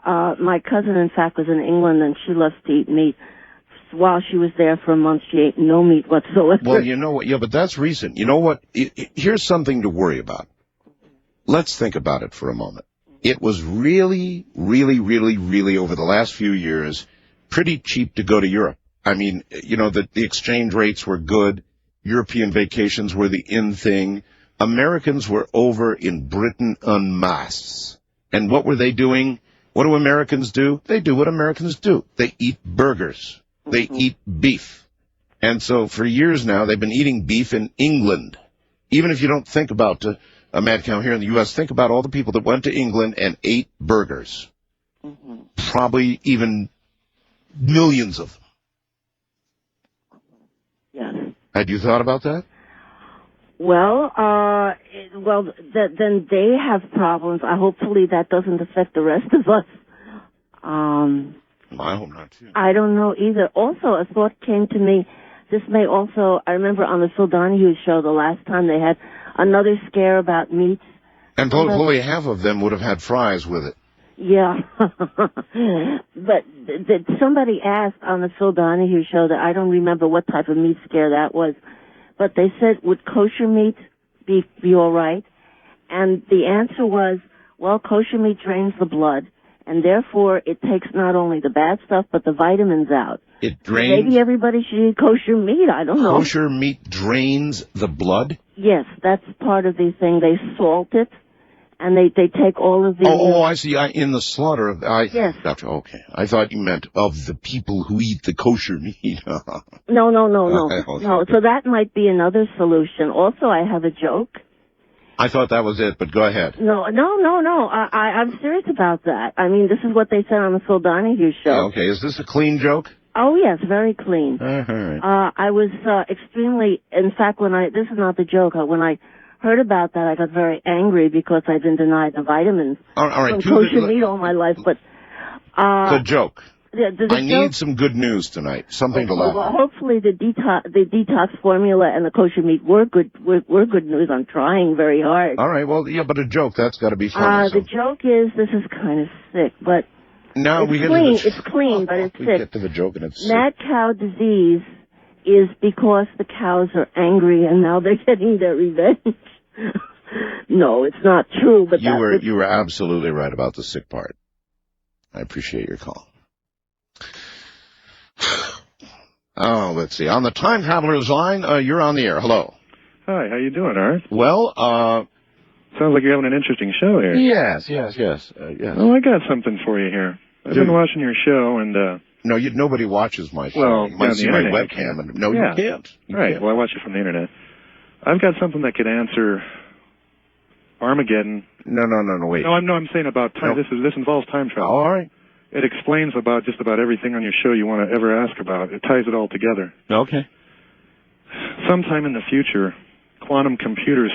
my cousin, in fact, was in England, and she loves to eat meat. while she was there for a month, she ate no meat whatsoever. Well, you know what? Yeah, but that's recent. You know what? Here's something to worry about. Let's think about it for a moment. It was really, really, really, really, over the last few years, pretty cheap to go to Europe. I mean, you know, the exchange rates were good. European vacations were the in thing. Americans were over in Britain en masse. And what were they doing? What do Americans do? They do what Americans do. They eat burgers. They eat beef. And so for years now, they've been eating beef in England. Even if you don't think about a mad cow here in the U.S., think about all the people that went to England and ate burgers. Probably even millions of them. Yes. Had you thought about that? Well, then they have problems. Hopefully that doesn't affect the rest of us. I hope not, too. I don't know either. Also, a thought came to me. This may also, I remember on the Phil Donahue show the last time they had another scare about meats. And probably half of them would have had fries with it. Yeah. But somebody asked on the Phil Donahue show that I don't remember what type of meat scare that was. But they said, would kosher meat be all right? And the answer was, well, kosher meat drains the blood, and therefore it takes not only the bad stuff, but the vitamins out. It drains? Maybe everybody should eat kosher meat, I don't know. Kosher meat drains the blood? Yes, that's part of the thing. They salt it, and they take all of the... Oh, I see. In the slaughter of... Yes. Gotcha, okay. I thought you meant of the people who eat the kosher meat. No. Okay. No, so that might be another solution. Also, I have a joke. I thought that was it, but go ahead. No. I'm serious about that. I mean, this is what they said on the Phil Donahue show. Okay, is this a clean joke? Oh, yes, very clean. All right. I was extremely... In fact, this is not the joke. When I heard about that, I got very angry because I've been denied the vitamins all right. from kosher meat all my life. But the joke. I need joke, some good news tonight. Something to laugh well, at. hopefully the detox formula and the kosher meat were good news. I'm trying very hard. All right. Well, yeah, but a joke, that's got to be funny. The joke is, this is kind of sick, but no, it's clean, but it's we sick. Get to the joke and it's Mad cow disease is because the cows are angry and now they're getting their revenge. No, it's not true. But you were absolutely right about the sick part. I appreciate your call. Oh, let's see. On the Time Traveler's line, you're on the air. Hello. Hi, how you doing, Art? Well, sounds like you're having an interesting show here. Yes. Oh, I got something for you here. I've been watching your show, and no, nobody watches my show. Well, you might see my internet, webcam, and you can't. Right. Well, I watch it from the internet. I've got something that could answer Armageddon. No, wait. No, I'm saying about time. No. This involves time travel. All right. It explains about just about everything on your show you want to ever ask about. It ties it all together. Okay. Sometime in the future, quantum computers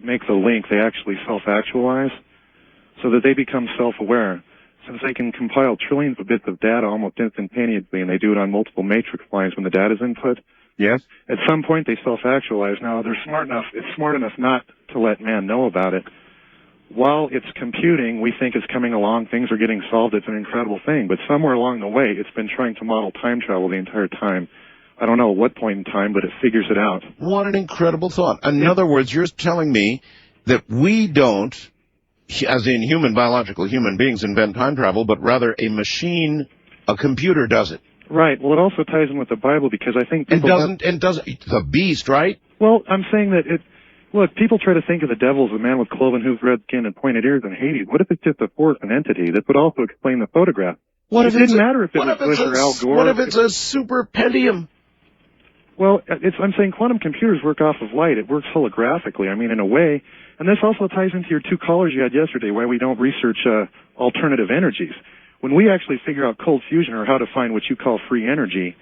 make the link. They actually self-actualize so that they become self-aware. Since they can compile trillions of bits of data almost instantaneously, and they do it on multiple matrix lines when the data is input. Yes. At some point, they self-actualize. Now, they're smart enough. It's smart enough not to let man know about it. While it's computing, we think it's coming along. Things are getting solved. It's an incredible thing. But somewhere along the way, it's been trying to model time travel the entire time. I don't know at what point in time, but it figures it out. What an incredible thought. In other words, you're telling me that we don't, as in biological human beings, invent time travel, but rather a machine, a computer does it. Right. Well, it also ties in with the Bible because I think people... It doesn't, the beast, right? Well, I'm saying that look, people try to think of the devil as a man with cloven hooves, red skin, and pointed ears in Hades. What if it's just a fourth, an entity? That would also explain the photograph. It didn't matter if it was Bush or Al Gore. What if it's a super pentium? Well, I'm saying quantum computers work off of light. It works holographically. I mean, in a way. And this also ties into your two callers you had yesterday, why we don't research alternative energies. When we actually figure out cold fusion or how to find what you call free energy,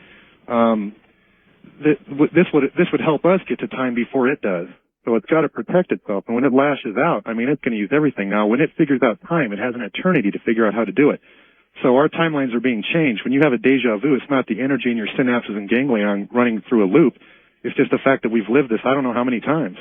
this would help us get to time before it does. So it's got to protect itself. And when it lashes out, I mean, it's going to use everything. Now, when it figures out time, it has an eternity to figure out how to do it. So our timelines are being changed. When you have a deja vu, it's not the energy in your synapses and ganglion running through a loop. It's just the fact that we've lived this I don't know how many times.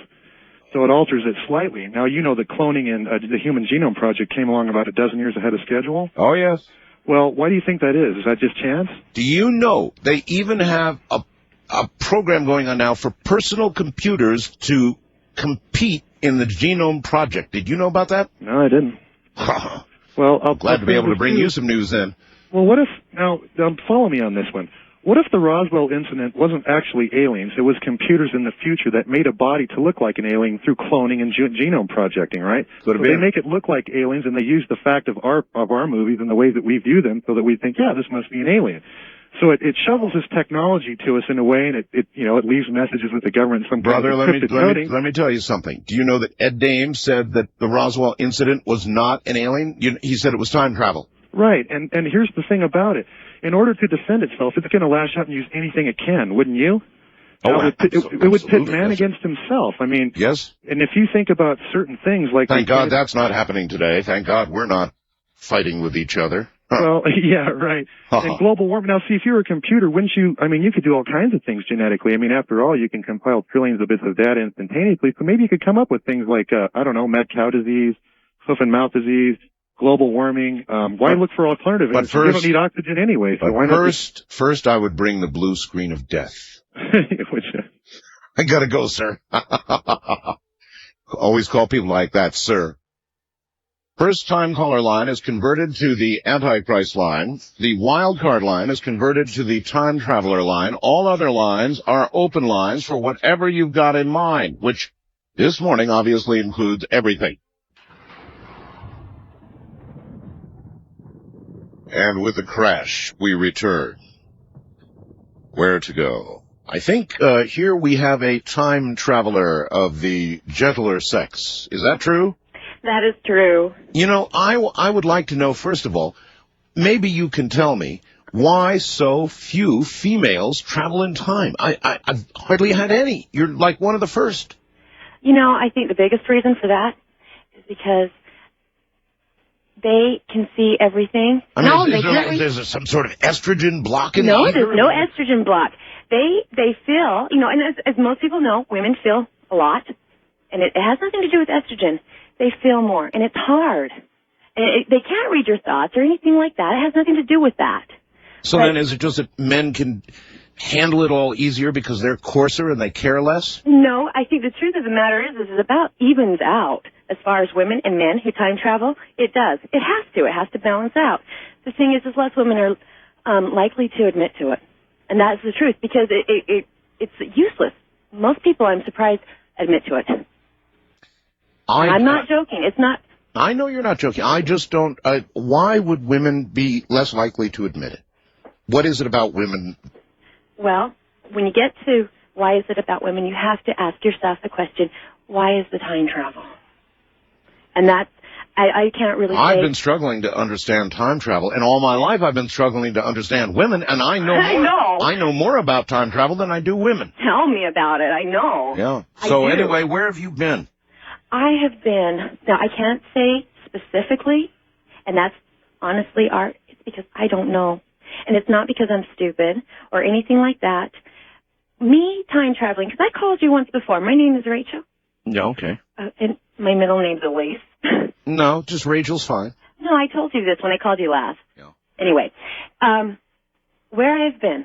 So it alters it slightly. Now, you know that cloning and the Human Genome Project came along about a dozen years ahead of schedule. Oh, yes. Well, why do you think that is? Is that just chance? Do you know they even have a program going on now for personal computers to compete in the Genome Project? Did you know about that? No, I didn't. Well, I'm glad to be able to bring you some news then. Well, what if, now, follow me on this one. What if the Roswell incident wasn't actually aliens? It was computers in the future that made a body to look like an alien through cloning and genome projecting, right? So they make it look like aliens, and they use the fact of our movies and the way that we view them so that we think, yeah, this must be an alien. So it shovels this technology to us in a way, and it leaves messages with the government. Brother, let me tell you something. Do you know that Ed Dames said that the Roswell incident was not an alien? He said it was time travel. Right, and here's the thing about it. In order to defend itself, it's going to lash out and use anything it can, wouldn't you? It would pit man against himself. I mean, yes. And if you think about certain things like... Thank God that's not happening today. Thank God we're not fighting with each other. Well, yeah, right. And global warming. Now, see, if you were a computer, wouldn't you... I mean, you could do all kinds of things genetically. I mean, after all, you can compile trillions of bits of data instantaneously. So maybe you could come up with things like, mad cow disease, hoof and mouth disease, global warming. Why look for alternative? But first, you don't need oxygen anyway. So why not? First, I would bring the blue screen of death. I gotta go, sir. Always call people like that, sir. First time caller line is converted to the Antichrist line. The wildcard line is converted to the time traveler line. All other lines are open lines for whatever you've got in mind, which this morning obviously includes everything. And with the crash, we return. Where to go? I think here we have a time traveler of the gentler sex. Is that true? That is true. You know, I would like to know, first of all, maybe you can tell me why so few females travel in time. I've hardly had any. You're like one of the first. You know, I think the biggest reason for that is because they can see everything. I mean, is there some sort of estrogen block in the ether? No, there's no estrogen block. They feel, you know, and as most people know, women feel a lot, and it has nothing to do with estrogen. They feel more, and it's hard. And they can't read your thoughts or anything like that. It has nothing to do with that. So then is it just that men can handle it all easier because they're coarser and they care less? No, I think the truth of the matter is it about evens out as far as women and men who time travel. It does. It has to. It has to balance out. The thing is less women are likely to admit to it. And that's the truth because it's useless. Most people, I'm surprised, admit to it. I'm not joking. It's not. I know you're not joking. I just don't. Why would women be less likely to admit it? What is it about women? Well, when you get to why is it about women, you have to ask yourself the question, why is the time travel? And that's, I can't really say. I've been struggling to understand time travel, and all my life I've been struggling to understand women, and I know more about time travel than I do women. Tell me about it. I know. Yeah. So anyway, where have you been? I have been, now I can't say specifically, and that's honestly, Art, it's because I don't know. And it's not because I'm stupid or anything like that. Me time traveling, because I called you once before. My name is Rachel. Yeah, okay. And my middle name's Elise. No, just Rachel's fine. No, I told you this when I called you last. Yeah. Anyway, where I've been,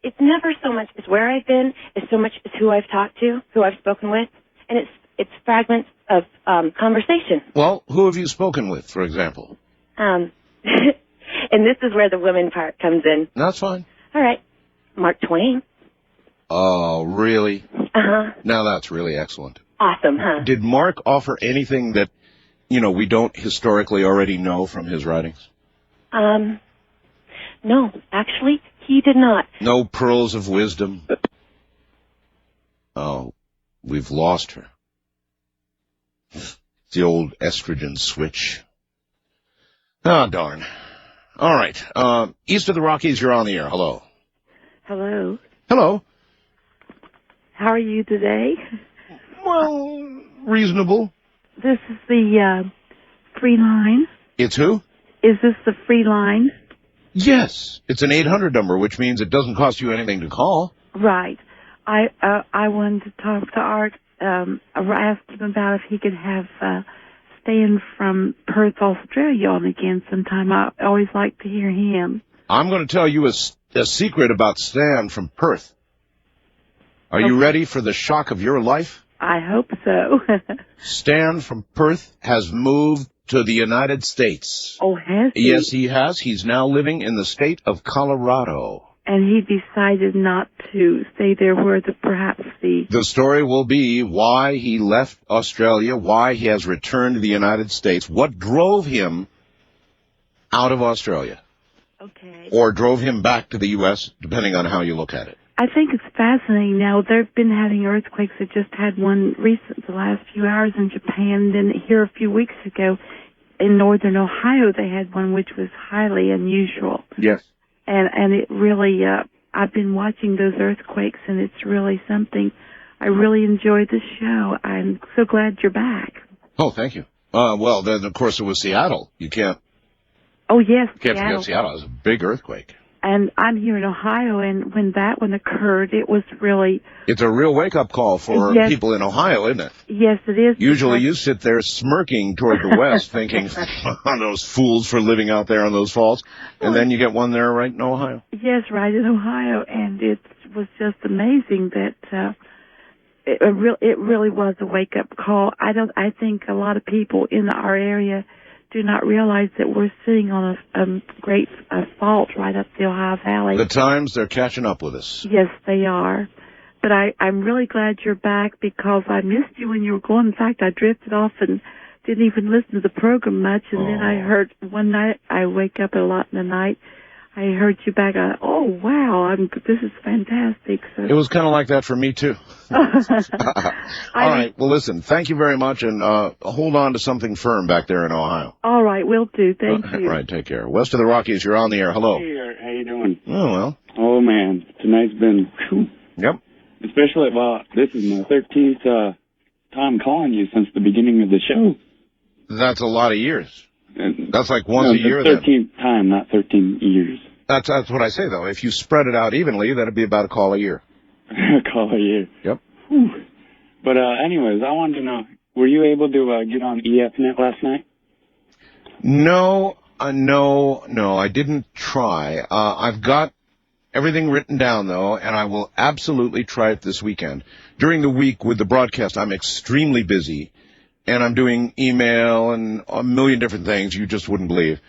it's never so much as where I've been, it's so much as who I've talked to, who I've spoken with, and it's fragments of conversation. Well, who have you spoken with, for example? And this is where the women part comes in. That's fine. All right. Mark Twain. Oh, really? Uh-huh. Now that's really excellent. Awesome, huh? Did Mark offer anything that, you know, we don't historically already know from his writings? No, actually, he did not. No pearls of wisdom? Oh, we've lost her. The old estrogen switch. Ah, darn. All right. East of the Rockies, you're on the air. Hello. Hello. Hello. How are you today? Well, reasonable. This is the free line. It's who? Is this the free line? Yes. It's an 800 number, which means it doesn't cost you anything to call. Right. I wanted to talk to Art. I asked him about if he could have Stan from Perth, Australia on again sometime. I always like to hear him. I'm going to tell you a secret about Stan from Perth. Are you ready for the shock of your life? I hope so. Stan from Perth has moved to the United States. Oh, has he? Yes, he has. He's now living in the state of Colorado. And he decided not to stay there where perhaps the... The story will be why he left Australia, why he has returned to the United States, what drove him out of Australia. Okay. Or drove him back to the U.S., depending on how you look at it. I think it's fascinating now. They've been having earthquakes. They just had one the last few hours in Japan. Then here a few weeks ago in northern Ohio, they had one which was highly unusual. Yes. And it really, I've been watching those earthquakes, and it's really something. I really enjoyed the show. I'm so glad you're back. Oh, thank you. Well, then, of course, it was Seattle. You can't Oh, yes, forget Seattle. It was a big earthquake. And I'm here in Ohio, and when that one occurred, it was really... It's a real wake-up call for people in Ohio, isn't it? Yes, it is. Usually you sit there smirking toward the west, thinking, those fools for living out there on those falls, and then you get one there right in Ohio. Yes, right in Ohio, and it was just amazing that it really was a wake-up call. I think a lot of people in our area do not realize that we're sitting on a great fault right up the Ohio Valley. The times, they're catching up with us. Yes, they are. But I'm really glad you're back because I missed you when you were gone. In fact, I drifted off and didn't even listen to the program much. And then I heard one night, I wake up a lot in the night, I heard you back. Oh, wow, this is fantastic. So. It was kind of like that for me, too. All right, well, listen, thank you very much, and hold on to something firm back there in Ohio. All right, will do. Thank you. All right, take care. West of the Rockies, you're on the air. Hello. Hey, how you doing? Oh, well. Oh, man, tonight's been... Whew. Yep. Especially, this is my 13th time calling you since the beginning of the show. That's a lot of years. That's like once a year, 13th time, not 13 years. That's what I say, though. If you spread it out evenly, that'd be about a call a year. A call a year. Yep. Whew. But anyways, I wanted to know, were you able to get on EFNet last night? No, I didn't try. I've got everything written down, though, and I will absolutely try it this weekend. During the week with the broadcast, I'm extremely busy, and I'm doing email and a million different things you just wouldn't believe.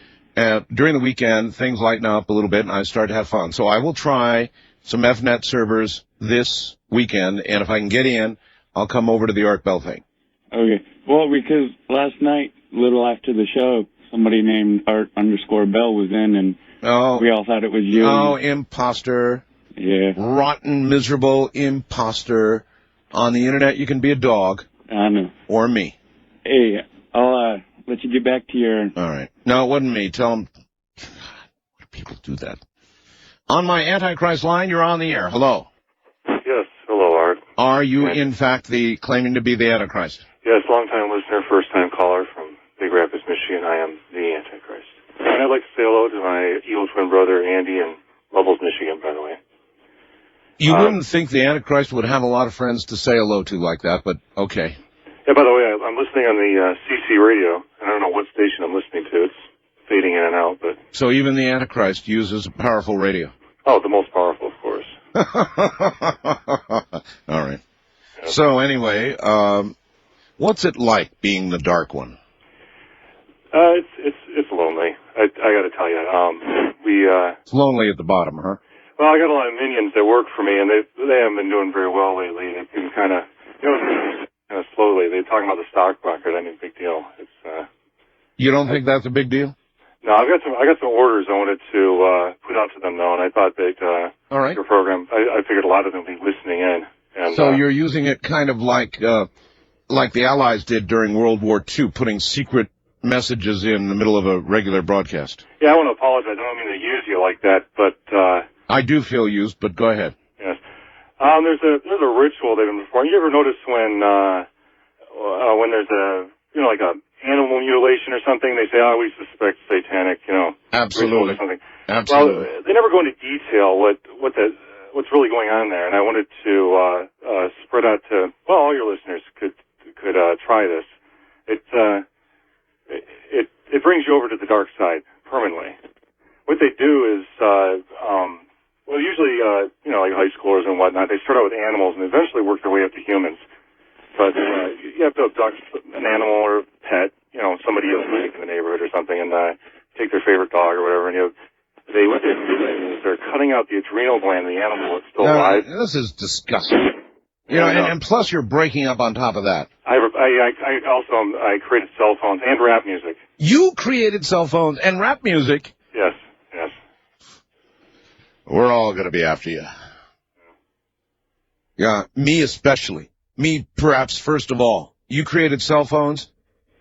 During the weekend, things lighten up a little bit, and I start to have fun. So I will try some FNet servers this weekend, and if I can get in, I'll come over to the Art Bell thing. Okay. Well, because last night, a little after the show, somebody named Art_Bell was in, and we all thought it was you. Oh, imposter. Yeah. Rotten, miserable imposter. On the Internet, you can be a dog. I know. Or me. Hey, I'll let you get back to your... All right. No, it wasn't me. Tell them... Why do people do that? On my Antichrist line, you're on the air. Hello. Yes. Hello, Art. Are you, in fact, claiming to be the Antichrist? Yes, long-time listener, first-time caller from Big Rapids, Michigan. I am the Antichrist. And I'd like to say hello to my evil twin brother, Andy, in Lubbock, Michigan, by the way. You wouldn't think the Antichrist would have a lot of friends to say hello to like that, but okay. Yeah, by the way, I'm listening on the CC radio. I don't know what station I'm listening to. It's fading in and out, but... So even the Antichrist uses a powerful radio. Oh, the most powerful, of course. All right. Okay. So anyway, what's it like being the Dark One? It's lonely. I got to tell you. It's lonely at the bottom, huh? Well, I got a lot of minions that work for me, and they haven't been doing very well lately. They've been kind of slowly. They're talking about the stock market. I mean, big deal. It's. You don't think that's a big deal? No, I got some orders I wanted to put out to them though, and I thought that all right. Your program. I figured a lot of them would be listening in. And, so you're using it kind of like the Allies did during World War II, putting secret messages in the middle of a regular broadcast. Yeah, I want to apologize. I don't mean to use you like that, but I do feel used, but go ahead. Yes. There's a ritual they've been performing. You ever notice when there's like a animal mutilation or something, they say, we suspect satanic, Absolutely. Ritual or something. Absolutely. Well, they never go into detail what's really going on there, and I wanted to spread out to all your listeners could try this. it brings you over to the dark side permanently. What they do is, well, usually, like high schoolers and whatnot, they start out with animals and eventually work their way up to humans. But you have to abduct an animal or a pet, somebody you like in the neighborhood or something, and take their favorite dog or whatever, and what they do is they're cutting out the adrenal gland in the animal that's still alive. This is disgusting. And plus you're breaking up on top of that. I created cell phones and rap music. You created cell phones and rap music? Yes. We're all going to be after you. Yeah, me especially. Me perhaps first of all. You created cell phones?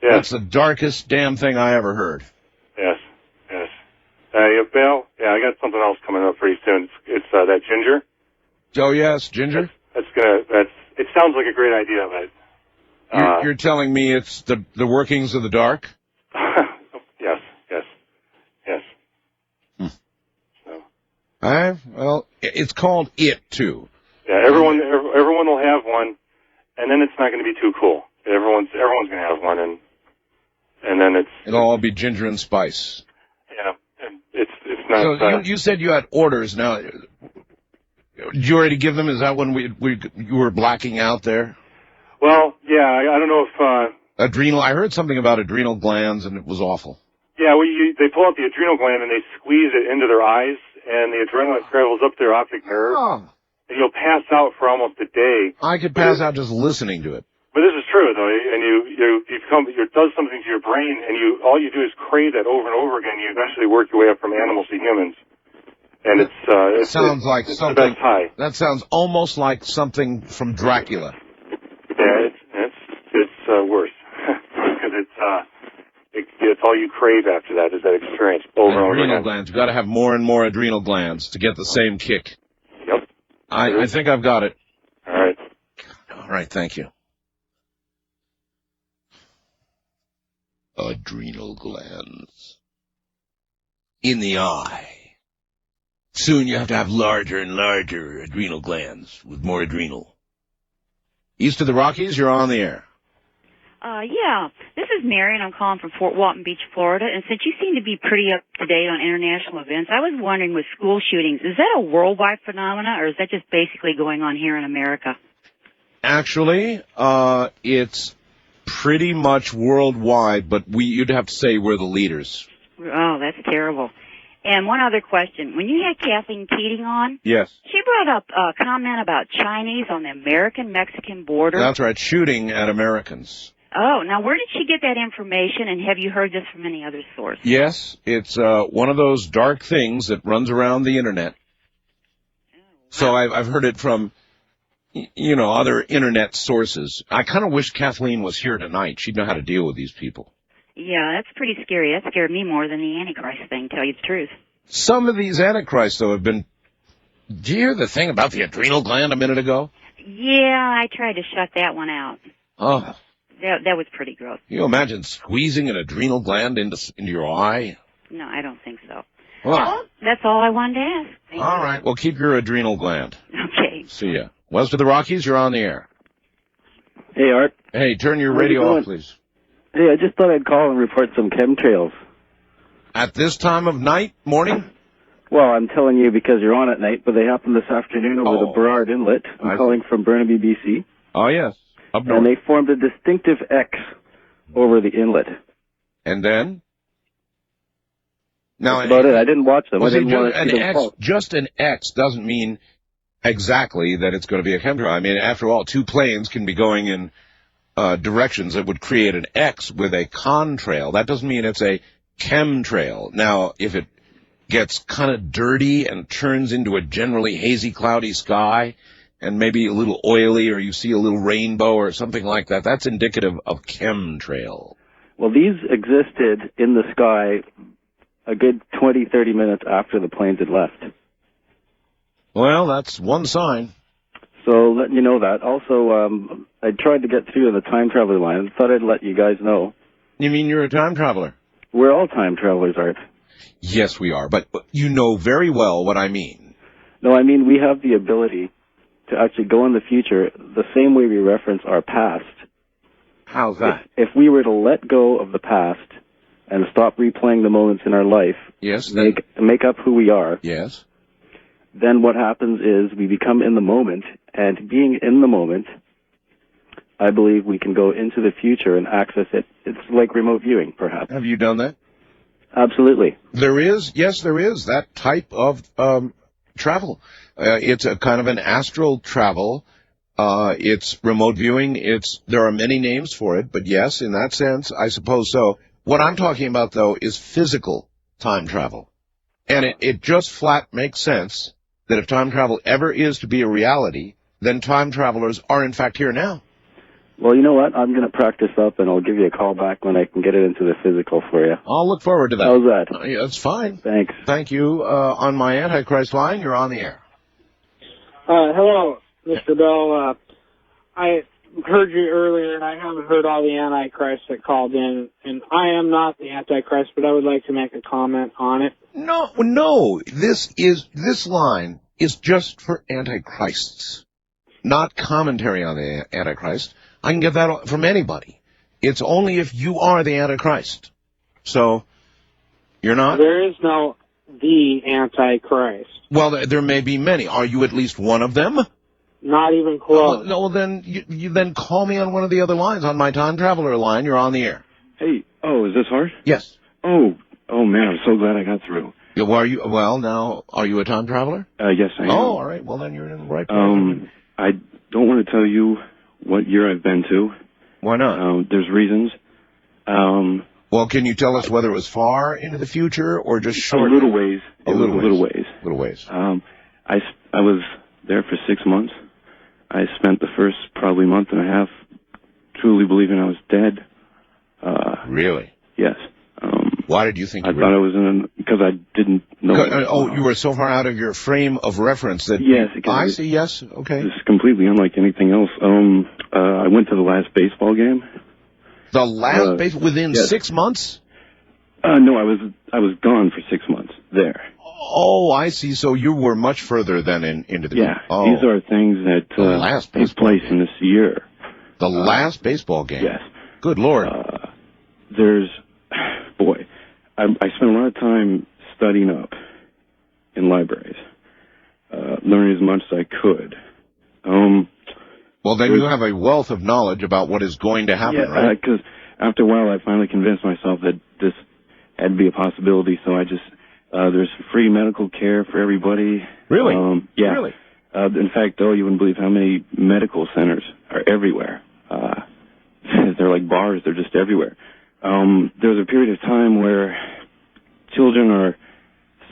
Yes. That's the darkest damn thing I ever heard. Yes. Bill, I got something else coming up pretty soon. It's that ginger. Oh, yes, ginger? It sounds like a great idea, but... You're telling me it's the workings of the dark? Yes. Well, it's called It, too. Yeah, everyone will have one, and then it's not going to be too cool. Everyone's going to have one, and then it'll all be ginger and spice. Yeah, and it's not... So you said you had orders. Now, did you already give them? Is that when you were blacking out there? Well, yeah, I don't know if... Adrenal, I heard something about adrenal glands, and it was awful. Yeah, they pull out the adrenal gland, and they squeeze it into their eyes, and the adrenaline travels up their optic nerve, and you'll pass out for almost a day. I could pass out just listening to it. But this is true, though, and it does something to your brain, and all you do is crave that over and over again. You eventually work your way up from animals to humans, and it sounds like something. The best high. That sounds almost like something from Dracula. Yeah, it's worse because it's all you crave after that is that experience over and over again. Adrenal glands. You've got to have more and more adrenal glands to get the same kick. Yep. I think I've got it. All right, thank you. Adrenal glands. In the eye. Soon you have to have larger and larger adrenal glands with more adrenal. East of the Rockies, you're on the air. Yeah. This is Mary, and I'm calling from Fort Walton Beach, Florida. And since you seem to be pretty up to date on international events, I was wondering with school shootings, is that a worldwide phenomena, or is that just basically going on here in America? Actually, it's pretty much worldwide, but you'd have to say we're the leaders. Oh, that's terrible. And one other question. When you had Kathleen Keating on, yes, she brought up a comment about Chinese on the American-Mexican border. That's right, shooting at Americans. Oh, now where did she get that information, and have you heard this from any other source? Yes, it's one of those dark things that runs around the Internet. So I've heard it from, other Internet sources. I kind of wish Kathleen was here tonight. She'd know how to deal with these people. Yeah, that's pretty scary. That scared me more than the Antichrist thing, to tell you the truth. Some of these Antichrists, though, have been... Did you hear the thing about the adrenal gland a minute ago? Yeah, I tried to shut that one out. Oh. That was pretty gross. Can you imagine squeezing an adrenal gland into your eye? No, I don't think so. Well, that's all I wanted to ask. Thank all you. right, well, keep your adrenal gland. Okay. See ya. West of the Rockies, you're on the air. Hey, Art. Hey, turn your radio off, please. Hey, I just thought I'd call and report some chemtrails. At this time of night, morning? Well, I'm telling you because you're on at night, but they happened this afternoon over the Burrard Inlet. I'm calling from Burnaby, BC. Oh, yes. Up north. And they formed a distinctive X over the inlet. And then? Now, that's about it. I didn't watch them. Well, I didn't want to see them fall. Just an X doesn't mean exactly that it's going to be a chemtrail. I mean, after all, two planes can be going in directions that would create an X with a contrail. That doesn't mean it's a chemtrail. Now, if it gets kind of dirty and turns into a generally hazy, cloudy sky, and maybe a little oily, or you see a little rainbow or something like that, that's indicative of chemtrail. Well, these existed in the sky a good 20, 30 minutes after the planes had left. Well, that's one sign. So letting you know that. Also, I tried to get through the time traveler line. I thought I'd let you guys know. You mean you're a time traveler? We're all time travelers, Art. Yes, we are, but you know very well what I mean. No, I mean we have the ability to actually go in the future the same way we reference our past. How's that? If we were to let go of the past and stop replaying the moments in our life, yes, make up who we are, yes, then what happens is we become in the moment, and being in the moment, I believe we can go into the future and access it. It's like remote viewing, perhaps. Have you done that? Absolutely. There is that type of travel. It's a kind of an astral travel. It's remote viewing. There are many names for it, but yes, in that sense, I suppose so. What I'm talking about, though, is physical time travel. And it just flat makes sense that if time travel ever is to be a reality, then time travelers are in fact here now. Well, you know what? I'm going to practice up, and I'll give you a call back when I can get it into the physical for you. I'll look forward to that. How's that? Yeah, that's fine. Thanks. Thank you. On my Antichrist line, you're on the air. Hello, Mr. Bell. I heard you earlier, and I haven't heard all the Antichrists that called in, and I am not the Antichrist, but I would like to make a comment on it. No. This line is just for Antichrists, not commentary on the Antichrist. I can get that from anybody. It's only if you are the Antichrist. So, you're not? There is no the Antichrist. Well, there may be many. Are you at least one of them? Not even close. No, then you then call me on one of the other lines. On my time traveler line, you're on the air. Hey, is this Hart? Yes. Oh man, I'm so glad I got through. Yeah, now, are you a time traveler? Yes, I am. Oh, all right. Well, then you're in the right place. I don't want to tell you what year I've been to. Why not? There's reasons. Well, can you tell us whether it was far into the future or just short? A little ways. A little ways. I was there for 6 months. I spent the first probably month and a half truly believing I was dead. Really? Yes. Why did you think you I thought I was because I didn't know. You were so far out of your frame of reference that... Yes. I see, yes, okay. It's completely unlike anything else. I went to the last baseball game. The last baseball within 6 months? No, I was gone for 6 months there. Oh, I see. So you were much further than into the... Yeah, these are things that take place in this year. The last baseball game? Yes. Good Lord. I spent a lot of time studying up in libraries, learning as much as I could. Well, then you have a wealth of knowledge about what is going to happen, right? Because after a while I finally convinced myself that this had to be a possibility, so I just... there's free medical care for everybody. Really? Yeah. Really? In fact, you wouldn't believe how many medical centers are everywhere. They're like bars. They're just everywhere. There's a period of time where children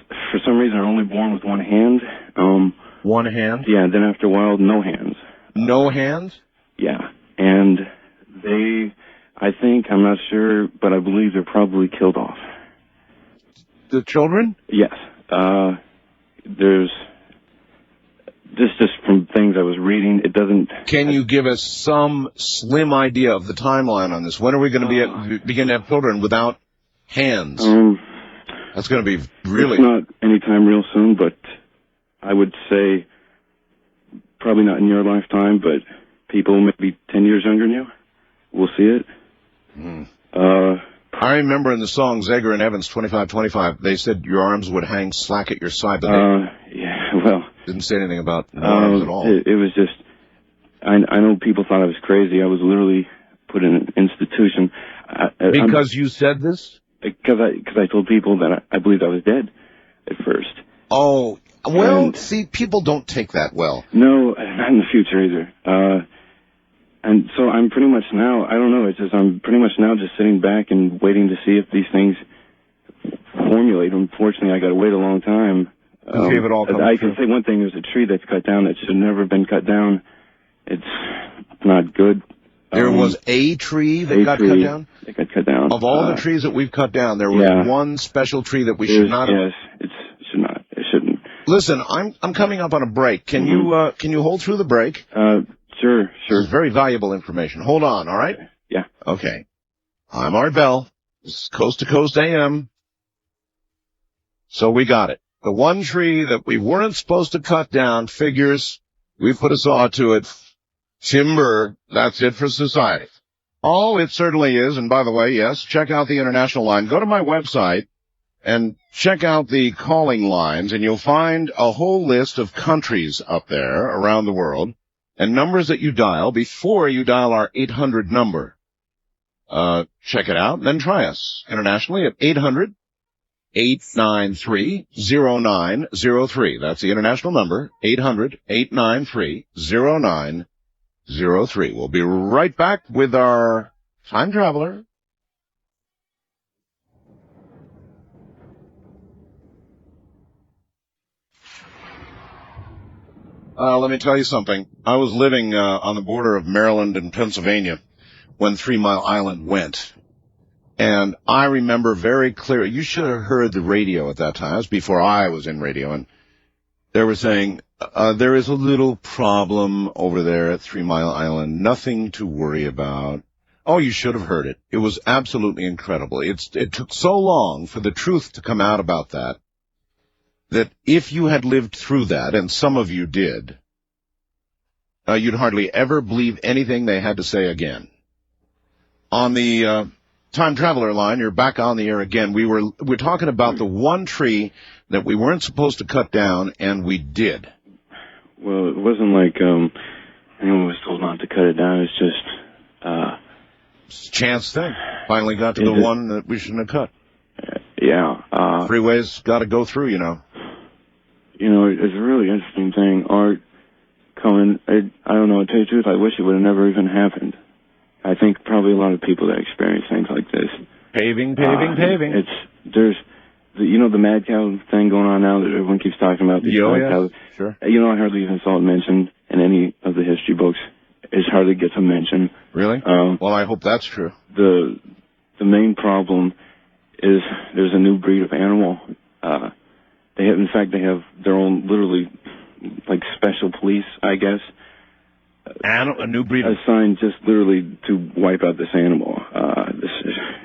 for some reason, are only born with one hand. One hand? Yeah, then after a while, no hands. No hands? Yeah. And I'm not sure, but I believe they're probably killed off. The children? Yes. There's just from things I was reading, it doesn't... Can you give us some slim idea of the timeline on this? When are we going to begin to have children without hands? That's going to be really... It's not anytime real soon, but I would say probably not in your lifetime, but people maybe 10 years younger than you will see it. I remember in the song Zager and Evans 2525, they said your arms would hang slack at your side, but didn't say anything about arms at all. It was just, I know people thought I was crazy. I was literally put in an institution. Because you said this? Because I told people that I believed I was dead at first. Oh, well, see, people don't take that well. No, not in the future either. And so I'm pretty much now, I don't know, it's just I'm pretty much now just sitting back and waiting to see if these things formulate. Unfortunately, I got to wait a long time. See if it all comes I true. can say one thing, there's a tree that's cut down that should have never been cut down. It's not good. There was a tree that got cut down? That got cut down. Of all the trees that we've cut down, there was one special tree that we should not have... Yes, it should not. It shouldn't. Listen, I'm coming up on a break. Can you hold through the break? Sure. This is very valuable information. Hold on, all right? Yeah. Okay. I'm Art Bell. This is Coast to Coast AM. So we got it. The one tree that we weren't supposed to cut down figures. We put a saw to it. Timber. That's it for society. Oh, it certainly is. And by the way, yes, check out the international line. Go to my website and check out the calling lines, and you'll find a whole list of countries up there around the world and numbers that you dial before you dial our 800 number. Check it out, then try us internationally at 800-893-0903. That's the international number, 800-893-0903. We'll be right back with our time traveler. Let me tell you something. I was living on the border of Maryland and Pennsylvania when 3 Mile Island went. And I remember very clearly, you should have heard the radio at that time. It was before I was in radio. And they were saying, there is a little problem over there at 3 Mile Island. Nothing to worry about. Oh, you should have heard it. It was absolutely incredible. It took so long for the truth to come out about that if you had lived through that, and some of you did, you'd hardly ever believe anything they had to say again. On the Time Traveler line, you're back on the air again. We're talking about the one tree that we weren't supposed to cut down, and we did. Well, it wasn't like anyone was told not to cut it down. It's just it's a chance thing. Finally got to the one that we shouldn't have cut. Yeah. Freeways got to go through, you know. You know, it's a really interesting thing. Art coming, I don't know, to tell you the truth, I wish it would have never even happened. I think probably a lot of people that experience things like this. Paving. There's the mad cow thing going on now that everyone keeps talking about. Yes, sure. You know, I hardly even saw it mentioned in any of the history books. It hardly gets a mention. Really? Well, I hope that's true. The main problem is there's a new breed of animal. They have their own, literally, like special police, I guess. A new breed assigned just literally to wipe out this animal.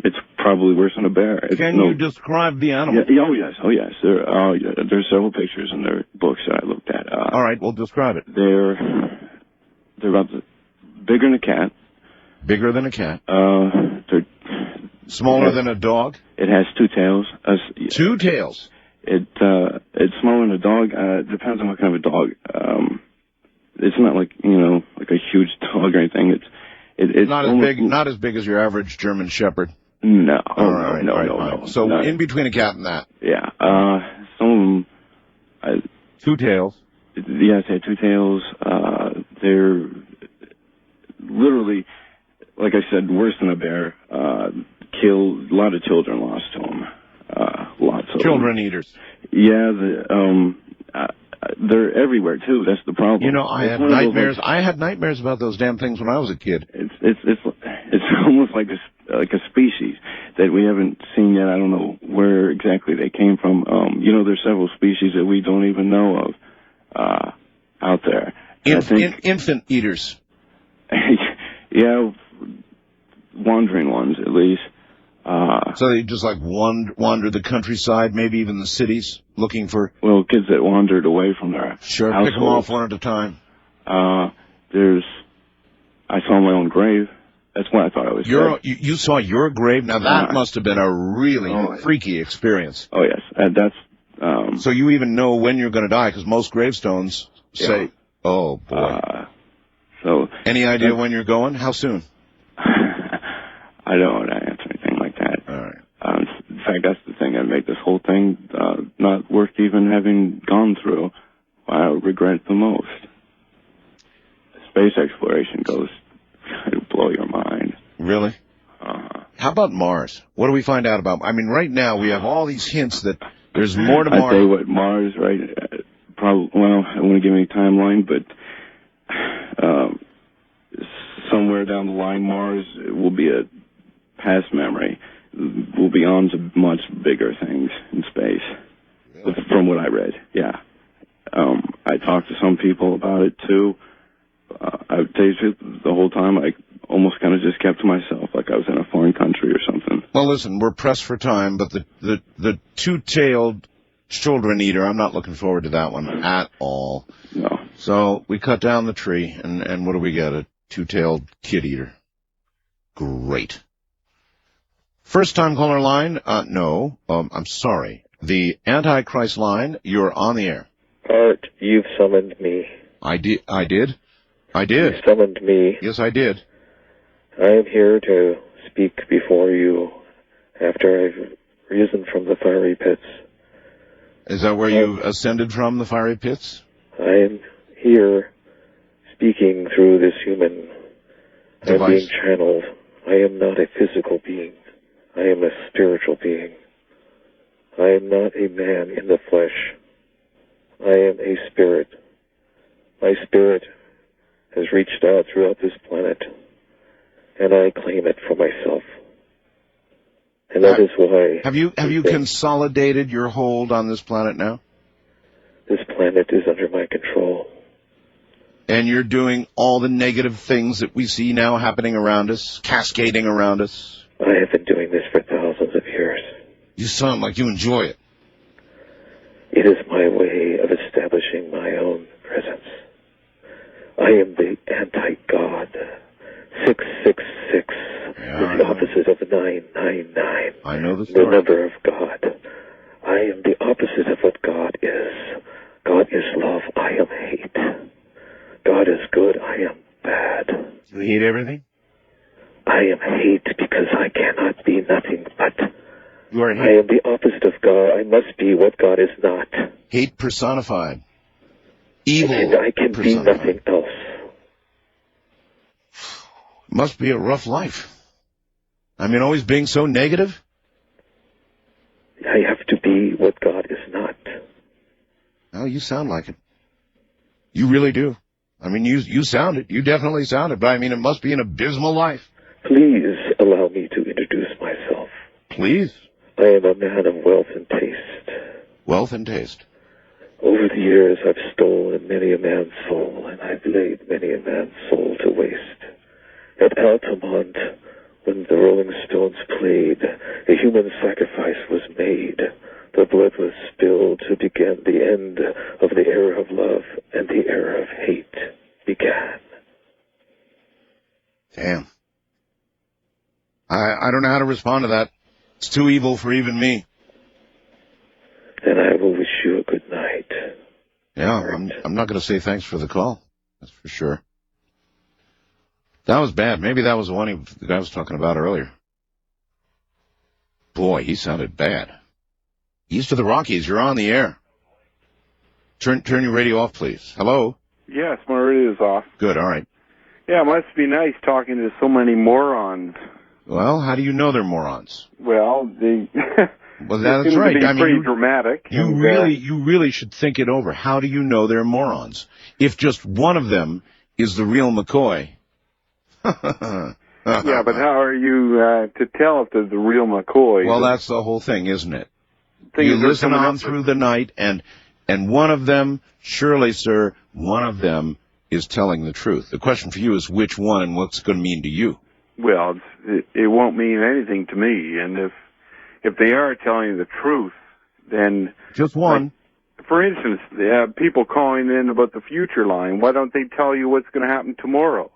It's probably worse than a bear. Can you describe the animal? Yeah, oh yes. There's several pictures in their books that I looked at. All right, we'll describe it. They're about bigger than a cat. Bigger than a cat. They're smaller than a dog. It has 2 tails. 2 tails. It's smaller than a dog. Depends on what kind of a dog. It's not like like a huge dog or anything. It's not as big as your average German Shepherd. No. No. So in between a cat and that. Yeah. Some of them. 2 tails. Yes, they have 2 tails. They're literally, like I said, worse than a bear. Killed a lot of children, lost to them. Lots of children eaters. Yeah, they're everywhere too. That's the problem. You know, I had nightmares. I had nightmares about those damn things when I was a kid. It's almost like a species that we haven't seen yet. I don't know where exactly they came from. There's several species that we don't even know of out there. Infant eaters. Yeah, wandering ones at least. So they just like wander the countryside, maybe even the cities, looking for... Well, kids that wandered away from their Sure, households. Pick them off one at a time. I saw my own grave. That's what I thought I was. You saw your grave? Now that must have been a really freaky experience. Oh, yes. That's... So you even know when you're going to die, because most gravestones say, oh, boy. So any idea when you're going? How soon? I don't want to answer anything like that. All right. In fact, that's the thing that made this whole thing not worth even having gone through. I regret the most. Space exploration goes to blow your mind. Really? How about Mars? What do we find out about? I mean, right now we have all these hints that there's more to Mars. I tell you what, Mars, right? Probably. Well, I don't want to give any timeline, but somewhere down the line, Mars will be a past memory. We'll be on to much bigger things in space. Really? From what I read, yeah. I talked to some people about it too. I would tell you the whole time I almost kind of just kept to myself, like I was in a foreign country or something. Well, listen, we're pressed for time, but the 2-tailed children eater, I'm not looking forward to that one at all. No. So we cut down the tree, and what do we get? A 2-tailed kid eater. Great. First time caller line? No. I'm sorry. The Antichrist line, you're on the air. Art, you've summoned me. I did? You summoned me. Yes, I did. I am here to speak before you after I've risen from the fiery pits. Is that where you ascended from, the fiery pits? I am here speaking through this human. Device. I'm being channeled. I am not a physical being. I am a spiritual being. I am not a man in the flesh. I am a spirit. My spirit has reached out throughout this planet, and I claim it for myself. And that is why... Have you consolidated your hold on this planet now? This planet is under my control. And you're doing all the negative things that we see now happening around us, cascading around us? I have been doing this for thousands of years. You sound like you enjoy it. It is my way of establishing my own presence. I am the anti-God. 666 is the opposite of 999. I know the story. The number of God. I am the opposite of what God is. God is love. I am hate. God is good. I am bad. You hate everything? I am hate because I cannot be nothing but. You are hate. I am the opposite of God. I must be what God is not. Hate personified. Evil and I can be nothing else. Must be a rough life. I mean, always being so negative. I have to be what God is not. Oh, you sound like it. You really do. I mean, you sound it. You definitely sound it. But I mean, it must be an abysmal life. Please allow me to introduce myself. Please. I am a man of wealth and taste. Wealth and taste. Over the years, I've stolen many a man's soul, and I've laid many a man's soul to waste. At Altamont, when the Rolling Stones played, a human sacrifice was made. The blood was spilled to begin the end of the era of love, and the era of hate began. Damn. I don't know how to respond to that. It's too evil for even me. Then I will wish you a good night. Yeah, I'm not going to say thanks for the call. That's for sure. That was bad. Maybe that was the one the guy was talking about earlier. Boy, he sounded bad. East of the Rockies, you're on the air. Turn your radio off, please. Hello? Yes, my radio's off. Good, all right. Yeah, it must be nice talking to so many morons. Well, how do you know they're morons? Well, well, that's right. I mean, pretty dramatic. You really should think it over. How do you know they're morons? If just one of them is the real McCoy. Yeah, but how are you to tell if they're the real McCoy? Well, that's the whole thing, isn't it? You listen on through the night, and one of them, surely, sir, one of them is telling the truth. The question for you is which one and what's it going to mean to you? Well, it won't mean anything to me, and if they are telling the truth, then... Just one. Like, for instance, people calling in about the future line, why don't they tell you what's going to happen tomorrow?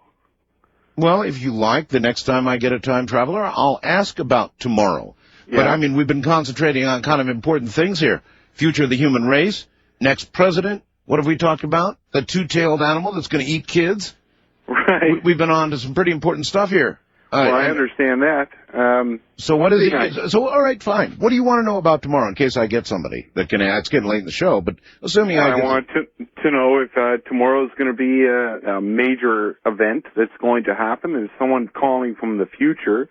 Well, if you like, the next time I get a time traveler, I'll ask about tomorrow. Yeah. But, I mean, we've been concentrating on kind of important things here. Future of the human race, next president, what have we talked about? The two-tailed animal that's going to eat kids? Right. We've been on to some pretty important stuff here. Well, I understand that. So what is it? So, all right, fine. What do you want to know about tomorrow in case I get somebody that can ask? It's getting late in the show, but assuming I want to know if tomorrow's going to be a major event that's going to happen. And someone calling from the future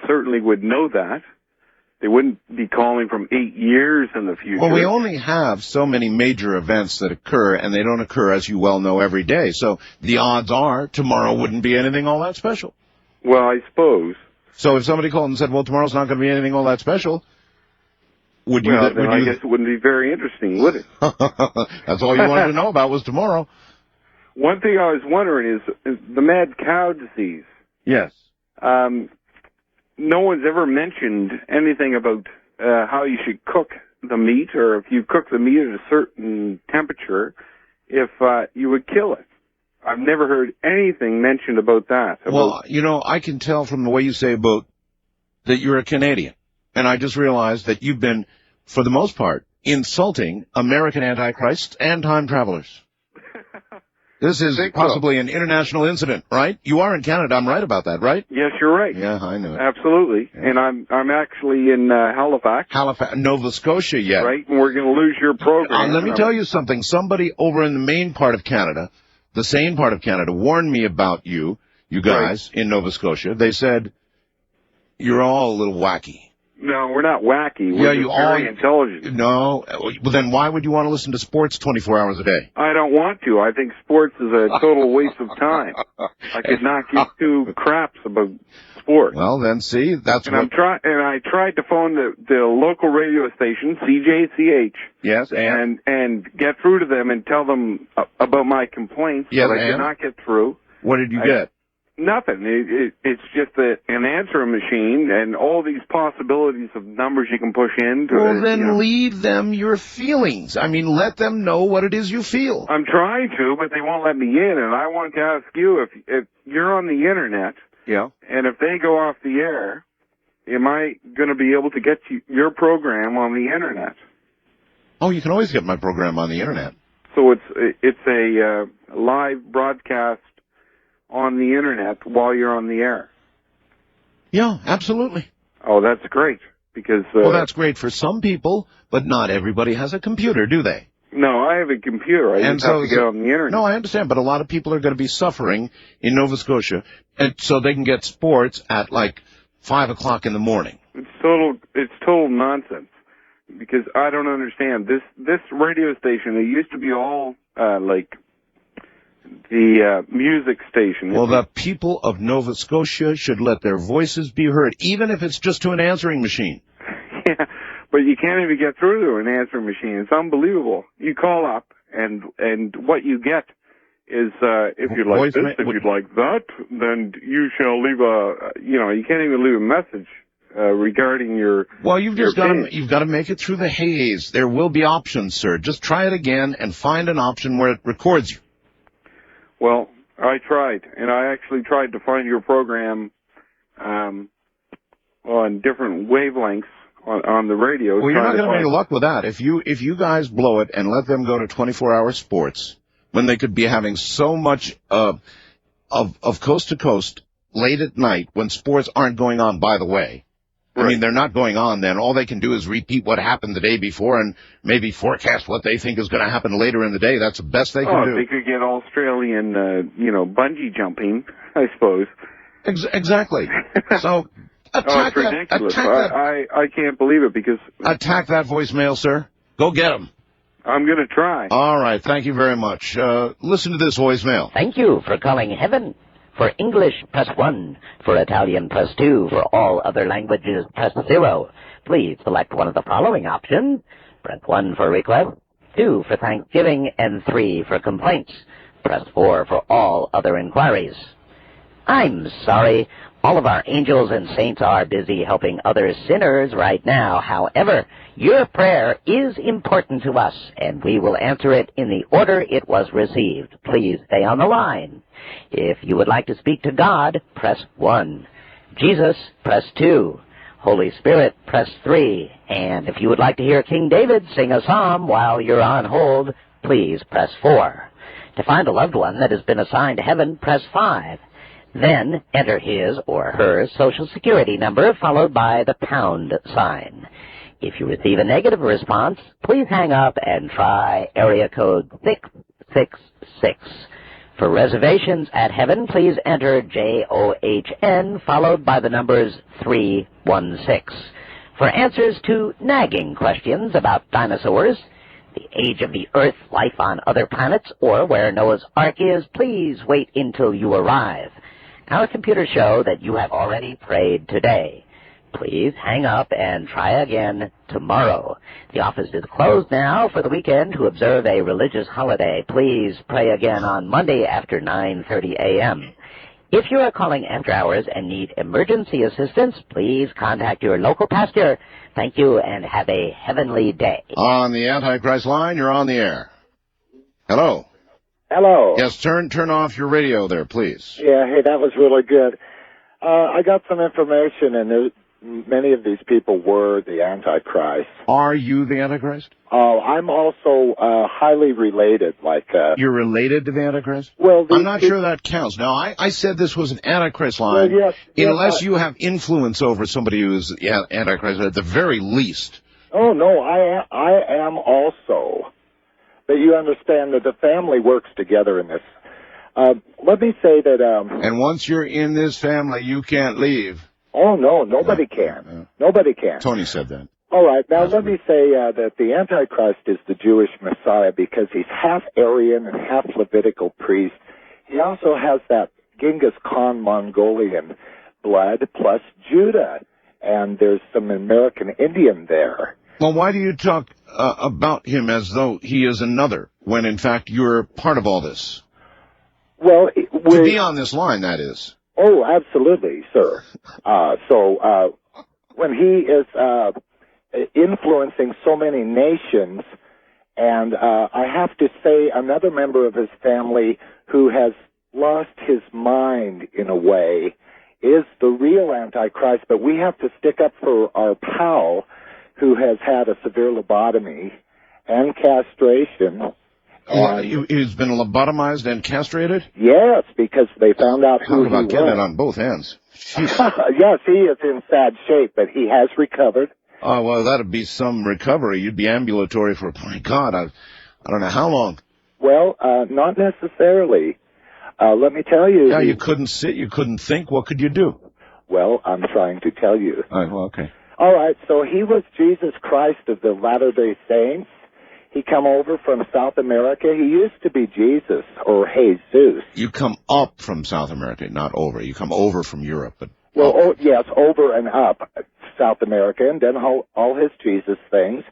certainly would know that. They wouldn't be calling from 8 years in the future. Well, we only have so many major events that occur, and they don't occur, as you well know, every day. So the odds are tomorrow wouldn't be anything all that special. Well, I suppose. So if somebody called and said, well, tomorrow's not going to be anything all that special, would you... Well, then I guess it wouldn't be very interesting, would it? That's all you wanted to know about was tomorrow. One thing I was wondering is the mad cow disease. Yes. No one's ever mentioned anything about how you should cook the meat, or if you cook the meat at a certain temperature, if you would kill it. I've never heard anything mentioned about that. Well, you know, I can tell from the way you say about that you're a Canadian. And I just realized that you've been, for the most part, insulting American antichrists and time travelers. This is possibly an international incident, right? You are in Canada. I'm right about that, right? Yes, you're right. Yeah, I know it. Absolutely. Yeah. And I'm actually in Halifax. Nova Scotia, yeah. Right, and we're going to lose your program. Let me tell you something. Somebody over in the main part of Canada, the sane part of Canada, warned me about you guys in Nova Scotia. They said, you're all a little wacky. No, we're not wacky. We're very intelligent. No. Well, then why would you want to listen to sports 24 hours a day? I don't want to. I think sports is a total waste of time. I could not give two craps about sports. Well, then, see, that's and I tried to phone the local radio station, CJCH. Yes, and get through to them and tell them about my complaints, yes, but I did not get through. What did you get? Nothing. It's just an answering machine and all these possibilities of numbers you can push in. Well, then leave them your feelings. I mean, let them know what it is you feel. I'm trying to, but they won't let me in. And I want to ask you, if you're on the Internet, and if they go off the air, am I going to be able to get your program on the Internet? Oh, you can always get my program on the Internet. So it's a live broadcast on the Internet while you're on the air. Yeah, absolutely. Oh, that's great. Because well, that's great for some people, but not everybody has a computer, do they? No, I have a computer. I just have to get on the Internet. No, I understand, but a lot of people are going to be suffering in Nova Scotia, and so they can get sports at like 5 o'clock in the morning. It's total nonsense. Because I don't understand this radio station. It used to be all like the music station. Well, the people of Nova Scotia should let their voices be heard, even if it's just to an answering machine. Yeah, but you can't even get through to an answering machine. It's unbelievable. You call up, and what you get is if you'd like this, if you'd like that, then you shall leave you can't even leave a message regarding your. Well, you've got to make it through the haze. There will be options, sir. Just try it again and find an option where it records you. Well, I tried, and I actually tried to find your program on different wavelengths on the radio. Well, you're not going to have any luck with that. If you guys blow it and let them go to 24-hour sports, when they could be having so much of coast to coast late at night when sports aren't going on, by the way. Right. I mean, they're not going on then. All they can do is repeat what happened the day before and maybe forecast what they think is going to happen later in the day. That's the best they can do. They could get Australian, bungee jumping, I suppose. Exactly. So attack it's ridiculous. I can't believe it because... Attack that voicemail, sir. Go get him. I'm going to try. All right. Thank you very much. Listen to this voicemail. Thank you for calling heaven. For English, press 1. For Italian, press 2. For all other languages, press 0. Please select one of the following options. Press 1 for requests, 2 for Thanksgiving, and 3 for complaints. Press 4 for all other inquiries. I'm sorry. All of our angels and saints are busy helping other sinners right now. However, your prayer is important to us, and we will answer it in the order it was received. Please stay on the line. If you would like to speak to God, press 1. Jesus, press 2. Holy Spirit, press 3. And if you would like to hear King David sing a psalm while you're on hold, please press 4. To find a loved one that has been assigned to heaven, press 5. Then enter his or her Social Security number followed by the pound sign. If you receive a negative response, please hang up and try area code 666. For reservations at heaven, please enter JOHN followed by the numbers 316. For answers to nagging questions about dinosaurs, the age of the Earth, life on other planets, or where Noah's Ark is, please wait until you arrive. Our computers show that you have already prayed today. Please hang up and try again tomorrow. The office is closed now for the weekend to observe a religious holiday. Please pray again on Monday after 9:30 a.m. If you are calling after hours and need emergency assistance, please contact your local pastor. Thank you and have a heavenly day. On the Antichrist line, you're on the air. Hello. Hello. Yes, turn off your radio there, please. Yeah, hey, that was really good. I got some information, and many of these people were the Antichrist. Are you the Antichrist? I'm also highly related, You're related to the Antichrist? Well, I'm not sure that counts. Now, I said this was an Antichrist line, well, yes, unless you have influence over somebody who's Antichrist at the very least. Oh, no, I am also. But you understand that the family works together in this. Let me say that... and once you're in this family, you can't leave. Oh, no, nobody can. Nobody can. Tony said that. All right, now let me say that the Antichrist is the Jewish Messiah because he's half Aryan and half Levitical priest. He also has that Genghis Khan Mongolian blood plus Judah, and there's some American Indian there. Well, why do you talk about him as though he is another, when in fact you're part of all this? Well, to be on this line, that is. Oh, absolutely, sir. So when he is influencing so many nations, and I have to say another member of his family who has lost his mind in a way is the real Antichrist, but we have to stick up for our pal who has had a severe lobotomy and castration. He's been lobotomized and castrated? Yes, because they found out who he was. Talk about getting it on both ends. Yes, he is in sad shape, but he has recovered. Oh, well, that'd be some recovery. You'd be ambulatory for, my God, I don't know how long. Well, not necessarily. Let me tell you. Yeah, you couldn't sit, you couldn't think. What could you do? Well, I'm trying to tell you. Well, okay. All right, so he was Jesus Christ of the Latter-day Saints. He come over from South America. He used to be Jesus, or Jesus. You come up from South America, not over. You come over from Europe. But well, yes, over and up South America, and then all his Jesus things.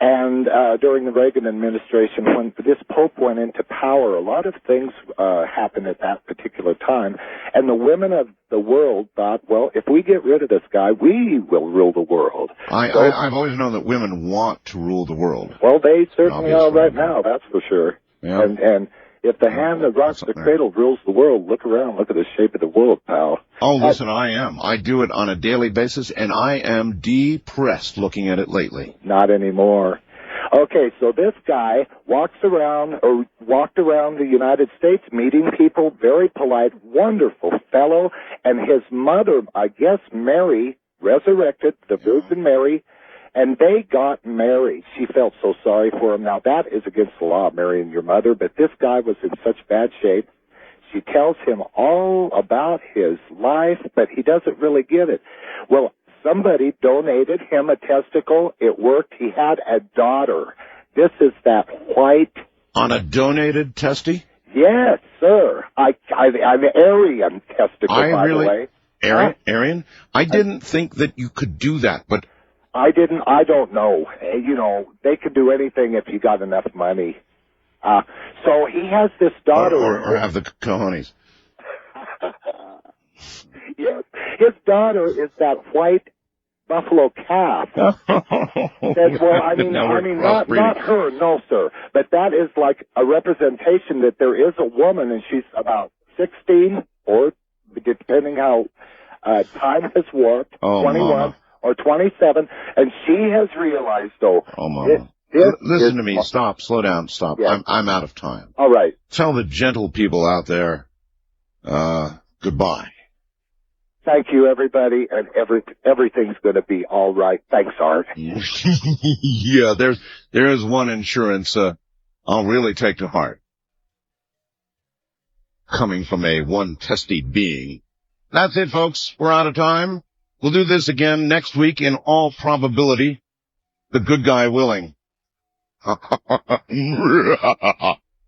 And during the Reagan administration, when this Pope went into power, a lot of things happened at that particular time. And the women of the world thought, well, if we get rid of this guy, we will rule the world. I've always known that women want to rule the world. Well, they certainly are right now, that's for sure. Yeah. And if the hand that rocks the cradle rules the world, look around, look at the shape of the world, pal. Oh, listen, I am. I do it on a daily basis, and I am depressed looking at it lately. Not anymore. Okay, so this guy walked around the United States meeting people, very polite, wonderful fellow, and his mother, I guess Mary, resurrected, the Virgin Mary, and they got married. She felt so sorry for him. Now, that is against the law, marrying your mother, but this guy was in such bad shape. She tells him all about his life, but he doesn't really get it. Well, somebody donated him a testicle. It worked. He had a daughter. This is that white... On a donated testy? Yes, sir. I'm Aryan testicle, by the way. Aryan? I didn't think that you could do that, but... I don't know. You know, they could do anything if you got enough money. So he has this daughter... Or have the cojones. Yes. His daughter is that white buffalo calf. Well, I mean, not her, no, sir. But that is like a representation that there is a woman, and she's about 16, or depending how time has warped, 21 Mama. or 27, and she has realized, though. Oh, Mama. Listen to me. Stop. Slow down. Stop. Yes. I'm out of time. All right. Tell the gentle people out there, goodbye. Thank you, everybody, and everything's going to be all right. Thanks, Art. Yeah, there is one insurance I'll really take to heart. Coming from a one-testy being. That's it, folks. We're out of time. We'll do this again next week in all probability. The good guy willing.